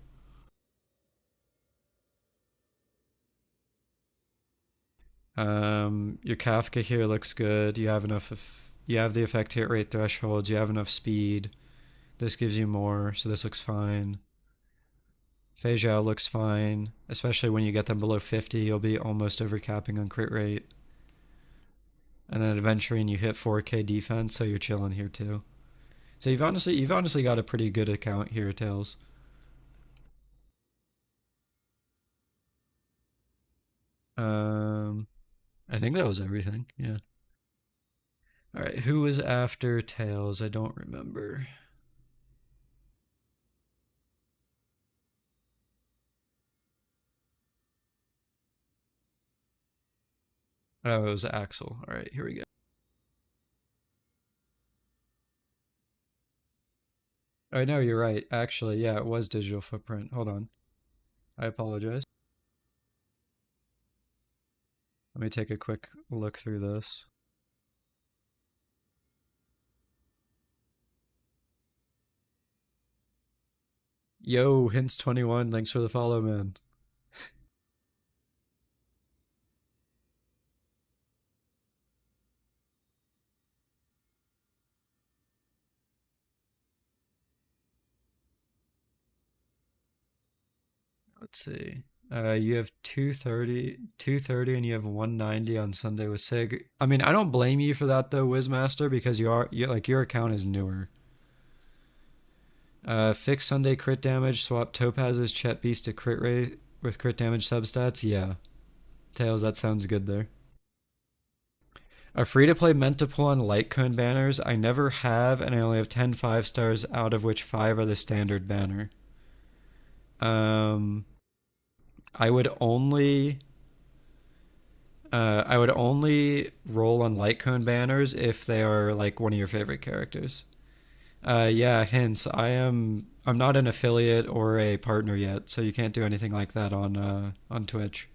Your Kafka here looks good. You have enough. You have the effect hit rate thresholds. You have enough speed. This gives you more, so this looks fine. Fei Zhao looks fine, especially when you get them below 50. You'll be almost overcapping on crit rate. And then Adventuring, you hit 4K defense, so you're chilling here too. So you've honestly got a pretty good account here, Tails. I think that was everything. Yeah. All right. Who was after Tails? I don't remember. Oh, it was Axel. All right. Here we go. Oh, no, you're right. Actually, yeah, it was digital footprint. Hold on. I apologize. Let me take a quick look through this. Yo, Hints21, thanks for the follow, man. Let's see. You have 230, and you have 190 on Sunday with Sig. I mean, I don't blame you for that though, Wizmaster, because like your account is newer. Fix Sunday crit damage, swap Topaz's Chet Beast to crit rate with crit damage substats. Yeah. Tails, that sounds good there. A free to play meant to pull on light cone banners. I never have, and I only have 10 5-stars, out of which 5 are the standard banner. I would only roll on light cone banners if they are like one of your favorite characters. Yeah, hints. I'm not an affiliate or a partner yet, so you can't do anything like that on Twitch.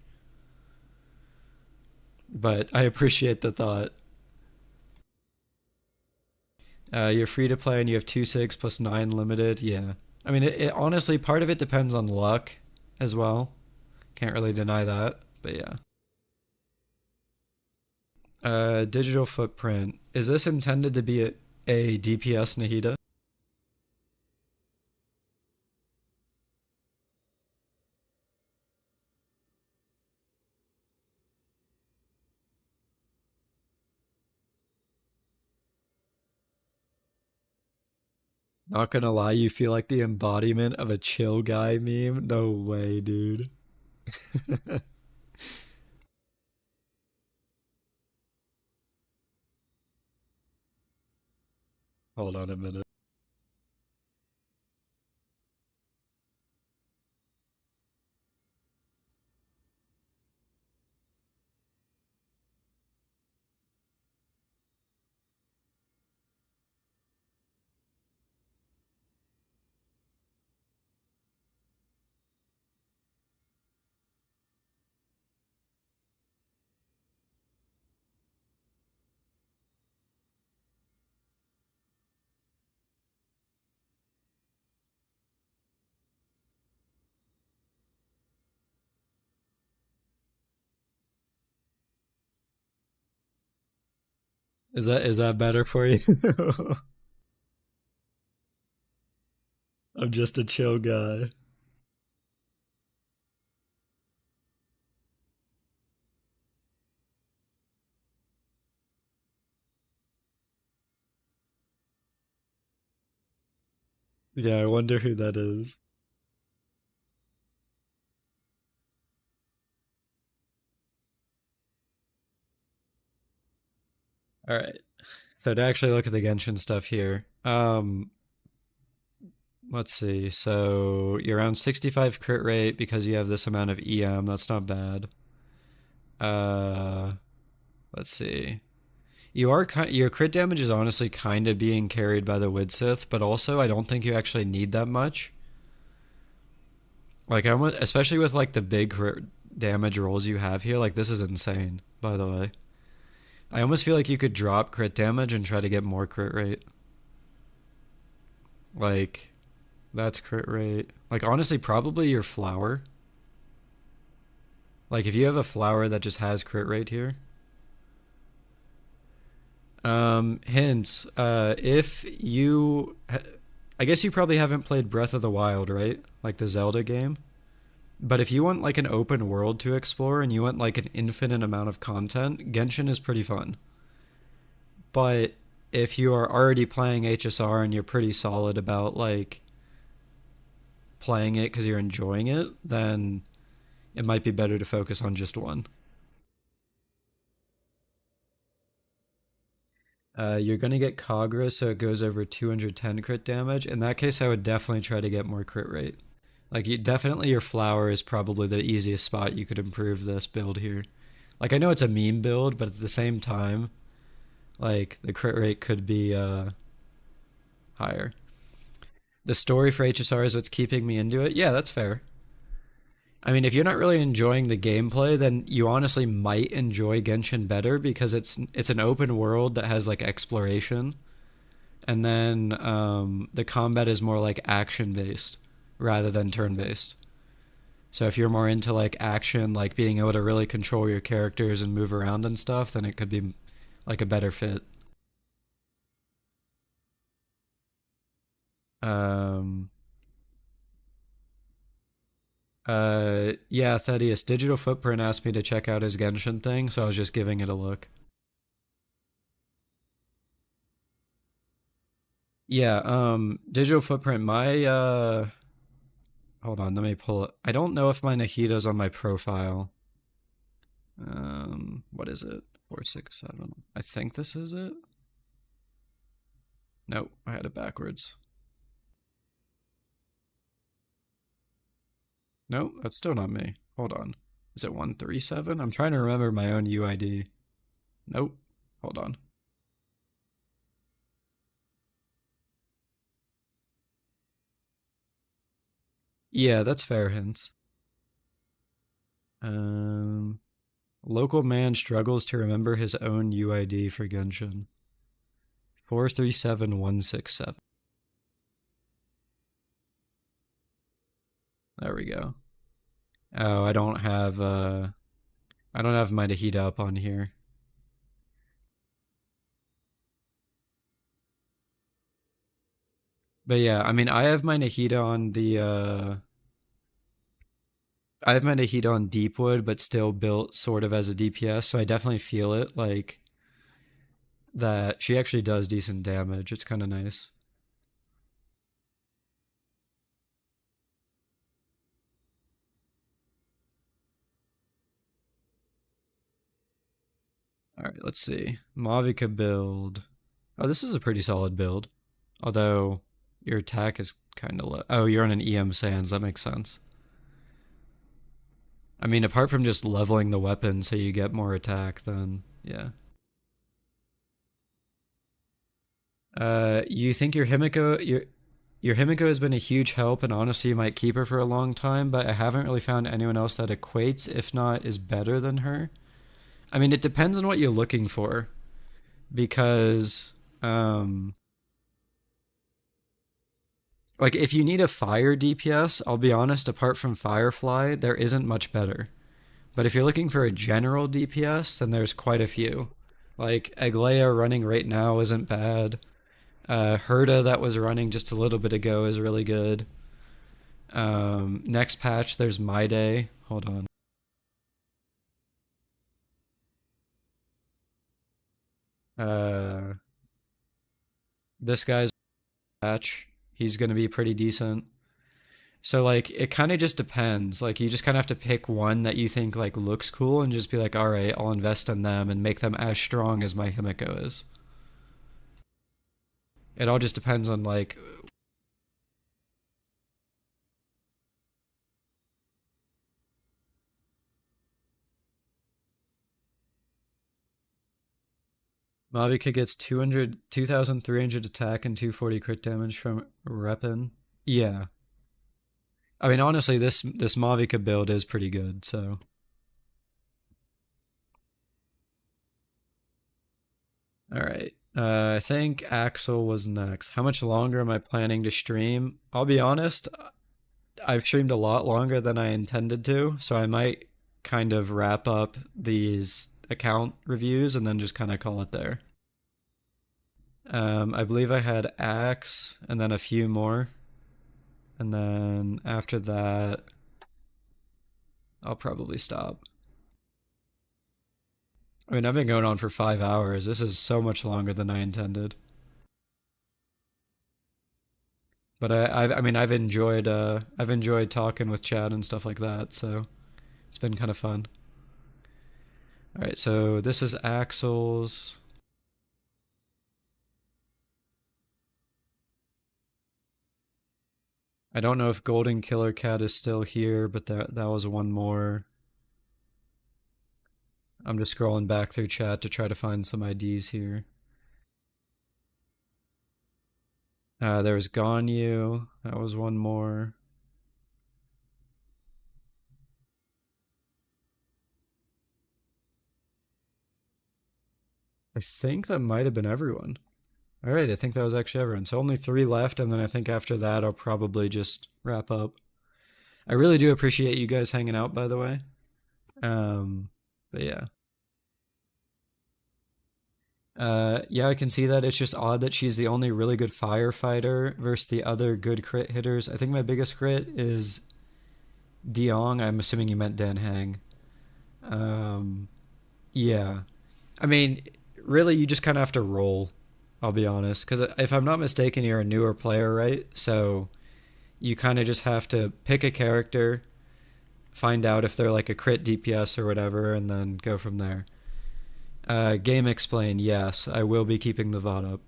But I appreciate the thought. You're free to play and you have 2 6 plus 9 limited. Yeah. I mean, it honestly, part of it depends on luck as well. Can't really deny that, but yeah. Digital footprint. Is this intended to be a DPS Nahida? Not gonna lie, you feel like the embodiment of a chill guy meme? No way, dude. Hold on a minute. Is that better for you? I'm just a chill guy. Yeah, I wonder who that is. All right. So to actually look at the Genshin stuff here, let's see. So you're around 65 crit rate because you have this amount of EM. That's not bad. Uh, let's see. Your crit damage is honestly kind of being carried by the Widsith, but also I don't think you actually need that much. Like especially with like the big crit damage rolls you have here, like this is insane, by the way. I almost feel like you could drop crit damage and try to get more crit rate. Like, that's crit rate. Like, honestly, probably your flower. Like, if you have a flower that just has crit rate here. Hints. If you... I guess you probably haven't played Breath of the Wild, right? Like the Zelda game. But if you want, like, an open world to explore and you want, like, an infinite amount of content, Genshin is pretty fun. But if you are already playing HSR and you're pretty solid about, like, playing it because you're enjoying it, then it might be better to focus on just one. You're going to get Kagura, so it goes over 210 crit damage. In that case, I would definitely try to get more crit rate. Like, definitely your flower is probably the easiest spot you could improve this build here. Like, I know it's a meme build, but at the same time, like, the crit rate could be higher. The story for HSR is what's keeping me into it. Yeah, that's fair. I mean, if you're not really enjoying the gameplay, then you honestly might enjoy Genshin better because it's an open world that has like exploration, and then the combat is more like action based rather than turn based. So if you're more into like action, like being able to really control your characters and move around and stuff, then it could be like a better fit. Um, yeah, Thaddeus, Digital Footprint asked me to check out his Genshin thing, so I was just giving it a look. Yeah, Digital Footprint, hold on, let me pull it. I don't know if my Nahida's on my profile. What is it? 467. I think this is it. Nope, I had it backwards. Nope, that's still not me. Hold on. Is it 137? I'm trying to remember my own UID. Nope. Hold on. Yeah, that's fair hints. Local man struggles to remember his own UID for Genshin. 437167. There we go. Oh, I don't have my Nahida up on here. But yeah, I mean I have my Nahida on I have my Nahida on Deepwood, but still built sort of as a DPS, so I definitely feel it, like, that she actually does decent damage. It's kind of nice. Alright, let's see. Mavica build. Oh, this is a pretty solid build. Although, your attack is kind of low. Oh, you're on an EM Sands, that makes sense. I mean, apart from just leveling the weapon so you get more attack, then, yeah. You think your Himiko has been a huge help, and honestly, you might keep her for a long time, but I haven't really found anyone else that equates, if not is better than her. I mean, it depends on what you're looking for, because, like, if you need a fire DPS, I'll be honest, apart from Firefly, there isn't much better. But if you're looking for a general DPS, then there's quite a few. Like, Aglaya running right now isn't bad. Herda that was running just a little bit ago is really good. Next patch, there's My Day. Hold on. This guy's patch. He's gonna be pretty decent. So like it kind of just depends. Like you just kind of have to pick one that you think like looks cool and just be like, all right, I'll invest in them and make them as strong as my Himiko is. It all just depends on like Mavica gets 2,300 attack and 240 crit damage from Reppin. Yeah. I mean, honestly, this Mavica build is pretty good, so. Alright. I think Axel was next. How much longer am I planning to stream? I'll be honest, I've streamed a lot longer than I intended to, so I might kind of wrap up these account reviews and then just kind of call it there. I believe I had Axe and then a few more. And then after that, I'll probably stop. I mean, I've been going on for 5 hours. This is so much longer than I intended. But I mean, I've enjoyed talking with Chad and stuff like that, so it's been kind of fun. All right, so this is Axel's. I don't know if Golden Killer Cat is still here, but that was one more. I'm just scrolling back through chat to try to find some IDs here. There was Ganyu. That was one more. I think that might have been everyone. All right, I think that was actually everyone. So only 3 left, and then I think after that I'll probably just wrap up. I really do appreciate you guys hanging out, by the way. But yeah. Yeah, I can see that. It's just odd that she's the only really good firefighter versus the other good crit hitters. I think my biggest crit is Diong. I'm assuming you meant Dan Hang. Yeah. I mean, really, you just kind of have to roll, I'll be honest. Because if I'm not mistaken, you're a newer player, right? So you kind of just have to pick a character, find out if they're like a crit DPS or whatever, and then go from there. Game Explain, yes, I will be keeping the VOD up.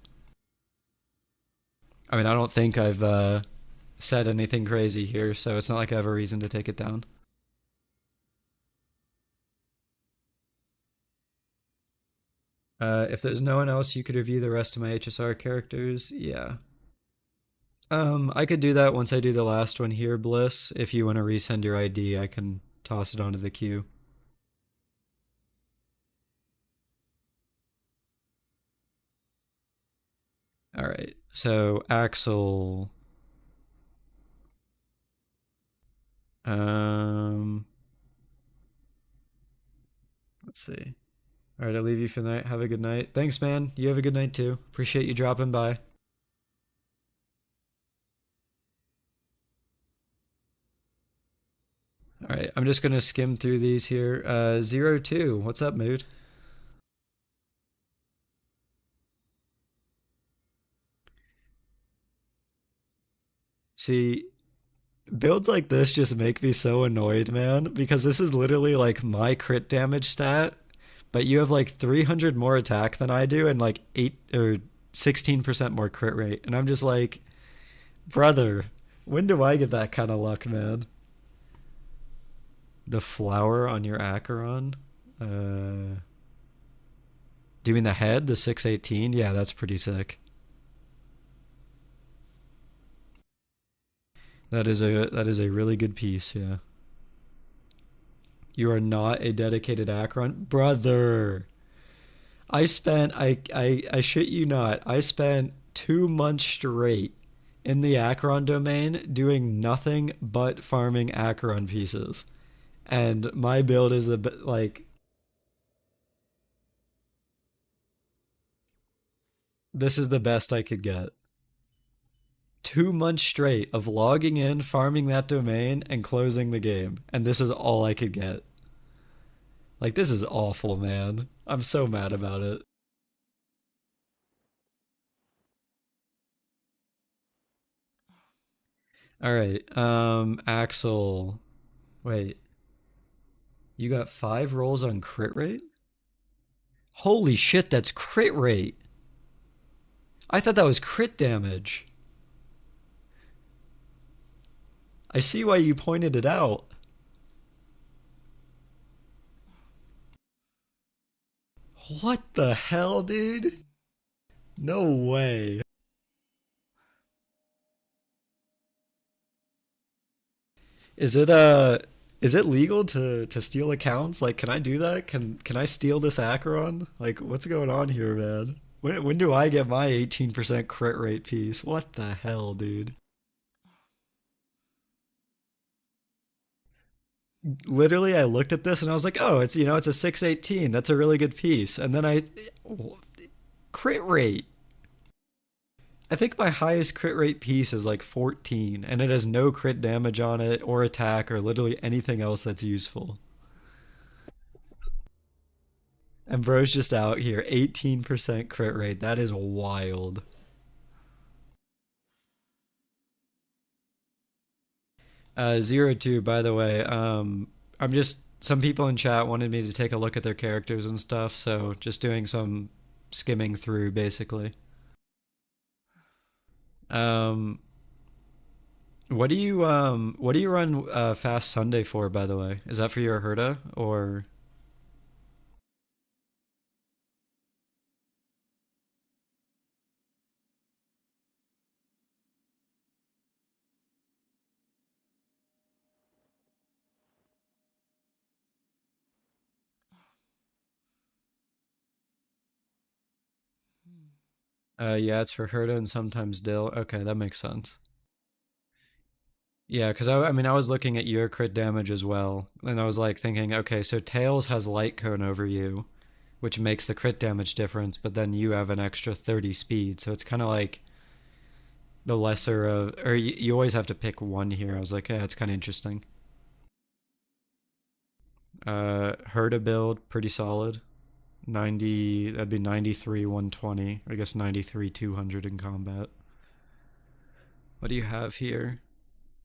I mean, I don't think I've said anything crazy here, so it's not like I have a reason to take it down. If there's no one else, you could review the rest of my HSR characters. Yeah. I could do that once I do the last one here, Bliss. If you want to resend your ID, I can toss it onto the queue. All right, so Axel. Let's see. All right, I'll leave you for the night. Have a good night. Thanks, man. You have a good night too. Appreciate you dropping by. All right, I'm just gonna skim through these here. 02, what's up, Mood? See, builds like this just make me so annoyed, man, because this is literally like my crit damage stat, but you have like 300 more attack than I do and like 8 or 16% more crit rate. And I'm just like, brother, when do I get that kind of luck, man? The flower on your Acheron? Do you mean the head, the 618? Yeah, that's pretty sick. That is a really good piece, yeah. You are not a dedicated Acheron, brother. I shit you not. I spent 2 months straight in the Acheron domain doing nothing but farming Acheron pieces. And my build is like This is the best I could get. 2 months straight of logging in, farming that domain, and closing the game. And this is all I could get. Like, this is awful, man. I'm so mad about it. Alright, Axel. Wait. You got 5 rolls on crit rate? Holy shit, that's crit rate! I thought that was crit damage. I see why you pointed it out. What the hell, dude? No way. Is it legal to steal accounts? Like, can I do that? Can I steal this Acheron? Like, what's going on here, man? When do I get my 18% crit rate piece? What the hell, dude? Literally, I looked at this and I was like, oh, it's it's a 618. That's a really good piece. And then crit rate. I think my highest crit rate piece is like 14, and it has no crit damage on it or attack or literally anything else that's useful. And bro's just out here, 18% crit rate. That is wild. Zero two, by the way. Some people in chat wanted me to take a look at their characters and stuff, so just doing some skimming through, basically. What do you run Fast Sunday for, by the way? Is that for your Herda or? Yeah, it's for Herda and sometimes Dill. Okay, that makes sense. Yeah, because I mean, I was looking at your crit damage as well, and I was like thinking, okay, so Tails has Light Cone over you, which makes the crit damage difference, but then you have an extra 30 speed, so it's kind of like the lesser of, or you always have to pick one here. I was like, yeah, it's kind of interesting. Herda build, pretty solid. 90, that'd be 93, 120. I guess 93, 200 in combat. What do you have here?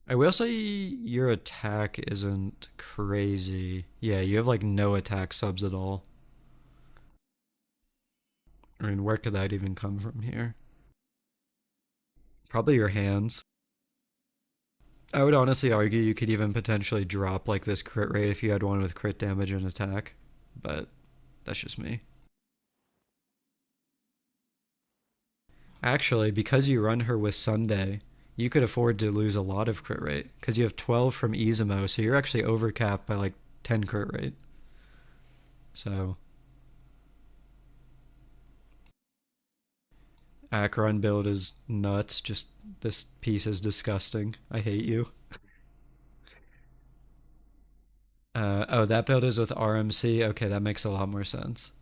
I will say your attack isn't crazy. Yeah, you have like no attack subs at all. I mean, where could that even come from here? Probably your hands. I would honestly argue you could even potentially drop like this crit rate if you had one with crit damage and attack, but that's just me. Actually, because you run her with Sunday, you could afford to lose a lot of crit rate, because you have 12 from Izumo, so you're actually overcapped by like 10 crit rate. So Acheron build is nuts. Just this piece is disgusting. I hate you. Oh, that build is with RMC. Okay, that makes a lot more sense.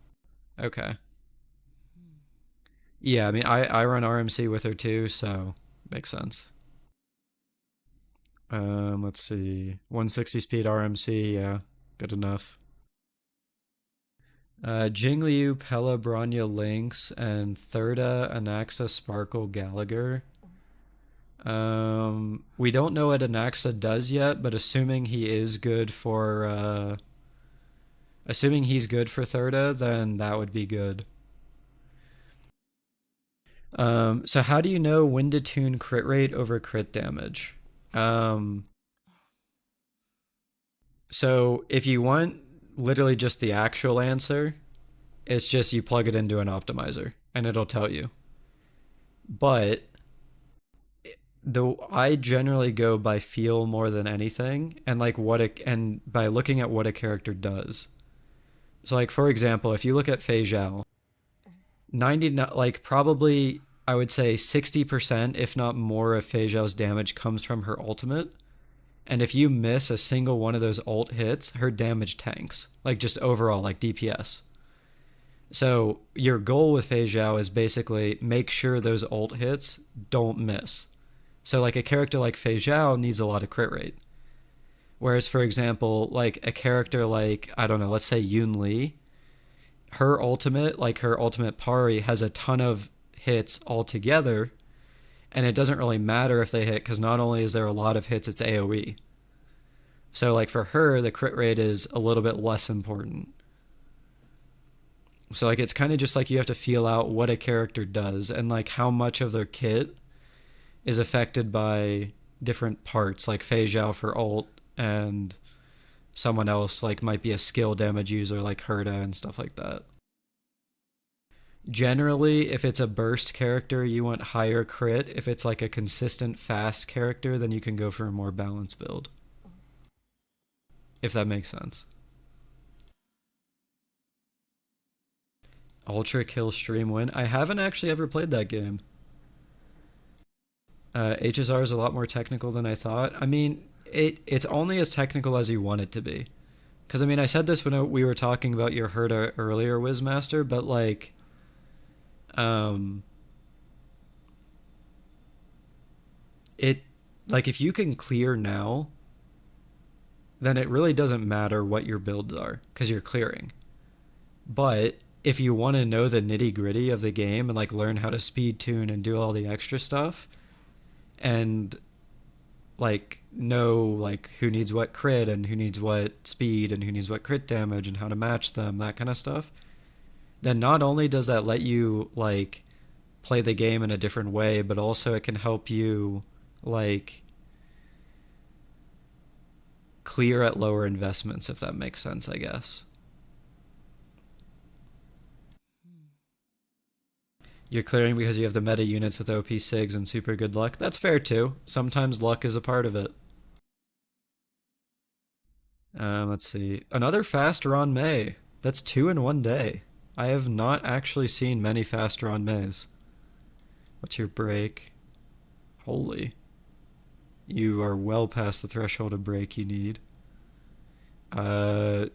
Okay. Yeah, I mean, I run RMC with her too, so makes sense. Let's see. 160 speed RMC, yeah, good enough. Jingliu, Pella, Bronya, Lynx, and Thirda, Anaxa, Sparkle, Gallagher. We don't know what Anaxa does yet, but assuming he's good for Thirda, then that would be good. So how do you know when to tune crit rate over crit damage? So if you want literally just the actual answer, it's just you plug it into an optimizer and it'll tell you. But I generally go by feel more than anything, and like and by looking at what a character does. So like for example, if you look at Fei Zhao, probably I would say 60%, if not more, of Fei Zhao's damage comes from her ultimate. And if you miss a single one of those ult hits, her damage tanks. Like just overall, like DPS. So your goal with Fei Zhao is basically make sure those ult hits don't miss. So like a character like Fei Zhao needs a lot of crit rate. Whereas, for example, like a character like, I don't know, let's say Yoon Lee, her ultimate, like her ultimate pari, has a ton of hits altogether, and it doesn't really matter if they hit because not only is there a lot of hits, it's AoE. So like for her, the crit rate is a little bit less important. So like it's kind of just like you have to feel out what a character does and like how much of their kit is affected by different parts, like Fei Zhao for ult and someone else like might be a skill damage user like Herda and stuff like that. Generally, if it's a burst character, you want higher crit. If it's like a consistent fast character, then you can go for a more balanced build. If that makes sense. Ultra Kill Stream Win. I haven't actually ever played that game. HSR is a lot more technical than I thought. I mean, it's only as technical as you want it to be. Because, I mean, I said this when we were talking about your Herda earlier, Wizmaster, but, like, if you can clear now, then it really doesn't matter what your builds are, because you're clearing. But if you want to know the nitty-gritty of the game and, like, learn how to speed tune and do all the extra stuff, and like know like who needs what crit and who needs what speed and who needs what crit damage and how to match them, that kind of stuff, then not only does that let you like play the game in a different way, but also it can help you like clear at lower investments, if that makes sense, I guess. You're clearing because you have the meta units with OP SIGs and super good luck. That's fair too. Sometimes luck is a part of it. Let's see. Another fast Ron May. That's 2 in one day. I have not actually seen many fast Ron Mays. What's your break? Holy. You are well past the threshold of break you need. Do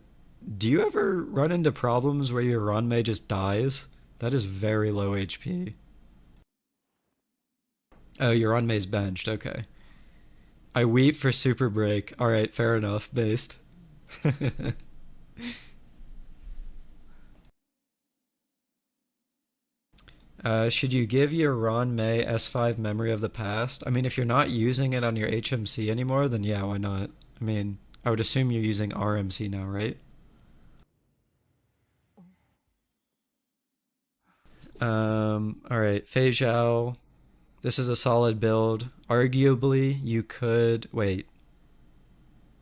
you ever run into problems where your Ron May just dies? That is very low HP. Oh, your Ron May's benched. Okay. I weep for super break. Alright, fair enough. Based. Should you give your Ron May S5 memory of the past? I mean, if you're not using it on your HMC anymore, then yeah, why not? I mean, I would assume you're using RMC now, right? Alright, Fei Zhao. This is a solid build. Arguably, you could... Wait.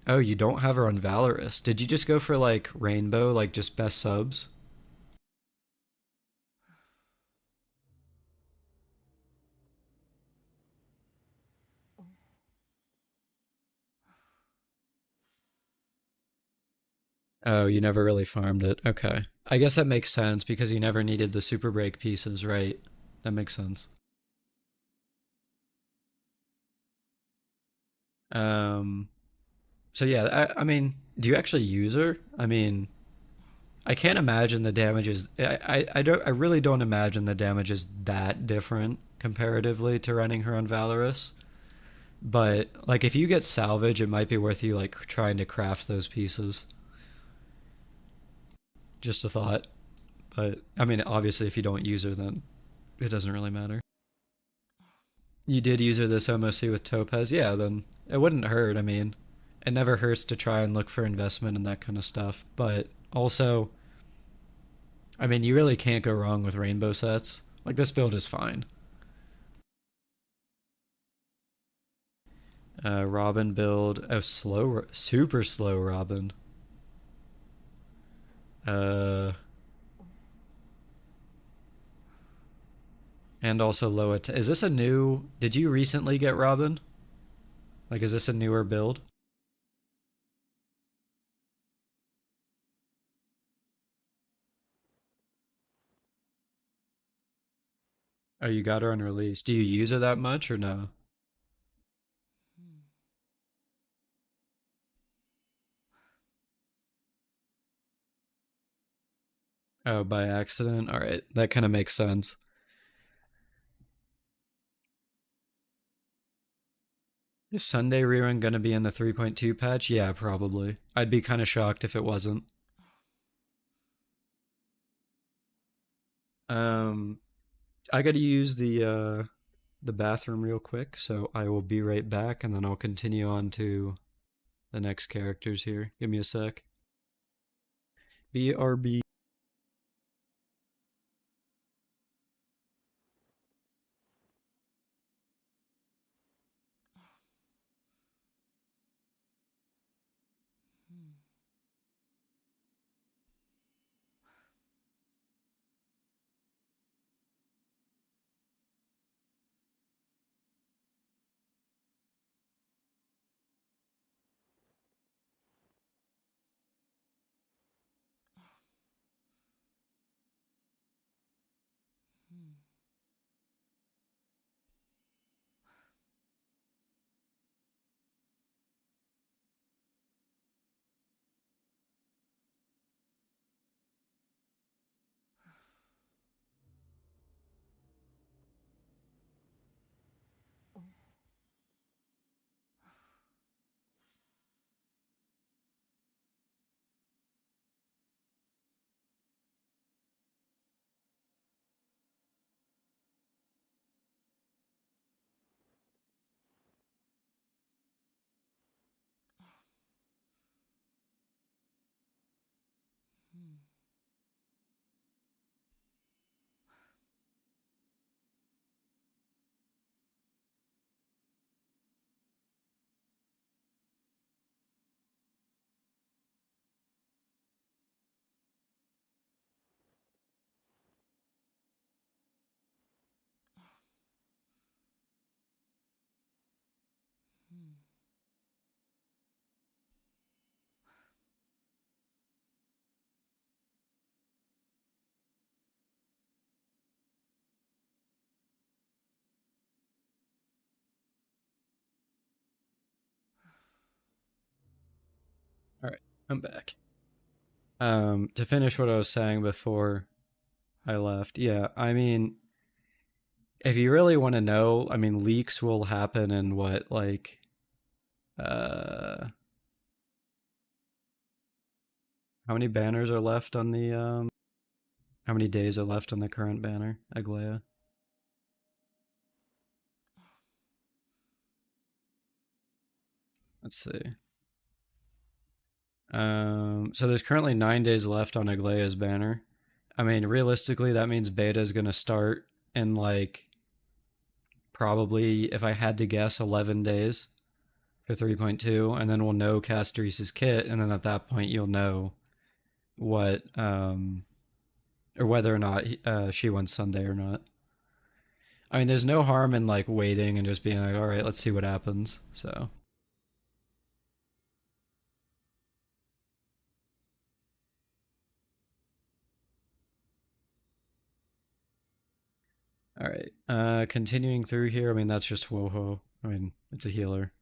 Oh, you don't have her on Valorous. Did you just go for, like, Rainbow, like, just best subs? Oh, you never really farmed it. Okay. I guess that makes sense because you never needed the super break pieces, right? That makes sense. Um, so yeah, I mean, do you actually use her? I mean, I can't imagine the damage is, I really don't imagine the damage is that different comparatively to running her on Valorous. But like if you get salvage, it might be worth you like trying to craft those pieces. Just a thought. But I mean, obviously if you don't use her, then it doesn't really matter. You did use her this MOC with Topaz, yeah, then it wouldn't hurt. I mean, it never hurts to try and look for investment and that kind of stuff. But also, I mean, you really can't go wrong with rainbow sets. Like, this build is fine. Robin build. Oh, slow, super slow Robin. And also low attack. Is this a new... Did you recently get Robin? Like, is this a newer build? Oh, you got her on release. Do you use her that much or no? Oh, by accident? Alright, that kind of makes sense. Is Sunday rerun gonna be in the 3.2 patch? Yeah, probably. I'd be kind of shocked if it wasn't. Um, I gotta use the bathroom real quick, so I will be right back, and then I'll continue on to the next characters here. Give me a sec. BRB. Alright, I'm back. To finish what I was saying before I left, yeah, I mean, if you really want to know, I mean, leaks will happen in what, like, how many banners are left on the, how many days are left on the current banner, Aglaya? Let's see. So there's currently 9 days left on Aglaya's banner. I mean, realistically, that means beta is gonna start in like probably, if I had to guess, 11 days for 3.2, and then we'll know Castrese's kit, and then at that point you'll know what or whether or not she wants Sunday or not. I mean, there's no harm in like waiting and just being like, all right, let's see what happens. So. All right. Continuing through here. I mean, that's just Woho. I mean, it's a healer.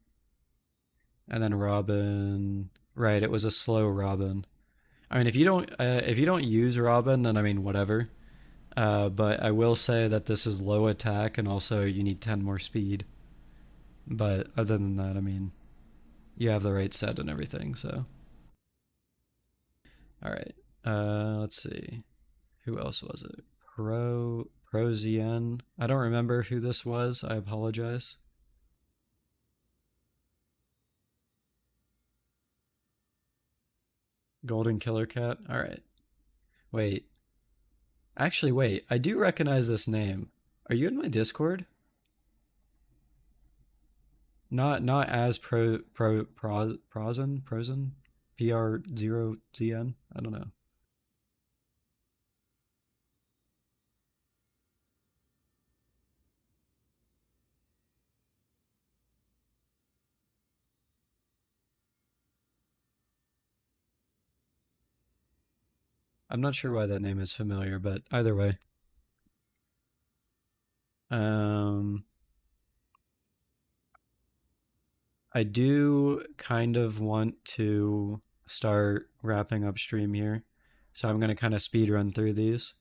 And then Robin. Right, it was a slow Robin. I mean, if you don't use Robin, then I mean, whatever. But I will say that this is low attack, and also you need 10 more speed. But other than that, I mean, you have the right set and everything. So. All right. Let's see. Who else was it? Prozien. I don't remember who this was. I apologize. Golden Killer Cat. All right. Wait. Actually, wait. I do recognize this name. Are you in my Discord? Not as Prozen PR0ZN. I don't know. I'm not sure why that name is familiar, but either way. Um, I do kind of want to start wrapping up stream here. so I'm going to kind of speed run through these.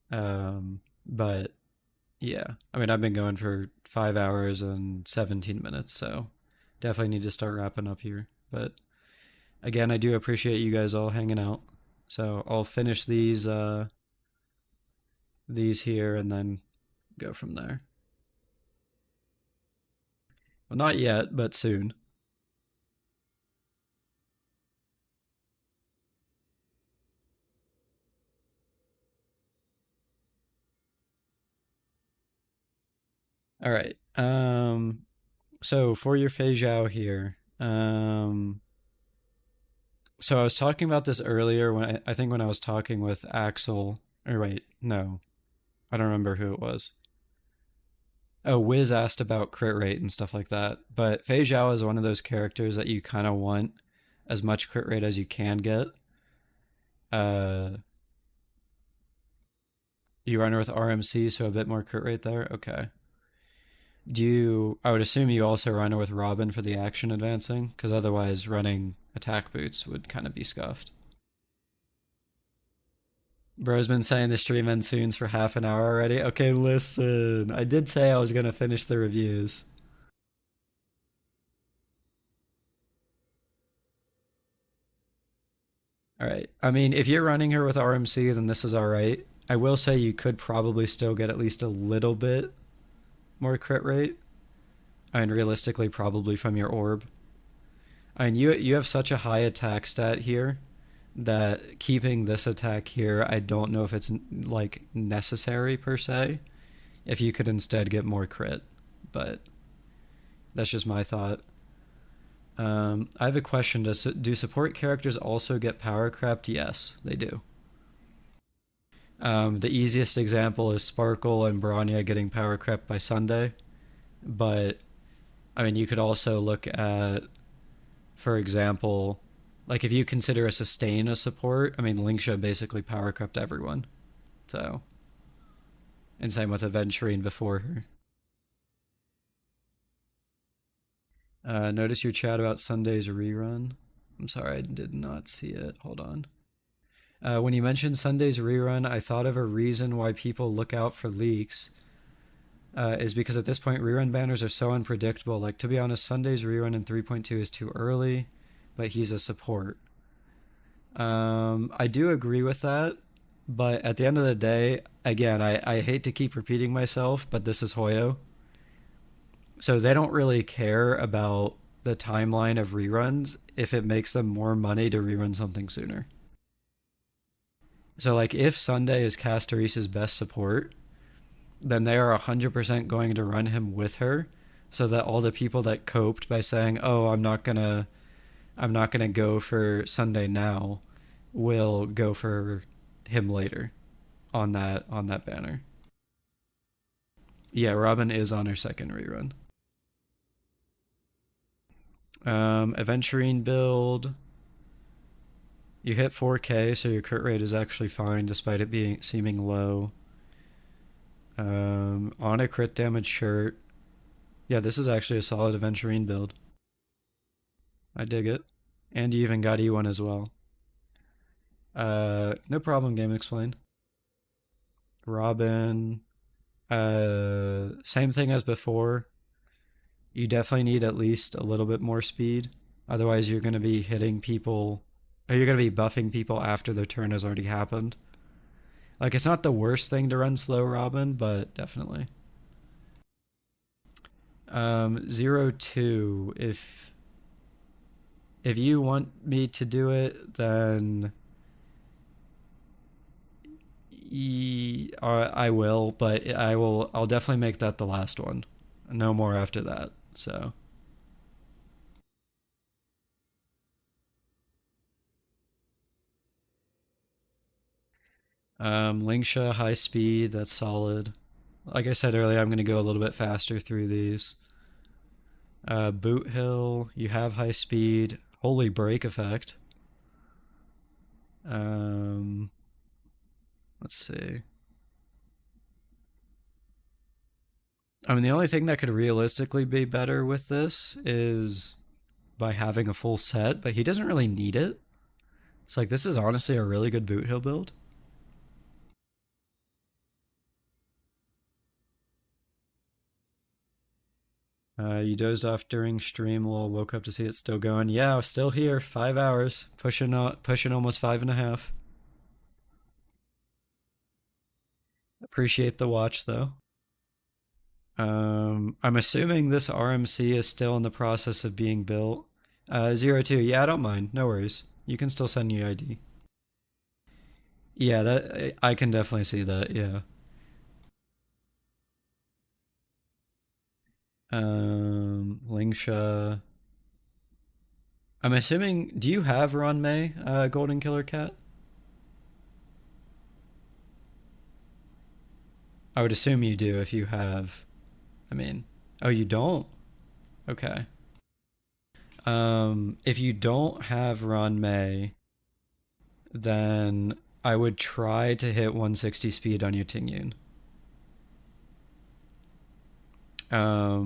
But yeah, I mean, I've been going for 5 hours and 17 minutes, so definitely need to start wrapping up here. But again, I do appreciate you guys all hanging out. So I'll finish these here and then go from there. Well, not yet, but soon. All right. So for your Fei Zhao here, so I was talking about this earlier when I think when I was talking with Axel, or wait, no, I don't remember who it was. Oh, Wiz asked about crit rate and stuff like that. But Fei Zhao is one of those characters that you kind of want as much crit rate as you can get. You run her with RMC, so a bit more crit rate there. Okay. I would assume you also run her with Robin for the action advancing, because otherwise running attack boots would kind of be scuffed. Bro's been saying the stream ends soon for half an hour already. Okay, listen. I did say I was going to finish the reviews. Alright. I mean, if you're running her with RMC, then this is alright. I will say you could probably still get at least a little bit more crit rate. I mean, realistically, probably from your orb. I mean, you have such a high attack stat here that keeping this attack here, I don't know if it's like necessary per se. If you could instead get more crit, but that's just my thought. I have a question. Do support characters also get power crept? Yes, they do. The easiest example is Sparkle and Bronya getting power crept by Sunday, but I mean, you could also look at, for example, like if you consider a sustain a support, I mean, Linksha basically power crept everyone. So, and same with Aventurine before her. Notice your chat about Sunday's rerun. I'm sorry, I did not see it. Hold on. When you mentioned Sunday's rerun, I thought of a reason why people look out for leaks. Is because at this point, rerun banners are so unpredictable. Like, to be honest, Sunday's rerun in 3.2 is too early, but he's a support. I do agree with that, but at the end of the day, again, I hate to keep repeating myself, but this is Hoyo. So they don't really care about the timeline of reruns if it makes them more money to rerun something sooner. So, like, if Sunday is Castaris's best support, then they are 100% going to run him with her, so that all the people that coped by saying, "Oh, I'm not gonna go for Sunday now," will go for him later on that banner. Yeah, Robin is on her second rerun. Aventurine build. You hit 4K, so your crit rate is actually fine despite it seeming low. On a crit damage shirt. Yeah, this is actually a solid Aventurine build. I dig it. And you even got E1 as well. No problem, Game Explained. Robin. Same thing as before. You definitely need at least a little bit more speed. Otherwise, you're going to be hitting people, or you're going to be buffing people after their turn has already happened. Like, it's not the worst thing to run slow Robin, but definitely. 0-2. If you want me to do it, then I will, but I'll definitely make that the last one. No more after that, so. Linksha, high speed, that's solid. Like I said earlier, I'm going to go a little bit faster through these. Boot Hill, you have high speed. Holy break effect. Let's see. I mean, the only thing that could realistically be better with this is by having a full set, but he doesn't really need it. It's like, this is honestly a really good boot hill build. You dozed off during stream, lol, woke up to see it still going. Yeah, I'm still here, 5 hours, pushing almost 5.5. Appreciate the watch though. I'm assuming this RMC is still in the process of being built. 02, yeah, I don't mind, no worries. You can still send your ID. Yeah, that I can definitely see that, yeah. Lingsha. I'm assuming, do you have Ron May, Golden Killer Cat? I would assume you do if you have. I mean, oh, you don't? Okay. If you don't have Ron May, then I would try to hit 160 speed on your Tingyun. Or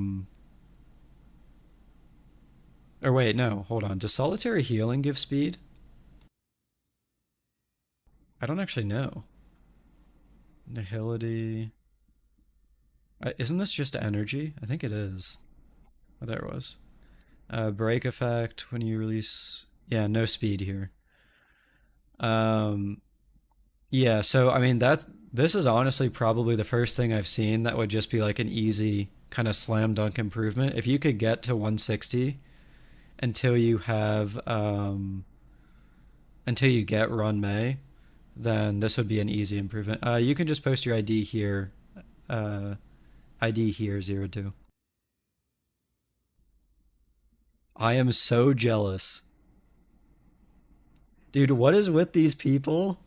wait, no, hold on. Does Solitary Healing give speed? I don't actually know. Nihility. Isn't this just energy? I think it is. Oh, there it was. Break effect when you release. Yeah, no speed here. Yeah, so I mean this is honestly probably the first thing I've seen that would just be like an easy kind of slam dunk improvement. If you could get to 160 until you have until you get Run May, then this would be an easy improvement. You can just post your ID here. ID here 02. I am so jealous. Dude, what is with these people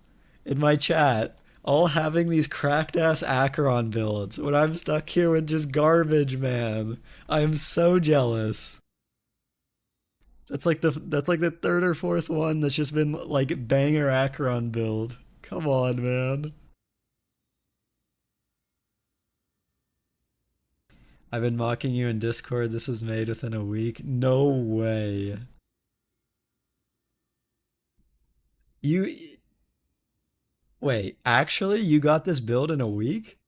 in my chat all having these cracked ass Acheron builds when I'm stuck here with just garbage, man? I am so jealous. That's like the third or fourth one that's just been like banger Acheron build. Come on, man. I've been mocking you in Discord. This was made within a week. No way. You wait, actually you got this build in a week?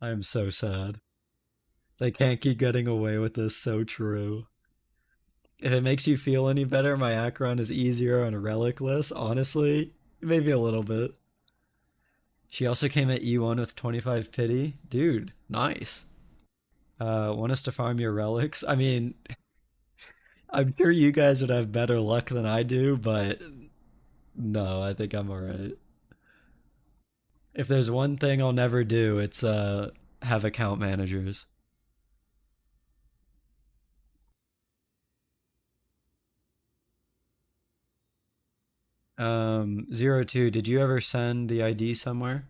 I am so sad. They can't keep getting away with this, so true. If it makes you feel any better, my Acheron is easier on relicless, honestly. Maybe a little bit. She also came at E1 with 25 pity. Dude, nice. Want us to farm your relics? I mean, I'm sure you guys would have better luck than I do, but no, I think I'm alright. If there's one thing I'll never do, it's have account managers. 02, did you ever send the ID somewhere?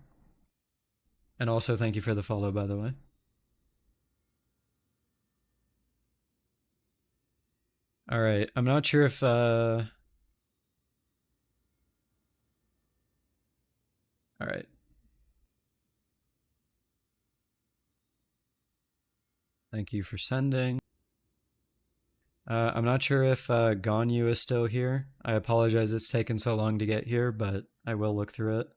And also thank you for the follow, by the way. Alright, I'm not sure if alright. Thank you for sending. I'm not sure if Ganyu is still here. I apologize it's taken so long to get here, but I will look through it.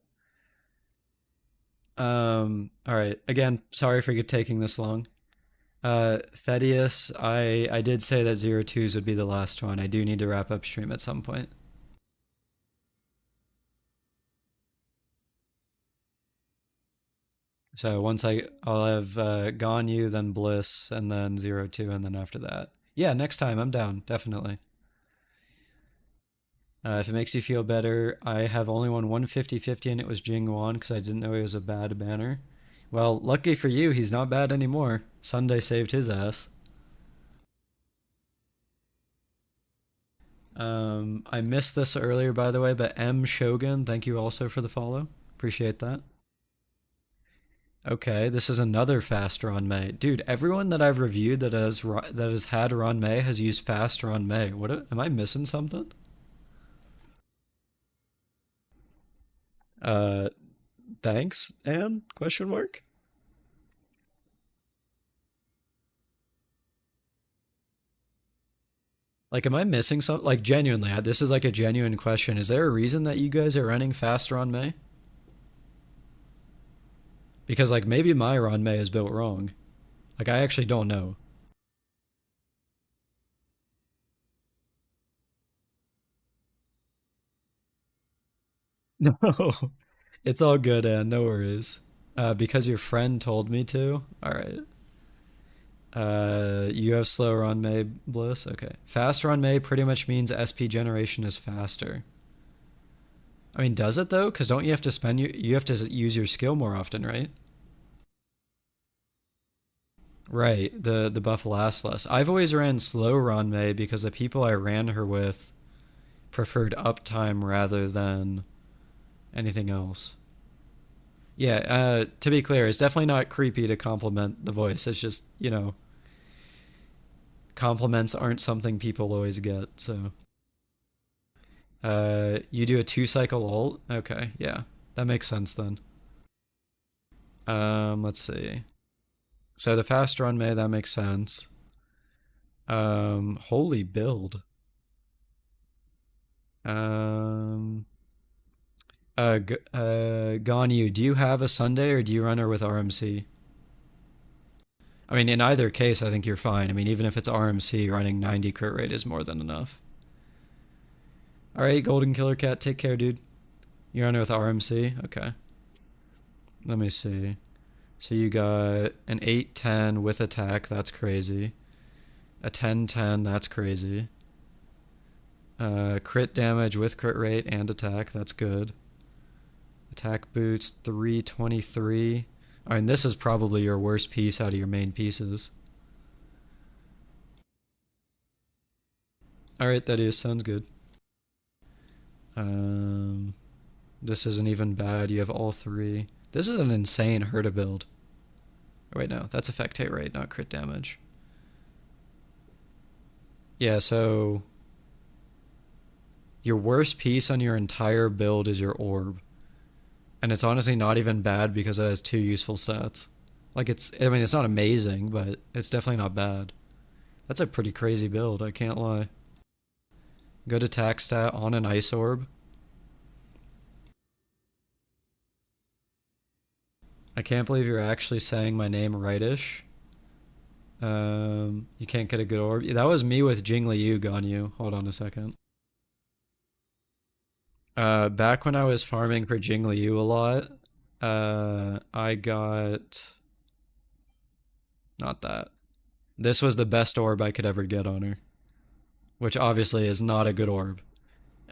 Alright, again, sorry for taking this long. Thaddeus, I did say that 02s would be the last one. I do need to wrap up stream at some point. So once I'll have Ganyu, then Bliss, and then 02, and then after that. Yeah, next time, I'm down, definitely. If it makes you feel better, I have only won 150-50 and it was Jingwan because I didn't know he was a bad banner. Well, lucky for you, he's not bad anymore. Sunday saved his ass. I missed this earlier, by the way, but M. Shogun, thank you also for the follow. Appreciate that. Okay, this is another fast Ron May. Dude, everyone that I've reviewed that has had Ron May has used fast Ron May. Am I missing something? Thanks, Anne? Question mark? Like, am I missing something? Like, genuinely, this is like a genuine question. Is there a reason that you guys are running faster on May? Because, like, maybe my Ron May is built wrong. Like, I actually don't know. No, it's all good, Ann. No worries. Because your friend told me to. All right. You have slow Ron May, Bliss. Okay. Fast Ron May pretty much means SP generation is faster. I mean, does it though? Because don't you have to spend you have to use your skill more often, right? Right. The buff lasts less. I've always ran slow Ron May because the people I ran her with preferred uptime rather than anything else. Yeah, to be clear, it's definitely not creepy to compliment the voice. It's just, compliments aren't something people always get, so. You do a 2-cycle ult? Okay, yeah. That makes sense then. Let's see. So the fast run May, that makes sense. Holy build. Ganyu, do you have a Sunday or do you run her with RMC? I mean, in either case, I think you're fine. I mean, even if it's RMC, running 90 crit rate is more than enough. Alright, Golden Killer Cat, take care, dude. You're on her with RMC? Okay. Let me see. So you got an 8-10 with attack, that's crazy. A 10-10, that's crazy. Crit damage with crit rate and attack, that's good. Attack boots, 323. I mean, this is probably your worst piece out of your main pieces. Alright, that is, sounds good. This isn't even bad, you have all three. This is an insane Herta build. Oh, wait, no, that's effectate rate, not crit damage. Yeah, so your worst piece on your entire build is your orb. And it's honestly not even bad because it has 2 useful stats. Like, I mean, it's not amazing, but it's definitely not bad. That's a pretty crazy build, I can't lie. Good attack stat on an ice orb. I can't believe you're actually saying my name rightish. You can't get a good orb. That was me with Jingli Yu, Ganyu. Hold on a second. Back when I was farming for Jingli Yu a lot, I got... Not that. This was the best orb I could ever get on her. Which obviously is not a good orb.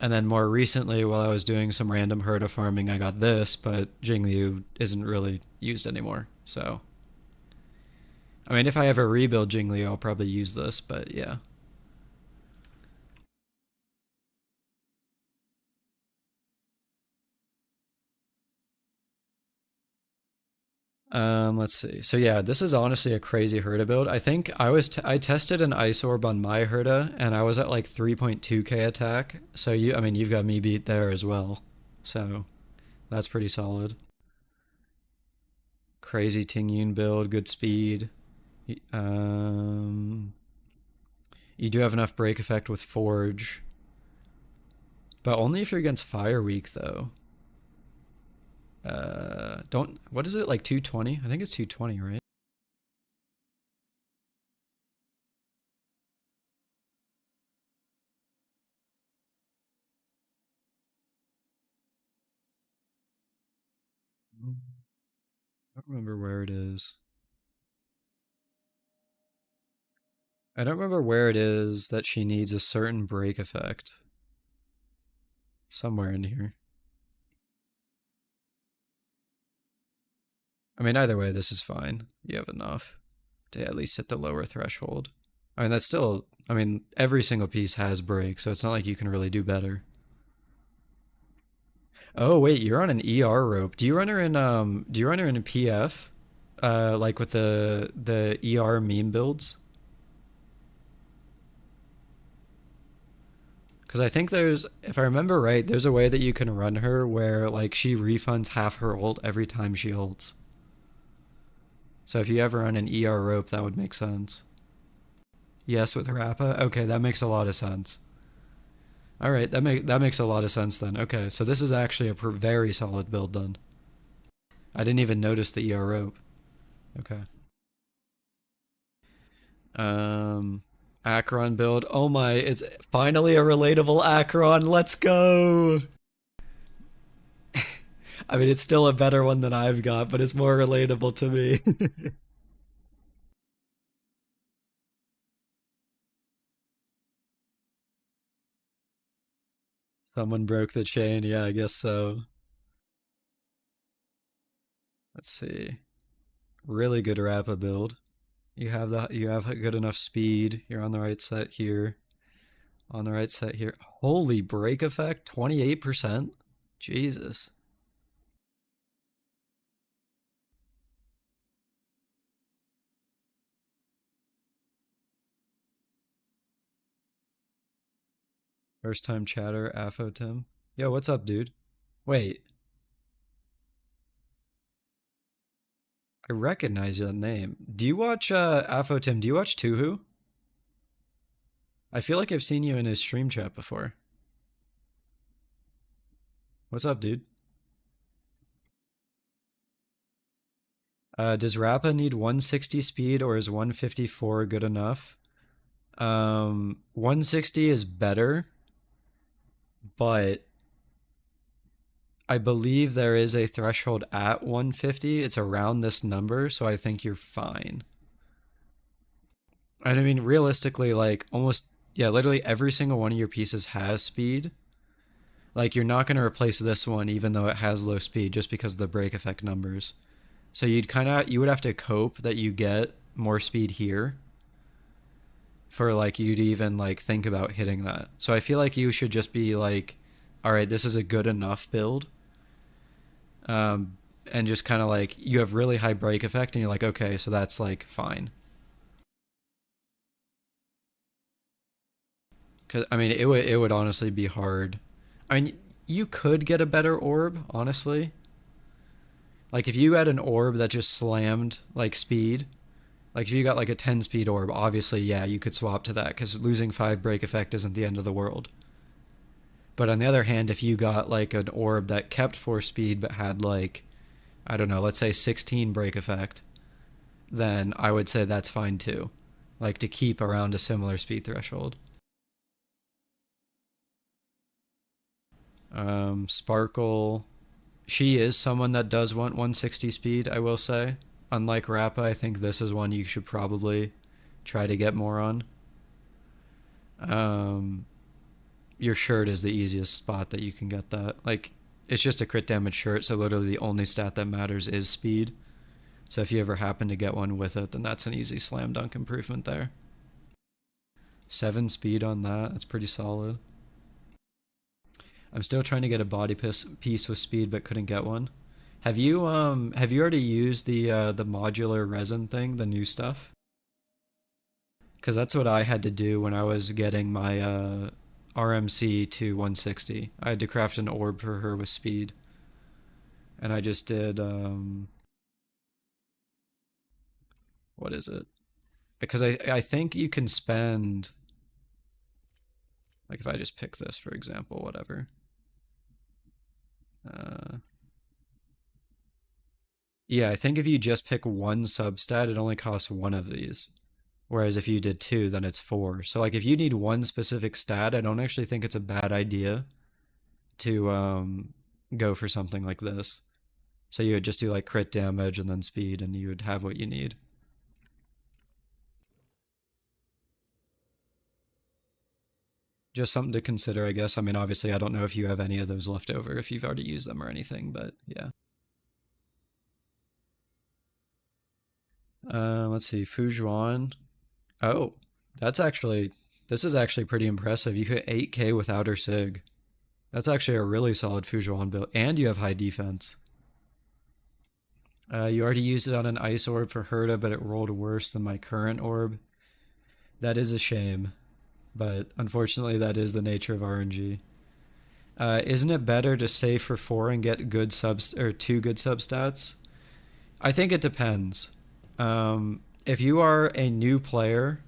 And then more recently, while I was doing some random Herta farming, I got this, but Jingli Yu isn't really used anymore, so... I mean, if I ever rebuild Jingli Yu, I'll probably use this, but yeah. Let's see. So yeah, this is honestly a crazy Herta build. I think I tested an Ice Orb on my Herta, and I was at like 3.2k attack. So I mean, you've got me beat there as well. So that's pretty solid. Crazy Ting Yun build, good speed. You do have enough break effect with Forge. But only if you're against Fire Weak, though. What is it, like 220? I think it's 220, right? I don't remember where it is. I don't remember where it is that she needs a certain break effect. Somewhere in here. I mean, either way, this is fine. You have enough to at least hit the lower threshold. I mean, that's still... I mean, every single piece has break, so it's not like you can really do better. Oh, wait, you're on an ER rope. Do you run her in PF? Like with the ER meme builds? Because I think if I remember right, there's a way that you can run her where, like, she refunds half her ult every time she ults. So if you ever run an ER rope, that would make sense. Yes with Rappa? Okay, that makes a lot of sense. Alright, that makes a lot of sense then. Okay, so this is actually a very solid build then. I didn't even notice the ER rope. Okay. Acheron build. Oh my, it's finally a relatable Acheron. Let's go! I mean, it's still a better one than I've got, but it's more relatable to me. Someone broke the chain. Yeah, I guess so. Let's see. Really good Rappa build. You have good enough speed. You're on the right set here. On the right set here. Holy break effect, 28%? Jesus. First time chatter, Afo Tim. Yo, what's up, dude? Wait. I recognize that name. Do you watch Afo Tim? Do you watch Tuhu? I feel like I've seen you in his stream chat before. What's up, dude? Does Rappa need 160 speed or is 154 good enough? 160 is better, but I believe there is a threshold at 150. It's around this number, so I think you're fine. And I mean, realistically, like almost, yeah, literally every single one of your pieces has speed. Like, you're not going to replace this one even though it has low speed just because of the break effect numbers. So you would have to cope that you get more speed here for like you to even like think about hitting that. So I feel like you should just be like, all right, this is a good enough build. And just kind of like, you have really high break effect and you're like, okay, so that's like fine. Cause I mean, it would honestly be hard. I mean, you could get a better orb, honestly. Like if you had an orb that just slammed like speed, like if you got like a 10 speed orb, obviously, yeah, you could swap to that because losing 5 break effect isn't the end of the world. But on the other hand, if you got like an orb that kept 4 speed but had like, I don't know, let's say 16 break effect, then I would say that's fine too. Like to keep around a similar speed threshold. Sparkle. She is someone that does want 160 speed, I will say. Unlike Rappa, I think this is one you should probably try to get more on. Your shirt is the easiest spot that you can get that. Like, it's just a crit damage shirt, so literally the only stat that matters is speed. So if you ever happen to get one with it, then that's an easy slam dunk improvement there. 7 speed on that, that's pretty solid. I'm still trying to get a body piece with speed, but couldn't get one. Have you already used the modular resin thing, the new stuff? Because that's what I had to do when I was getting my RMC to 160. I had to craft an orb for her with speed, and I just did what is it? Because I think you can spend, like if I just pick this for example, whatever. Yeah, I think if you just pick one substat, it only costs 1 of these. Whereas if you did 2, then it's 4. So like if you need one specific stat, I don't actually think it's a bad idea to go for something like this. So you would just do like crit damage and then speed, and you would have what you need. Just something to consider, I guess. I mean, obviously, I don't know if you have any of those left over, if you've already used them or anything, but yeah. Let's see, Fujuan. Oh, this is actually pretty impressive. You hit 8k without her Sig. That's actually a really solid Fujuan build, and you have high defense. You already used it on an ice orb for Herta, but it rolled worse than my current orb. That is a shame. But unfortunately, that is the nature of RNG. Isn't it better to save for 4 and get 2 good substats? I think it depends. If you are a new player,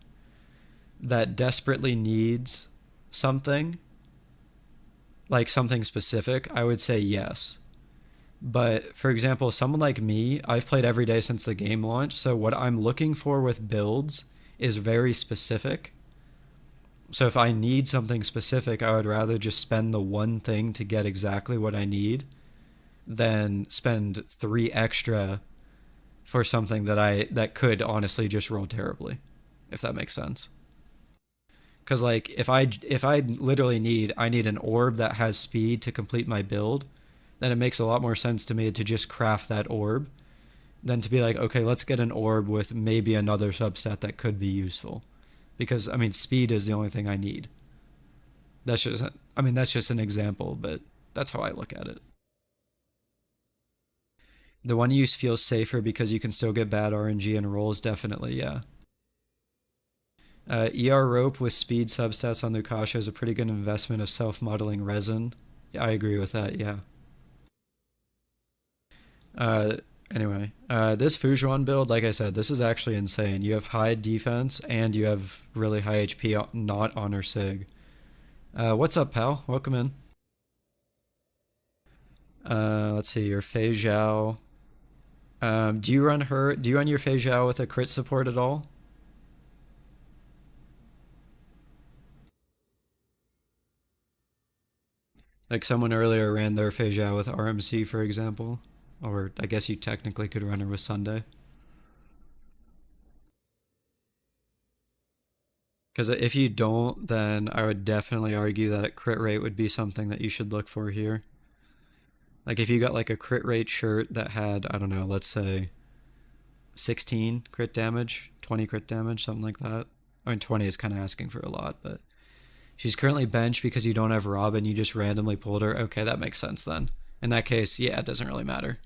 that desperately needs something, like something specific, I would say yes. But for example, someone like me, I've played every day since the game launched, so what I'm looking for with builds is very specific. So if I need something specific, I would rather just spend the one thing to get exactly what I need than spend 3 extra for something that could honestly just roll terribly, if that makes sense. Because like if I literally I need an orb that has speed to complete my build, then it makes a lot more sense to me to just craft that orb than to be like, okay, let's get an orb with maybe another subset that could be useful. Because I mean, speed is the only thing I need. That's just an example, but that's how I look at it. The one use feels safer because you can still get bad RNG and rolls, definitely, yeah. ER Rope with speed substats on Lukasha is a pretty good investment of self-modeling resin. Yeah, I agree with that, yeah. Anyway, this Fujuan build, like I said, this is actually insane. You have high defense and you have really high HP, not Honor Sig. What's up, pal? Welcome in. Let's see, your Fei Zhao. Do you run your Fei Zhao with a crit support at all? Like someone earlier ran their Fei Zhao with RMC, for example. Or I guess you technically could run her with Sunday. Because if you don't, then I would definitely argue that a crit rate would be something that you should look for here. Like if you got like a crit rate shirt that had, I don't know, let's say 16 crit damage, 20 crit damage, something like that. I mean, 20 is kind of asking for a lot, but she's currently benched because you don't have Robin, you just randomly pulled her. Okay, that makes sense then. In that case, yeah, it doesn't really matter.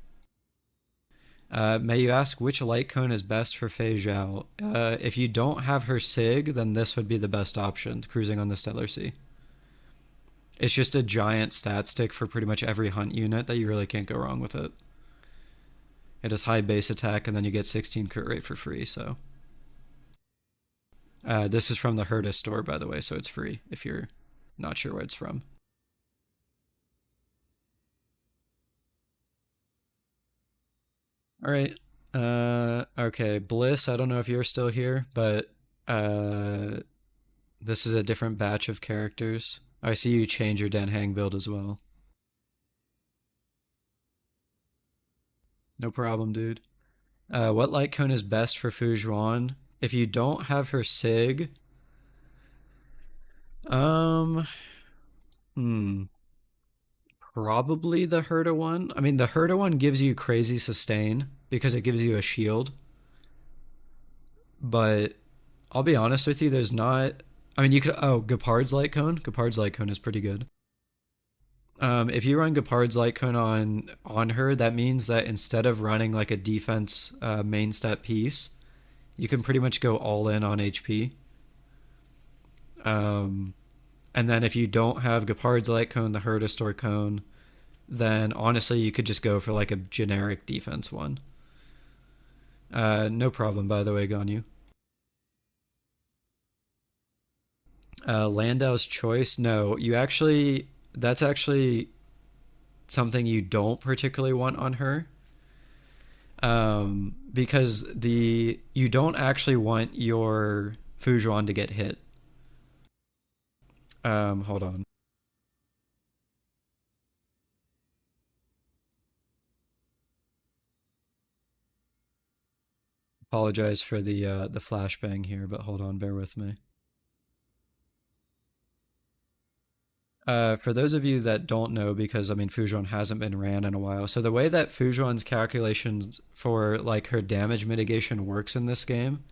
May you ask which light cone is best for Fei Zhao? If you don't have her Sig, then this would be the best option, cruising on the Stellar Sea. It's just a giant stat stick for pretty much every hunt unit that you really can't go wrong with it. It has high base attack, and then you get 16 crit rate for free, so. This is from the Herta store, by the way, so it's free if you're not sure where it's from. All right. Okay, Bliss, I don't know if you're still here, but this is a different batch of characters. I see you change your Dan Hang build as well. No problem, dude. What light cone is best for Fujuan? If you don't have her Sig, probably the Herta one. I mean, the Herta one gives you crazy sustain because it gives you a shield. But I'll be honest with you, there's not... I mean, you could... Oh, Gepard's Light Cone? Gepard's Light Cone is pretty good. If you run Gepard's Light Cone on her, that means that instead of running like a defense main stat piece, you can pretty much go all in on HP. And then if you don't have Gepard's Light Cone, the Herta Store Cone, then honestly you could just go for like a generic defense one. No problem, by the way, Ganyu. Landau's Choice? No, that's actually something you don't particularly want on her. Because you don't actually want your Fujuan to get hit. Hold on. Apologize for the flashbang here, but hold on, bear with me. For those of you that don't know, because I mean Fujuan hasn't been ran in a while, so the way that Fujuan's calculations for like her damage mitigation works in this game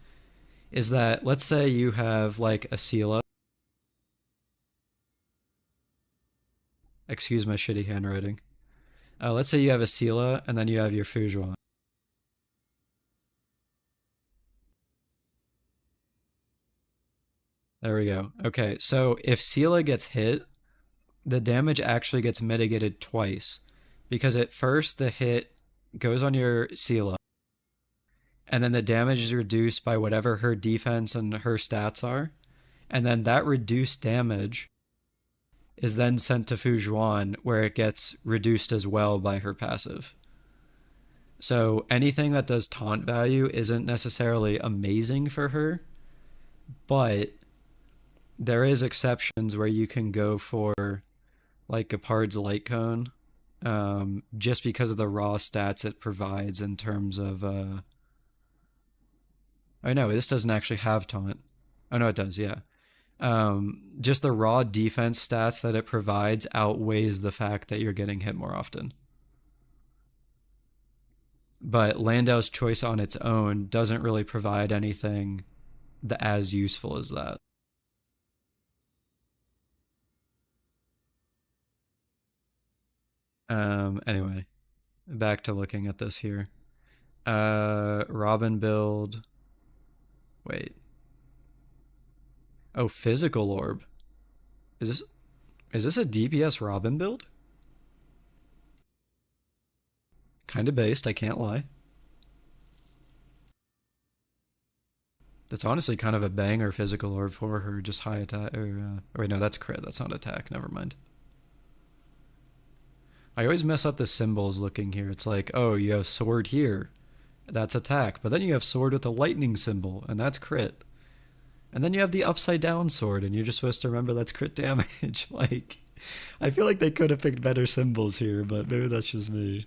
is that, let's say you have like a Sela. Excuse my shitty handwriting. Let's say you have a Sela and then you have your Fujuan. There we go. Okay, so if Sela gets hit, the damage actually gets mitigated twice. Because at first the hit goes on your Sela, and then the damage is reduced by whatever her defense and her stats are. And then that reduced damage is then sent to Fu Zhuan, where it gets reduced as well by her passive. So anything that does taunt value isn't necessarily amazing for her, but there is exceptions where you can go for like Gepard's Light Cone, just because of the raw stats it provides in terms of... Oh no, this doesn't actually have taunt. Oh no, it does, yeah. Just the raw defense stats that it provides outweighs the fact that you're getting hit more often. But Landau's choice on its own doesn't really provide anything as useful as that. Anyway, back to looking at this here. Robin build. Wait. Oh, physical orb. Is this a DPS Robin build? Kinda based, I can't lie. That's honestly kind of a banger physical orb for her, just high attack. Wait, no, that's crit. That's not attack. Never mind. I always mess up the symbols looking here. It's like, oh, you have sword here. That's attack. But then you have sword with a lightning symbol, and that's crit. And then you have the upside down sword, and you're just supposed to remember that's crit damage. Like, I feel like they could have picked better symbols here, but maybe that's just me.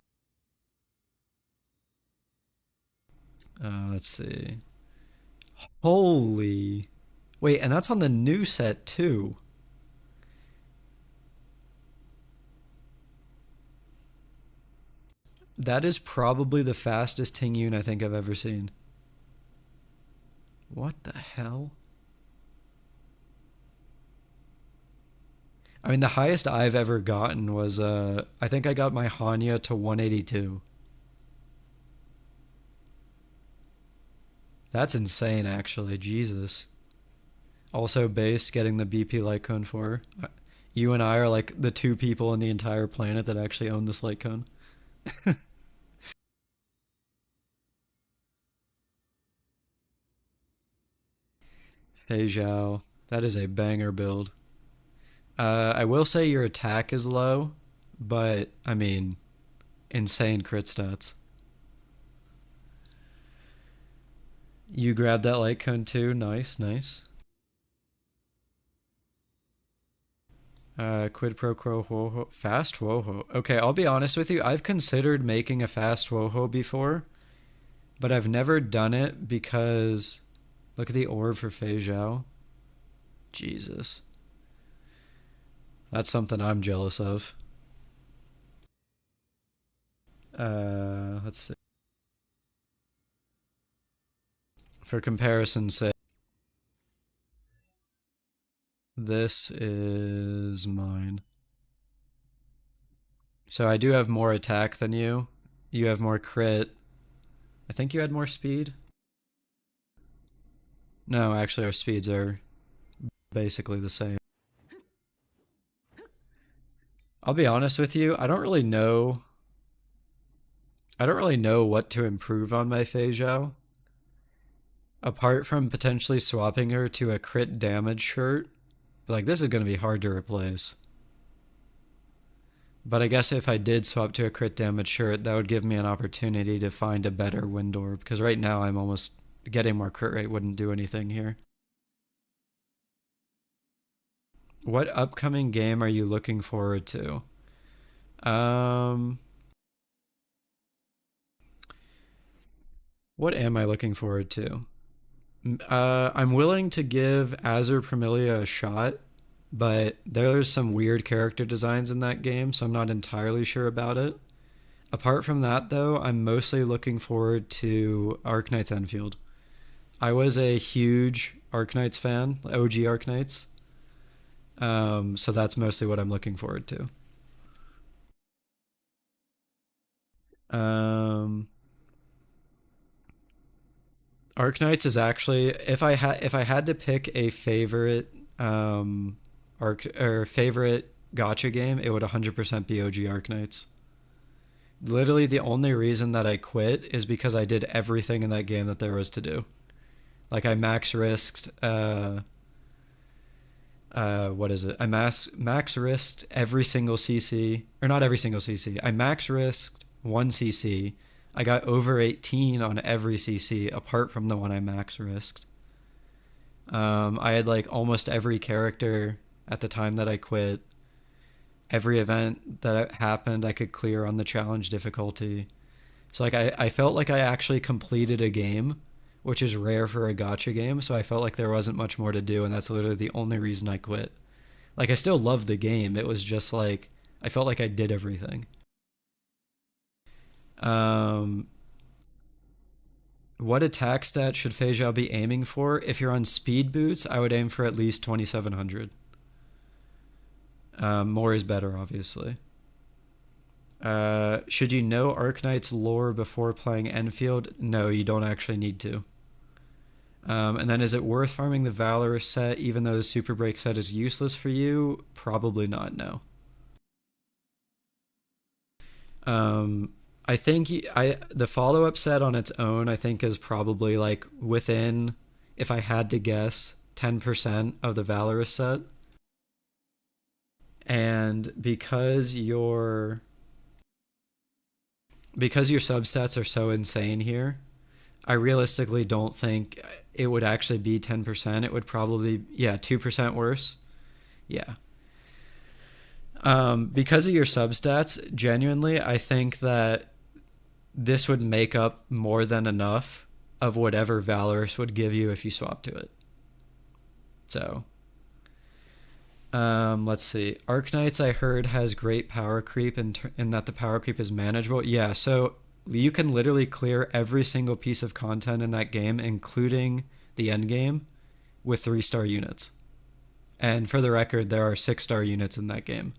Let's see. Holy... Wait, and that's on the new set, too. That is probably the fastest Tingyun I think I've ever seen. What the hell? I mean, the highest I've ever gotten was, I think I got my Hanya to 182. That's insane, actually. Jesus. Also base, getting the BP light cone for her. You and I are like the two people on the entire planet that actually own this light cone. Fei Zhao. That is a banger build. I will say your attack is low, but, I mean, insane crit stats. You grabbed that light cone too. Nice, nice. Quid pro quo Woho. Fast Woho. Okay, I'll be honest with you. I've considered making a fast Woho before, but I've never done it because... Look at the orb for Fei Zhao. Jesus. That's something I'm jealous of. Let's see. For comparison's sake, this is mine. So I do have more attack than you. You have more crit. I think you had more speed. No, actually our speeds are basically the same. I'll be honest with you, I don't really know what to improve on my Fei Zhao. Apart from potentially swapping her to a crit damage shirt. Like, this is going to be hard to replace. But I guess if I did swap to a crit damage shirt, that would give me an opportunity to find a better wind orb. Because right now I'm almost... Getting more crit rate wouldn't do anything here. What upcoming game are you looking forward to? What am I looking forward to? I'm willing to give Azur Primilia a shot, but there's some weird character designs in that game, so I'm not entirely sure about it. Apart from that, though, I'm mostly looking forward to Arknights Enfield. I was a huge Arknights fan, OG Arknights. So that's mostly what I'm looking forward to. Arknights is actually, if I had to pick a favorite favorite gacha game, it would 100% be OG Arknights. Literally the only reason that I quit is because I did everything in that game that there was to do. Like, I max risked what is it? I max risked every single CC, or not every single CC. I max risked one CC. I got over 18 on every CC apart from the one I max risked. I had like almost every character at the time that I quit. Every event that happened I could clear on the challenge difficulty. So like I felt like I actually completed a game, which is rare for a gacha game, so I felt like there wasn't much more to do, and that's literally the only reason I quit. Like, I still loved the game, it was just like, I felt like I did everything. What attack stat should Fei Zhao be aiming for? If you're on speed boots, I would aim for at least 2700. More is better, obviously. Should you know Arknight's lore before playing Enfield? No, you don't actually need to. And then is it worth farming the Valorous set even though the Super Break set is useless for you? Probably not, no. I think the follow-up set on its own, I think, is probably like within, if I had to guess, 10% of the Valorous set. And because your substats are so insane here, I realistically don't think it would actually be 10%. It would probably, 2% worse. Yeah. Because of your substats, genuinely, I think that this would make up more than enough of whatever Valorous would give you if you swap to it. So, let's see. Arknights, I heard, has great power creep in that the power creep is manageable. Yeah, so you can literally clear every single piece of content in that game, including the end game, with 3-star units. And for the record, there are 6-star units in that game.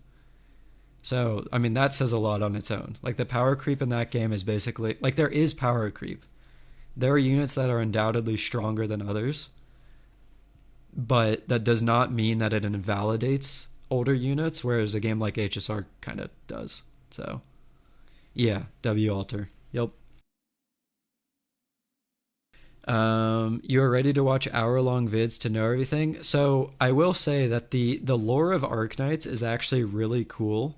So, I mean, that says a lot on its own. Like, the power creep in that game is basically, like, there is power creep. There are units that are undoubtedly stronger than others, but that does not mean that it invalidates older units, whereas a game like HSR kind of does. So, yeah, W alter. Yep. You are ready to watch hour-long vids to know everything. So I will say that the lore of Arknights is actually really cool.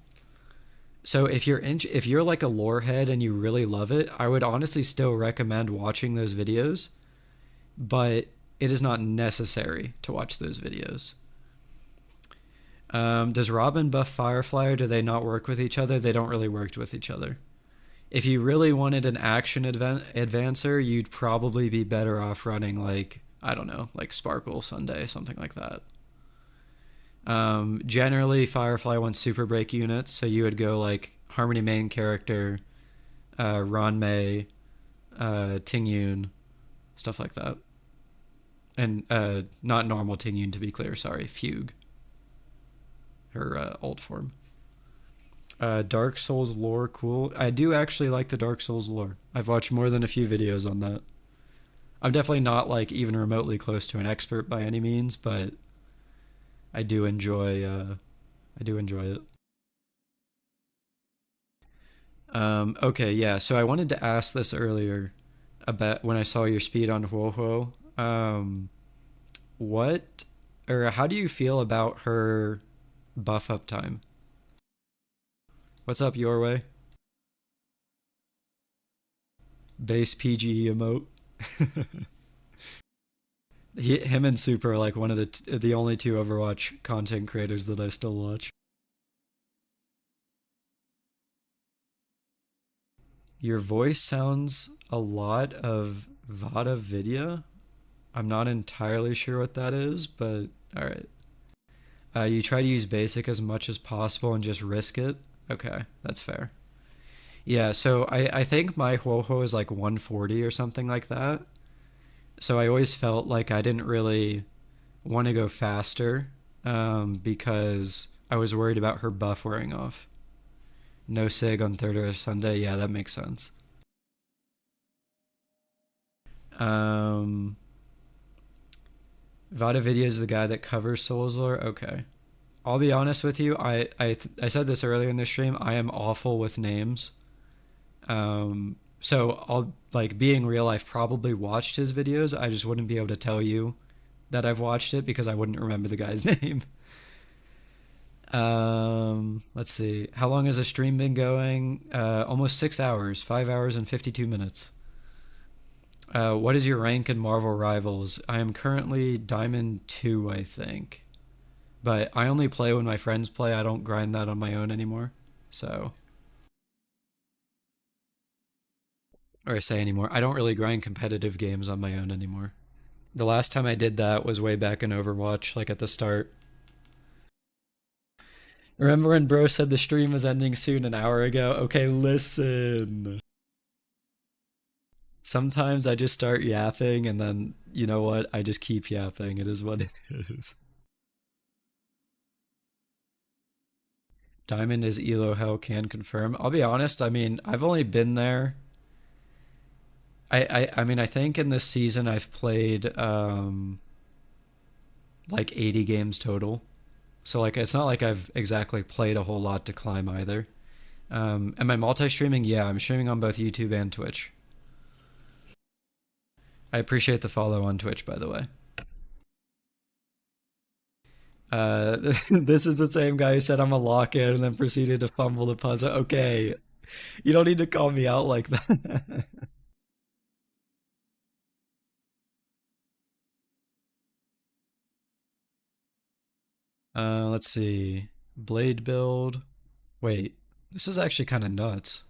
So if you're like a lore head and you really love it, I would honestly still recommend watching those videos, but it is not necessary to watch those videos. Does Robin buff Firefly, or do they not work with each other? They don't really work with each other. If you really wanted an action advancer, you'd probably be better off running, like, I don't know, like Sparkle Sunday, something like that. Generally, Firefly wants super break units, so you would go like Harmony main character, Ron Mei, Ting Yun, stuff like that. And not normal Ting Yun, to be clear, sorry, Fugue. Her old form. Dark Souls lore, cool. I do actually like the Dark Souls lore. I've watched more than a few videos on that. I'm definitely not like even remotely close to an expert by any means, but I do enjoy it. Okay, yeah, so I wanted to ask this earlier about when I saw your speed on Huohuo. How do you feel about her buff up time? What's up your way? Base PGE emote. Him and Super are like one of the only two Overwatch content creators that I still watch. Your voice sounds a lot of Vada Vidya. I'm not entirely sure what that is, but alright. You try to use basic as much as possible and just risk it. Okay, that's fair. Yeah, so I think my Huohuo is like 140 or something like that. So I always felt like I didn't really want to go faster because I was worried about her buff wearing off. No sig on third or Sunday. Yeah, that makes sense. Vada Vidya is the guy that covers Souls lore. Okay. I'll be honest with you. I said this earlier in the stream. I am awful with names. So I'll, like, being real, I've probably watched his videos. I just wouldn't be able to tell you that I've watched it because I wouldn't remember the guy's name. Let's see. How long has the stream been going? Almost 6 hours, 5 hours and 52 minutes. What is your rank in Marvel Rivals? I am currently Diamond 2, I think. But I only play when my friends play. I don't grind that on my own anymore. So. Or I say anymore. I don't really grind competitive games on my own anymore. The last time I did that was way back in Overwatch, like at the start. Remember when bro said the stream was ending soon an hour ago? Okay, listen. Sometimes I just start yapping and then, you know what? I just keep yapping. It is what it is. Diamond is Elo Hell, can confirm. I'll be honest, I mean, I've only been there. I mean, I think in this season I've played like 80 games total. So like it's not like I've exactly played a whole lot to climb either. Am I multi-streaming? Yeah, I'm streaming on both YouTube and Twitch. I appreciate the follow on Twitch, by the way. This is the same guy who said I'm a lock-in and then proceeded to fumble the puzzle. Okay, you don't need to call me out like that. Let's see. Blade build. Wait, this is actually kind of nuts.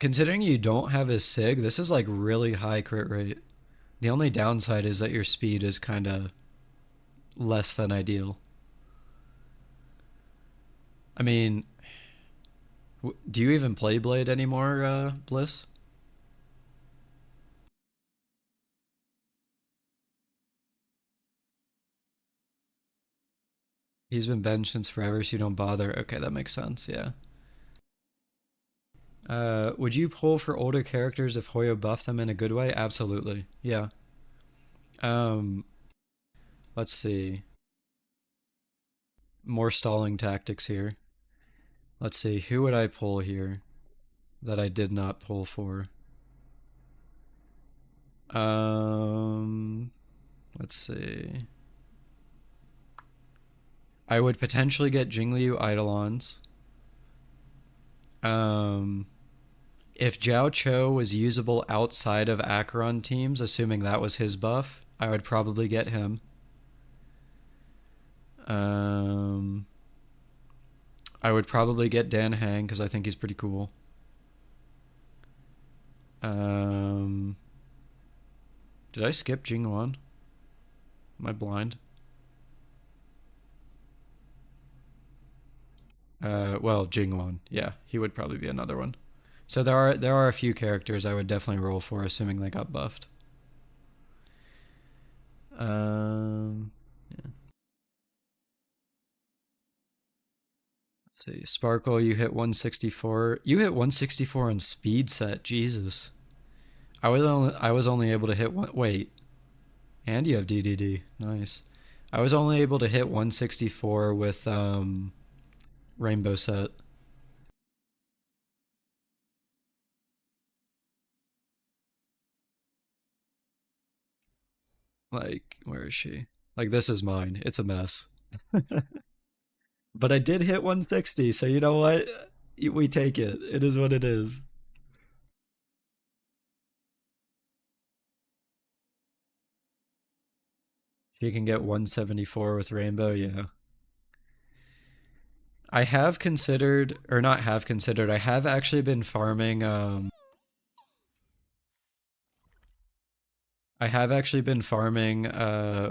Considering you don't have a SIG, this is like really high crit rate. The only downside is that your speed is kind of less than ideal. I mean, do you even play Blade anymore, Bliss? He's been benched since forever, so you don't bother. Okay, that makes sense, yeah. Would you pull for older characters if Hoyo buffed them in a good way? Absolutely, yeah. Um, let's see. More stalling tactics here. Let's see, who would I pull here that I did not pull for? Let's see. I would potentially get Jingliu Eidolons. If Jiao Cho was usable outside of Acheron teams, assuming that was his buff, I would probably get him. I would probably get Dan Hang because I think he's pretty cool. Did I skip Jingwan? Am I blind? Well, Jingwan. Yeah, he would probably be another one. So there are a few characters I would definitely roll for, assuming they got buffed. Yeah. Let's see. Sparkle, you hit 164. You hit 164 on speed set. Jesus. I was only able to hit one. Wait. And you have DDD. Nice. I was only able to hit 164 with Rainbow set. Like, where is she? Like, this is mine. It's a mess. But I did hit 160, so you know what? We take it. It is what it is. She can get 174 with Rainbow, yeah. I have considered, or not have considered, I have actually been farming,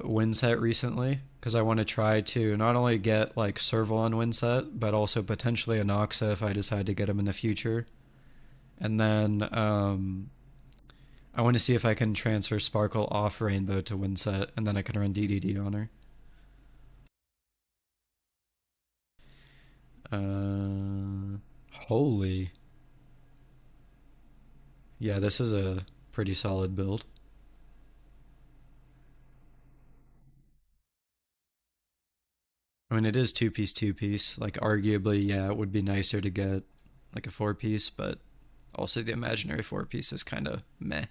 Windset recently, because I want to try to not only get, like, Serval on Windset, but also potentially a Noxa if I decide to get him in the future. And then, I want to see if I can transfer Sparkle off Rainbow to Windset, and then I can run DDD on her. Holy. Yeah, this is a pretty solid build. I mean, it is two piece. Like, arguably, yeah, it would be nicer to get like a 4-piece, but also the imaginary 4-piece is kind of meh.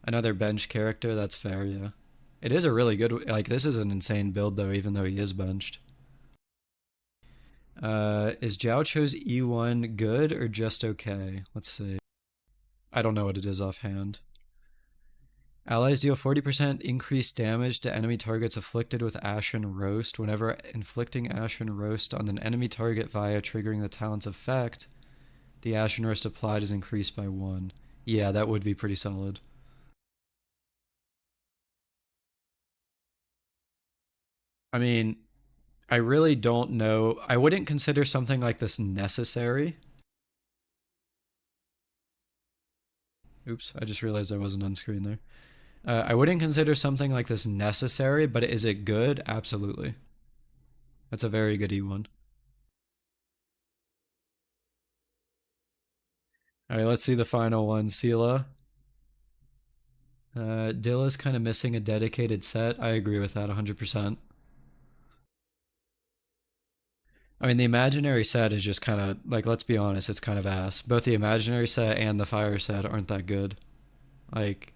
Another bench character, that's fair, yeah. It is a really good, like, this is an insane build, though, even though he is benched. Is Jiao Cho's E1 good or just okay? Let's see. I don't know what it is offhand. Allies deal 40% increased damage to enemy targets afflicted with Ashen Roast. Whenever inflicting Ashen Roast on an enemy target via triggering the talent's effect, the Ashen Roast applied is increased by 1. Yeah, that would be pretty solid. I mean, I really don't know. I wouldn't consider something like this necessary. Oops, I just realized I wasn't on screen there. I wouldn't consider something like this necessary, but is it good? Absolutely. That's a very good E1. Alright, let's see the final one. Sela. Dilla's kind of missing a dedicated set. I agree with that 100%. I mean, the imaginary set is just kind of, like, let's be honest, it's kind of ass. Both the imaginary set and the fire set aren't that good. Like,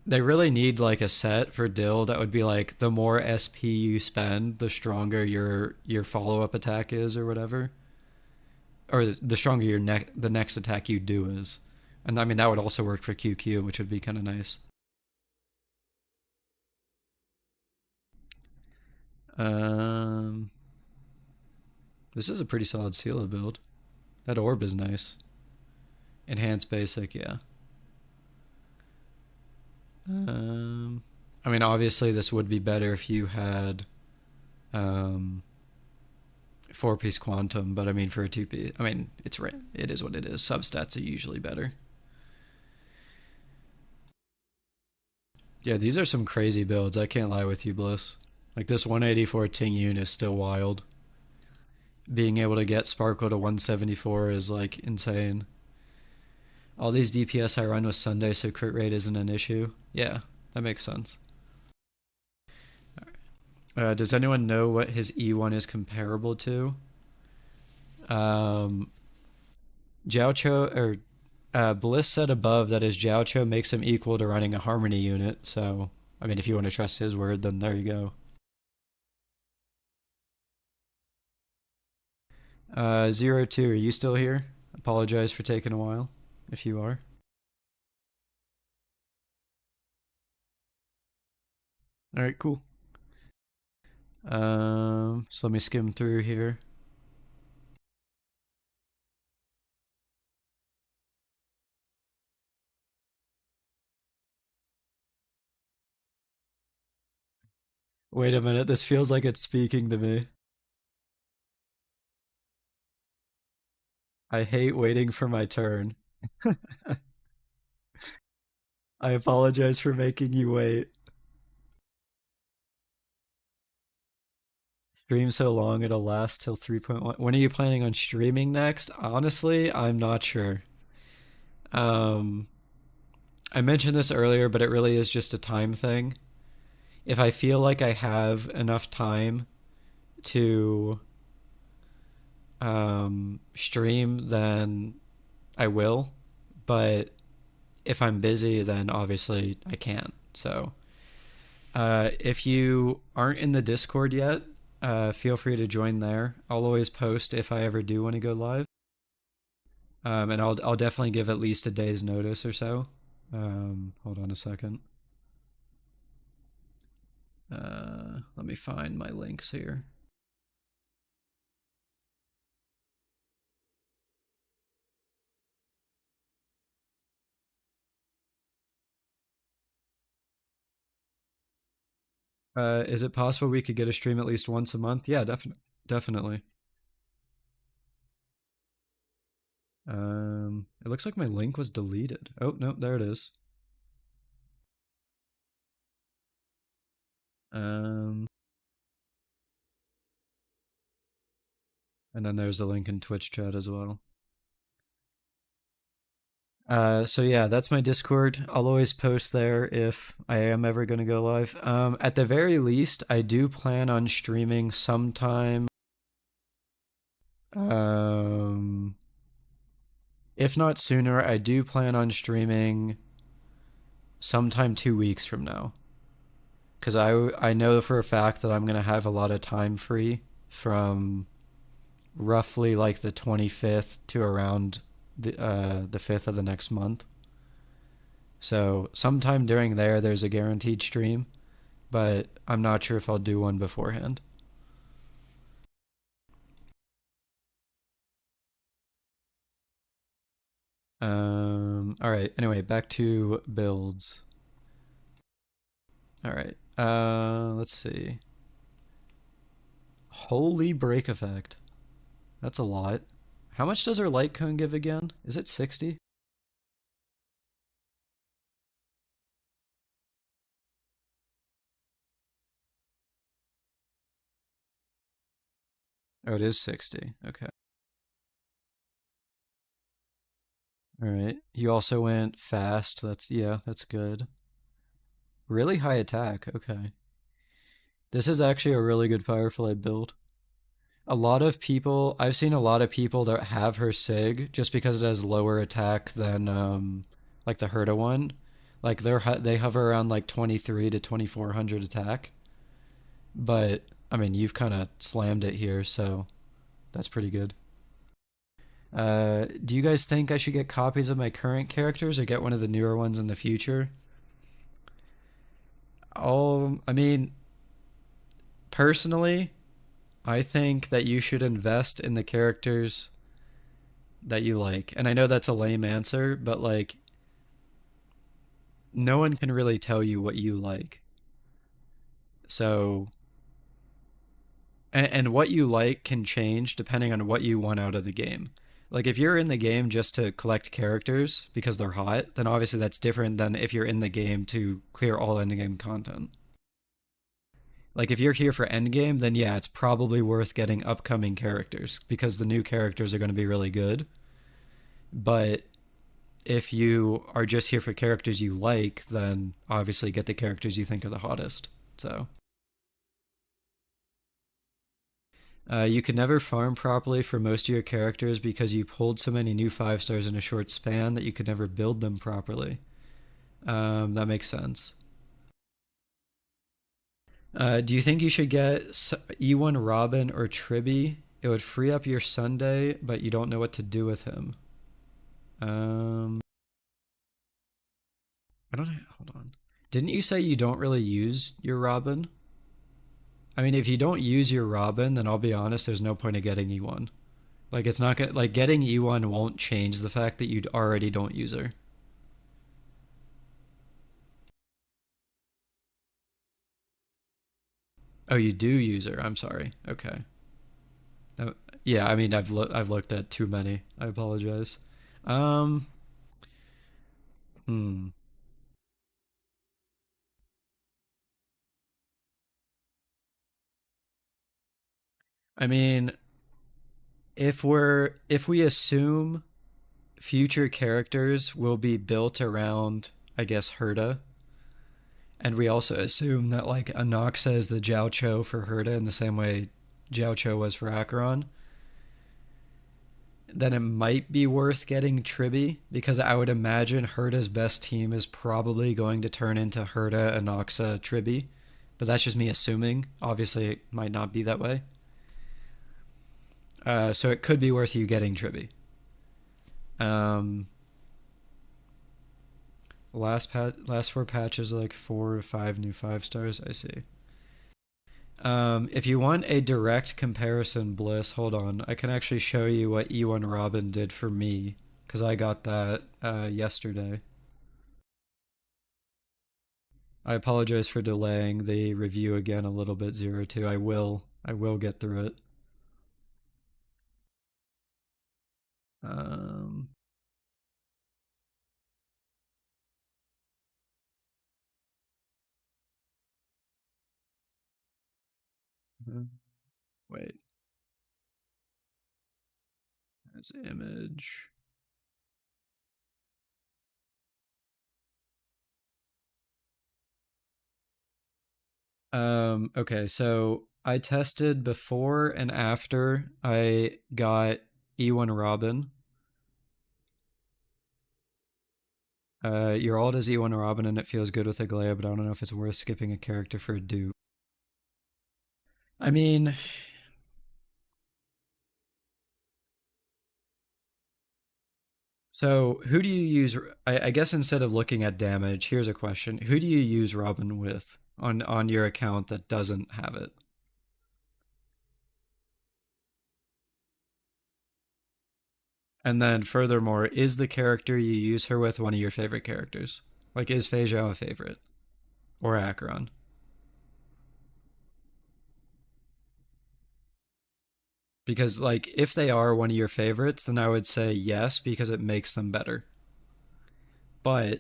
they really need, like, a set for Dill that would be, like, the more SP you spend, the stronger your follow-up attack is or whatever. Or the stronger the next attack you do is. And I mean, that would also work for QQ, which would be kind of nice. This is a pretty solid Sela build. That orb is nice. Enhanced basic, yeah. I mean, obviously this would be better if you had 4-piece quantum, but I mean, for a 2-piece, I mean, it is what it is. Substats are usually better. Yeah, these are some crazy builds. I can't lie with you, Bliss. Like, this 184 Ting Yun is still wild. Being able to get Sparkle to 174 is, like, insane. All these DPS I run with Sunday, so crit rate isn't an issue. Yeah, that makes sense. Does anyone know what his E1 is comparable to? Jiao Cho, or Bliss said above that his Jiao Cho makes him equal to running a Harmony unit, so, I mean, if you want to trust his word, then there you go. 02, are you still here? Apologize for taking a while, if you are. Alright, cool. So let me skim through here. Wait a minute, this feels like it's speaking to me. I hate waiting for my turn. I apologize for making you wait. Stream so long it'll last till 3.1. When are you planning on streaming next? Honestly, I'm not sure. I mentioned this earlier, but it really is just a time thing. If I feel like I have enough time to stream, then I will. But if I'm busy, then obviously I can't. So if you aren't in the Discord yet, feel free to join there. I'll always post if I ever do want to go live. And I'll definitely give at least a day's notice or so. Hold on a second. Let me find my links here. Is it possible we could get a stream at least once a month? Yeah, definitely. It looks like my link was deleted. Oh, no, there it is. And then there's a link in Twitch chat as well. So yeah, that's my Discord. I'll always post there if I am ever going to go live. At the very least, I do plan on streaming sometime. If not sooner, I do plan on streaming sometime 2 weeks from now. because I know for a fact that I'm gonna have a lot of time free from roughly like the 25th to around the 5th of the next month. So sometime during there's a guaranteed stream, but I'm not sure if I'll do one beforehand. All right. Anyway, back to builds. All right. Let's see. Holy break effect. That's a lot. How much does our light cone give again? Is it 60? Oh, it is 60. Okay. All right. You also went fast. That's good. Really high attack. Okay. This is actually a really good Firefly build. I've seen a lot of people that have her Sig just because it has lower attack than like the Herta one. Like they hover around like 23 to 2400 attack. But I mean, you've kind of slammed it here, so that's pretty good. Do you guys think I should get copies of my current characters or get one of the newer ones in the future? I mean, personally, I think that you should invest in the characters that you like. And I know that's a lame answer, but like, no one can really tell you what you like. So, and what you like can change depending on what you want out of the game. Like, if you're in the game just to collect characters because they're hot, then obviously that's different than if you're in the game to clear all endgame content. Like, if you're here for endgame, then yeah, it's probably worth getting upcoming characters because the new characters are going to be really good. But if you are just here for characters you like, then obviously get the characters you think are the hottest. So. You could never farm properly for most of your characters because you pulled so many new 5 stars in a short span that you could never build them properly. That makes sense. Do you think you should get E1 Robin or Tribby? It would free up your Sunday, but you don't know what to do with him. I don't know. Hold on. Didn't you say you don't really use your Robin? I mean, if you don't use your Robin, then I'll be honest, there's no point of getting E1. Like, it's not like getting E1 won't change the fact that you already don't use her. Oh, you do use her. I'm sorry. Okay. Yeah, I mean, I've looked at too many. I apologize. Um. Hmm. I mean, if we assume future characters will be built around, I guess, Herta, and we also assume that like Anoxa is the Jiao Cho for Herta in the same way Jiao Cho was for Acheron, then it might be worth getting Tribby because I would imagine Herta's best team is probably going to turn into Herta, Anoxa, Tribby. But that's just me assuming. Obviously, it might not be that way. So it could be worth you getting Tribby. Last 4 patches like 4 or 5 new 5 stars. I see. If you want a direct comparison, Bliss, hold on. I can actually show you what E1 Robin did for me because I got that yesterday. I apologize for delaying the review again a little bit, 02. I will get through it. Um, Wait, that's image. Okay, so I tested before and after I got E1 Robin. Your alt is E1 Robin and it feels good with Aglaya, but I don't know if it's worth skipping a character for a dupe. I mean, so who do you use? I guess instead of looking at damage, here's a question: who do you use Robin with on your account that doesn't have it? And then furthermore, is the character you use her with one of your favorite characters? Like, is Fei Zhao a favorite? Or Acheron? Because, like, if they are one of your favorites, then I would say yes, because it makes them better. But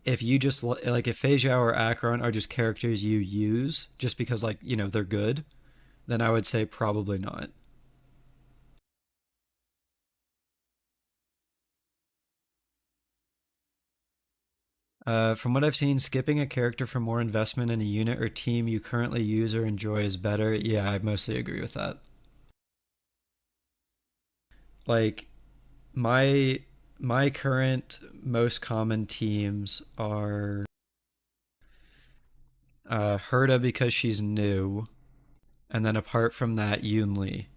if you just, like, if Fei Zhao or Acheron are just characters you use, just because, like, you know, they're good, then I would say probably not. From what I've seen, skipping a character for more investment in a unit or team you currently use or enjoy is better. Yeah, I mostly agree with that. Like, my my current most common teams are Herta because she's new, and then apart from that, Yunli.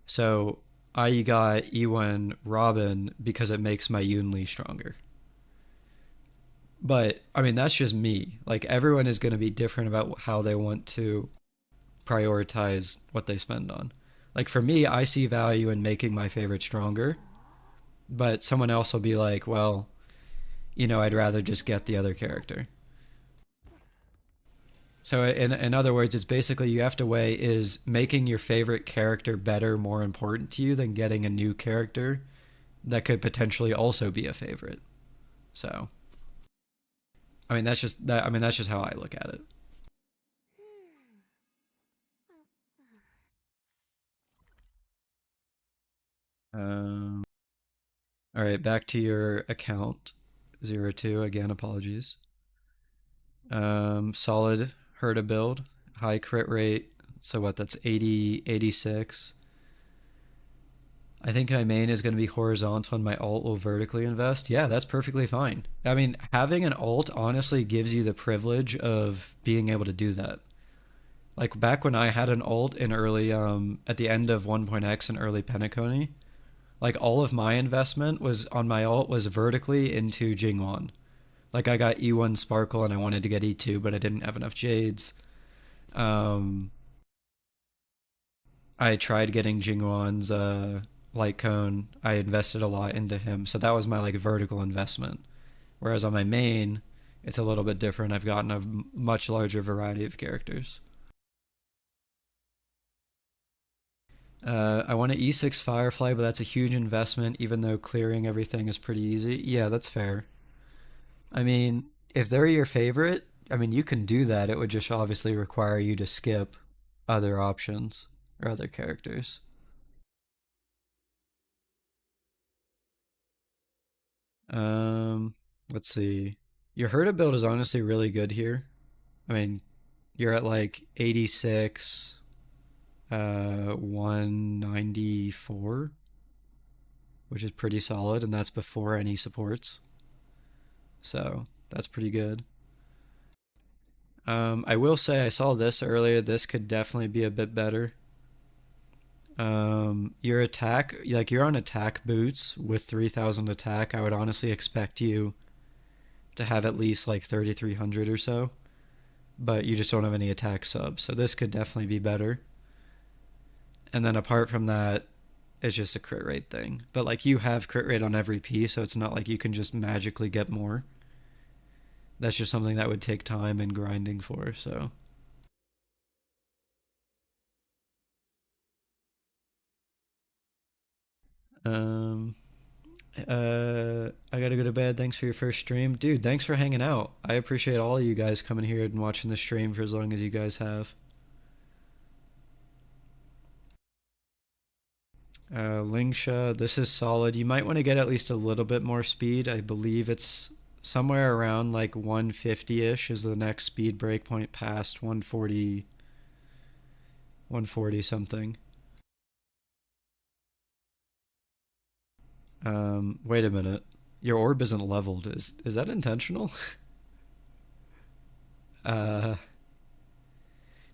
So I got Ewan Robin because it makes my Yunli stronger. But I mean, that's just me. Like, everyone is going to be different about how they want to prioritize what they spend on. Like, for me, I see value in making my favorite stronger, but someone else will be like, well, you know, I'd rather just get the other character. So in other words, it's basically you have to weigh, is making your favorite character better more important to you than getting a new character that could potentially also be a favorite. So I mean, that's just that. I mean, that's just how I look at it. Um, all right, back to your account 02 again. Apologies. Solid Herta build, high crit rate. So what? That's 80, 86. I think my main is going to be horizontal and my alt will vertically invest. Yeah, that's perfectly fine. I mean, having an alt honestly gives you the privilege of being able to do that. Like, back when I had an alt in early, at the end of 1.x and early Penacony, like, all of my investment was on my alt was vertically into Jingwan. Like, I got E1 Sparkle and I wanted to get E2, but I didn't have enough Jades. I tried getting Jingwan's light cone. I invested a lot into him, so that was my like vertical investment. Whereas on my main, it's a little bit different. I've gotten a much larger variety of characters. I want an E6 Firefly, but that's a huge investment, even though clearing everything is pretty easy. Yeah, that's fair. I mean, if they're your favorite, I mean, you can do that. It would just obviously require you to skip other options or other characters. Um, let's see. Your Herta build is honestly really good here. I mean, you're at like 86, 194, which is pretty solid, and that's before any supports. So that's pretty good. I will say I saw this earlier. This could definitely be a bit better. Your attack, like you're on attack boots with 3,000 attack. I would honestly expect you to have at least like 3,300 or so, but you just don't have any attack subs. So this could definitely be better. And then apart from that, it's just a crit rate thing. But like you have crit rate on every piece, so it's not like you can just magically get more. That's just something that would take time and grinding for, so. Um, I gotta go to bed. Thanks for your first stream. Dude, thanks for hanging out. I appreciate all of you guys coming here and watching the stream for as long as you guys have. Lingsha, this is solid. You might want to get at least a little bit more speed. I believe it's somewhere around like 150-ish is the next speed breakpoint past 140, 140 something. Wait a minute. Your orb isn't leveled. Is that intentional?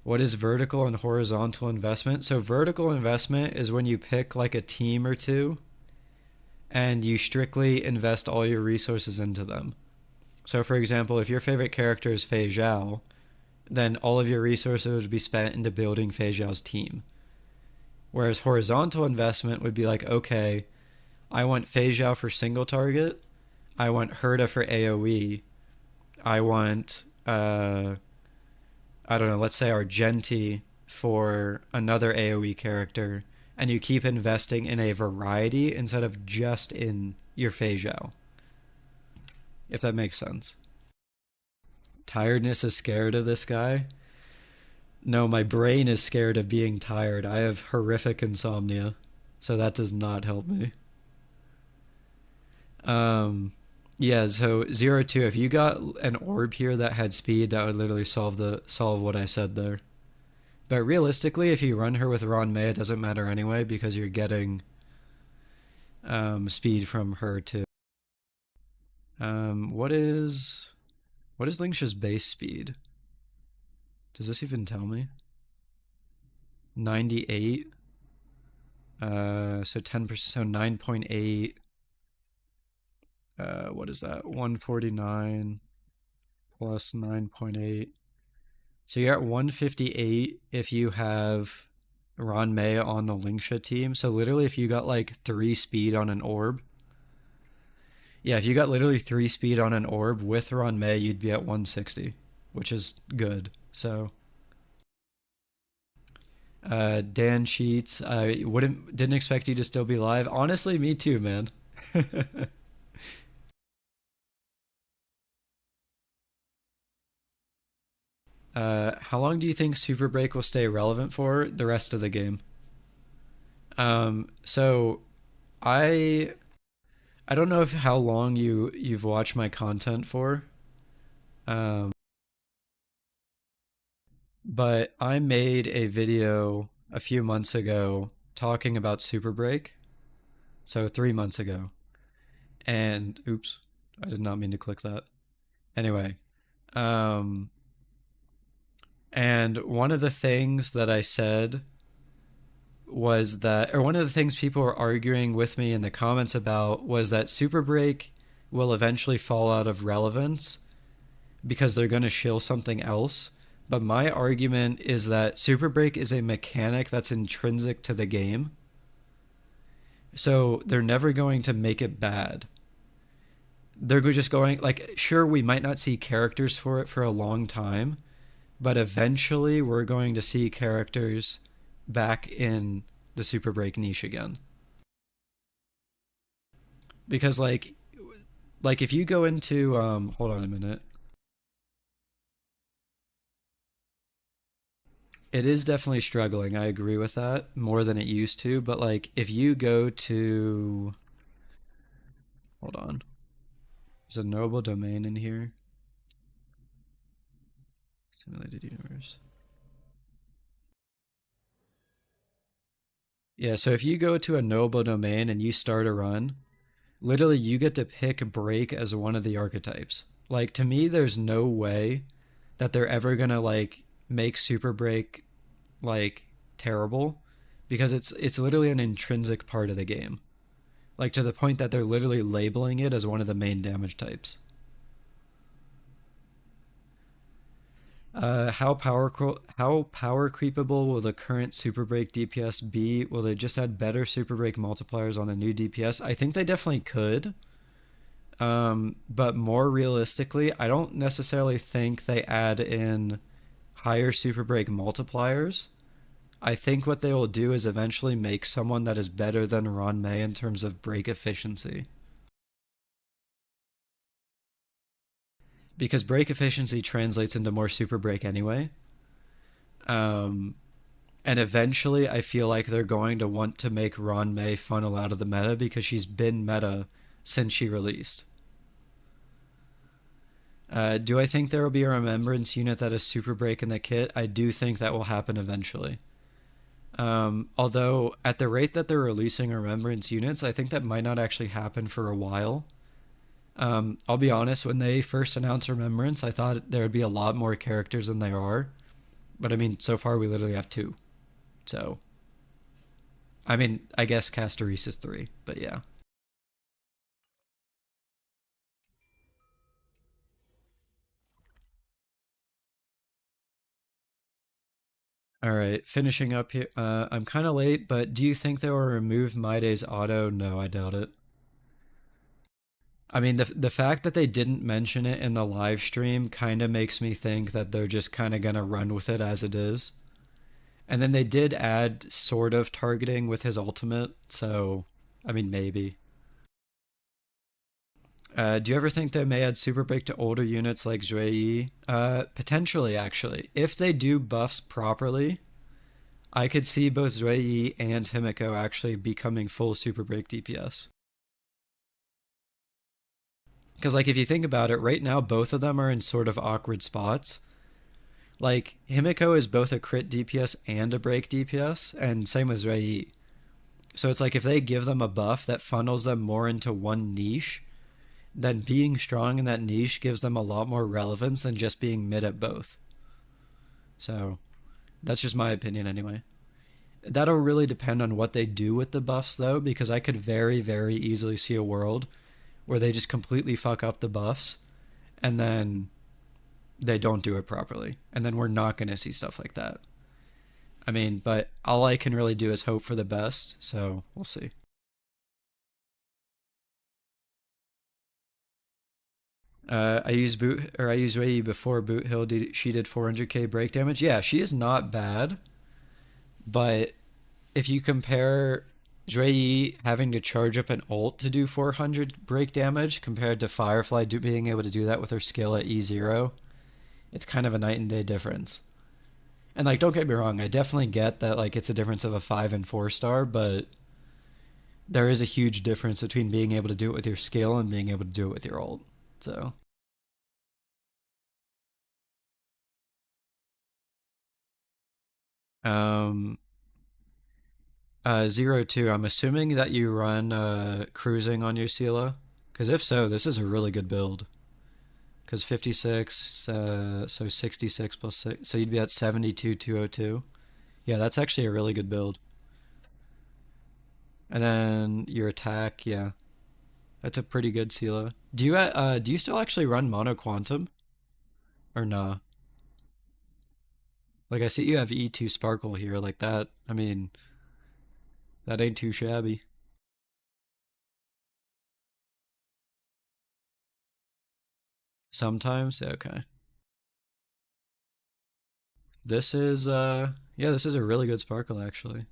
What is vertical and horizontal investment? So vertical investment is when you pick like a team or two and you strictly invest all your resources into them. So for example, if your favorite character is Fei Zhao, then all of your resources would be spent into building Fei Zhao's team. Whereas horizontal investment would be like, okay, I want Fei Zhao for single target, I want Herta for AoE, I want I don't know, let's say Argenti for another AoE character, and you keep investing in a variety instead of just in your Fei Zhao. If that makes sense. Tiredness is scared of this guy? No, my brain is scared of being tired. I have horrific insomnia, so that does not help me. Yeah, so 0-2, if you got an orb here that had speed, that would literally solve what I said there. But realistically, if you run her with Ron Mei, it doesn't matter anyway because you're getting speed from her too. What is Lingsha's base speed? Does this even tell me? 98. So 10%, so 9.8. What is that? 149 plus 9.8. So you're at 158 if you have Ron Mei on the Lingsha team. So literally if you got like 3 speed on an orb. Yeah, if you got literally 3 speed on an orb with Ron Mei, you'd be at 160, which is good. So Dan Sheets, I didn't expect you to still be live. Honestly, me too, man. How long do you think Super Break will stay relevant for the rest of the game? So I don't know how long you've watched my content for. But I made a video a few months ago talking about Super Break. So 3 months ago. And oops, I did not mean to click that. Anyway, and one of the things that I said was that, or one of the things people were arguing with me in the comments about was that Super Break will eventually fall out of relevance because they're going to shill something else. But my argument is that Super Break is a mechanic that's intrinsic to the game. So they're never going to make it bad. They're just going, like, sure, we might not see characters for it for a long time, but eventually we're going to see characters back in the Super Break niche again. Because like if you go into hold on a minute. It is definitely struggling. I agree with that more than it used to, but like if you go to, hold on. There's a noble domain in here. Simulated universe. Yeah, so if you go to a noble domain and you start a run, literally you get to pick Break as one of the archetypes. Like, to me, there's no way that they're ever gonna like make Super Break like terrible, because it's literally an intrinsic part of the game. Like, to the point that they're literally labeling it as one of the main damage types. How power creepable will the current Super Break DPS be? Will they just add better Super Break multipliers on the new DPS? I think they definitely could. But more realistically, I don't necessarily think they add in higher Super Break multipliers. I think what they will do is eventually make someone that is better than Ron Mei in terms of break efficiency. Because break efficiency translates into more Super Break anyway. And eventually I feel like they're going to want to make Ron Mei funnel out of the meta because she's been meta since she released. Do I think there will be a remembrance unit that is Super Break in the kit? I do think that will happen eventually. Although at the rate that they're releasing remembrance units, I think that might not actually happen for a while. I'll be honest, when they first announced Remembrance, I thought there would be a lot more characters than there are. But I mean, so far we literally have two. So, I mean, I guess Castoris is three, but yeah. All right, finishing up here. I'm kind of late, but do you think they will remove My Day's auto? No, I doubt it. I mean, the fact that they didn't mention it in the live stream kind of makes me think that they're just kind of gonna run with it as it is. And then they did add sort of targeting with his ultimate, so I mean maybe. Do you ever think they may add super break to older units like Zhuai? Potentially, actually. If they do buffs properly, I could see both Zhuai and Himiko actually becoming full super break DPS. Because, like, if you think about it, right now both of them are in sort of awkward spots. Like, Himiko is both a crit DPS and a break DPS, and same with Zhuai. So it's like if they give them a buff that funnels them more into one niche, then being strong in that niche gives them a lot more relevance than just being mid at both. So that's just my opinion anyway. That'll really depend on what they do with the buffs though, because I could very, very easily see a world where they just completely fuck up the buffs and then they don't do it properly. And then we're not going to see stuff like that. I mean, but all I can really do is hope for the best, so we'll see. I used Rei before Boot Hill. She did 400k break damage. Yeah, she is not bad, but if you compare Rei having to charge up an ult to do 400 break damage compared to Firefly being able to do that with her skill at E0, it's kind of a night and day difference. And like, don't get me wrong, I definitely get that like it's a difference of a 5 and 4 star, but there is a huge difference between being able to do it with your skill and being able to do it with your ult. So, um, 02, I'm assuming that you run cruising on your Sela, because if so, this is a really good build. Because 56, so 66 plus 6, so you'd be at 72, 202. Yeah, that's actually a really good build. And then your attack, yeah, that's a pretty good Sela. Do you still actually run Mono Quantum? Or nah? Like I see you have E2 Sparkle here, like that. I mean, that ain't too shabby. Sometimes, okay. This is yeah, this is a really good Sparkle actually.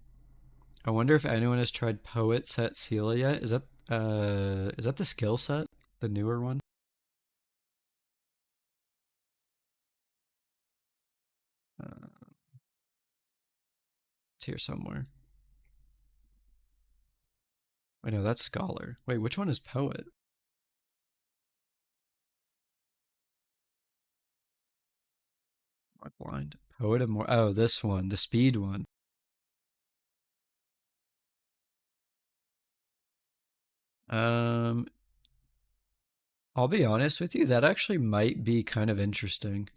I wonder if anyone has tried Poet Set Sela yet. Is that the skill set? The newer one? Uh, it's here somewhere. Wait, no, that's Scholar. Wait, which one is Poet? Am I blind? Poet of More. Oh, this one, the speed one. Um, I'll be honest with you, that actually might be kind of interesting.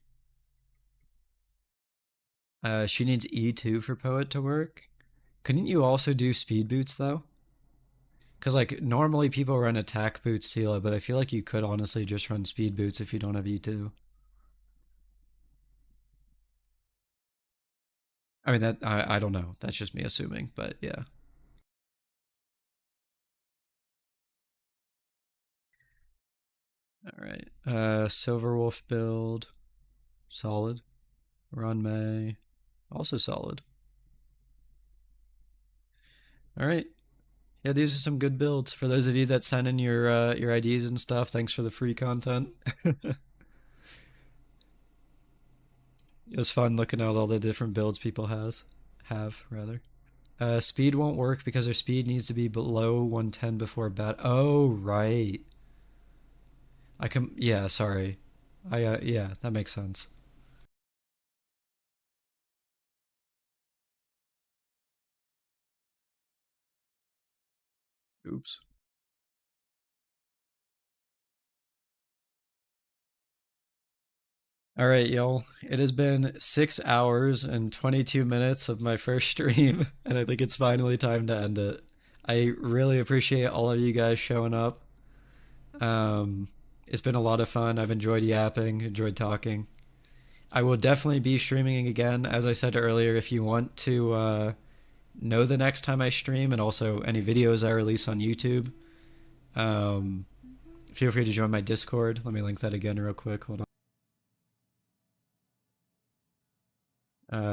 She needs E2 for Poet to work. Couldn't you also do speed boots though? Because like normally people run attack boots Sela, but I feel like you could honestly just run speed boots if you don't have E2. I mean that I don't know. That's just me assuming, but yeah. All right. Silverwolf build, solid. Ron May, also solid. All right. Yeah, these are some good builds for those of you that sent in your IDs and stuff. Thanks for the free content. It was fun looking at all the different builds people have rather. Speed won't work because their speed needs to be below 110 before bat. Oh, right. Yeah, sorry. Yeah, that makes sense. Oops. All right, y'all. It has been 6 hours and 22 minutes of my first stream, and I think it's finally time to end it. I really appreciate all of you guys showing up. It's been a lot of fun. I've enjoyed yapping, enjoyed talking. I will definitely be streaming again. As I said earlier, if you want to know the next time I stream and also any videos I release on YouTube, feel free to join my Discord. Let me link that again real quick. Hold on.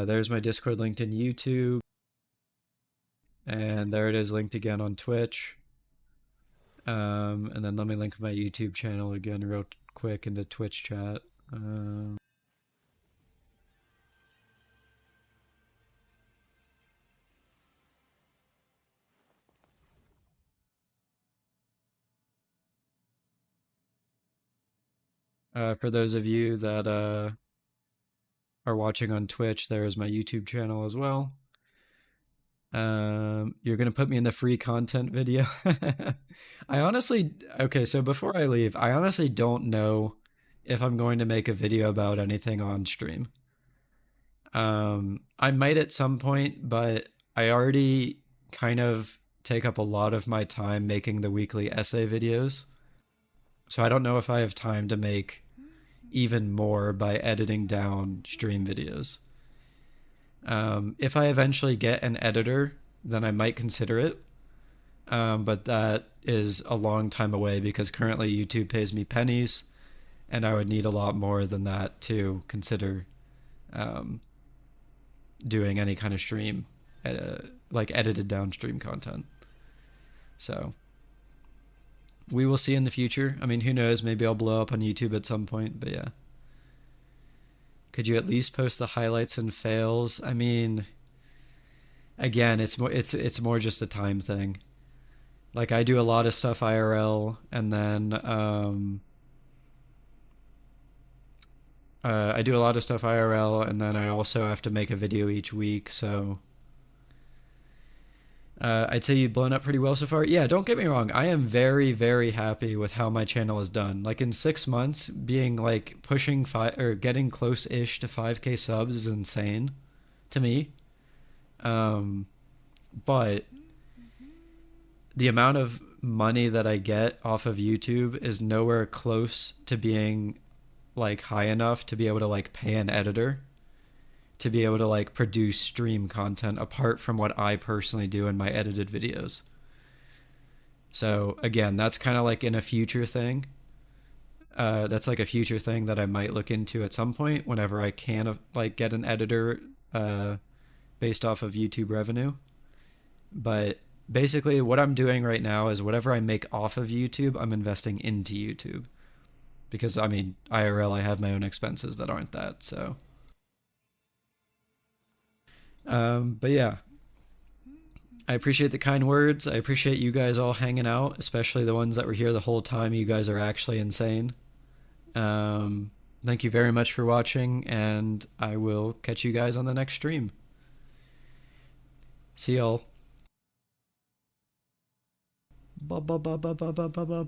There's my Discord linked in YouTube. And there it is linked again on Twitch. And then let me link my YouTube channel again real quick in the Twitch chat. For those of you that are watching on Twitch, there is my YouTube channel as well. You're gonna put me in the free content video. Okay, so before I leave, I honestly don't know if I'm going to make a video about anything on stream. I might at some point, but I already kind of take up a lot of my time making the weekly essay videos. So I don't know if I have time to make even more by editing down stream videos. If I eventually get an editor, then I might consider it. But that is a long time away because currently YouTube pays me pennies, and I would need a lot more than that to consider doing any kind of stream, like edited down stream content. So we will see in the future. I mean, who knows? Maybe I'll blow up on YouTube at some point, but yeah. Could you at least post the highlights and fails? I mean, again, it's more just a time thing. Like I do a lot of stuff IRL, and then I also have to make a video each week, so I'd say you've blown up pretty well so far. Yeah, don't get me wrong. I am very, very happy with how my channel is done. Like in 6 months, being like pushing getting close-ish to 5K subs is insane to me. But the amount of money that I get off of YouTube is nowhere close to being like high enough to be able to like pay an editor to be able to like produce stream content apart from what I personally do in my edited videos. So again, that's kind of like in a future thing. That's like a future thing that I might look into at some point whenever I can like get an editor based off of YouTube revenue. But basically what I'm doing right now is whatever I make off of YouTube, I'm investing into YouTube. Because I mean, IRL, I have my own expenses that aren't that, so. But yeah, I appreciate the kind words. I appreciate you guys all hanging out, especially the ones that were here the whole time. You guys are actually insane. Thank you very much for watching, and I will catch you guys on the next stream. See y'all. Bye bye bye bye bye bye bye bye.